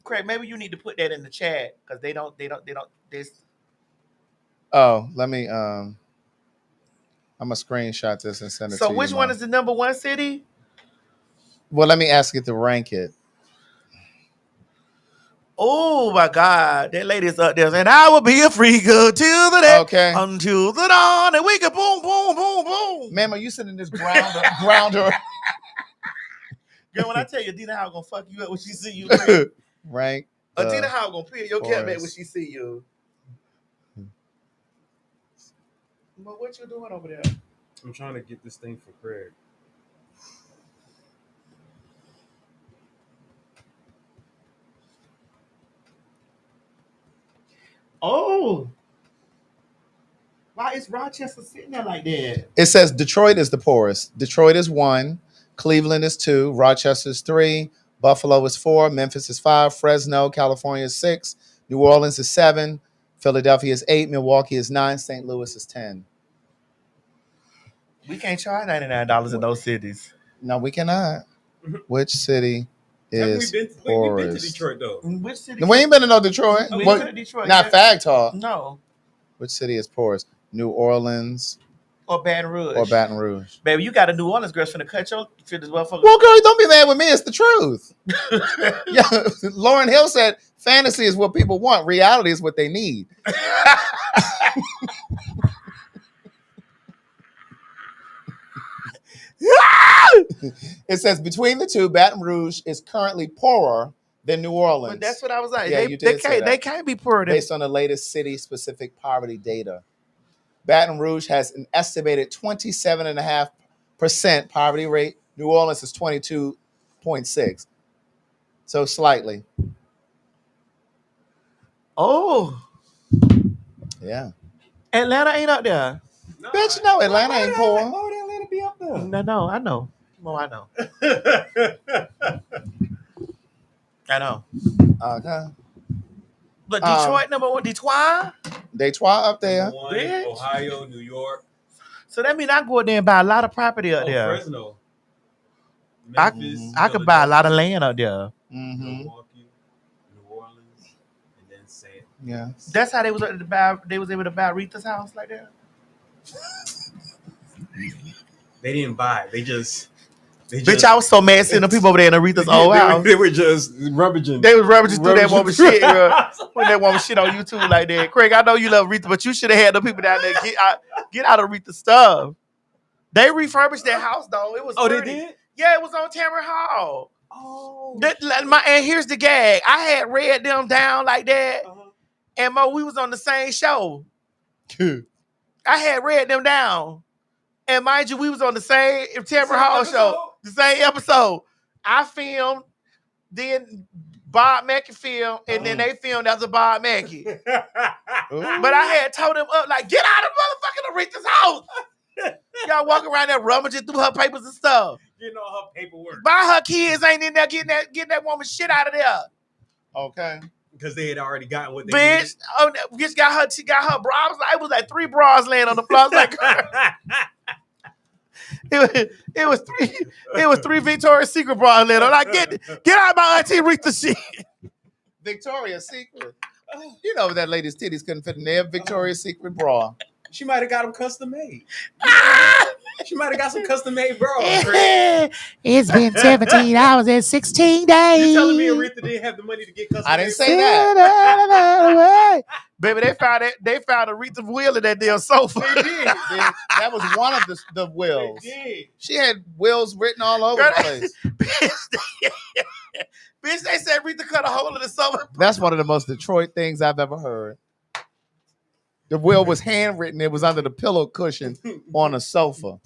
Craig, maybe you need to put that in the chat because they don't. This. Oh, let me. I'm gonna screenshot this and send it to you. So which one is the number one city? Well, let me ask you to rank it. Oh my God, that lady's up there, and I will be a freak till the day, until the dawn, and we can boom, boom, boom, boom. Ma'am, are you sitting this grounder? Girl, when I tell you, Adina Howard gonna fuck you up when she see you, Rank. Adina Howard gonna peel your cat back when she see you. But what you doing over there? I'm trying to get this thing for Craig. Oh, why is Rochester sitting there like that? It says Detroit is the poorest. Detroit is 1, Cleveland is 2, Rochester is 3, Buffalo is 4, Memphis is 5, Fresno, California is 6, New Orleans is 7, Philadelphia is 8, Milwaukee is 9, St. Louis is 10. We can't charge $99 in those cities. No, we cannot. Which city is We've been to poorest? Detroit though. Which city? We ain't been to no Detroit. We ain't been to Detroit. Not PhagTawlk. No. Which city is poorest? New Orleans Or Baton Rouge. or Baton Rouge? Baby, you got a New Orleans girl finna cut your fit as well. Well, girl, don't be mad with me. It's the truth. Yeah, Lauryn Hill said, "Fantasy is what people want. Reality is what they need." It says between the two, Baton Rouge is currently poorer than New Orleans. But that's what I was like. Yeah, you did say that. They can't be poorer Based on the latest city-specific poverty data. Baton Rouge has an estimated 27.5% poverty rate. New Orleans is 22.6%. So slightly. Oh. Yeah. Atlanta ain't up there. No, bitch, no, Atlanta ain't poor. Why would Atlanta be up there? No, I know. Well, I know. I know. Okay. But Detroit number one, Detroit? Detroit up there. Bitch. Ohio, New York. So that means I go out there and buy a lot of property up there. Fresno. I Memphis, could buy a lot of land up there. Milwaukee, New Orleans, and then St. Yeah. That's how they was able to buy. They was able to buy Aretha's house like that. They didn't buy. They just. Bitch, I was so mad seeing the people over there in Aretha's old house. They were just rummaging. They was rummaging through that woman shit, girl. When that woman shit on YouTube like that. Craig, I know you love Aretha, but you should have had the people down there get out of Aretha's stuff. They refurbished that house though. It was they pretty. did? Yeah, it was on Tamron Hall. Oh. And here's the gag. I had read them down like that, and we was on the same show. I had read them down. And mind you, we was on the same Tamron Hall show. The same episode. I filmed, then Bob Mackey filmed, and then they filmed after Bob Mackey. But I had told them up, like, get out of motherfucking Aretha's house. Y'all walking around there rummaging through her papers and stuff. Getting all her paperwork. Why her kids ain't in there getting that woman shit out of there? Okay. Because they had already gotten what they needed. Bitch got her bra. It was like 3 bras laying on the floor. I was like, it was 3 Victoria's Secret bras laying on. Like, get out of my Auntie Aretha shit. Victoria's Secret. You know that lady's titties couldn't fit in their Victoria's Secret bra. She might have got them custom made. She might have got some custom made bras. It's been 17 hours and 16 days. You telling me Aretha didn't have the money to get custom made? I didn't say that. Baby, they found Aretha's will in that damn sofa. They did. That was one of the wills. They did. She had wills written all over the place. Bitch, they said Aretha cut a hole in the sofa. That's one of the most Detroit things I've ever heard. The will was handwritten. It was under the pillow cushion on a sofa.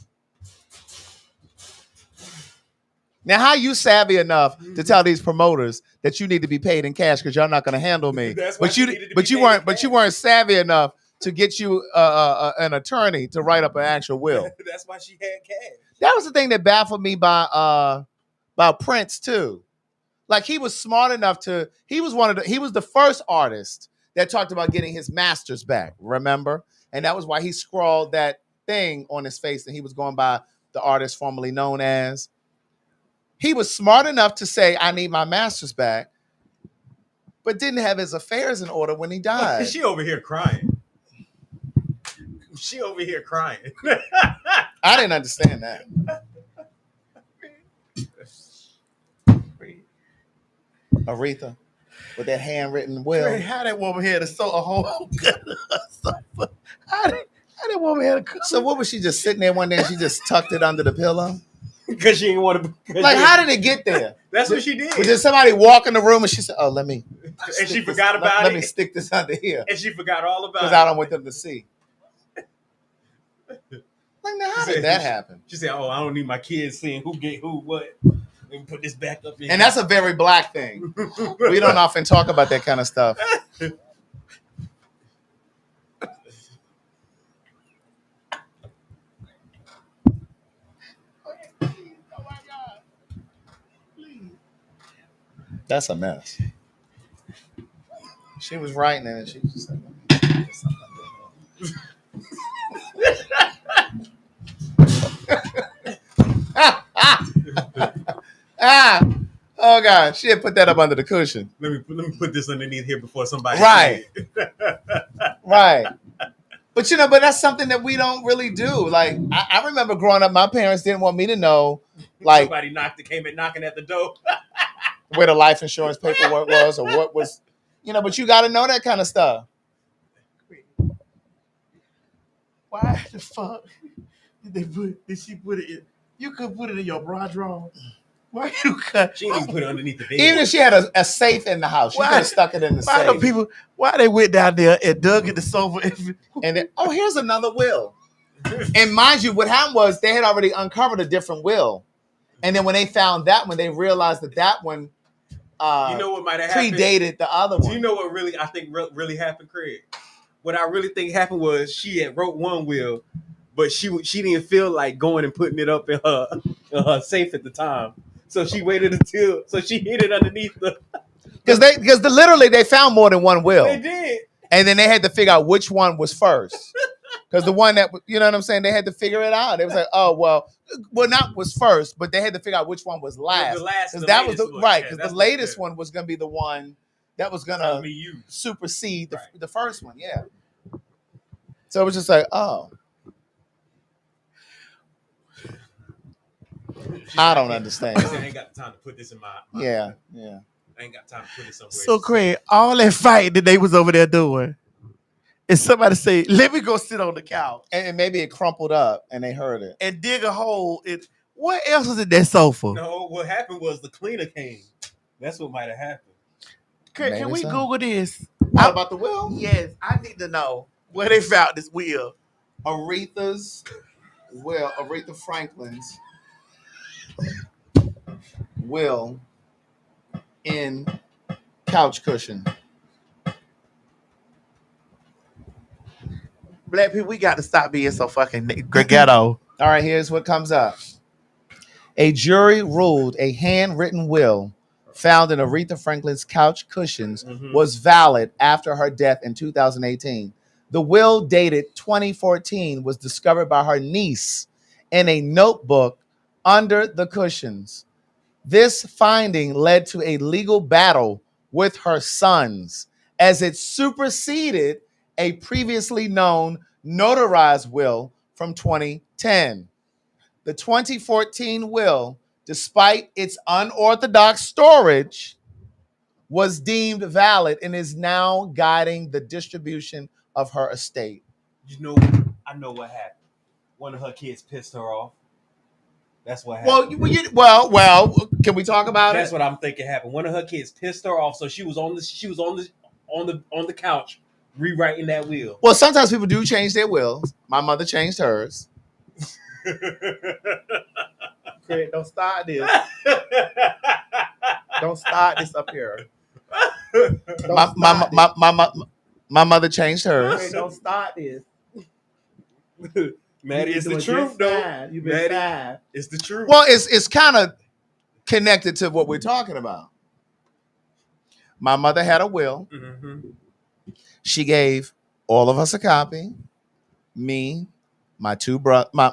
Now, how you savvy enough to tell these promoters that you need to be paid in cash because y'all not going to handle me? But you weren't savvy enough to get you an attorney to write up an actual will. That's why she had cash. That was the thing that baffled me by Prince too. Like he was smart enough to. He was the first artist that talked about getting his masters back. Remember, and that was why he scrawled that thing on his face, and he was going by the artist formerly known as. He was smart enough to say, I need my masters back, but didn't have his affairs in order when he died. She over here crying. I didn't understand that. Aretha, with that handwritten will. How that woman had a whole How that woman had a So what was she just sitting there one day and she just tucked it under the pillow? Because she didn't want to. Like, how did it get there? That's what she did. Did somebody walk in the room and she said, "Oh, let me," and she forgot about it. Let me stick this under here. And she forgot all about it because I don't want them to see. Like, now, how did that happen? She said, "Oh, I don't need my kids seeing who get who what. Let me put this back up in." And that's a very black thing. We don't often talk about that kind of stuff. That's a mess. She was writing it and she just said, oh God, she had put that up under the cushion. Let me put this underneath here before somebody. Right. Right. But but that's something that we don't really do. Like I remember growing up, my parents didn't want me to know, like somebody came in knocking at the door. Where the life insurance paperwork was or what was, but you got to know that kind of stuff. Why the fuck did she put it in? You could put it in your bra drawer. Why you cut? She didn't even put it underneath the bed. Even if she had a safe in the house, she could have stuck it in the safe. Why they went down there and dug in the sofa? And then, here's another will. And mind you, what happened was they had already uncovered a different will. And then when they found that one, they realized that one what might have predated the other one. Do you know what I think really happened, Craig? What I really think happened was she had wrote one will, but she didn't feel like going and putting it up in her safe at the time. So she waited until she hid it underneath the. Because literally they found more than one will. They did, and then they had to figure out which one was first. Because the one that you know what I'm saying, they had to figure it out. They was like, oh well, not was first, but they had to figure out which one was last. The last, because that was right. Because the latest one was going to be the one that was going to supersede the first one. Yeah. So it was just like, oh. I don't understand. I ain't got time to put this in my yeah. I ain't got time to put it somewhere. So Craig, all that fighting that they was over there doing, and somebody say, "Let me go sit on the couch," and maybe it crumpled up, and they heard it, and dig a hole. What else was in that sofa? No, what happened was the cleaner came. That's what might have happened. Craig, can we Google this? What about the will? Yes, I need to know where they found this will. Aretha's will, Aretha Franklin's will in couch cushion. Black people, we got to stop being so fucking ghetto. All right, here's what comes up. A jury ruled a handwritten will found in Aretha Franklin's couch cushions was valid after her death in 2018. The will, dated 2014, was discovered by her niece in a notebook under the cushions. This finding led to a legal battle with her sons as it superseded a previously known notarized will from 2010. The 2014 will, despite its unorthodox storage, was deemed valid and is now guiding the distribution of her estate. You know, I know what happened. One of her kids pissed her off. That's what happened. Well, can we talk about That's it? what I'm thinking happened. One of her kids pissed her off, so she was on the couch rewriting that will. Well, sometimes people do change their wills. My mother changed hers. Craig, don't start this. Don't start this up here. My mother changed hers. Craig, don't start this. Maddie, it's the truth, though. You've been fine. It's the truth. Well, it's kind of connected to what we're talking about. My mother had a will. Mm-hmm. She gave all of us a copy. Me, my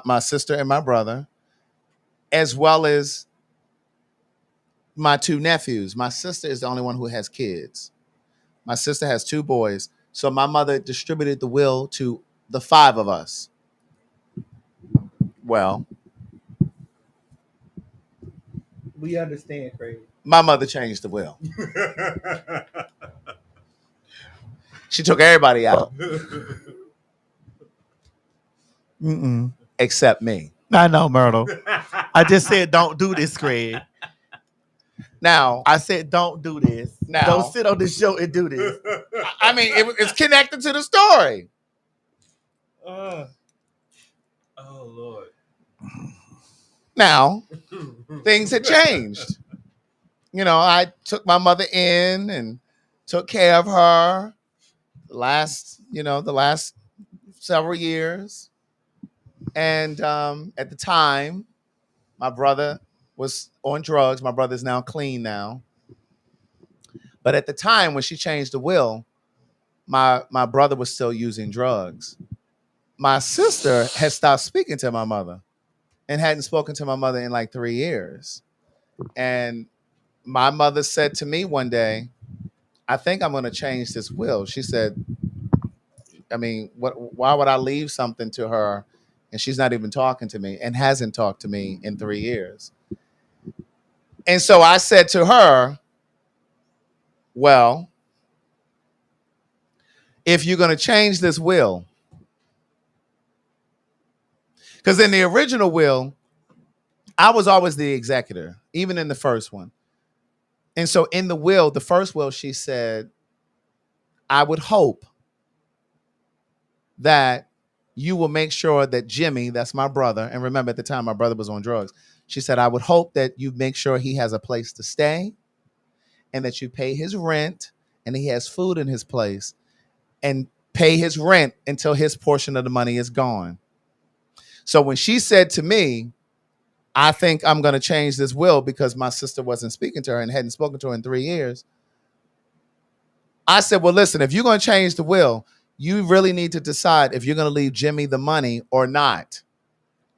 my sister and my brother, as well as my 2 nephews. My sister is the only one who has kids. My sister has 2 boys. So my mother distributed the will to the 5 of us. Well, We understand, Craig. my mother changed the will. She took everybody out. Except me. I know, Myrtle. I just said don't do this, Craig. Now, I said don't do this. Now. Don't sit on this show and do this. I mean, it's connected to the story. Oh, Lord. Now, things had changed. You know, I took my mother in and took care of her the last several years. And at the time, my brother was on drugs. My brother's now clean now. But at the time when she changed the will, my brother was still using drugs. My sister had stopped speaking to my mother and hadn't spoken to my mother in like 3 years. And my mother said to me one day, I think I'm going to change this will. She said, I mean, why would I leave something to her and she's not even talking to me and hasn't talked to me in 3 years? And so I said to her, well, if you're going to change this will, because in the original will, I was always the executor, even in the first one. And so in the will, the first will, she said, I would hope that you will make sure that Jimmy, that's my brother, and remember at the time my brother was on drugs. She said, I would hope that you make sure he has a place to stay and that you pay his rent and he has food in his place and pay his rent until his portion of the money is gone. So when she said to me, I think I'm going to change this will because my sister wasn't speaking to her and hadn't spoken to her in 3 years, I said, well, listen, if you're going to change the will, you really need to decide if you're going to leave Jimmy the money or not.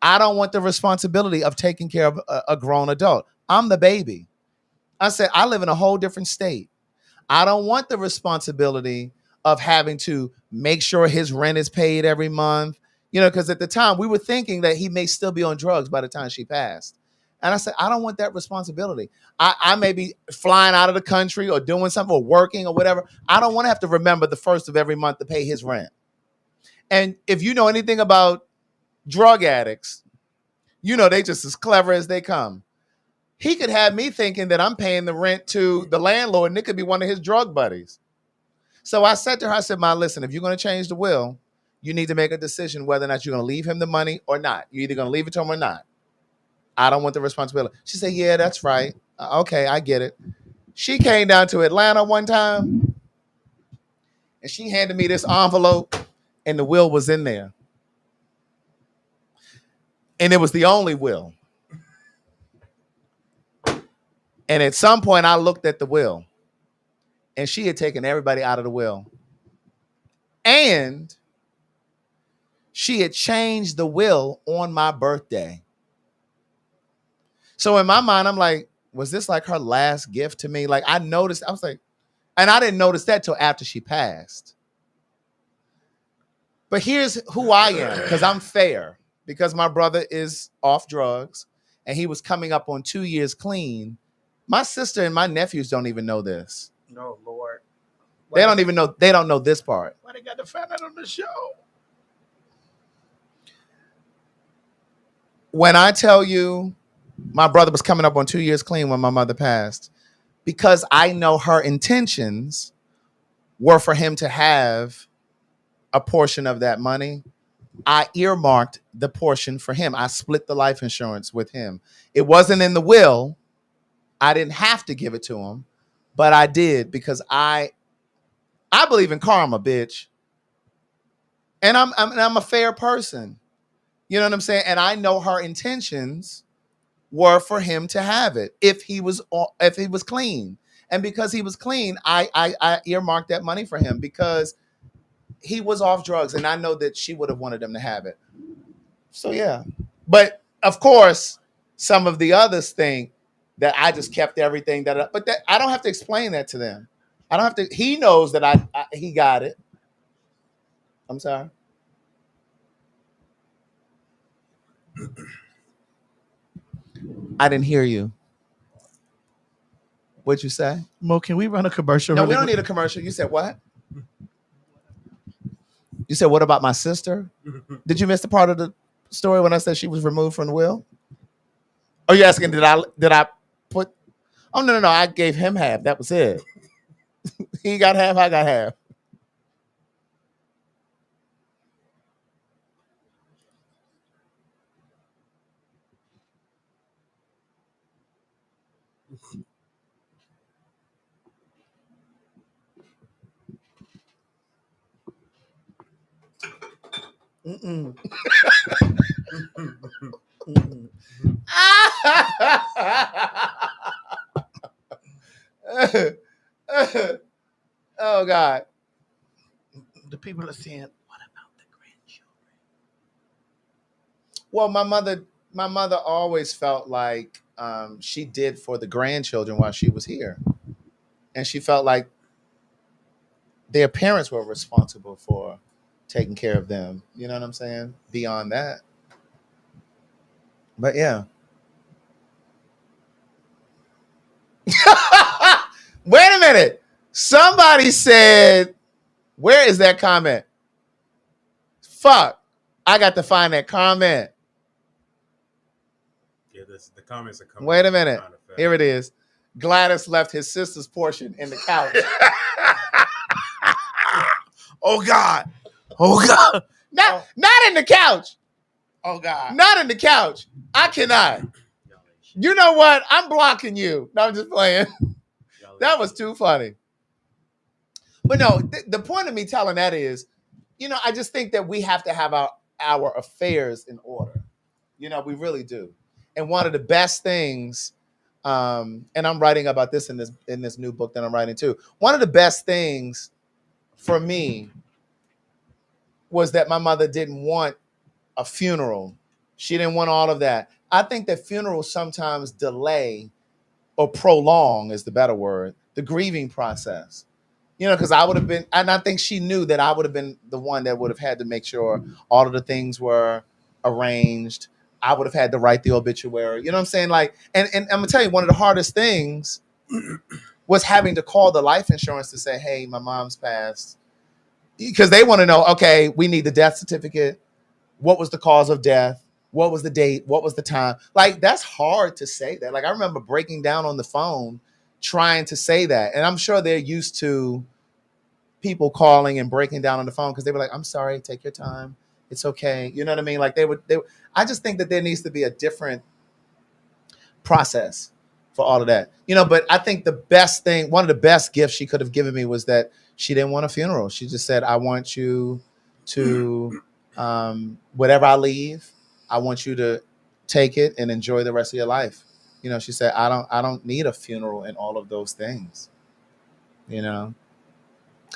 I don't want the responsibility of taking care of a grown adult. I'm the baby. I said, I live in a whole different state. I don't want the responsibility of having to make sure his rent is paid every month. You know, because at the time we were thinking that he may still be on drugs by the time she passed. And I said, I don't want that responsibility. I may be flying out of the country or doing something or working or whatever. I don't want to have to remember the first of every month to pay his rent. And if you know anything about drug addicts, you know they just as clever as they come. He could have me thinking that I'm paying the rent to the landlord and it could be one of his drug buddies. So I said to her, I said, Ma, listen, if you're going to change the will, you need to make a decision whether or not you're going to leave him the money or not. You're either going to leave it to him or not. I don't want the responsibility. She said, yeah, that's right. Okay, I get it. She came down to Atlanta one time and she handed me this envelope and the will was in there. And it was the only will. And at some point I looked at the will and she had taken everybody out of the will. And she had changed the will on my birthday. So in my mind, I'm like, was this like her last gift to me? Like I noticed, I was like, and I didn't notice that till after she passed. But here's who I am, because I'm fair, because my brother is off drugs and he was coming up on 2 years clean. My sister and my nephews don't even know this. No, Lord. They don't even know. They don't know this part. Why they got to find out on the show? When I tell you, my brother was coming up on 2 years clean when my mother passed, because I know her intentions were for him to have a portion of that money. I earmarked the portion for him. I split the life insurance with him. It wasn't in the will. I didn't have to give it to him, but I did because I believe in karma, bitch. And I'm a fair person. You know what I'm saying? And I know her intentions were for him to have it if he was clean. And because he was clean, I earmarked that money for him because he was off drugs, and I know that she would have wanted him to have it. So yeah. But of course, some of the others think that I just kept everything but that I don't have to explain that to them. I don't have to. He knows that he got it. I'm sorry. I didn't hear you. What'd you say? Mo, can we run a commercial? No, we don't need a commercial. You said what? You said what about my sister? Did you miss the part of the story when I said she was removed from the will? Are you asking did I put? Oh no. I gave him half. That was it. He got half. I got half. Mm-mm. Mm-mm. Oh God. The people are saying, what about the grandchildren? Well, my mother always felt like she did for the grandchildren while she was here. And she felt like their parents were responsible for taking care of them. You know what I'm saying? Beyond that. But yeah. Wait a minute. Somebody said, where is that comment? Fuck. I got to find that comment. Yeah, the comments are coming. Wait a minute. Here it is. Gladys left his sister's portion in the couch. Oh God. Oh God. Not in the couch. Oh God. Not in the couch. I cannot. You know what? I'm blocking you. No, I'm just playing. That was too funny. But no, the point of me telling that is, I just think that we have to have our affairs in order. We really do. And one of the best things, and I'm writing about this in this new book that I'm writing too. One of the best things for me was that my mother didn't want a funeral. She didn't want all of that. I think that funerals sometimes delay or prolong is the better word, the grieving process. Because I would have been, and I think she knew that I would have been the one that would have had to make sure all of the things were arranged. I would have had to write the obituary. You know what I'm saying? Like, and I'm gonna tell you, one of the hardest things was having to call the life insurance to say, hey, my mom's passed. Because they want to know, okay, we need the death certificate. What was the cause of death? What was the date? What was the time? Like, that's hard to say that. Like, I remember breaking down on the phone trying to say that. And I'm sure they're used to people calling and breaking down on the phone because they were like, I'm sorry, take your time. It's okay. You know what I mean? Like I just think that there needs to be a different process for all of that. But I think one of the best gifts she could have given me was that she didn't want a funeral. She just said, I want you to, whatever I leave, I want you to take it and enjoy the rest of your life. She said, I don't need a funeral and all of those things, because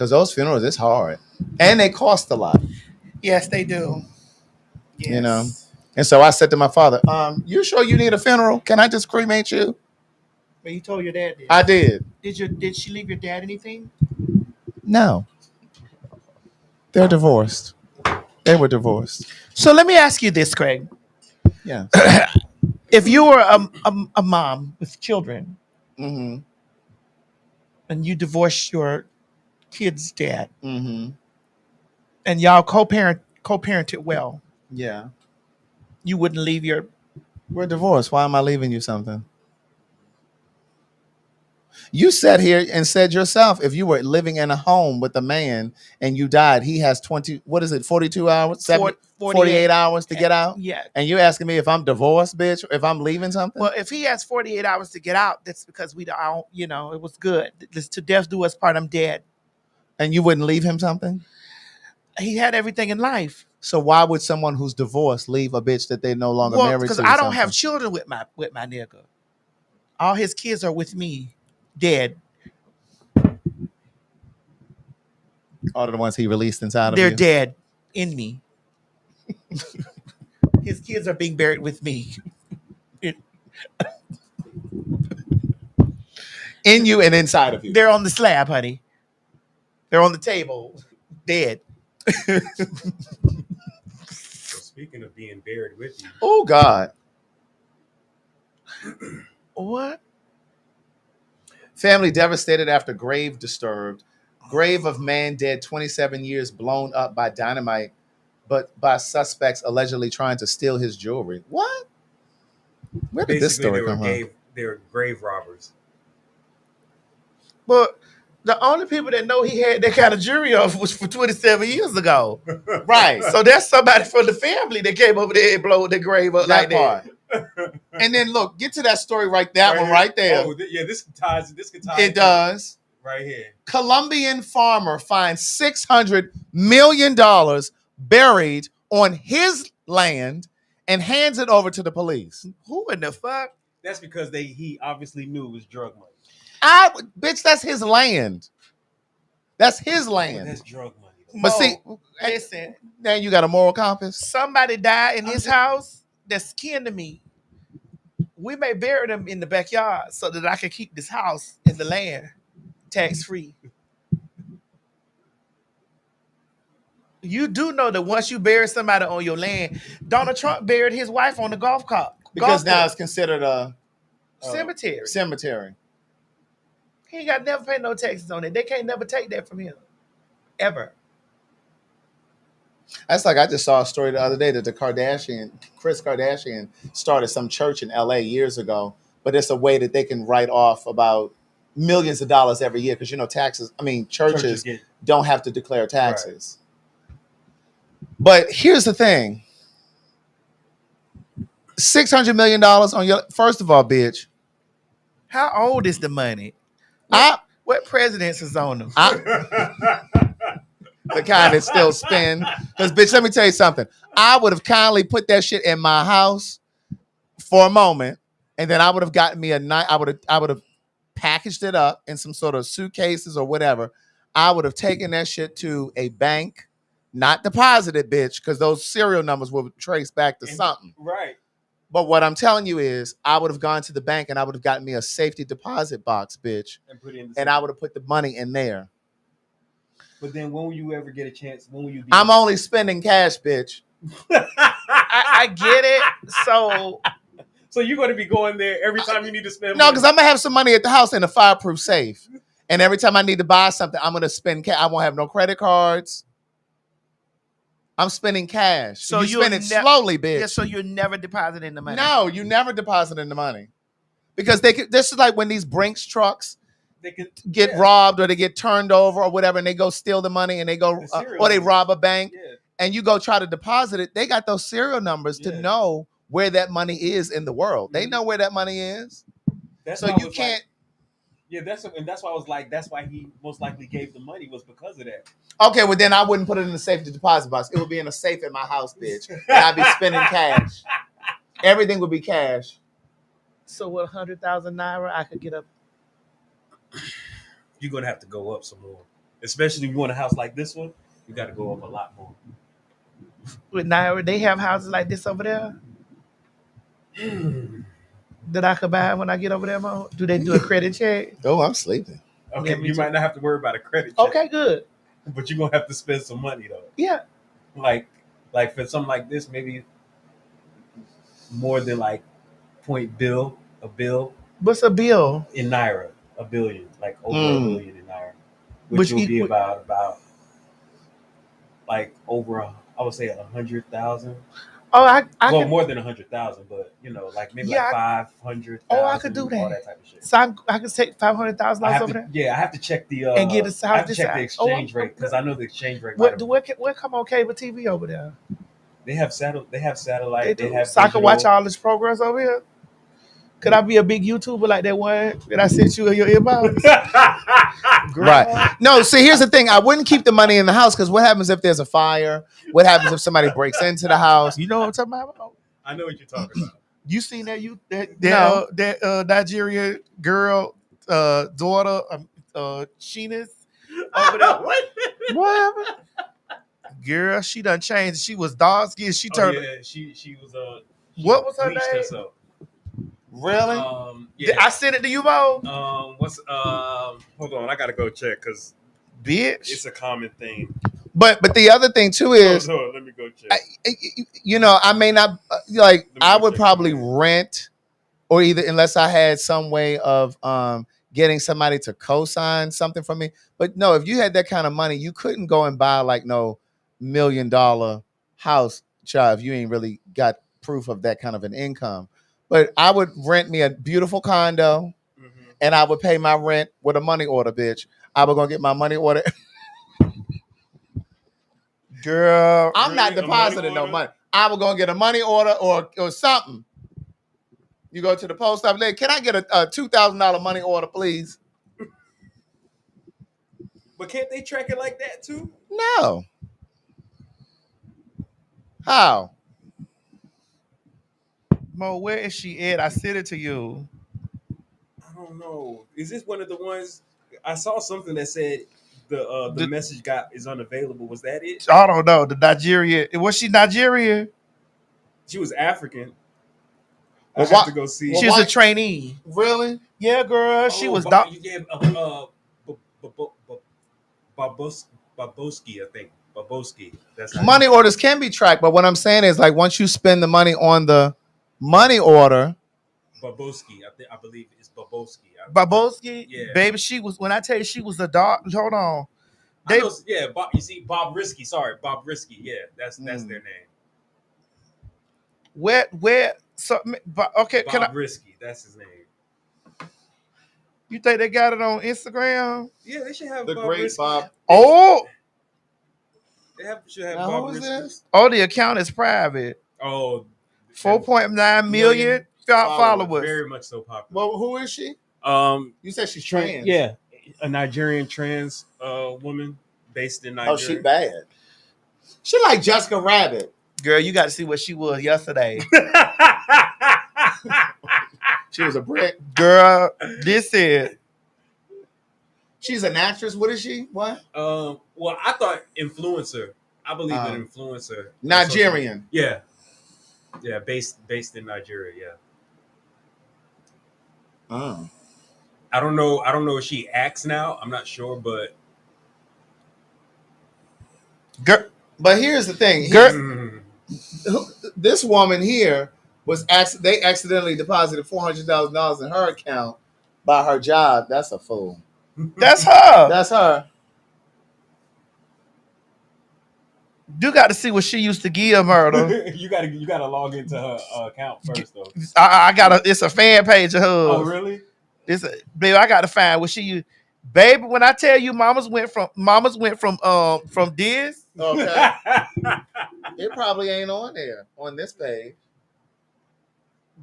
those funerals, it's hard and they cost a lot. Yes, they do. Yes. And so I said to my father, you sure you need a funeral? Can I just cremate you? But you told your dad this. I did. Did she leave your dad anything? No. They're divorced. They were divorced. So let me ask you this, Craig. Yeah. If you were a mom with children, mm-hmm. and you divorce your kid's dad, Mm-hmm. and y'all co-parented well, Yeah. you wouldn't leave your. We're divorced. Why am I leaving you something? You sat here and said yourself, if you were living in a home with a man and you died, he has 42 hours, 48 hours to get out? Yeah. And you're asking me if I'm divorced, bitch, if I'm leaving something? Well, if he has 48 hours to get out, that's because we don't, it was good. This to death do us part, I'm dead. And you wouldn't leave him something? He had everything in life. So why would someone who's divorced leave a bitch that they no longer married to? Because I don't have children with my nigga. All his kids are with me, dead. All of the ones he released inside of you? They're dead in me. His kids are being buried with me. In you and inside of you. They're on the slab, honey. They're on the table, dead. So speaking of being buried with you. Oh, God. What? Family devastated after grave disturbed. Grave of man dead 27 years blown up by dynamite, but by suspects allegedly trying to steal his jewelry. What? Where did this story come from? They were grave robbers. But the only people that know he had that kind of jewelry off was for 27 years ago. Right. So that's somebody from the family that came over there and blew the grave up like that. And then look, get to that story right there. Oh, yeah, this can tie. It does. Right here. Colombian farmer finds $600 million buried on his land and hands it over to the police. Who in the fuck? That's because he obviously knew it was drug money. Bitch, that's his land. That's his land. Well, that's drug money. But see, listen. Now you got a moral compass. Somebody died in his house that's kin to me. We may bury them in the backyard so that I can keep this house and the land tax-free. You do know that once you bury somebody on your land, Donald Trump buried his wife on the golf cart. Because now it's considered a cemetery. He ain't got to never pay no taxes on it. They can't never take that from him. Ever. That's like I just saw a story the other day that Kris Kardashian started some church in LA years ago, but it's a way that they can write off about millions of dollars every year because churches don't have to declare taxes. Right. But here's the thing. $600 million on your first of all, bitch. How old is the money? What presidents is on them? The kind that still spin. Because, bitch, let me tell you something. I would have kindly put that shit in my house for a moment, and then I would have gotten me I would have packaged it up in some sort of suitcases or whatever. I would have taken that shit to a bank, not deposited, bitch, because those serial numbers will trace back to something. Right. But what I'm telling you is I would have gone to the bank and I would have gotten me a safety deposit box, bitch. And I would have put the money in there. But then when will you ever get a chance? When will you be? I'm only spending cash, bitch. I get it. So you're going to be going there every time you need to spend money? No, because I'm going to have some money at the house in a fireproof safe. And every time I need to buy something, I'm going to spend cash. I won't have no credit cards. I'm spending cash. So you spend it slowly, bitch. Yeah, so you're never depositing the money. No, you never depositing the money. Because this is like when these Brinks trucks get robbed or they get turned over or whatever, and they go steal the money and they go or they rob a bank and you go try to deposit it. They got those serial numbers to know where that money is in the world. They know where that money is. So you can't. That's why I was like, that's why he most likely gave the money was because of that. Okay, well then I wouldn't put it in the safety deposit box. It would be in a safe in my house, bitch. And I'd be spending cash. Everything would be cash. So with 100,000 naira, I could get up. You're gonna have to go up some more, especially if you want a house like this one. You got to go up a lot more. With naira, they have houses like this over there that I could buy when I get over there, Mo. Do they do a credit check? Oh, I'm sleeping. Okay, you might not have to worry about a credit check. Okay, good. But you're gonna have to spend some money though. Yeah. Like for something like this, maybe more than like a bill. What's a bill? In naira. a billion, like over a billion in Naira, which But will be about like over I would say 100,000. Oh, I well, can. more than 100,000, but like maybe Yeah, like 500,000. Oh, I could do that. All that type of shit. So I could take $500,000 over there. Yeah, I have to check the And get this I house have to check the decided. Oh, exchange rate because I know the exchange rate. What come on cable TV over there? They have satellite. They have So I can watch digital. all this progress over here. Could I be a big YouTuber like that one that I sent you in your inbox? Right. No, see, here's the thing. I wouldn't keep the money in the house because what happens if there's a fire? What happens if somebody breaks into the house? You know what I'm talking about? I know what you're talking about. You seen that No. that Nigerian girl daughter Sheena's over there? What happened? Girl, she done changed. She was dark skinned. She turned. Yeah, she was What was her bleached name? herself. Really? Yeah. I sent it to you, Mo. Hold on, I gotta go check because bitch, it's a common thing. But the other thing too is, Hold on, let me go check. I may not like. I would probably rent, or either unless I had some way of getting somebody to co-sign something for me. But no, if you had that kind of money, you couldn't go and buy like no $1 million house, child. If you ain't really got proof of that kind of an income. But I would rent me a beautiful condo, and I would pay my rent with a money order, bitch. I was gonna get my money order. Girl, I'm not depositing no money. I was gonna get a money order or something. You go to the post office. Can I get a $2,000 money order, please? But can't they track it like that too? No. How? Mo, where is she at? I sent it to you. I don't know. Is this one of the ones? I saw something that said the message is unavailable. Was that it? I don't know. The Nigerian. Was she Nigerian? She was African. Well, I have to go see. She was a trainee. Really? Yeah, girl. She was Baboski, I think. Baboski. That's Money orders can be tracked, but what I'm saying is, like, once you spend the money on the money order, Baboski. I believe it's Baboski. Baboski, Yeah, baby. She was. When I tell you, she was a dog. Hold on. You see, Bob Risky. Sorry, Bob Risky. Yeah, that's their name. Where? So okay, Bob Risky. That's his name. You think they got it on Instagram? Yeah, they should have the Bob great Risky. Bob. Oh, They should have Now, Bob who is Risky. this? oh, the account is private. Oh, 4.9 million followers. Very much so popular. Well, who is she? You said she's trans. Yeah, a Nigerian trans woman based in Nigeria. Oh, she bad. She like Jessica Rabbit. Girl, you got to see what she was yesterday. She was a brick. Girl, this is. She's an actress. What is she? What? Well, I thought influencer. I believe an influencer. Nigerian. Yeah. Yeah, based in Nigeria. Yeah. Oh. I don't know if she acts now. I'm not sure, but. Girl, but here's the thing. This woman here was they accidentally deposited $400,000 in her account by her job. That's a fool. That's her. That's her. You got to see what she used to give Murder. you gotta log into her account first though. I got it's a fan page of hers. Oh really? Baby, I got to find what she used. Baby, when I tell you, mamas went from this. Okay. It probably ain't on there on this page.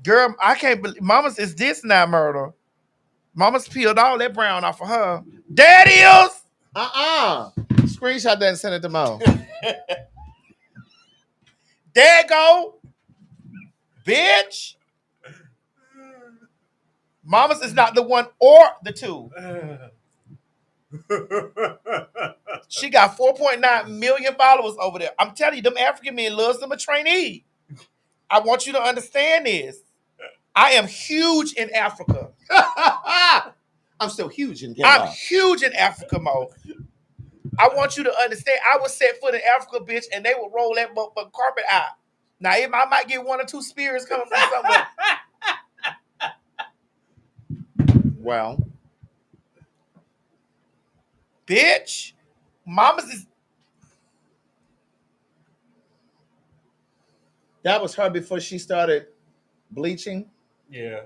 Girl, I can't believe mamas is this now, Murder. Mama's peeled all that brown off of her. That is. Screenshot that and send it to Mo. There go. Bitch. Mama's is not the one or the two. She got 4.9 million followers over there. I'm telling you, them African men loves them a trainee. I want you to understand this. I am huge in Africa. I'm still huge in I'm huge in Africa, Mo. I want you to understand. I would set foot in Africa, bitch, and they would roll that carpet out. Now, I might get one or two spirits coming from somewhere. Well, Bitch, mamas is That was her before she started bleaching. Yeah.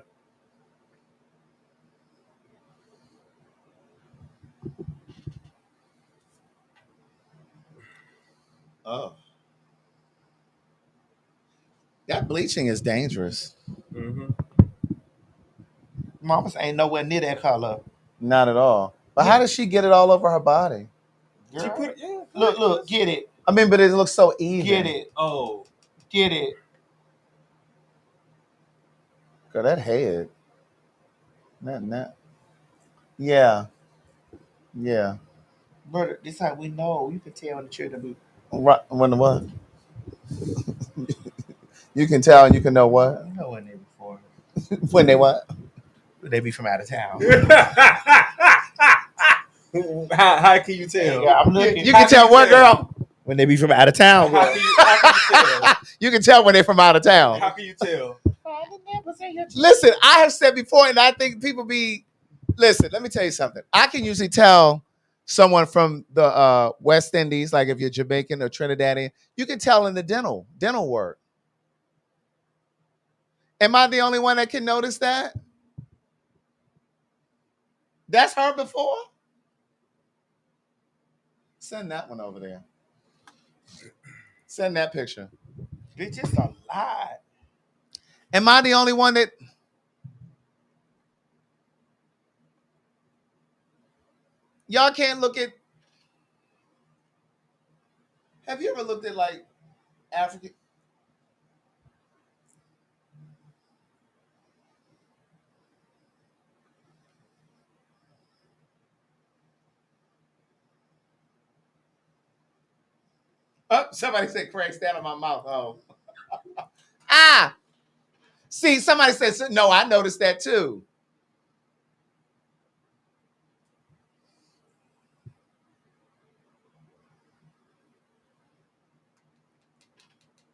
Oh. That bleaching is dangerous. Mm-hmm. mamas ain't nowhere near that color. Not at all. But how does she get it all over her body? She put yeah. Look, get it. I mean, but it looks so even. Get it. Oh. Get it. Girl, that head. That. Yeah. Yeah. Brother, this how we know. You can tell when the children be. Right. When the what? You can tell and you can know what? You know when they before. When they what? They be from out of town. How can you tell? Yeah, I'm looking. You can tell what, girl? When they be from out of town. How can you tell? You can tell when they're from out of town. How can you tell? Listen, I have said before, and I think people be. Listen, let me tell you something. I can usually tell someone from the West Indies, like if you're Jamaican or Trinidadian, you can tell in the dental work. Am I the only one that can notice that? That's her before? Send that one over there. Send that picture. It's just a lot. Am I the only one that... Y'all can't look at... Have you ever looked at, like, African... Oh, somebody said Craig stand on my mouth. Oh. Ah! See, somebody said, no, I noticed that too.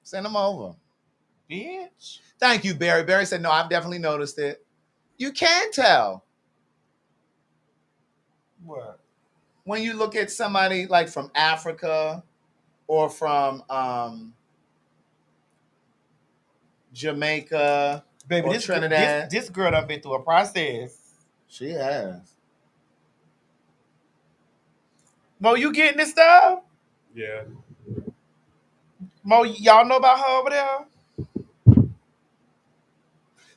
Send them over. Bitch. Thank you, Barry. Barry said, no, I've definitely noticed it. You can tell. What? When you look at somebody like from Africa or from Jamaica, Baby, or this Trinidad. This girl done been through a process. She has. Mo, you getting this stuff? Yeah. Mo, y'all know about her over there?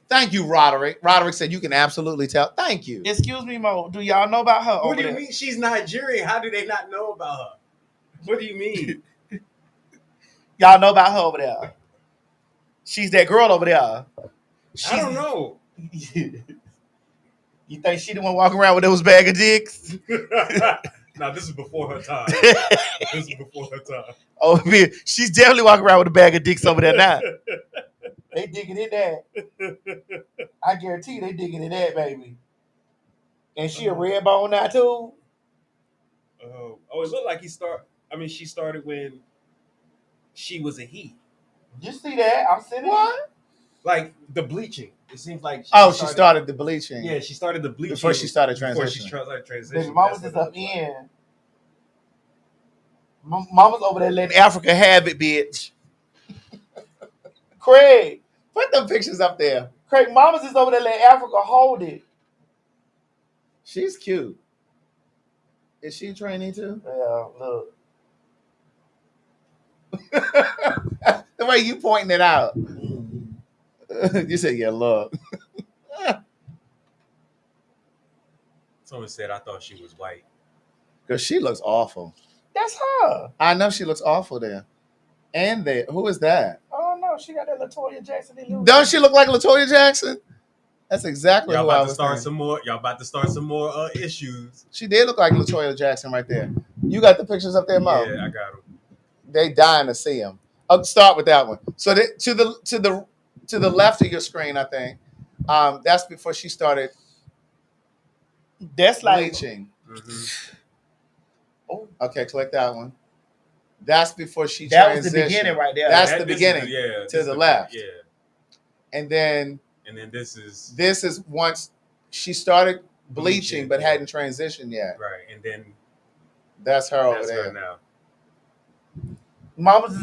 Thank you, Roderick. Roderick said you can absolutely tell. Thank you. Excuse me, Mo. Do y'all know about her What over do you there? mean she's Nigerian? How do they not know about her? What do you mean? Y'all know about her over there. She's that girl over there. I don't know. You think she the one walking around with those bag of dicks? No, this is before her time. This is before her time. Oh, man, she's definitely walking around with a bag of dicks over there now. They digging in that. I guarantee you they digging in that, baby. And she a red bone now too. Oh, it looked like she started when she was a he. You see that? I'm sitting. What? Like the bleaching. It seems like she started the bleaching. Yeah, she started the bleaching before she started transitioning. Before she started transitioning. Baby, mama's is up in. Mama's over there letting Africa have it, bitch. Craig, put them pictures up there. Craig, mama's is over there letting Africa hold it. She's cute. Is she training too? Yeah, look. The way you pointing it out. You said, yeah, look. Someone said I thought she was white. Because she looks awful. That's her. I know she looks awful there. And there. Who is that? Oh, no. She got that LaToya Jackson illusion. Don't she look like LaToya Jackson? That's exactly Y'all who I about was to start thinking. some more. Y'all about to start some more issues. She did look like LaToya Jackson right there. You got the pictures up there, Mo? Yeah, I got them. They dying to see them. I'll start with that one. So to the left of your screen, I think. That's before she started. That's like bleaching. Mm-hmm. Oh, okay. Click that one. That's before she transitioned. That was the beginning right there. That's the beginning. To the left. Yeah. And then this is once she started bleaching but hadn't transitioned yet. Right. And then That's her over That's there. her now. Mamas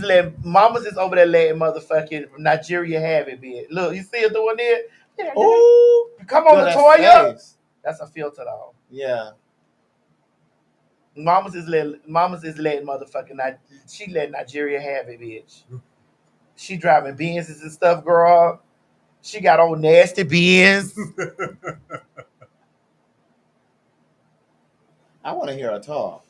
is over there letting motherfucking Nigeria have it, bitch. Look, you see her doing it? Ooh, Come on, girl, that Latoya. face. That's a filter, though. Yeah. Mamas is letting motherfucking she let Nigeria have it, bitch. She driving Benzes and stuff, girl. She got old nasty Benz. I want to hear her talk.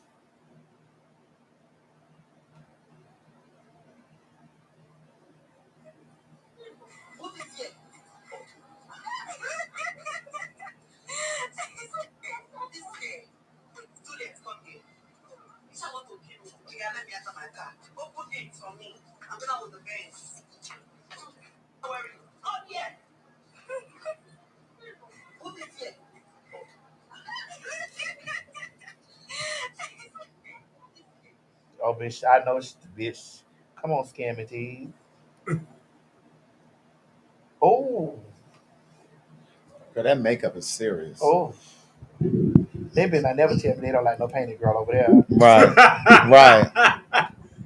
Oh, bitch, I know, bitch. Come on, scamming tees. Oh. Girl, that makeup is serious. Oh. They been I never tell me they don't like no painted girl over there. Right. Right.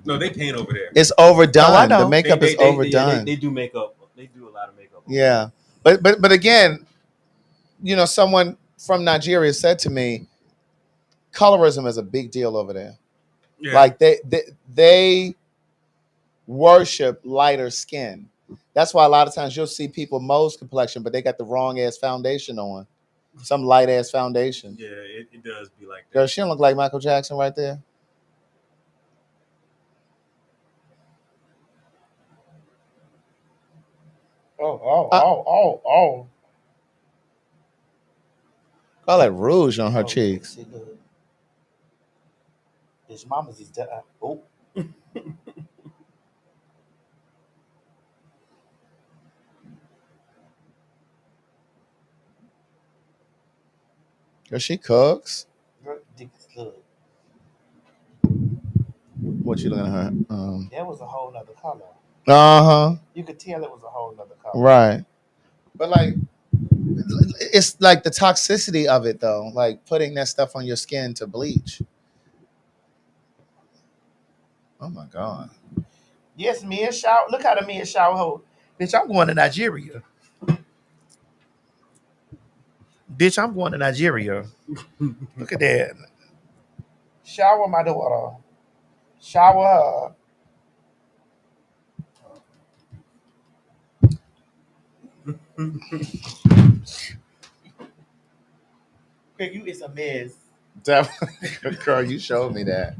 No, they paint over there. It's overdone. Oh, I know. The makeup is overdone. They do makeup. They do a lot of makeup. Yeah. But again, you know, someone from Nigeria said to me, colorism is a big deal over there. Yeah. Like they worship lighter skin. That's why a lot of times you'll see people Mo's complexion, but they got the wrong ass foundation on. Some light ass foundation. Yeah, it does be like that. Girl, she don't look like Michael Jackson right there. Oh. Got that rouge on her cheeks. His mama's is dead. Oh. Girl, she cooks. Girl, dick is good. What you looking at her? That was a whole nother color. Uh-huh. You could tell it was a whole nother color. Right. But like, it's like the toxicity of it though, like putting that stuff on your skin to bleach. Oh my God. Yes, men shower. Look how the men shower hole. Bitch, I'm going to Nigeria. Bitch, I'm going to Nigeria. Look at that. Shower my daughter. Shower her. Girl, you is a mess. Definitely. Girl, you showed me that.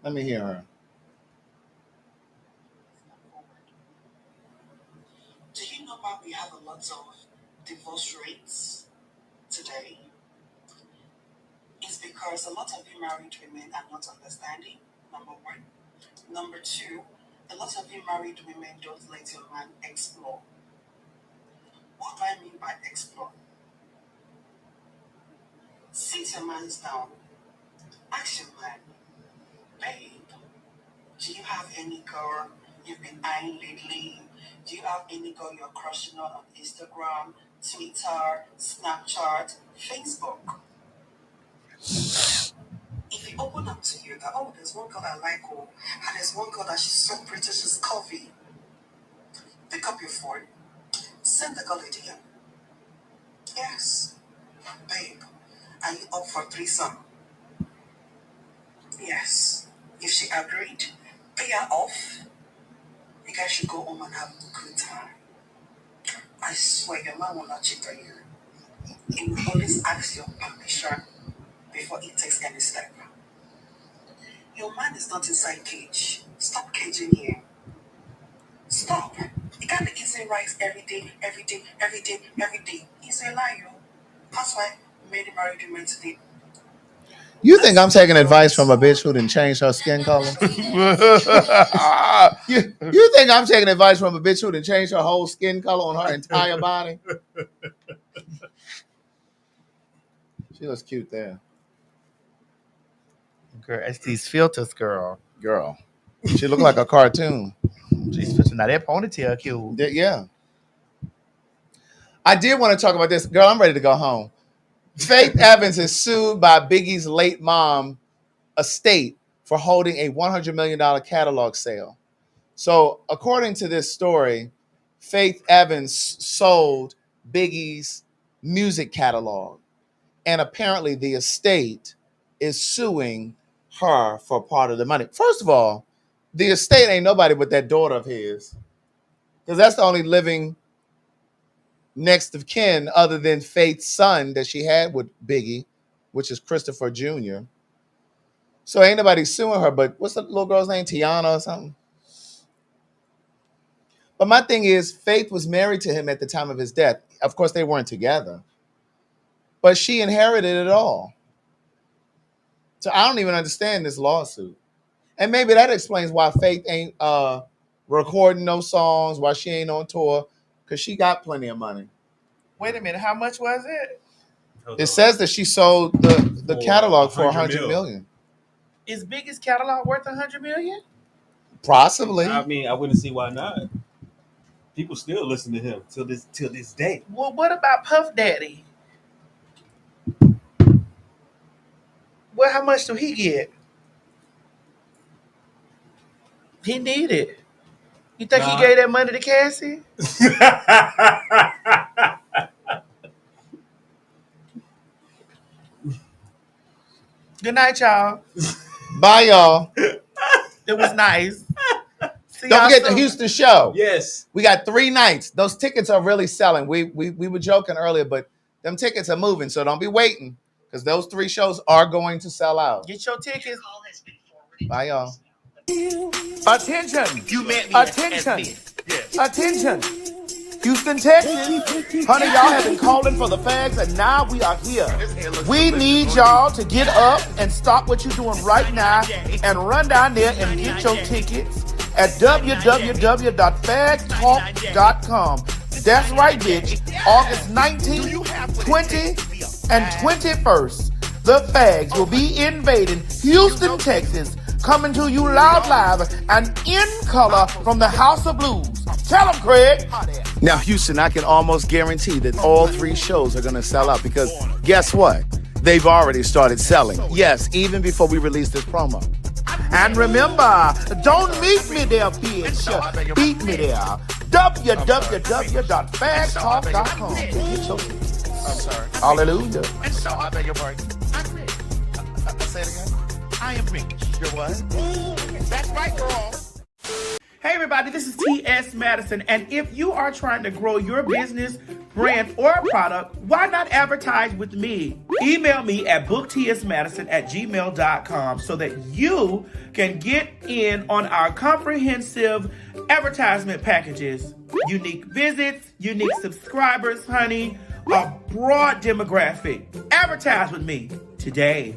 Let me hear her. Do you know why we have a lot of divorce rates today? It's because a lot of you married women are not understanding, number one. Number two, a lot of you married women don't let your man explore. What do I mean by explore? Sit your man down. Ask your man, babe, do you have any girl you've been eyeing lately? Do you have any girl you're crushing on Instagram, Twitter, Snapchat, Facebook? If he open up to you that, oh, there's one girl I like, oh, and there's one girl that she's so pretty, she's coffee. Pick up your phone, send the girl a DM. Yes, babe, are you up for threesome? Yes. If she agreed, pay her off. You guys should go home and have a good time. I swear your man will not cheat on you. He will always ask your permission before he takes any step. Your man is not inside cage. Stop caging him. Stop. You can't be eating rice every day, every day, every day, every day. He's a liar. That's why many married women today. You think I'm taking advice from a bitch who didn't change her skin color? you think I'm taking advice from a bitch who didn't change her whole skin color on her entire body? She looks cute there. Girl, it's these filters, girl. Girl. She look like a cartoon. She's now that ponytail cute. Yeah. I did want to talk about this. Girl, I'm ready to go home. Faith Evans is sued by Biggie's late mom estate for holding a $100 million catalog sale. So according to this story, Faith Evans sold Biggie's music catalog. And apparently the estate is suing her for part of the money. First of all, the estate ain't nobody but that daughter of his. Because that's the only living next of kin other than Faith's son that she had with Biggie, which is Christopher Jr. So ain't nobody suing her, but what's the little girl's name? Tiana or something? But my thing is, Faith was married to him at the time of his death. Of course, they weren't together. But she inherited it all. So I don't even understand this lawsuit. And maybe that explains why Faith ain't recording no songs, why she ain't on tour, because she got plenty of money. Wait a minute, how much was it? It says that she sold the catalog for $100 million. Is Biggie's catalog worth $100 million? Possibly. I mean, I wouldn't see why not. People still listen to him till this day. Well, what about Puff Daddy? Well, how much do he get? He need it. You think he gave that money to Cassie? Good night, y'all. Bye, y'all. It was nice. Don't forget the Houston show. Yes. We got 3 nights. Those tickets are really selling. We were joking earlier, but them tickets are moving, so don't be waiting because those 3 shows are going to sell out. Get your tickets. Bye, y'all. Attention. You met me. Attention. Attention. Houston, Texas. Honey, y'all have been calling for the fags, and now we are here. We need y'all to get up and stop what you're doing right now and run down there and get your tickets at www.phagtalk.com. That's right, bitch. August 19th, 20th, and 21st, the fags will be invading Houston, Texas, coming to you loud, live, and in color from the House of Blues. Tell them, Craig. Now, Houston, I can almost guarantee that all 3 shows are going to sell out because guess what? They've already started selling. Yes, even before we release this promo. And remember, don't meet me there, bitch. Beat me there. www.phagtalk.com. Get your tickets. I'm sorry. Hallelujah. And so, I beg your pardon. I'm rich. Say it again. I am rich. You're what? That's right, girl. Hey everybody, this is T.S. Madison, and if you are trying to grow your business, brand, or product, why not advertise with me? Email me at booktsmadison@gmail.com so that you can get in on our comprehensive advertisement packages. Unique visits, unique subscribers, honey, a broad demographic. Advertise with me today.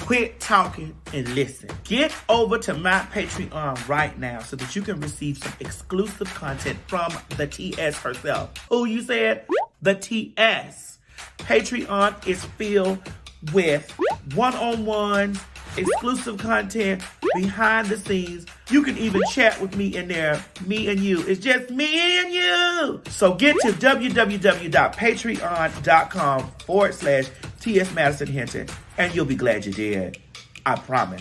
Quit talking and listen. Get over to my Patreon right now so that you can receive some exclusive content from the TS herself. Who you said? The TS. Patreon is filled with one-on-one, exclusive content, behind the scenes. You can even chat with me in there. Me and you. It's just me and you. So get to www.patreon.com/TS Madison Hinton, and you'll be glad you did. I promise.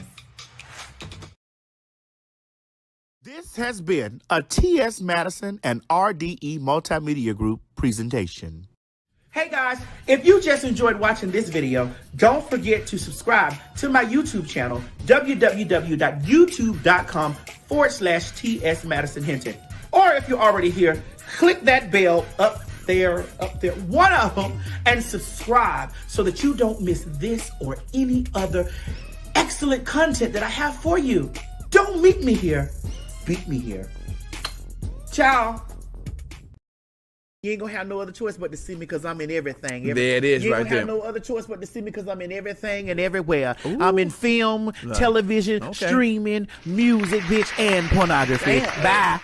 This has been a T.S. Madison and RDE Multimedia Group presentation. Hey guys, if you just enjoyed watching this video, don't forget to subscribe to my YouTube channel, www.youtube.com/TS Madison Hinton. Or if you're already here, click that bell up there, one of them, and subscribe so that you don't miss this or any other excellent content that I have for you. Don't meet me here, beat me here. Ciao. You ain't gonna have no other choice but to see me because I'm in everything. There it is, you ain't right gonna there. have no other choice but to see me because I'm in everything and everywhere. Ooh. I'm in film, television, streaming, music, bitch, and pornography. Bye.